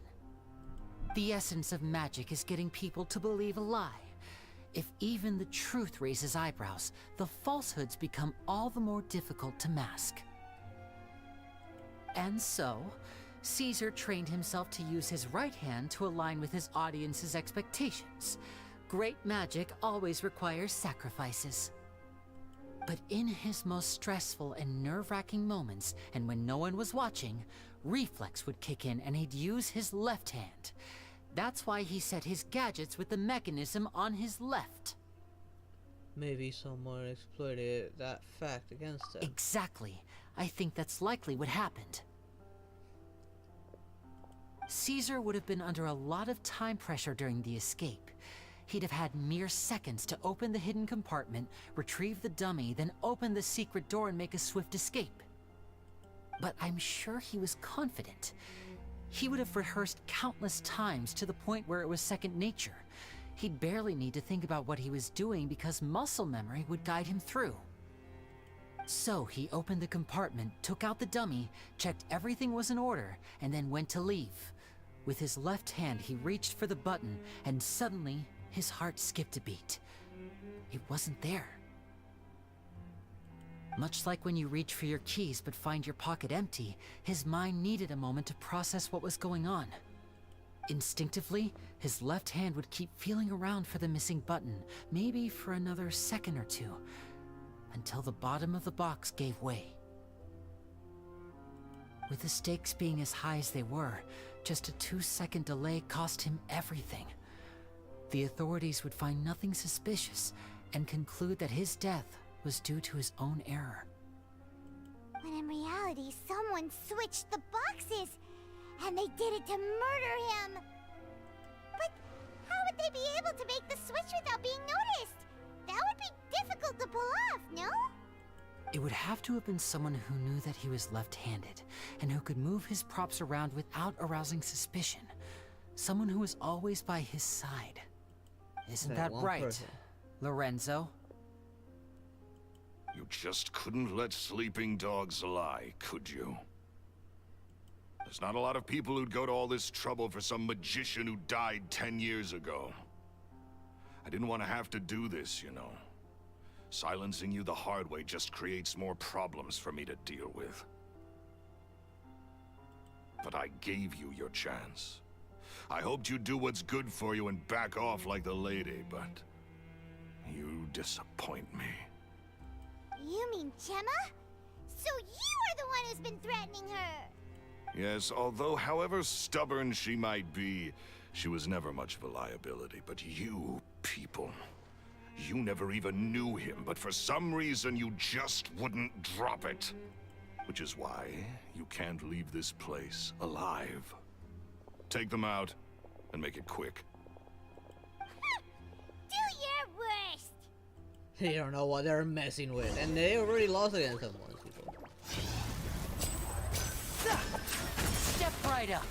The essence of magic is getting people to believe a lie. If even the truth raises eyebrows, the falsehoods become all the more difficult to mask. And so, Caesar trained himself to use his right hand to align with his audience's expectations. Great magic always requires sacrifices. But in his most stressful and nerve-wracking moments, and when no one was watching, reflex would kick in and he'd use his left hand. That's why he set his gadgets with the mechanism on his left. Maybe someone exploited that fact against him. Exactly. I think that's likely what happened. Caesar would have been under a lot of time pressure during the escape. He'd have had mere seconds to open the hidden compartment, retrieve the dummy, then open the secret door and make a swift escape. But I'm sure he was confident. He would have rehearsed countless times to the point where it was second nature. He'd barely need to think about what he was doing because muscle memory would guide him through. So he opened the compartment, took out the dummy, checked everything was in order, and then went to leave. With his left hand, he reached for the button, and suddenly, his heart skipped a beat. It wasn't there. Much like when you reach for your keys but find your pocket empty, his mind needed a moment to process what was going on. Instinctively, his left hand would keep feeling around for the missing button, maybe for another second or two, until the bottom of the box gave way. With the stakes being as high as they were, just a 2-second delay cost him everything. The authorities would find nothing suspicious and conclude that his death was due to his own error. When in reality, someone switched the boxes, and they did it to murder him. But how would they be able to make the switch without being noticed? That would be difficult to pull off, no? It would have to have been someone who knew that he was left-handed, and who could move his props around without arousing suspicion. Someone who was always by his side. Isn't that right, Lorenzo? You just couldn't let sleeping dogs lie, could you? There's not a lot of people who'd go to all this trouble for some magician who died 10 years ago. I didn't want to have to do this, you know. Silencing you the hard way just creates more problems for me to deal with. But I gave you your chance. I hoped you'd do what's good for you and back off like the lady, but you disappoint me. You mean Gemma? So you are the one who's been threatening her! Yes, although however stubborn she might be, she was never much of a liability. But you people, you never even knew him, but for some reason you just wouldn't drop it. Which is why you can't leave this place alive. Take them out, and make it quick. Do your worst! They don't know what they're messing with, and they already lost against them once before. Step right up.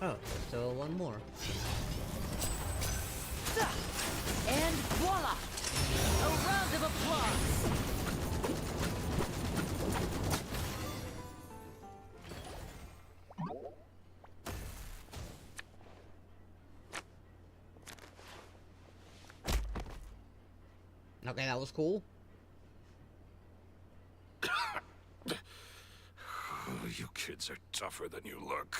Oh, still one more. And voila! A round of applause! Okay, that was cool. You kids are tougher than you look.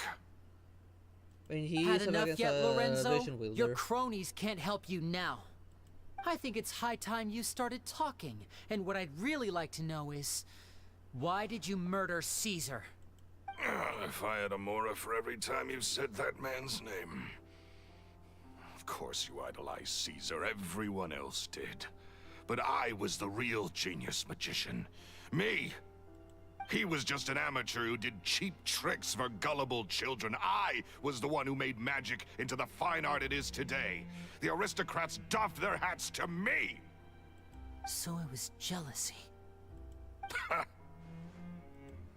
And he Had is enough against yet, a Lorenzo? vision wielder. Your cronies can't help you now. I think it's high time you started talking. And what I'd really like to know is, why did you murder Caesar? If I had a Mora for every time you said that man's name. Of course you idolized Caesar, everyone else did. But I was the real genius magician. Me! He was just an amateur who did cheap tricks for gullible children. I was the one who made magic into the fine art it is today. The aristocrats doffed their hats to me! So it was jealousy.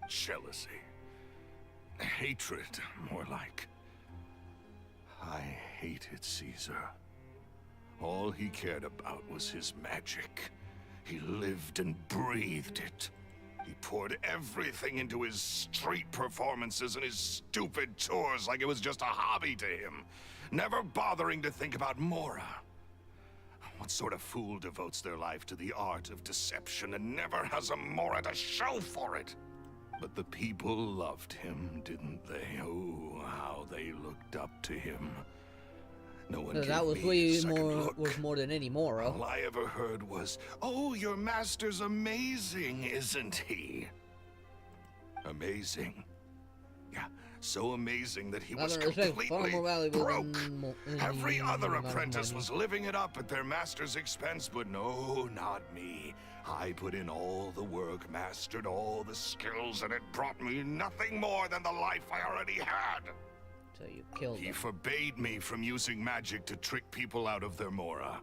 Jealousy. Hatred, more like. I hated Caesar. All he cared about was his magic. He lived and breathed it. He poured everything into his street performances and his stupid tours like it was just a hobby to him, never bothering to think about Mora. What sort of fool devotes their life to the art of deception and never has a Mora to show for it? But the people loved him, didn't they? Oh, how they looked up to him. No one gave that was me a way second more look. was more than any Mora. All I ever heard was, "Oh, your master's amazing, isn't he?" Amazing. Yeah, so amazing that he was completely broke. Every other apprentice was living it up at their master's expense, but no, not me. I put in all the work, mastered all the skills, and it brought me nothing more than the life I already had. So you killed him. He forbade me from using magic to trick people out of their Mora.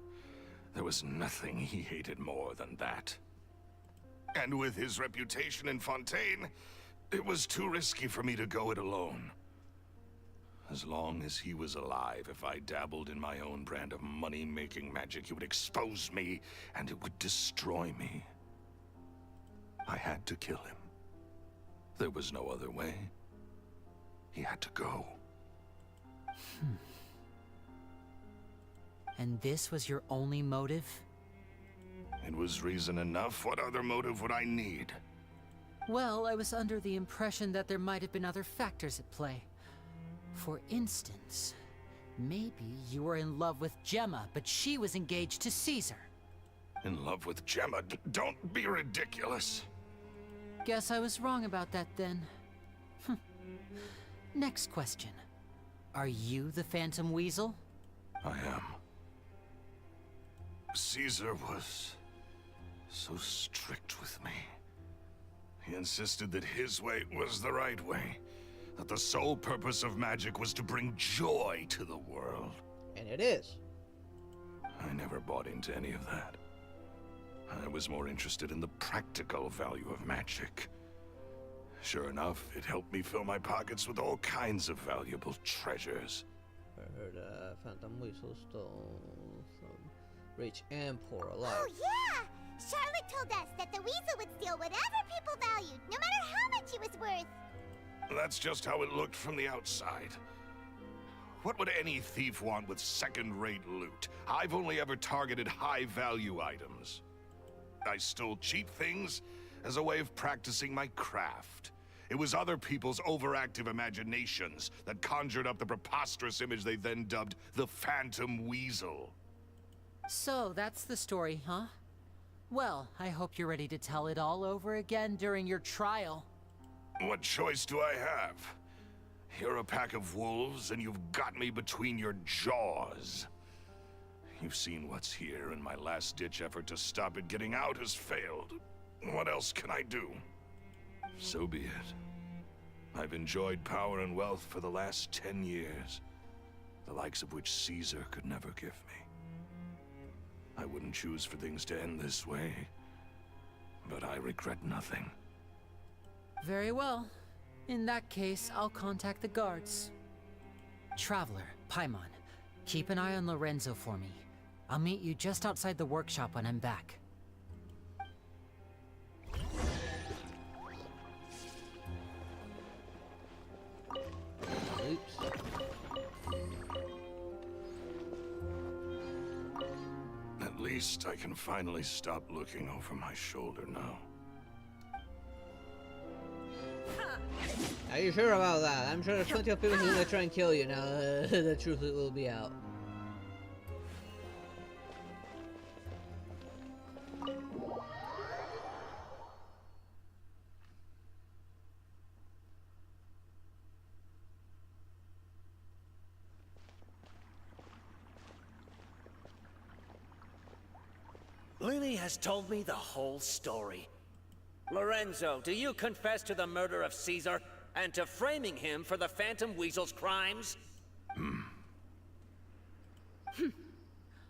There was nothing he hated more than that. And with his reputation in Fontaine, it was too risky for me to go it alone. As long as he was alive, if I dabbled in my own brand of money-making magic, he would expose me, and it would destroy me. I had to kill him. There was no other way. He had to go. And this was your only motive? It was reason enough. What other motive would I need? Well, I was under the impression that there might have been other factors at play. For instance, maybe you were in love with Gemma, but she was engaged to Caesar. In love with Gemma? Don't be ridiculous. Guess I was wrong about that then. Next question. Are you the Phantom Weasel? I am. Caesar was so strict with me. He insisted that his way was the right way. That the sole purpose of magic was to bring joy to the world. And it is. I never bought into any of that. I was more interested in the practical value of magic. Sure enough, it helped me fill my pockets with all kinds of valuable treasures. I heard Phantom Weasel stole some rich and poor alike. Oh yeah! Charlotte told us that the weasel would steal whatever people valued, no matter how much it was worth. That's just how it looked from the outside. What would any thief want with second-rate loot? I've only ever targeted high-value items. I stole cheap things as a way of practicing my craft. It was other people's overactive imaginations that conjured up the preposterous image they then dubbed the Phantom Weasel. So, that's the story, huh? Well, I hope you're ready to tell it all over again during your trial. What choice do I have? You're a pack of wolves, and you've got me between your jaws. You've seen what's here, and my last-ditch effort to stop it getting out has failed. What else can I do? So be it. I've enjoyed power and wealth for the last 10 years, the likes of which Caesar could never give me. I wouldn't choose for things to end this way, but I regret nothing. Very well. In that case, I'll contact the guards. Traveler, Paimon, keep an eye on Lorenzo for me. I'll meet you just outside the workshop when I'm back. Oops. At least least I can finally stop looking over my shoulder now. Are you sure about that? I'm sure there's plenty of people who will try and kill you now. The truth will be out. Lily has told me the whole story. Lorenzo, do you confess to the murder of Caesar and to framing him for the Phantom Weasel's crimes?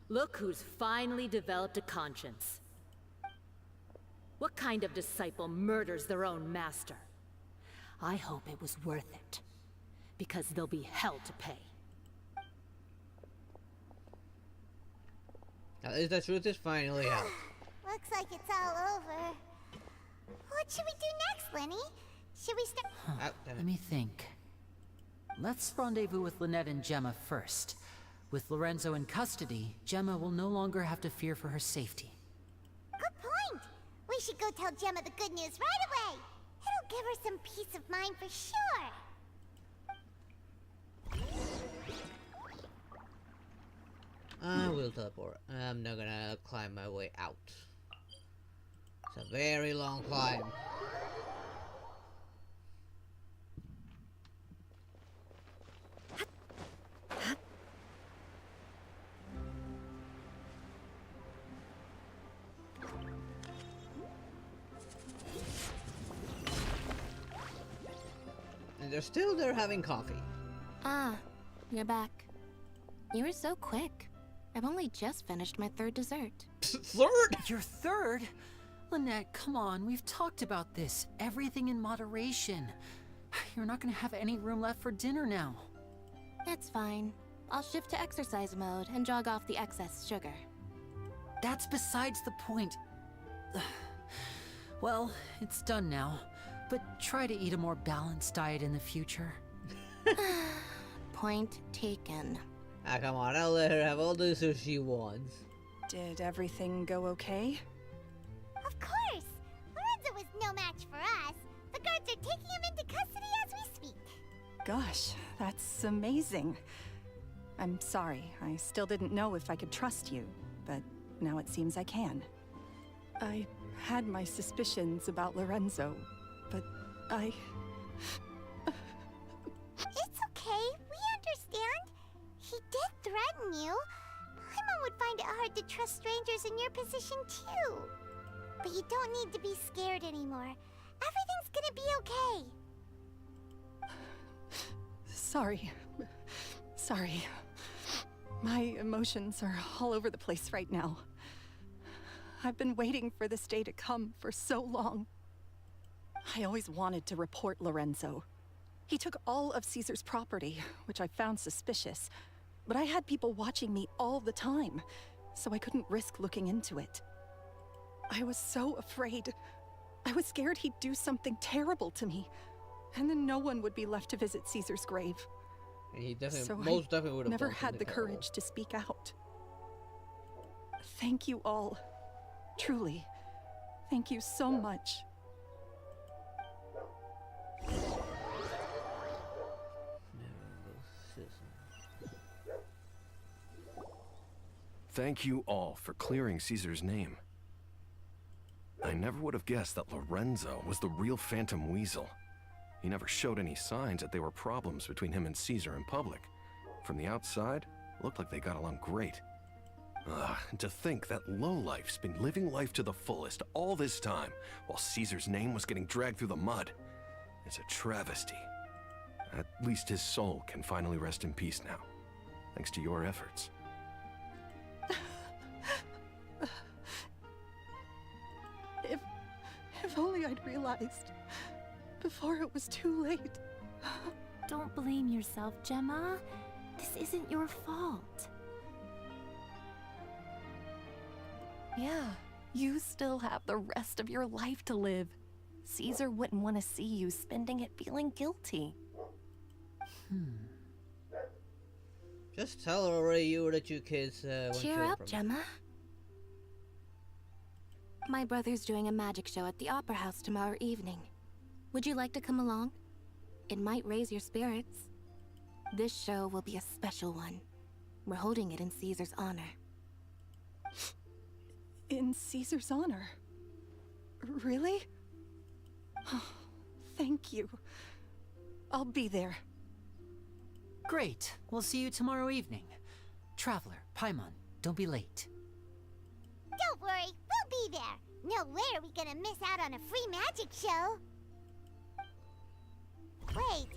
Look who's finally developed a conscience. What kind of disciple murders their own master? I hope it was worth it, because there'll be hell to pay. At least the truth is finally out. Looks like it's all over. What should we do next, Lenny? Should we start? Let me think. Let's rendezvous with Lynette and Gemma first. With Lorenzo in custody, Gemma will no longer have to fear for her safety. Good point. We should go tell Gemma the good news right away. It'll give her some peace of mind for sure. I will teleport. I'm not gonna climb my way out. It's a very long climb. And they're still there having coffee. Ah, you're back. You were so quick. I've only just finished my third dessert. Third? Your third? Lynette, come on, we've talked about this. Everything in moderation. You're not gonna have any room left for dinner now. That's fine. I'll shift to exercise mode and jog off the excess sugar. That's besides the point. Well, it's done now. But try to eat a more balanced diet in the future. Point taken. Ah, come on, I'll let her have all the sushi she wants. Did everything go okay? Of course! Lorenzo was no match for us. The guards are taking him into custody as we speak. Gosh, that's amazing. I'm sorry, I still didn't know if I could trust you, but now it seems I can. I had my suspicions about Lorenzo, but I... It's okay, we understand. He did threaten you. Paimon would find it hard to trust strangers in your position too. But you don't need to be scared anymore. Everything's gonna be okay. Sorry. Sorry. My emotions are all over the place right now. I've been waiting for this day to come for so long. I always wanted to report Lorenzo. He took all of Caesar's property, which I found suspicious. But I had people watching me all the time, so I couldn't risk looking into it. I was so afraid. I was scared he'd do something terrible to me, and then no one would be left to visit Caesar's grave. And he definitely, so most definitely would have never had the courage to speak out. Thank you all. Truly. Thank you so much. Thank you all for clearing Caesar's name. I never would have guessed that Lorenzo was the real Phantom Weasel. He never showed any signs that there were problems between him and Caesar in public. From the outside, it looked like they got along great. And to think that lowlife's been living life to the fullest all this time, while Caesar's name was getting dragged through the mud. It's a travesty. At least his soul can finally rest in peace now, thanks to your efforts. If only I'd realized before it was too late. Don't blame yourself, Gemma. This isn't your fault. Yeah, you still have the rest of your life to live. Caesar wouldn't want to see you spending it feeling guilty. Just tell her already you that you kids went Cheer through up, from Gemma. My brother's doing a magic show at the Opera House tomorrow evening. Would you like to come along? It might raise your spirits. This show will be a special one. We're holding it in Caesar's honor. In Caesar's honor? Really? Oh, thank you. I'll be there. Great. We'll see you tomorrow evening. Traveler, Paimon, don't be late. Don't worry, we'll be there. No way are we gonna miss out on a free magic show. Wait,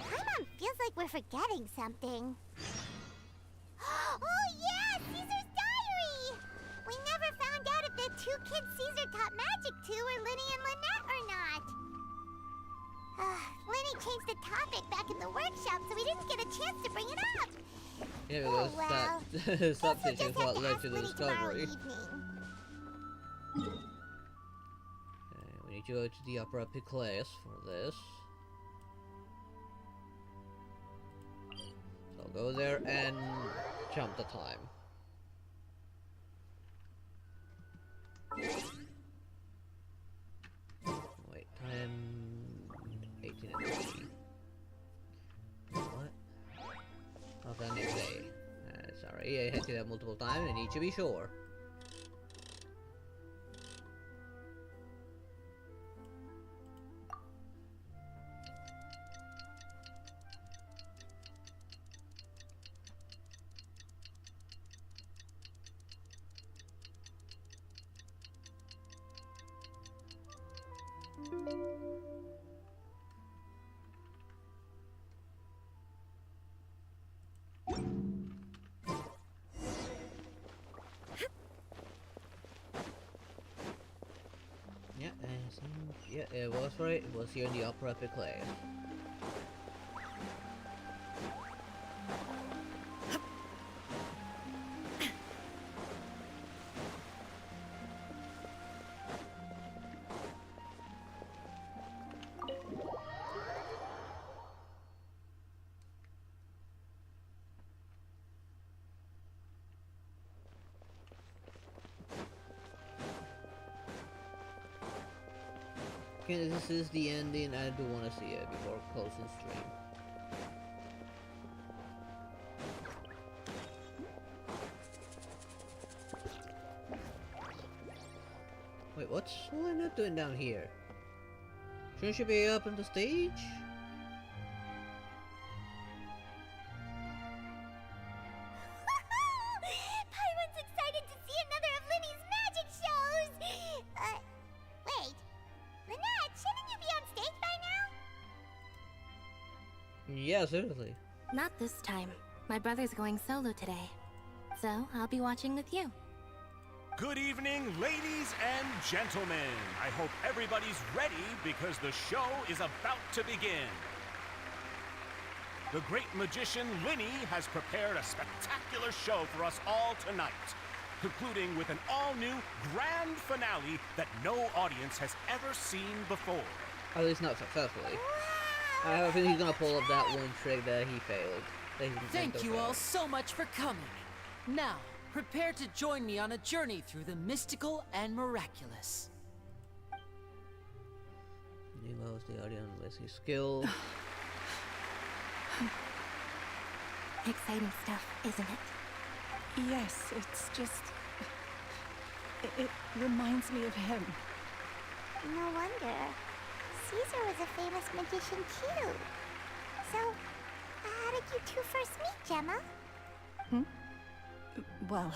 Paimon feels like we're forgetting something. Oh yeah, Caesar's diary! We never found out if the two kids Caesar taught magic to were Linny and Lynette or not. Linny changed the topic back in the workshop, so we didn't get a chance to bring it up. Yeah, because well. that substation is what led to the discovery. We need to go to the Opera Picles for this. So I'll go there and jump the time. Wait, time 18 and 20. What? Oh, the next day. Sorry, I had to do that multiple times. I need to be sure. Yeah, it was right. It was here in the Opera Picles. Okay, this is the ending. I do want to see it before closing stream. Wait, what's Lynette doing down here? Shouldn't she be up on the stage? Paimon's excited to see another of Linny's magic shows! Wait. Lynette, shouldn't you be on stage by now? Yeah, seriously. Not this time. My brother's going solo today. So, I'll be watching with you. Good evening, ladies and gentlemen. I hope everybody's ready because the show is about to begin. The great magician Linny has prepared a spectacular show for us all tonight, concluding with an all-new grand finale that no audience has ever seen before. At least not successfully. I have a feeling he's gonna pull up that one trick that he failed. Thank you all so much for coming. Now, prepare to join me on a journey through the mystical and miraculous. He loves the audience with his skill. Exciting stuff, isn't it? Yes, it's just... It reminds me of him. No wonder. Caesar was a famous magician too. So, how did you two first meet, Gemma? Well,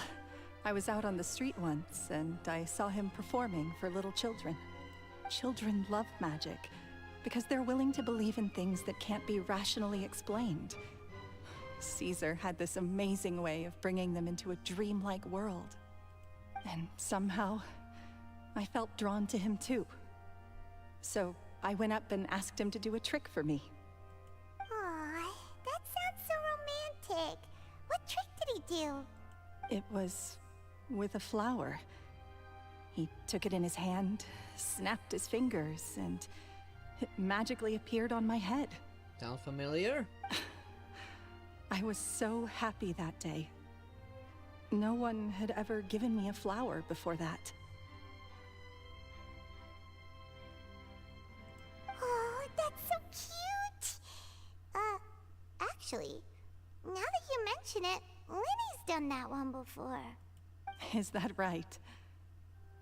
I was out on the street once, and I saw him performing for little children. Children love magic, because they're willing to believe in things that can't be rationally explained. Caesar had this amazing way of bringing them into a dreamlike world. And somehow, I felt drawn to him too. So, I went up and asked him to do a trick for me. Aw, that sounds so romantic. What trick did he do? It was with a flower. He took it in his hand, snapped his fingers, and it magically appeared on my head. Sounds familiar? I was so happy that day. No one had ever given me a flower before that. actually. Now that you mention it, Linny's done that one before. Is that right?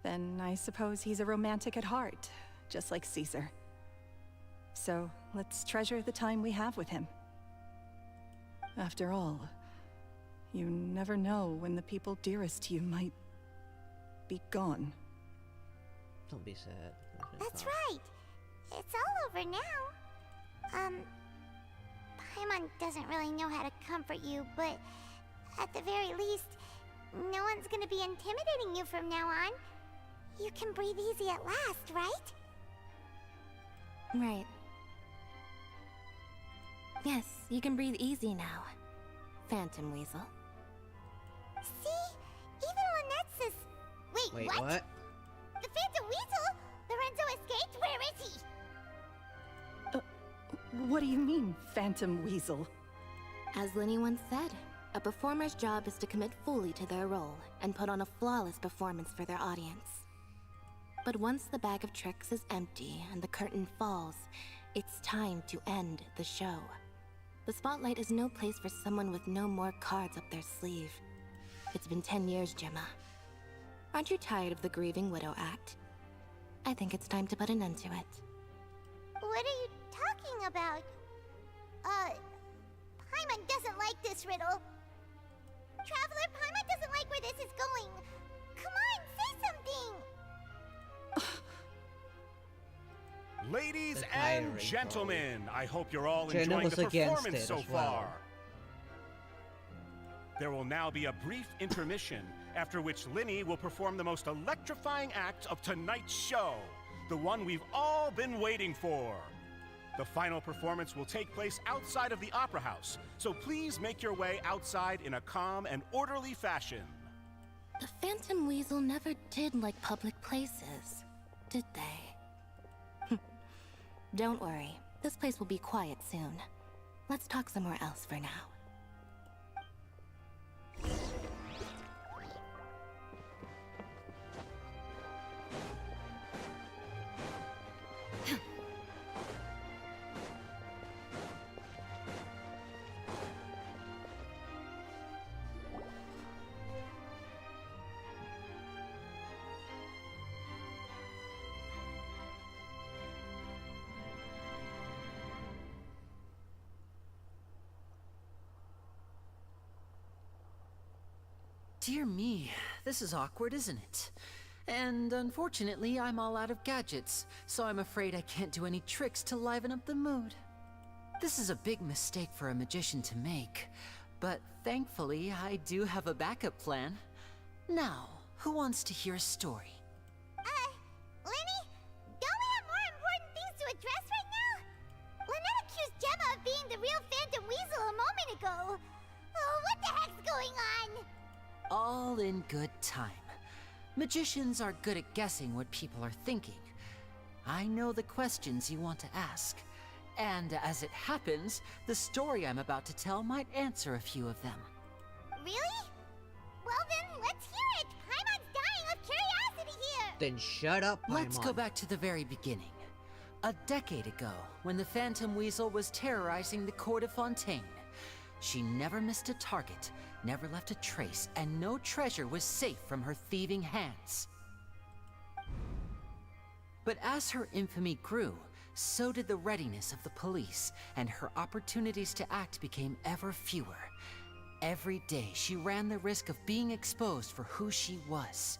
Then I suppose he's a romantic at heart, just like Caesar. So let's treasure the time we have with him. After all, you never know when the people dearest to you might be gone. Don't be sad. That's right. It's all over now. Paimon doesn't really know how to comfort you, but at the very least, no one's gonna be intimidating you from now on. You can breathe easy at last, right? Right. Yes, you can breathe easy now, Phantom Weasel. See? Even Lynette says... Wait, what? The Phantom Weasel? Lorenzo escaped? Where is he? What do you mean, Phantom Weasel? As Linny once said, a performer's job is to commit fully to their role and put on a flawless performance for their audience. But once the bag of tricks is empty and the curtain falls, it's time to end the show. The spotlight is no place for someone with no more cards up their sleeve. It's been 10 years, Gemma. Aren't you tired of the grieving widow act? I think it's time to put an end to it. What are you talking about? Paimon doesn't like this riddle. Traveler, Paimon doesn't like where this is going. Come on, say something! Ladies and gentlemen, I hope you're all enjoying the performance so far. There will now be a brief intermission, after which Linny will perform the most electrifying act of tonight's show, the one we've all been waiting for. The final performance will take place outside of the Opera House, so please make your way outside in a calm and orderly fashion. The Phantom Weasel never did like public places, did they? Don't worry, this place will be quiet soon. Let's talk somewhere else for now. Dear me, this is awkward, isn't it? And unfortunately, I'm all out of gadgets, so I'm afraid I can't do any tricks to liven up the mood. This is a big mistake for a magician to make, but thankfully, I do have a backup plan. Now, who wants to hear a story? Linny? Don't we have more important things to address right now? Lynette accused Gemma of being the real Phantom Weasel a moment ago. Oh, what the heck's going on? All in good time. Magicians are good at guessing what people are thinking. I know the questions you want to ask. And as it happens, the story I'm about to tell might answer a few of them. Really? Well then, let's hear it! Paimon's dying of curiosity here! Then shut up, Paimon. Let's go back to the very beginning. A decade ago, when the Phantom Weasel was terrorizing the court of Fontaine. She never missed a target, never left a trace, and no treasure was safe from her thieving hands. But as her infamy grew, so did the readiness of the police, and her opportunities to act became ever fewer. Every day, she ran the risk of being exposed for who she was.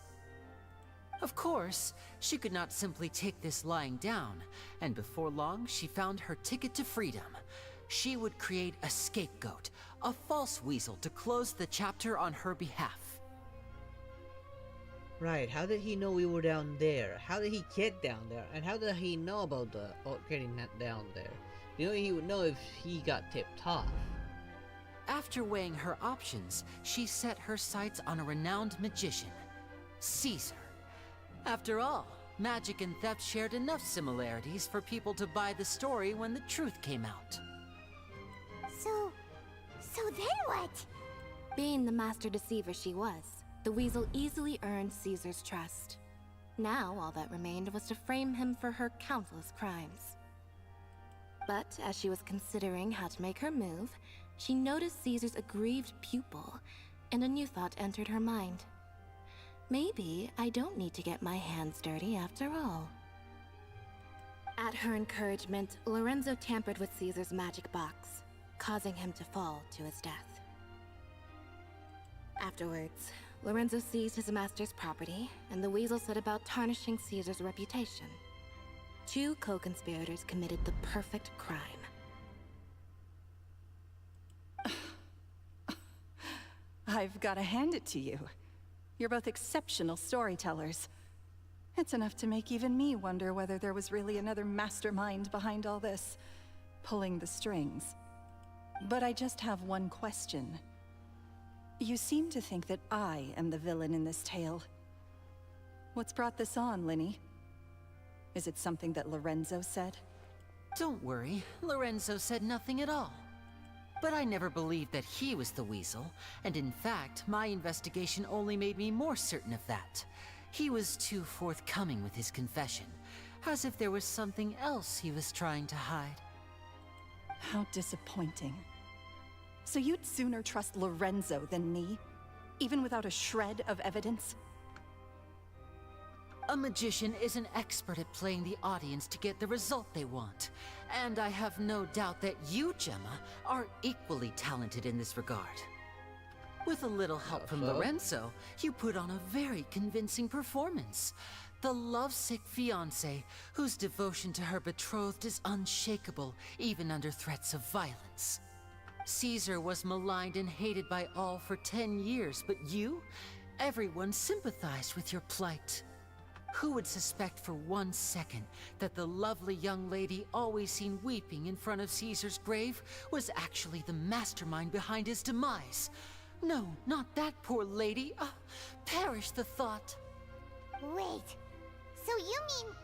Of course, she could not simply take this lying down, and before long, she found her ticket to freedom. She would create a scapegoat, a false weasel to close the chapter on her behalf. Right, how did he know we were down there? How did he get down there? And how did he know about the getting that down there? You know, he would know if he got tipped off. After weighing her options, she set her sights on a renowned magician, Caesar. After all, magic and theft shared enough similarities for people to buy the story when the truth came out. So then what? Being the master deceiver she was, the weasel easily earned Caesar's trust. Now all that remained was to frame him for her countless crimes. But as she was considering how to make her move, she noticed Caesar's aggrieved pupil, and a new thought entered her mind. Maybe I don't need to get my hands dirty after all. At her encouragement, Lorenzo tampered with Caesar's magic box, causing him to fall to his death. Afterwards, Lorenzo seized his master's property, and the weasel set about tarnishing Caesar's reputation. Two co-conspirators committed the perfect crime. I've got to hand it to you. You're both exceptional storytellers. It's enough to make even me wonder whether there was really another mastermind behind all this, pulling the strings. But I just have one question. You seem to think that I am the villain in this tale. What's brought this on, Linny? Is it something that Lorenzo said? Don't worry, Lorenzo said nothing at all. But I never believed that he was the weasel, and in fact, my investigation only made me more certain of that. He was too forthcoming with his confession, as if there was something else he was trying to hide. How disappointing. So you'd sooner trust Lorenzo than me? Even without a shred of evidence? A magician is an expert at playing the audience to get the result they want. And I have no doubt that you, Gemma, are equally talented in this regard. With a little help from Lorenzo, you put on a very convincing performance. The lovesick fiancée, whose devotion to her betrothed is unshakable, even under threats of violence. Caesar was maligned and hated by all for 10 years, but you? Everyone sympathized with your plight. Who would suspect for 1 second that the lovely young lady always seen weeping in front of Caesar's grave was actually the mastermind behind his demise? No, not that poor lady. Perish the thought. Wait, so you mean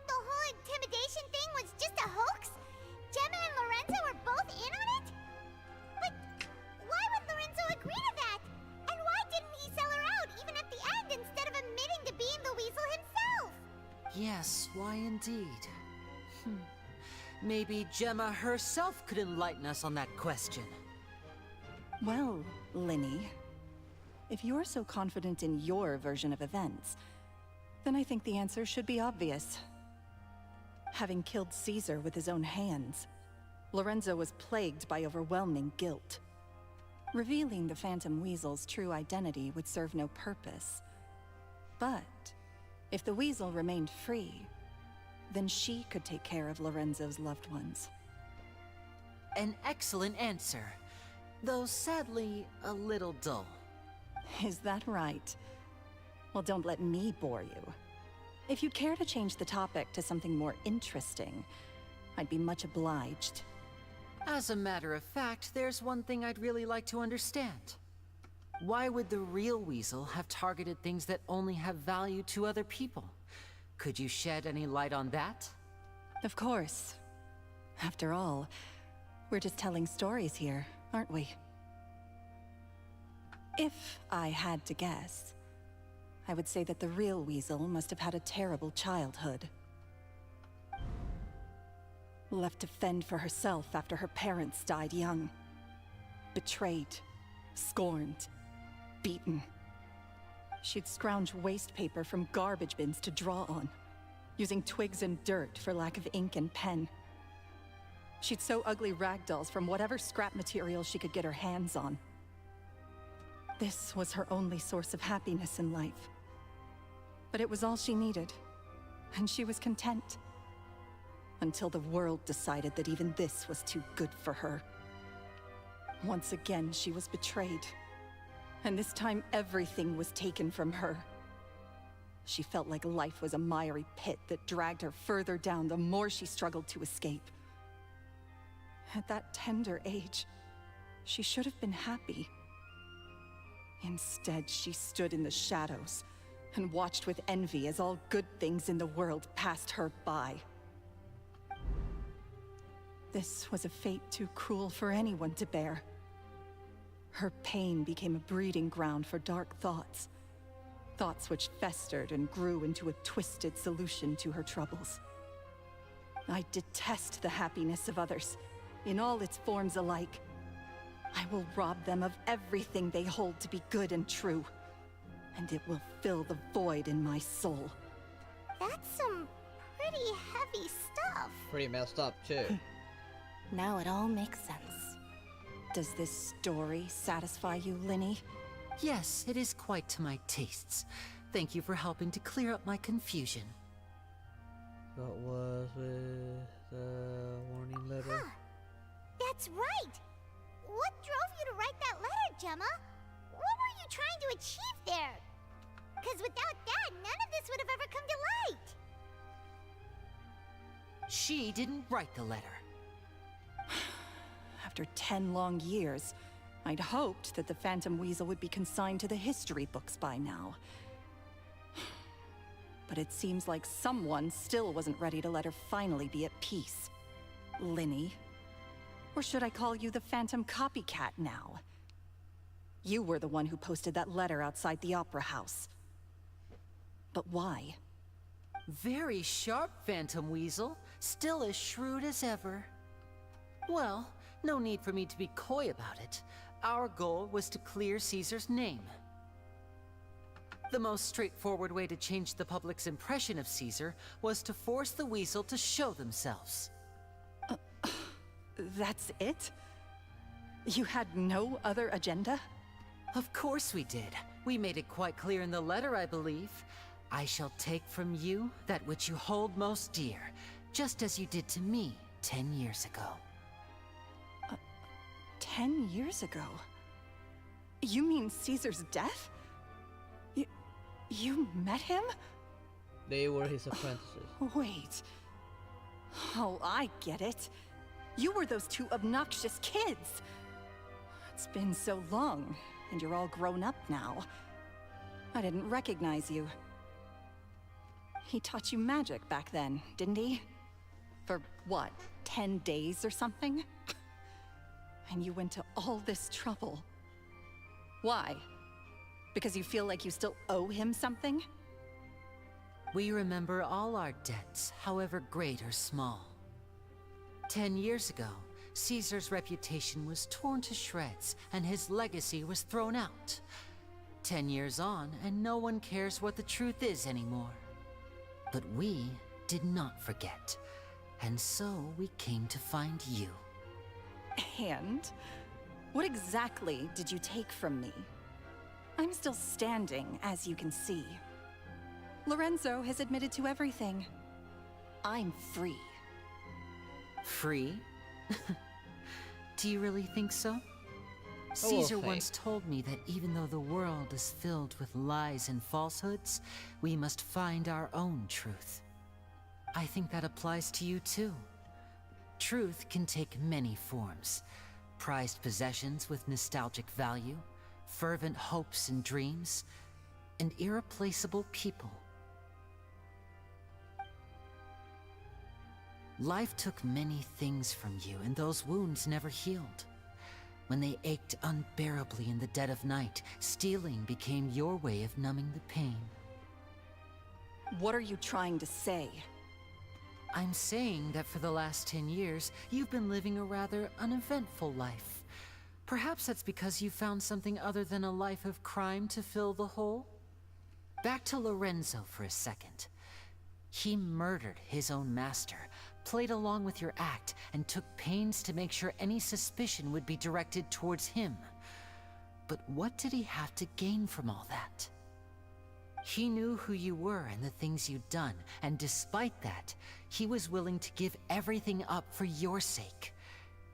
the whole intimidation thing was just a hoax? Gemma and Lorenzo were both in on it? But why would Lorenzo agree to that? And why didn't he sell her out even at the end instead of admitting to being the weasel himself? Yes, why indeed? Maybe Gemma herself could enlighten us on that question. Well, Linny, if you're so confident in your version of events, then I think the answer should be obvious. Having killed Caesar with his own hands, Lorenzo was plagued by overwhelming guilt. Revealing the Phantom Weasel's true identity would serve no purpose. But if the Weasel remained free, then she could take care of Lorenzo's loved ones. An excellent answer, though sadly a little dull. Is that right? Well, don't let me bore you. If you'd care to change the topic to something more interesting, I'd be much obliged. As a matter of fact, there's one thing I'd really like to understand. Why would the real weasel have targeted things that only have value to other people? Could you shed any light on that? Of course. After all, we're just telling stories here, aren't we? If I had to guess, I would say that the real weasel must have had a terrible childhood. Left to fend for herself after her parents died young. Betrayed, scorned, beaten. She'd scrounge waste paper from garbage bins to draw on, using twigs and dirt for lack of ink and pen. She'd sew ugly rag dolls from whatever scrap material she could get her hands on. This was her only source of happiness in life. But it was all she needed, and she was content. Until the world decided that even this was too good for her. Once again, she was betrayed. And this time, everything was taken from her. She felt like life was a miry pit that dragged her further down the more she struggled to escape. At that tender age, she should have been happy. Instead, she stood in the shadows and watched with envy as all good things in the world passed her by. This was a fate too cruel for anyone to bear. Her pain became a breeding ground for dark thoughts. Thoughts which festered and grew into a twisted solution to her troubles. I detest the happiness of others, in all its forms alike. I will rob them of everything they hold to be good and true. And it will fill the void in my soul. That's some pretty heavy stuff. Pretty messed up, too. Now it all makes sense. Does this story satisfy you, Linny? Yes, it is quite to my tastes. Thank you for helping to clear up my confusion. What was with the warning letter? Huh. That's right! What drove you to write that letter, Gemma? What were you trying to achieve there? Because without that, none of this would have ever come to light. She didn't write the letter. After 10 long years, I'd hoped that the Phantom Weasel would be consigned to the history books by now. But it seems like someone still wasn't ready to let her finally be at peace. Linny. Or should I call you the Phantom Copycat now? You were the one who posted that letter outside the Opera House. But why? Very sharp, Phantom Weasel. Still as shrewd as ever. Well, no need for me to be coy about it. Our goal was to clear Caesar's name. The most straightforward way to change the public's impression of Caesar was to force the Weasel to show themselves. That's it? You had no other agenda? Of course we did. We made it quite clear in the letter, I believe. I shall take from you that which you hold most dear, just as you did to me 10 years ago. 10 years ago? You mean Caesar's death? You met him? They were his apprentices. Wait. Oh, I get it. You were those two obnoxious kids. It's been so long, and you're all grown up now. I didn't recognize you. He taught you magic back then, didn't he? For what, 10 days or something? And you went to all this trouble. Why? Because you feel like you still owe him something? We remember all our debts, however great or small. 10 years ago, Caesar's reputation was torn to shreds, and his legacy was thrown out. 10 years on, and no one cares what the truth is anymore. But we did not forget, and so we came to find you. And? What exactly did you take from me? I'm still standing, as you can see. Lorenzo has admitted to everything. I'm free. Free? Do you really think so? Caesar once told me that even though the world is filled with lies and falsehoods, we must find our own truth. I think that applies to you too. Truth can take many forms. Prized possessions with nostalgic value, fervent hopes and dreams, and irreplaceable people. Life took many things from you, and those wounds never healed. When they ached unbearably in the dead of night, stealing became your way of numbing the pain. What are you trying to say? I'm saying that for the last 10 years, you've been living a rather uneventful life. Perhaps that's because you found something other than a life of crime to fill the hole? Back to Lorenzo for a second. He murdered his own master, played along with your act, and took pains to make sure any suspicion would be directed towards him. But what did he have to gain from all that? He knew who you were and the things you'd done, and despite that, he was willing to give everything up for your sake.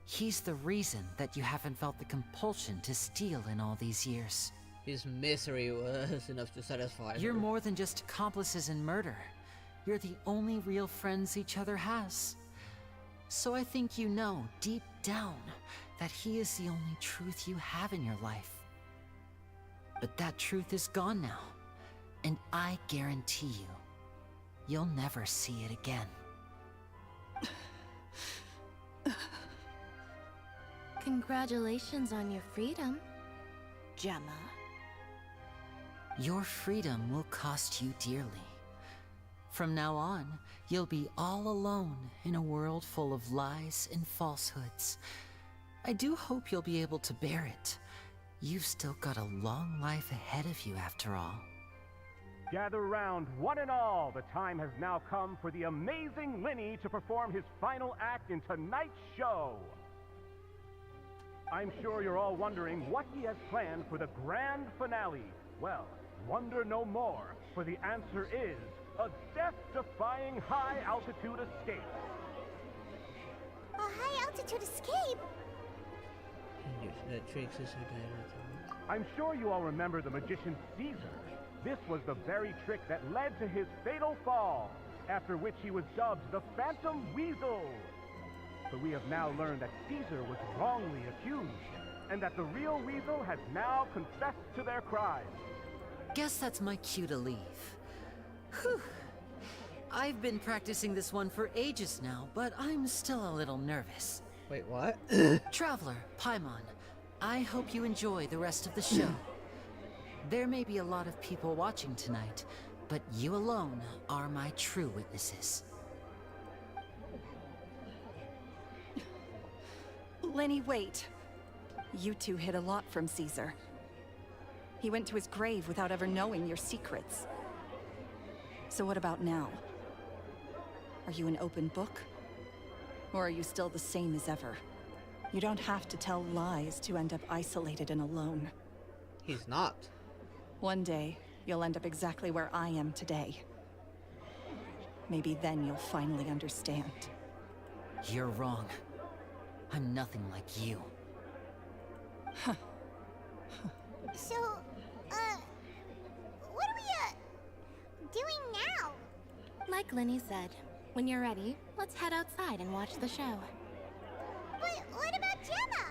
He's the reason that you haven't felt the compulsion to steal in all these years. His misery was enough to satisfy her. You're more than just accomplices in murder. You're the only real friends each other has. So I think you know, deep down, that he is the only truth you have in your life. But that truth is gone now, and I guarantee you, you'll never see it again. Congratulations on your freedom, Gemma. Your freedom will cost you dearly. From now on, you'll be all alone in a world full of lies and falsehoods. I do hope you'll be able to bear it. You've still got a long life ahead of you after all. Gather round, one and all. The time has now come for the amazing Linny to perform his final act in tonight's show. I'm sure you're all wondering what he has planned for the grand finale. Well, wonder no more, for the answer is a death-defying high-altitude escape. A high-altitude escape? I'm sure you all remember the magician Caesar. This was the very trick that led to his fatal fall, after which he was dubbed the Phantom Weasel. But we have now learned that Caesar was wrongly accused, and that the real Weasel has now confessed to their crimes. Guess that's my cue to leave. Whew. I've been practicing this one for ages now, but I'm still a little nervous. Wait, what? Traveler, Paimon, I hope you enjoy the rest of the show. There may be a lot of people watching tonight, but you alone are my true witnesses. Lenny, wait. You two hid a lot from Caesar. He went to his grave without ever knowing your secrets. So what about now? Are you an open book? Or are you still the same as ever? You don't have to tell lies to end up isolated and alone. He's not. One day, you'll end up exactly where I am today. Maybe then you'll finally understand. You're wrong. I'm nothing like you. So, what are we, doing now? Like Linny said, when you're ready, let's head outside and watch the show. But what about Gemma?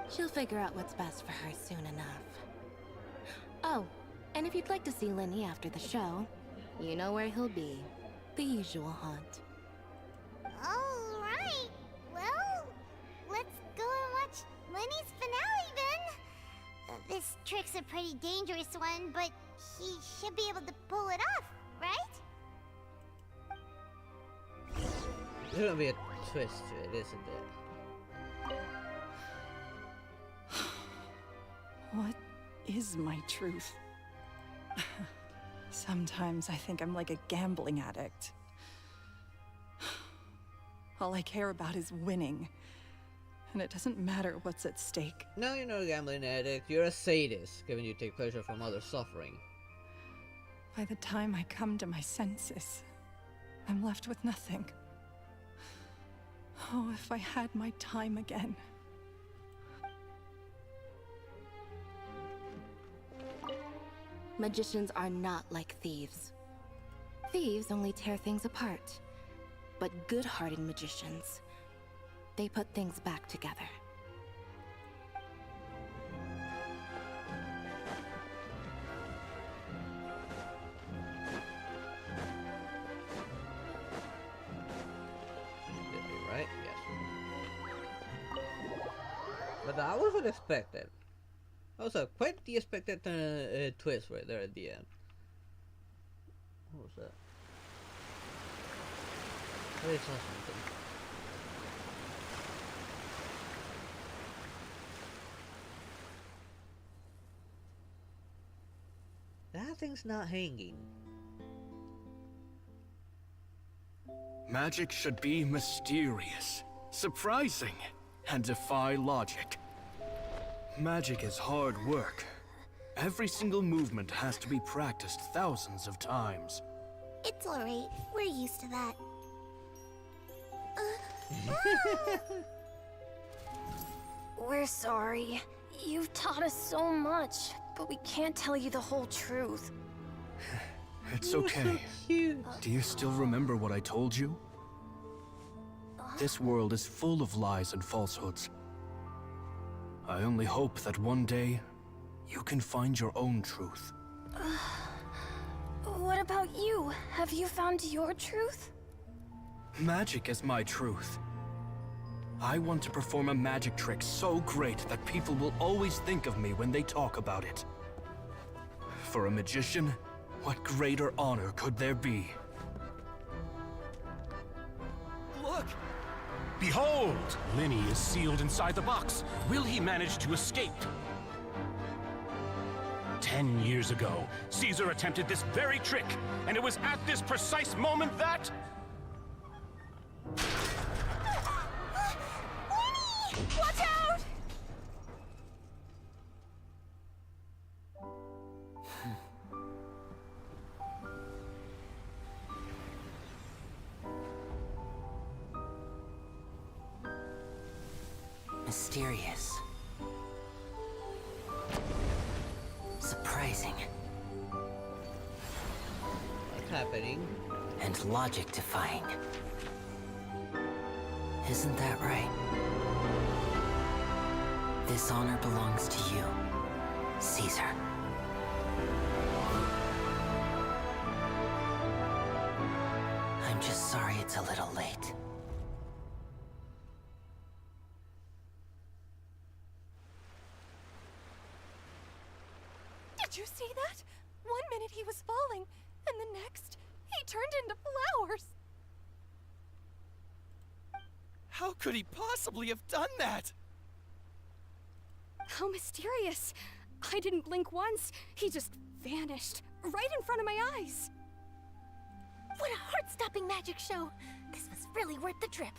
She'll figure out what's best for her soon enough. Oh, and if you'd like to see Linny after the show, you know where he'll be. The usual haunt. All right. Well, let's go and watch Lenny's finale then. This trick's a pretty dangerous one, but he should be able to pull it off, right? There's gonna be a twist to it, isn't it? What is my truth? Sometimes I think I'm like a gambling addict. All I care about is winning. And it doesn't matter what's at stake. No, you're not a gambling addict. You're a sadist, given you take pleasure from others' suffering. By the time I come to my senses, I'm left with nothing. Oh, if I had my time again. Magicians are not like thieves. Thieves only tear things apart. But good-hearted magicians, they put things back together. Right? Yes. But that was unexpected. That was quite the expected twist right there at the end. What was that? I saw something. That thing's not hanging. Magic should be mysterious, surprising, and defy logic. Magic is hard work. Every single movement has to be practiced thousands of times. It's alright. We're used to that. We're sorry. You've taught us so much, but we can't tell you the whole truth. It's okay. Do you still remember what I told you? This world is full of lies and falsehoods. I only hope that one day, you can find your own truth. What about you? Have you found your truth? Magic is my truth. I want to perform a magic trick so great that people will always think of me when they talk about it. For a magician, what greater honor could there be? Look! Behold! Linny is sealed inside the box. Will he manage to escape? 10 years ago, Caesar attempted this very trick, and it was at this precise moment that... Watch out! Mysterious. Surprising. What's happening? And logic defying. Isn't that right? This honor belongs to you, Caesar. I'm just sorry it's a little late. Did you see that? 1 minute he was falling, and the next, he turned into flowers. How could he possibly have done that? How mysterious. I didn't blink once. He just vanished, right in front of my eyes. What a heart-stopping magic show! This was really worth the trip.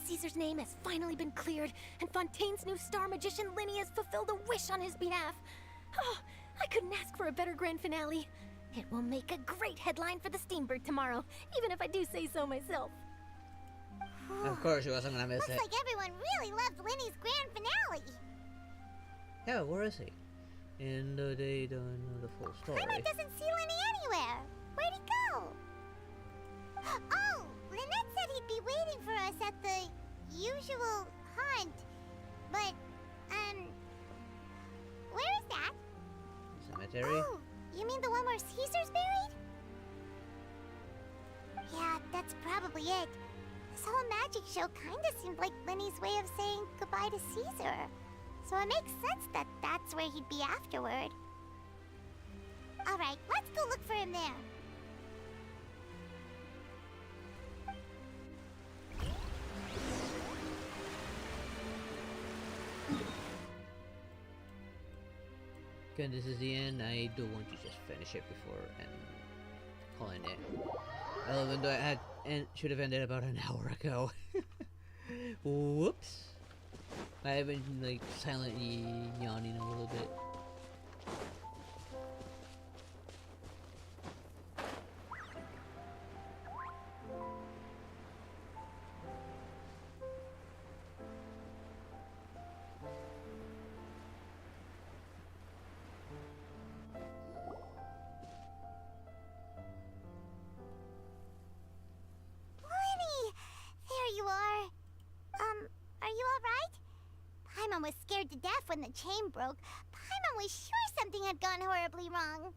Caesar's name has finally been cleared, and Fontaine's new star magician Linny has fulfilled a wish on his behalf. Oh, I couldn't ask for a better grand finale. It will make a great headline for the Steambird tomorrow, even if I do say so myself. Of course she wasn't gonna miss Looks it. like everyone really loved Linny's grand finale. Yeah, where is he? And they don't know the full story. Paimon doesn't see Linny anywhere. Where'd he go? Oh, Lynette said he'd be waiting for us at the usual hunt. But, where is that? Cemetery? Oh, you mean the one where Caesar's buried? Yeah, that's probably it. This whole magic show kinda seemed like Linny's way of saying goodbye to Caesar. So it makes sense that that's where he'd be afterward. Alright, let's go look for him there. Okay, this is the end. I do want to just finish it before and calling it. Well, even though I had should have ended about an hour ago. Whoops. I've been like silently yawning a little bit. Was scared to death when the chain broke. Paimon was sure something had gone horribly wrong.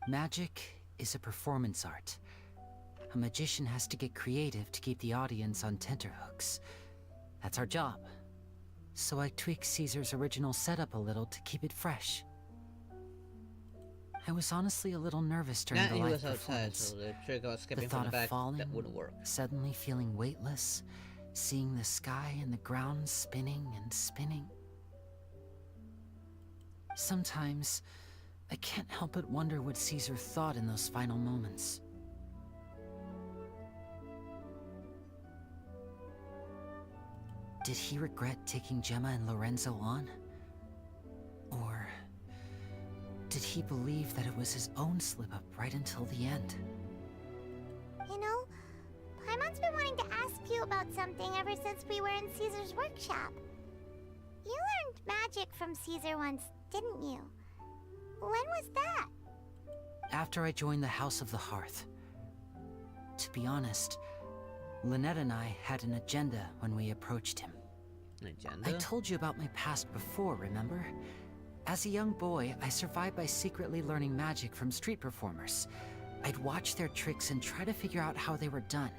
Magic is a performance art. A magician has to get creative to keep the audience on tenterhooks. That's our job. So I tweaked Caesar's original setup a little to keep it fresh. I was honestly a little nervous during the he live was outside, performance. so the trick of The skipping thought from the of back, falling, that wouldn't work. suddenly feeling weightless, seeing the sky and the ground spinning and spinning. Sometimes, I can't help but wonder what Caesar thought in those final moments. Did he regret taking Gemma and Lorenzo on? Or did he believe that it was his own slip-up right until the end? You know, Paimon's been wanting to ask you about something ever since we were in Caesar's workshop. You learned magic from Caesar once, didn't you? When was that? After I joined the House of the Hearth. To be honest, Lynette and I had an agenda when we approached him. Agenda? I told you about my past before, remember? As a young boy, I survived by secretly learning magic from street performers. I'd watch their tricks and try to figure out how they were done.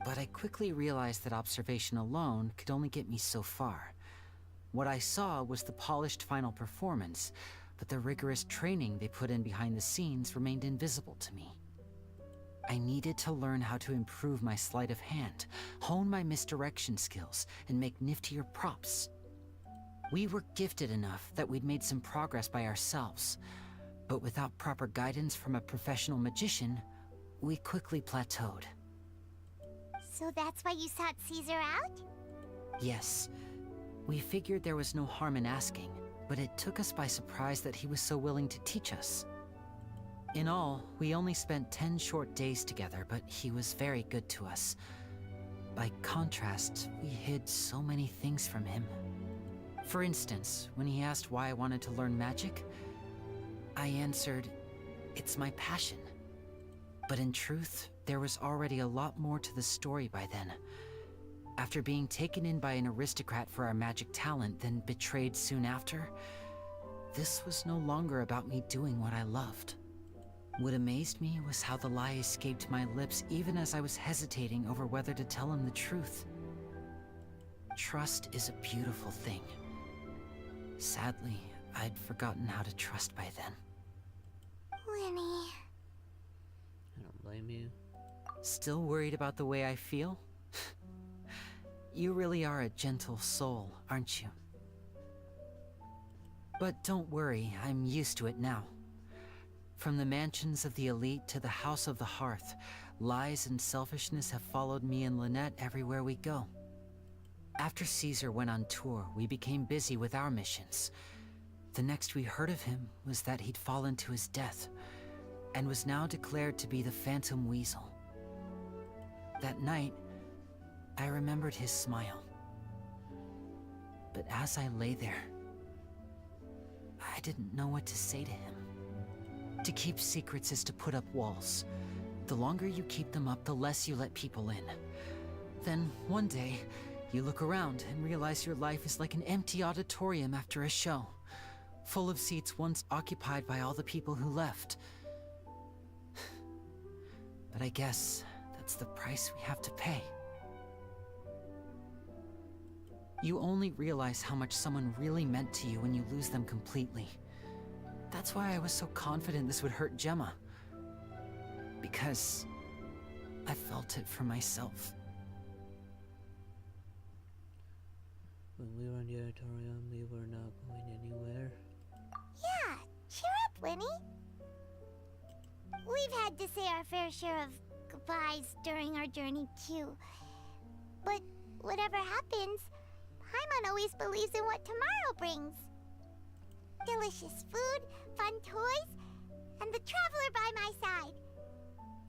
But I quickly realized that observation alone could only get me so far. What I saw was the polished final performance, but the rigorous training they put in behind the scenes remained invisible to me. I needed to learn how to improve my sleight of hand, hone my misdirection skills, and make niftier props. We were gifted enough that we'd made some progress by ourselves, but without proper guidance from a professional magician, we quickly plateaued. So that's why you sought Caesar out? Yes, we figured there was no harm in asking, but it took us by surprise that he was so willing to teach us. In all, we only spent 10 short days together, but he was very good to us. By contrast, we hid so many things from him. For instance, when he asked why I wanted to learn magic, I answered, "It's my passion." But in truth, there was already a lot more to the story by then. After being taken in by an aristocrat for our magic talent, then betrayed soon after, this was no longer about me doing what I loved. What amazed me was how the lie escaped my lips even as I was hesitating over whether to tell him the truth. Trust is a beautiful thing. Sadly, I'd forgotten how to trust by then. Lenny. I don't blame you. Still worried about the way I feel? You really are a gentle soul, aren't you? But don't worry, I'm used to it now. From the mansions of the elite to the house of the hearth, lies and selfishness have followed me and Lynette everywhere we go. After Caesar went on tour, we became busy with our missions. The next we heard of him was that he'd fallen to his death, and was now declared to be the Phantom Weasel. That night, I remembered his smile. But as I lay there, I didn't know what to say to him. To keep secrets is to put up walls. The longer you keep them up, the less you let people in. Then, one day, you look around and realize your life is like an empty auditorium after a show, full of seats once occupied by all the people who left. But I guess that's the price we have to pay. You only realize how much someone really meant to you when you lose them completely. That's why I was so confident this would hurt Gemma. Because I felt it for myself. When we were in the auditorium, we were not going anywhere. Yeah, cheer up, Lenny. We've had to say our fair share of goodbyes during our journey, too. But whatever happens, Paimon always believes in what tomorrow brings. Delicious food, fun toys, and the traveler by my side.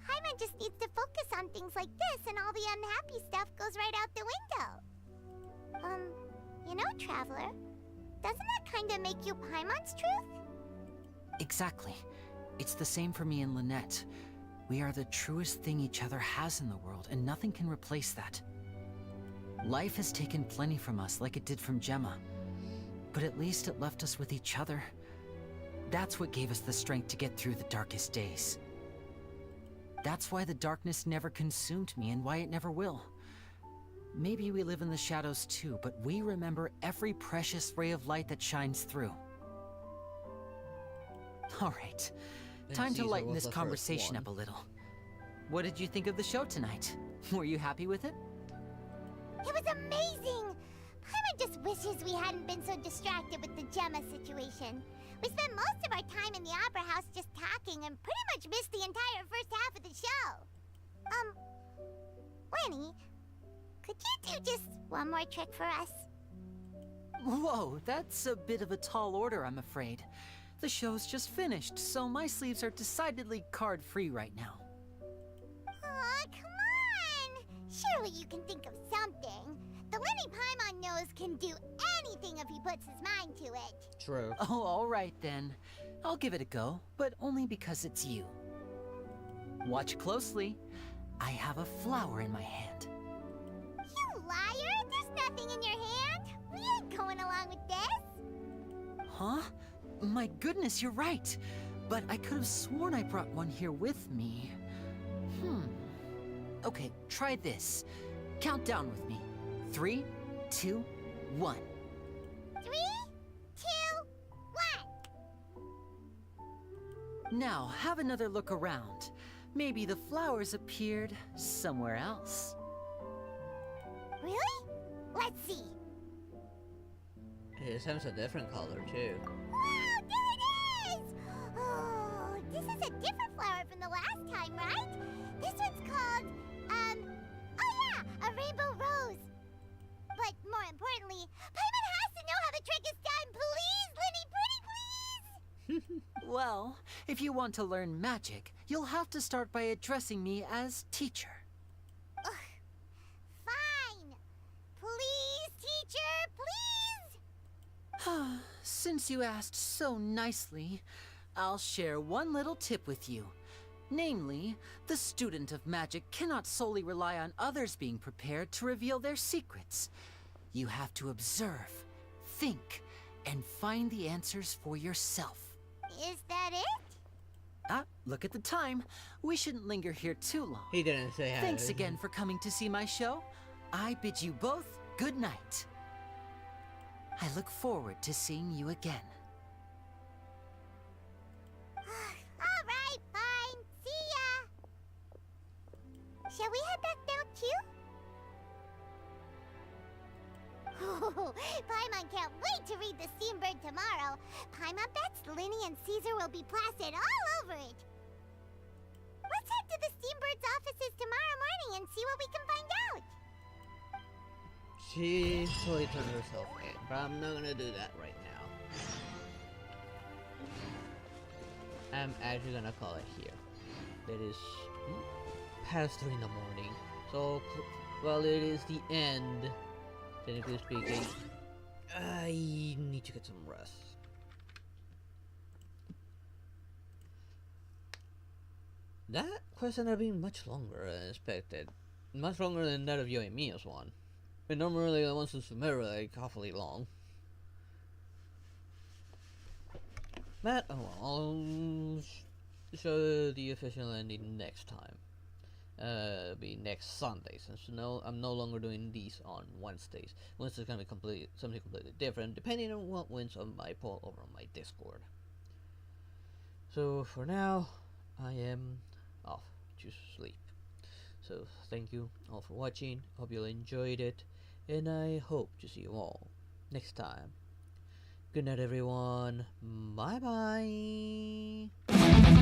Paimon just needs to focus on things like this, and all the unhappy stuff goes right out the window. You know, Traveler, doesn't that kind of make you Paimon's truth? Exactly. It's the same for me and Lynette. We are the truest thing each other has in the world, and nothing can replace that. Life has taken plenty from us, like it did from Gemma. But at least it left us with each other. That's what gave us the strength to get through the darkest days. That's why the darkness never consumed me, and why it never will. Maybe we live in the shadows too, but we remember every precious ray of light that shines through. All right, time to lighten this conversation up a little. What did you think of the show tonight? Were you happy with it? It was amazing! Paimon just wishes we hadn't been so distracted with the Gemma situation. We spent most of our time in the Opera House just talking and pretty much missed the entire first half of the show. Lenny, could you do just one more trick for us? Whoa, that's a bit of a tall order, I'm afraid. The show's just finished, so my sleeves are decidedly card-free right now. Aw, come on! Surely you can think of something. The Lenny Paimon knows can do anything if he puts his mind to it. True. Oh, all right then. I'll give it a go, but only because it's you. Watch closely. I have a flower in my hand. You liar! There's nothing in your hand. We ain't going along with this. Huh? My goodness, you're right. But I could have sworn I brought one here with me. Okay, try this. Count down with me. 3, 2, 1. 3, 2, 1. Now, have another look around. maybe the flowers appeared somewhere else. Really? Let's see. It has a different color too. Wow, there it is! Oh, this is a different flower from the last time, right? This one's called, oh yeah, a rainbow rose. But more importantly, Paimon has to know how the trick is done. Please, Linny, pretty please! Well, if you want to learn magic, you'll have to start by addressing me as teacher. Ugh. Fine. Please, teacher, please! Since you asked so nicely, I'll share one little tip with you. Namely, the student of magic cannot solely rely on others being prepared to reveal their secrets. You have to observe, think, and find the answers for yourself. Is that it? Look at the time. We shouldn't linger here too long. He didn't say how. Thanks again for coming to see my show. I bid you both good night. I look forward to seeing you again. All right, fine. See ya. Shall we head back now, too? Paimon can't wait to read the Steambird tomorrow. Paimon bets Linny and Caesar will be plastered all over it. Let's head to the Steambird's offices tomorrow morning and see what we can find out. She totally turned herself in, but I'm not gonna do that right now. I'm actually gonna call it here. It is past 3 in the morning, so well, it is the end. Technically speaking, I need to get some rest. That quest ended up being much longer than expected. Much longer than that of Yoimiya's one. And normally the ones in Sumeru are like awfully long. But oh well, I'll show the official ending next time. It'll be next Sunday, since I'm no longer doing these on Wednesdays. Wednesday's gonna be something completely different, depending on what wins on my poll over on my Discord. So for now, I am off to sleep. So thank you all for watching. Hope you enjoyed it, and I hope to see you all next time. Good night, everyone. Bye bye.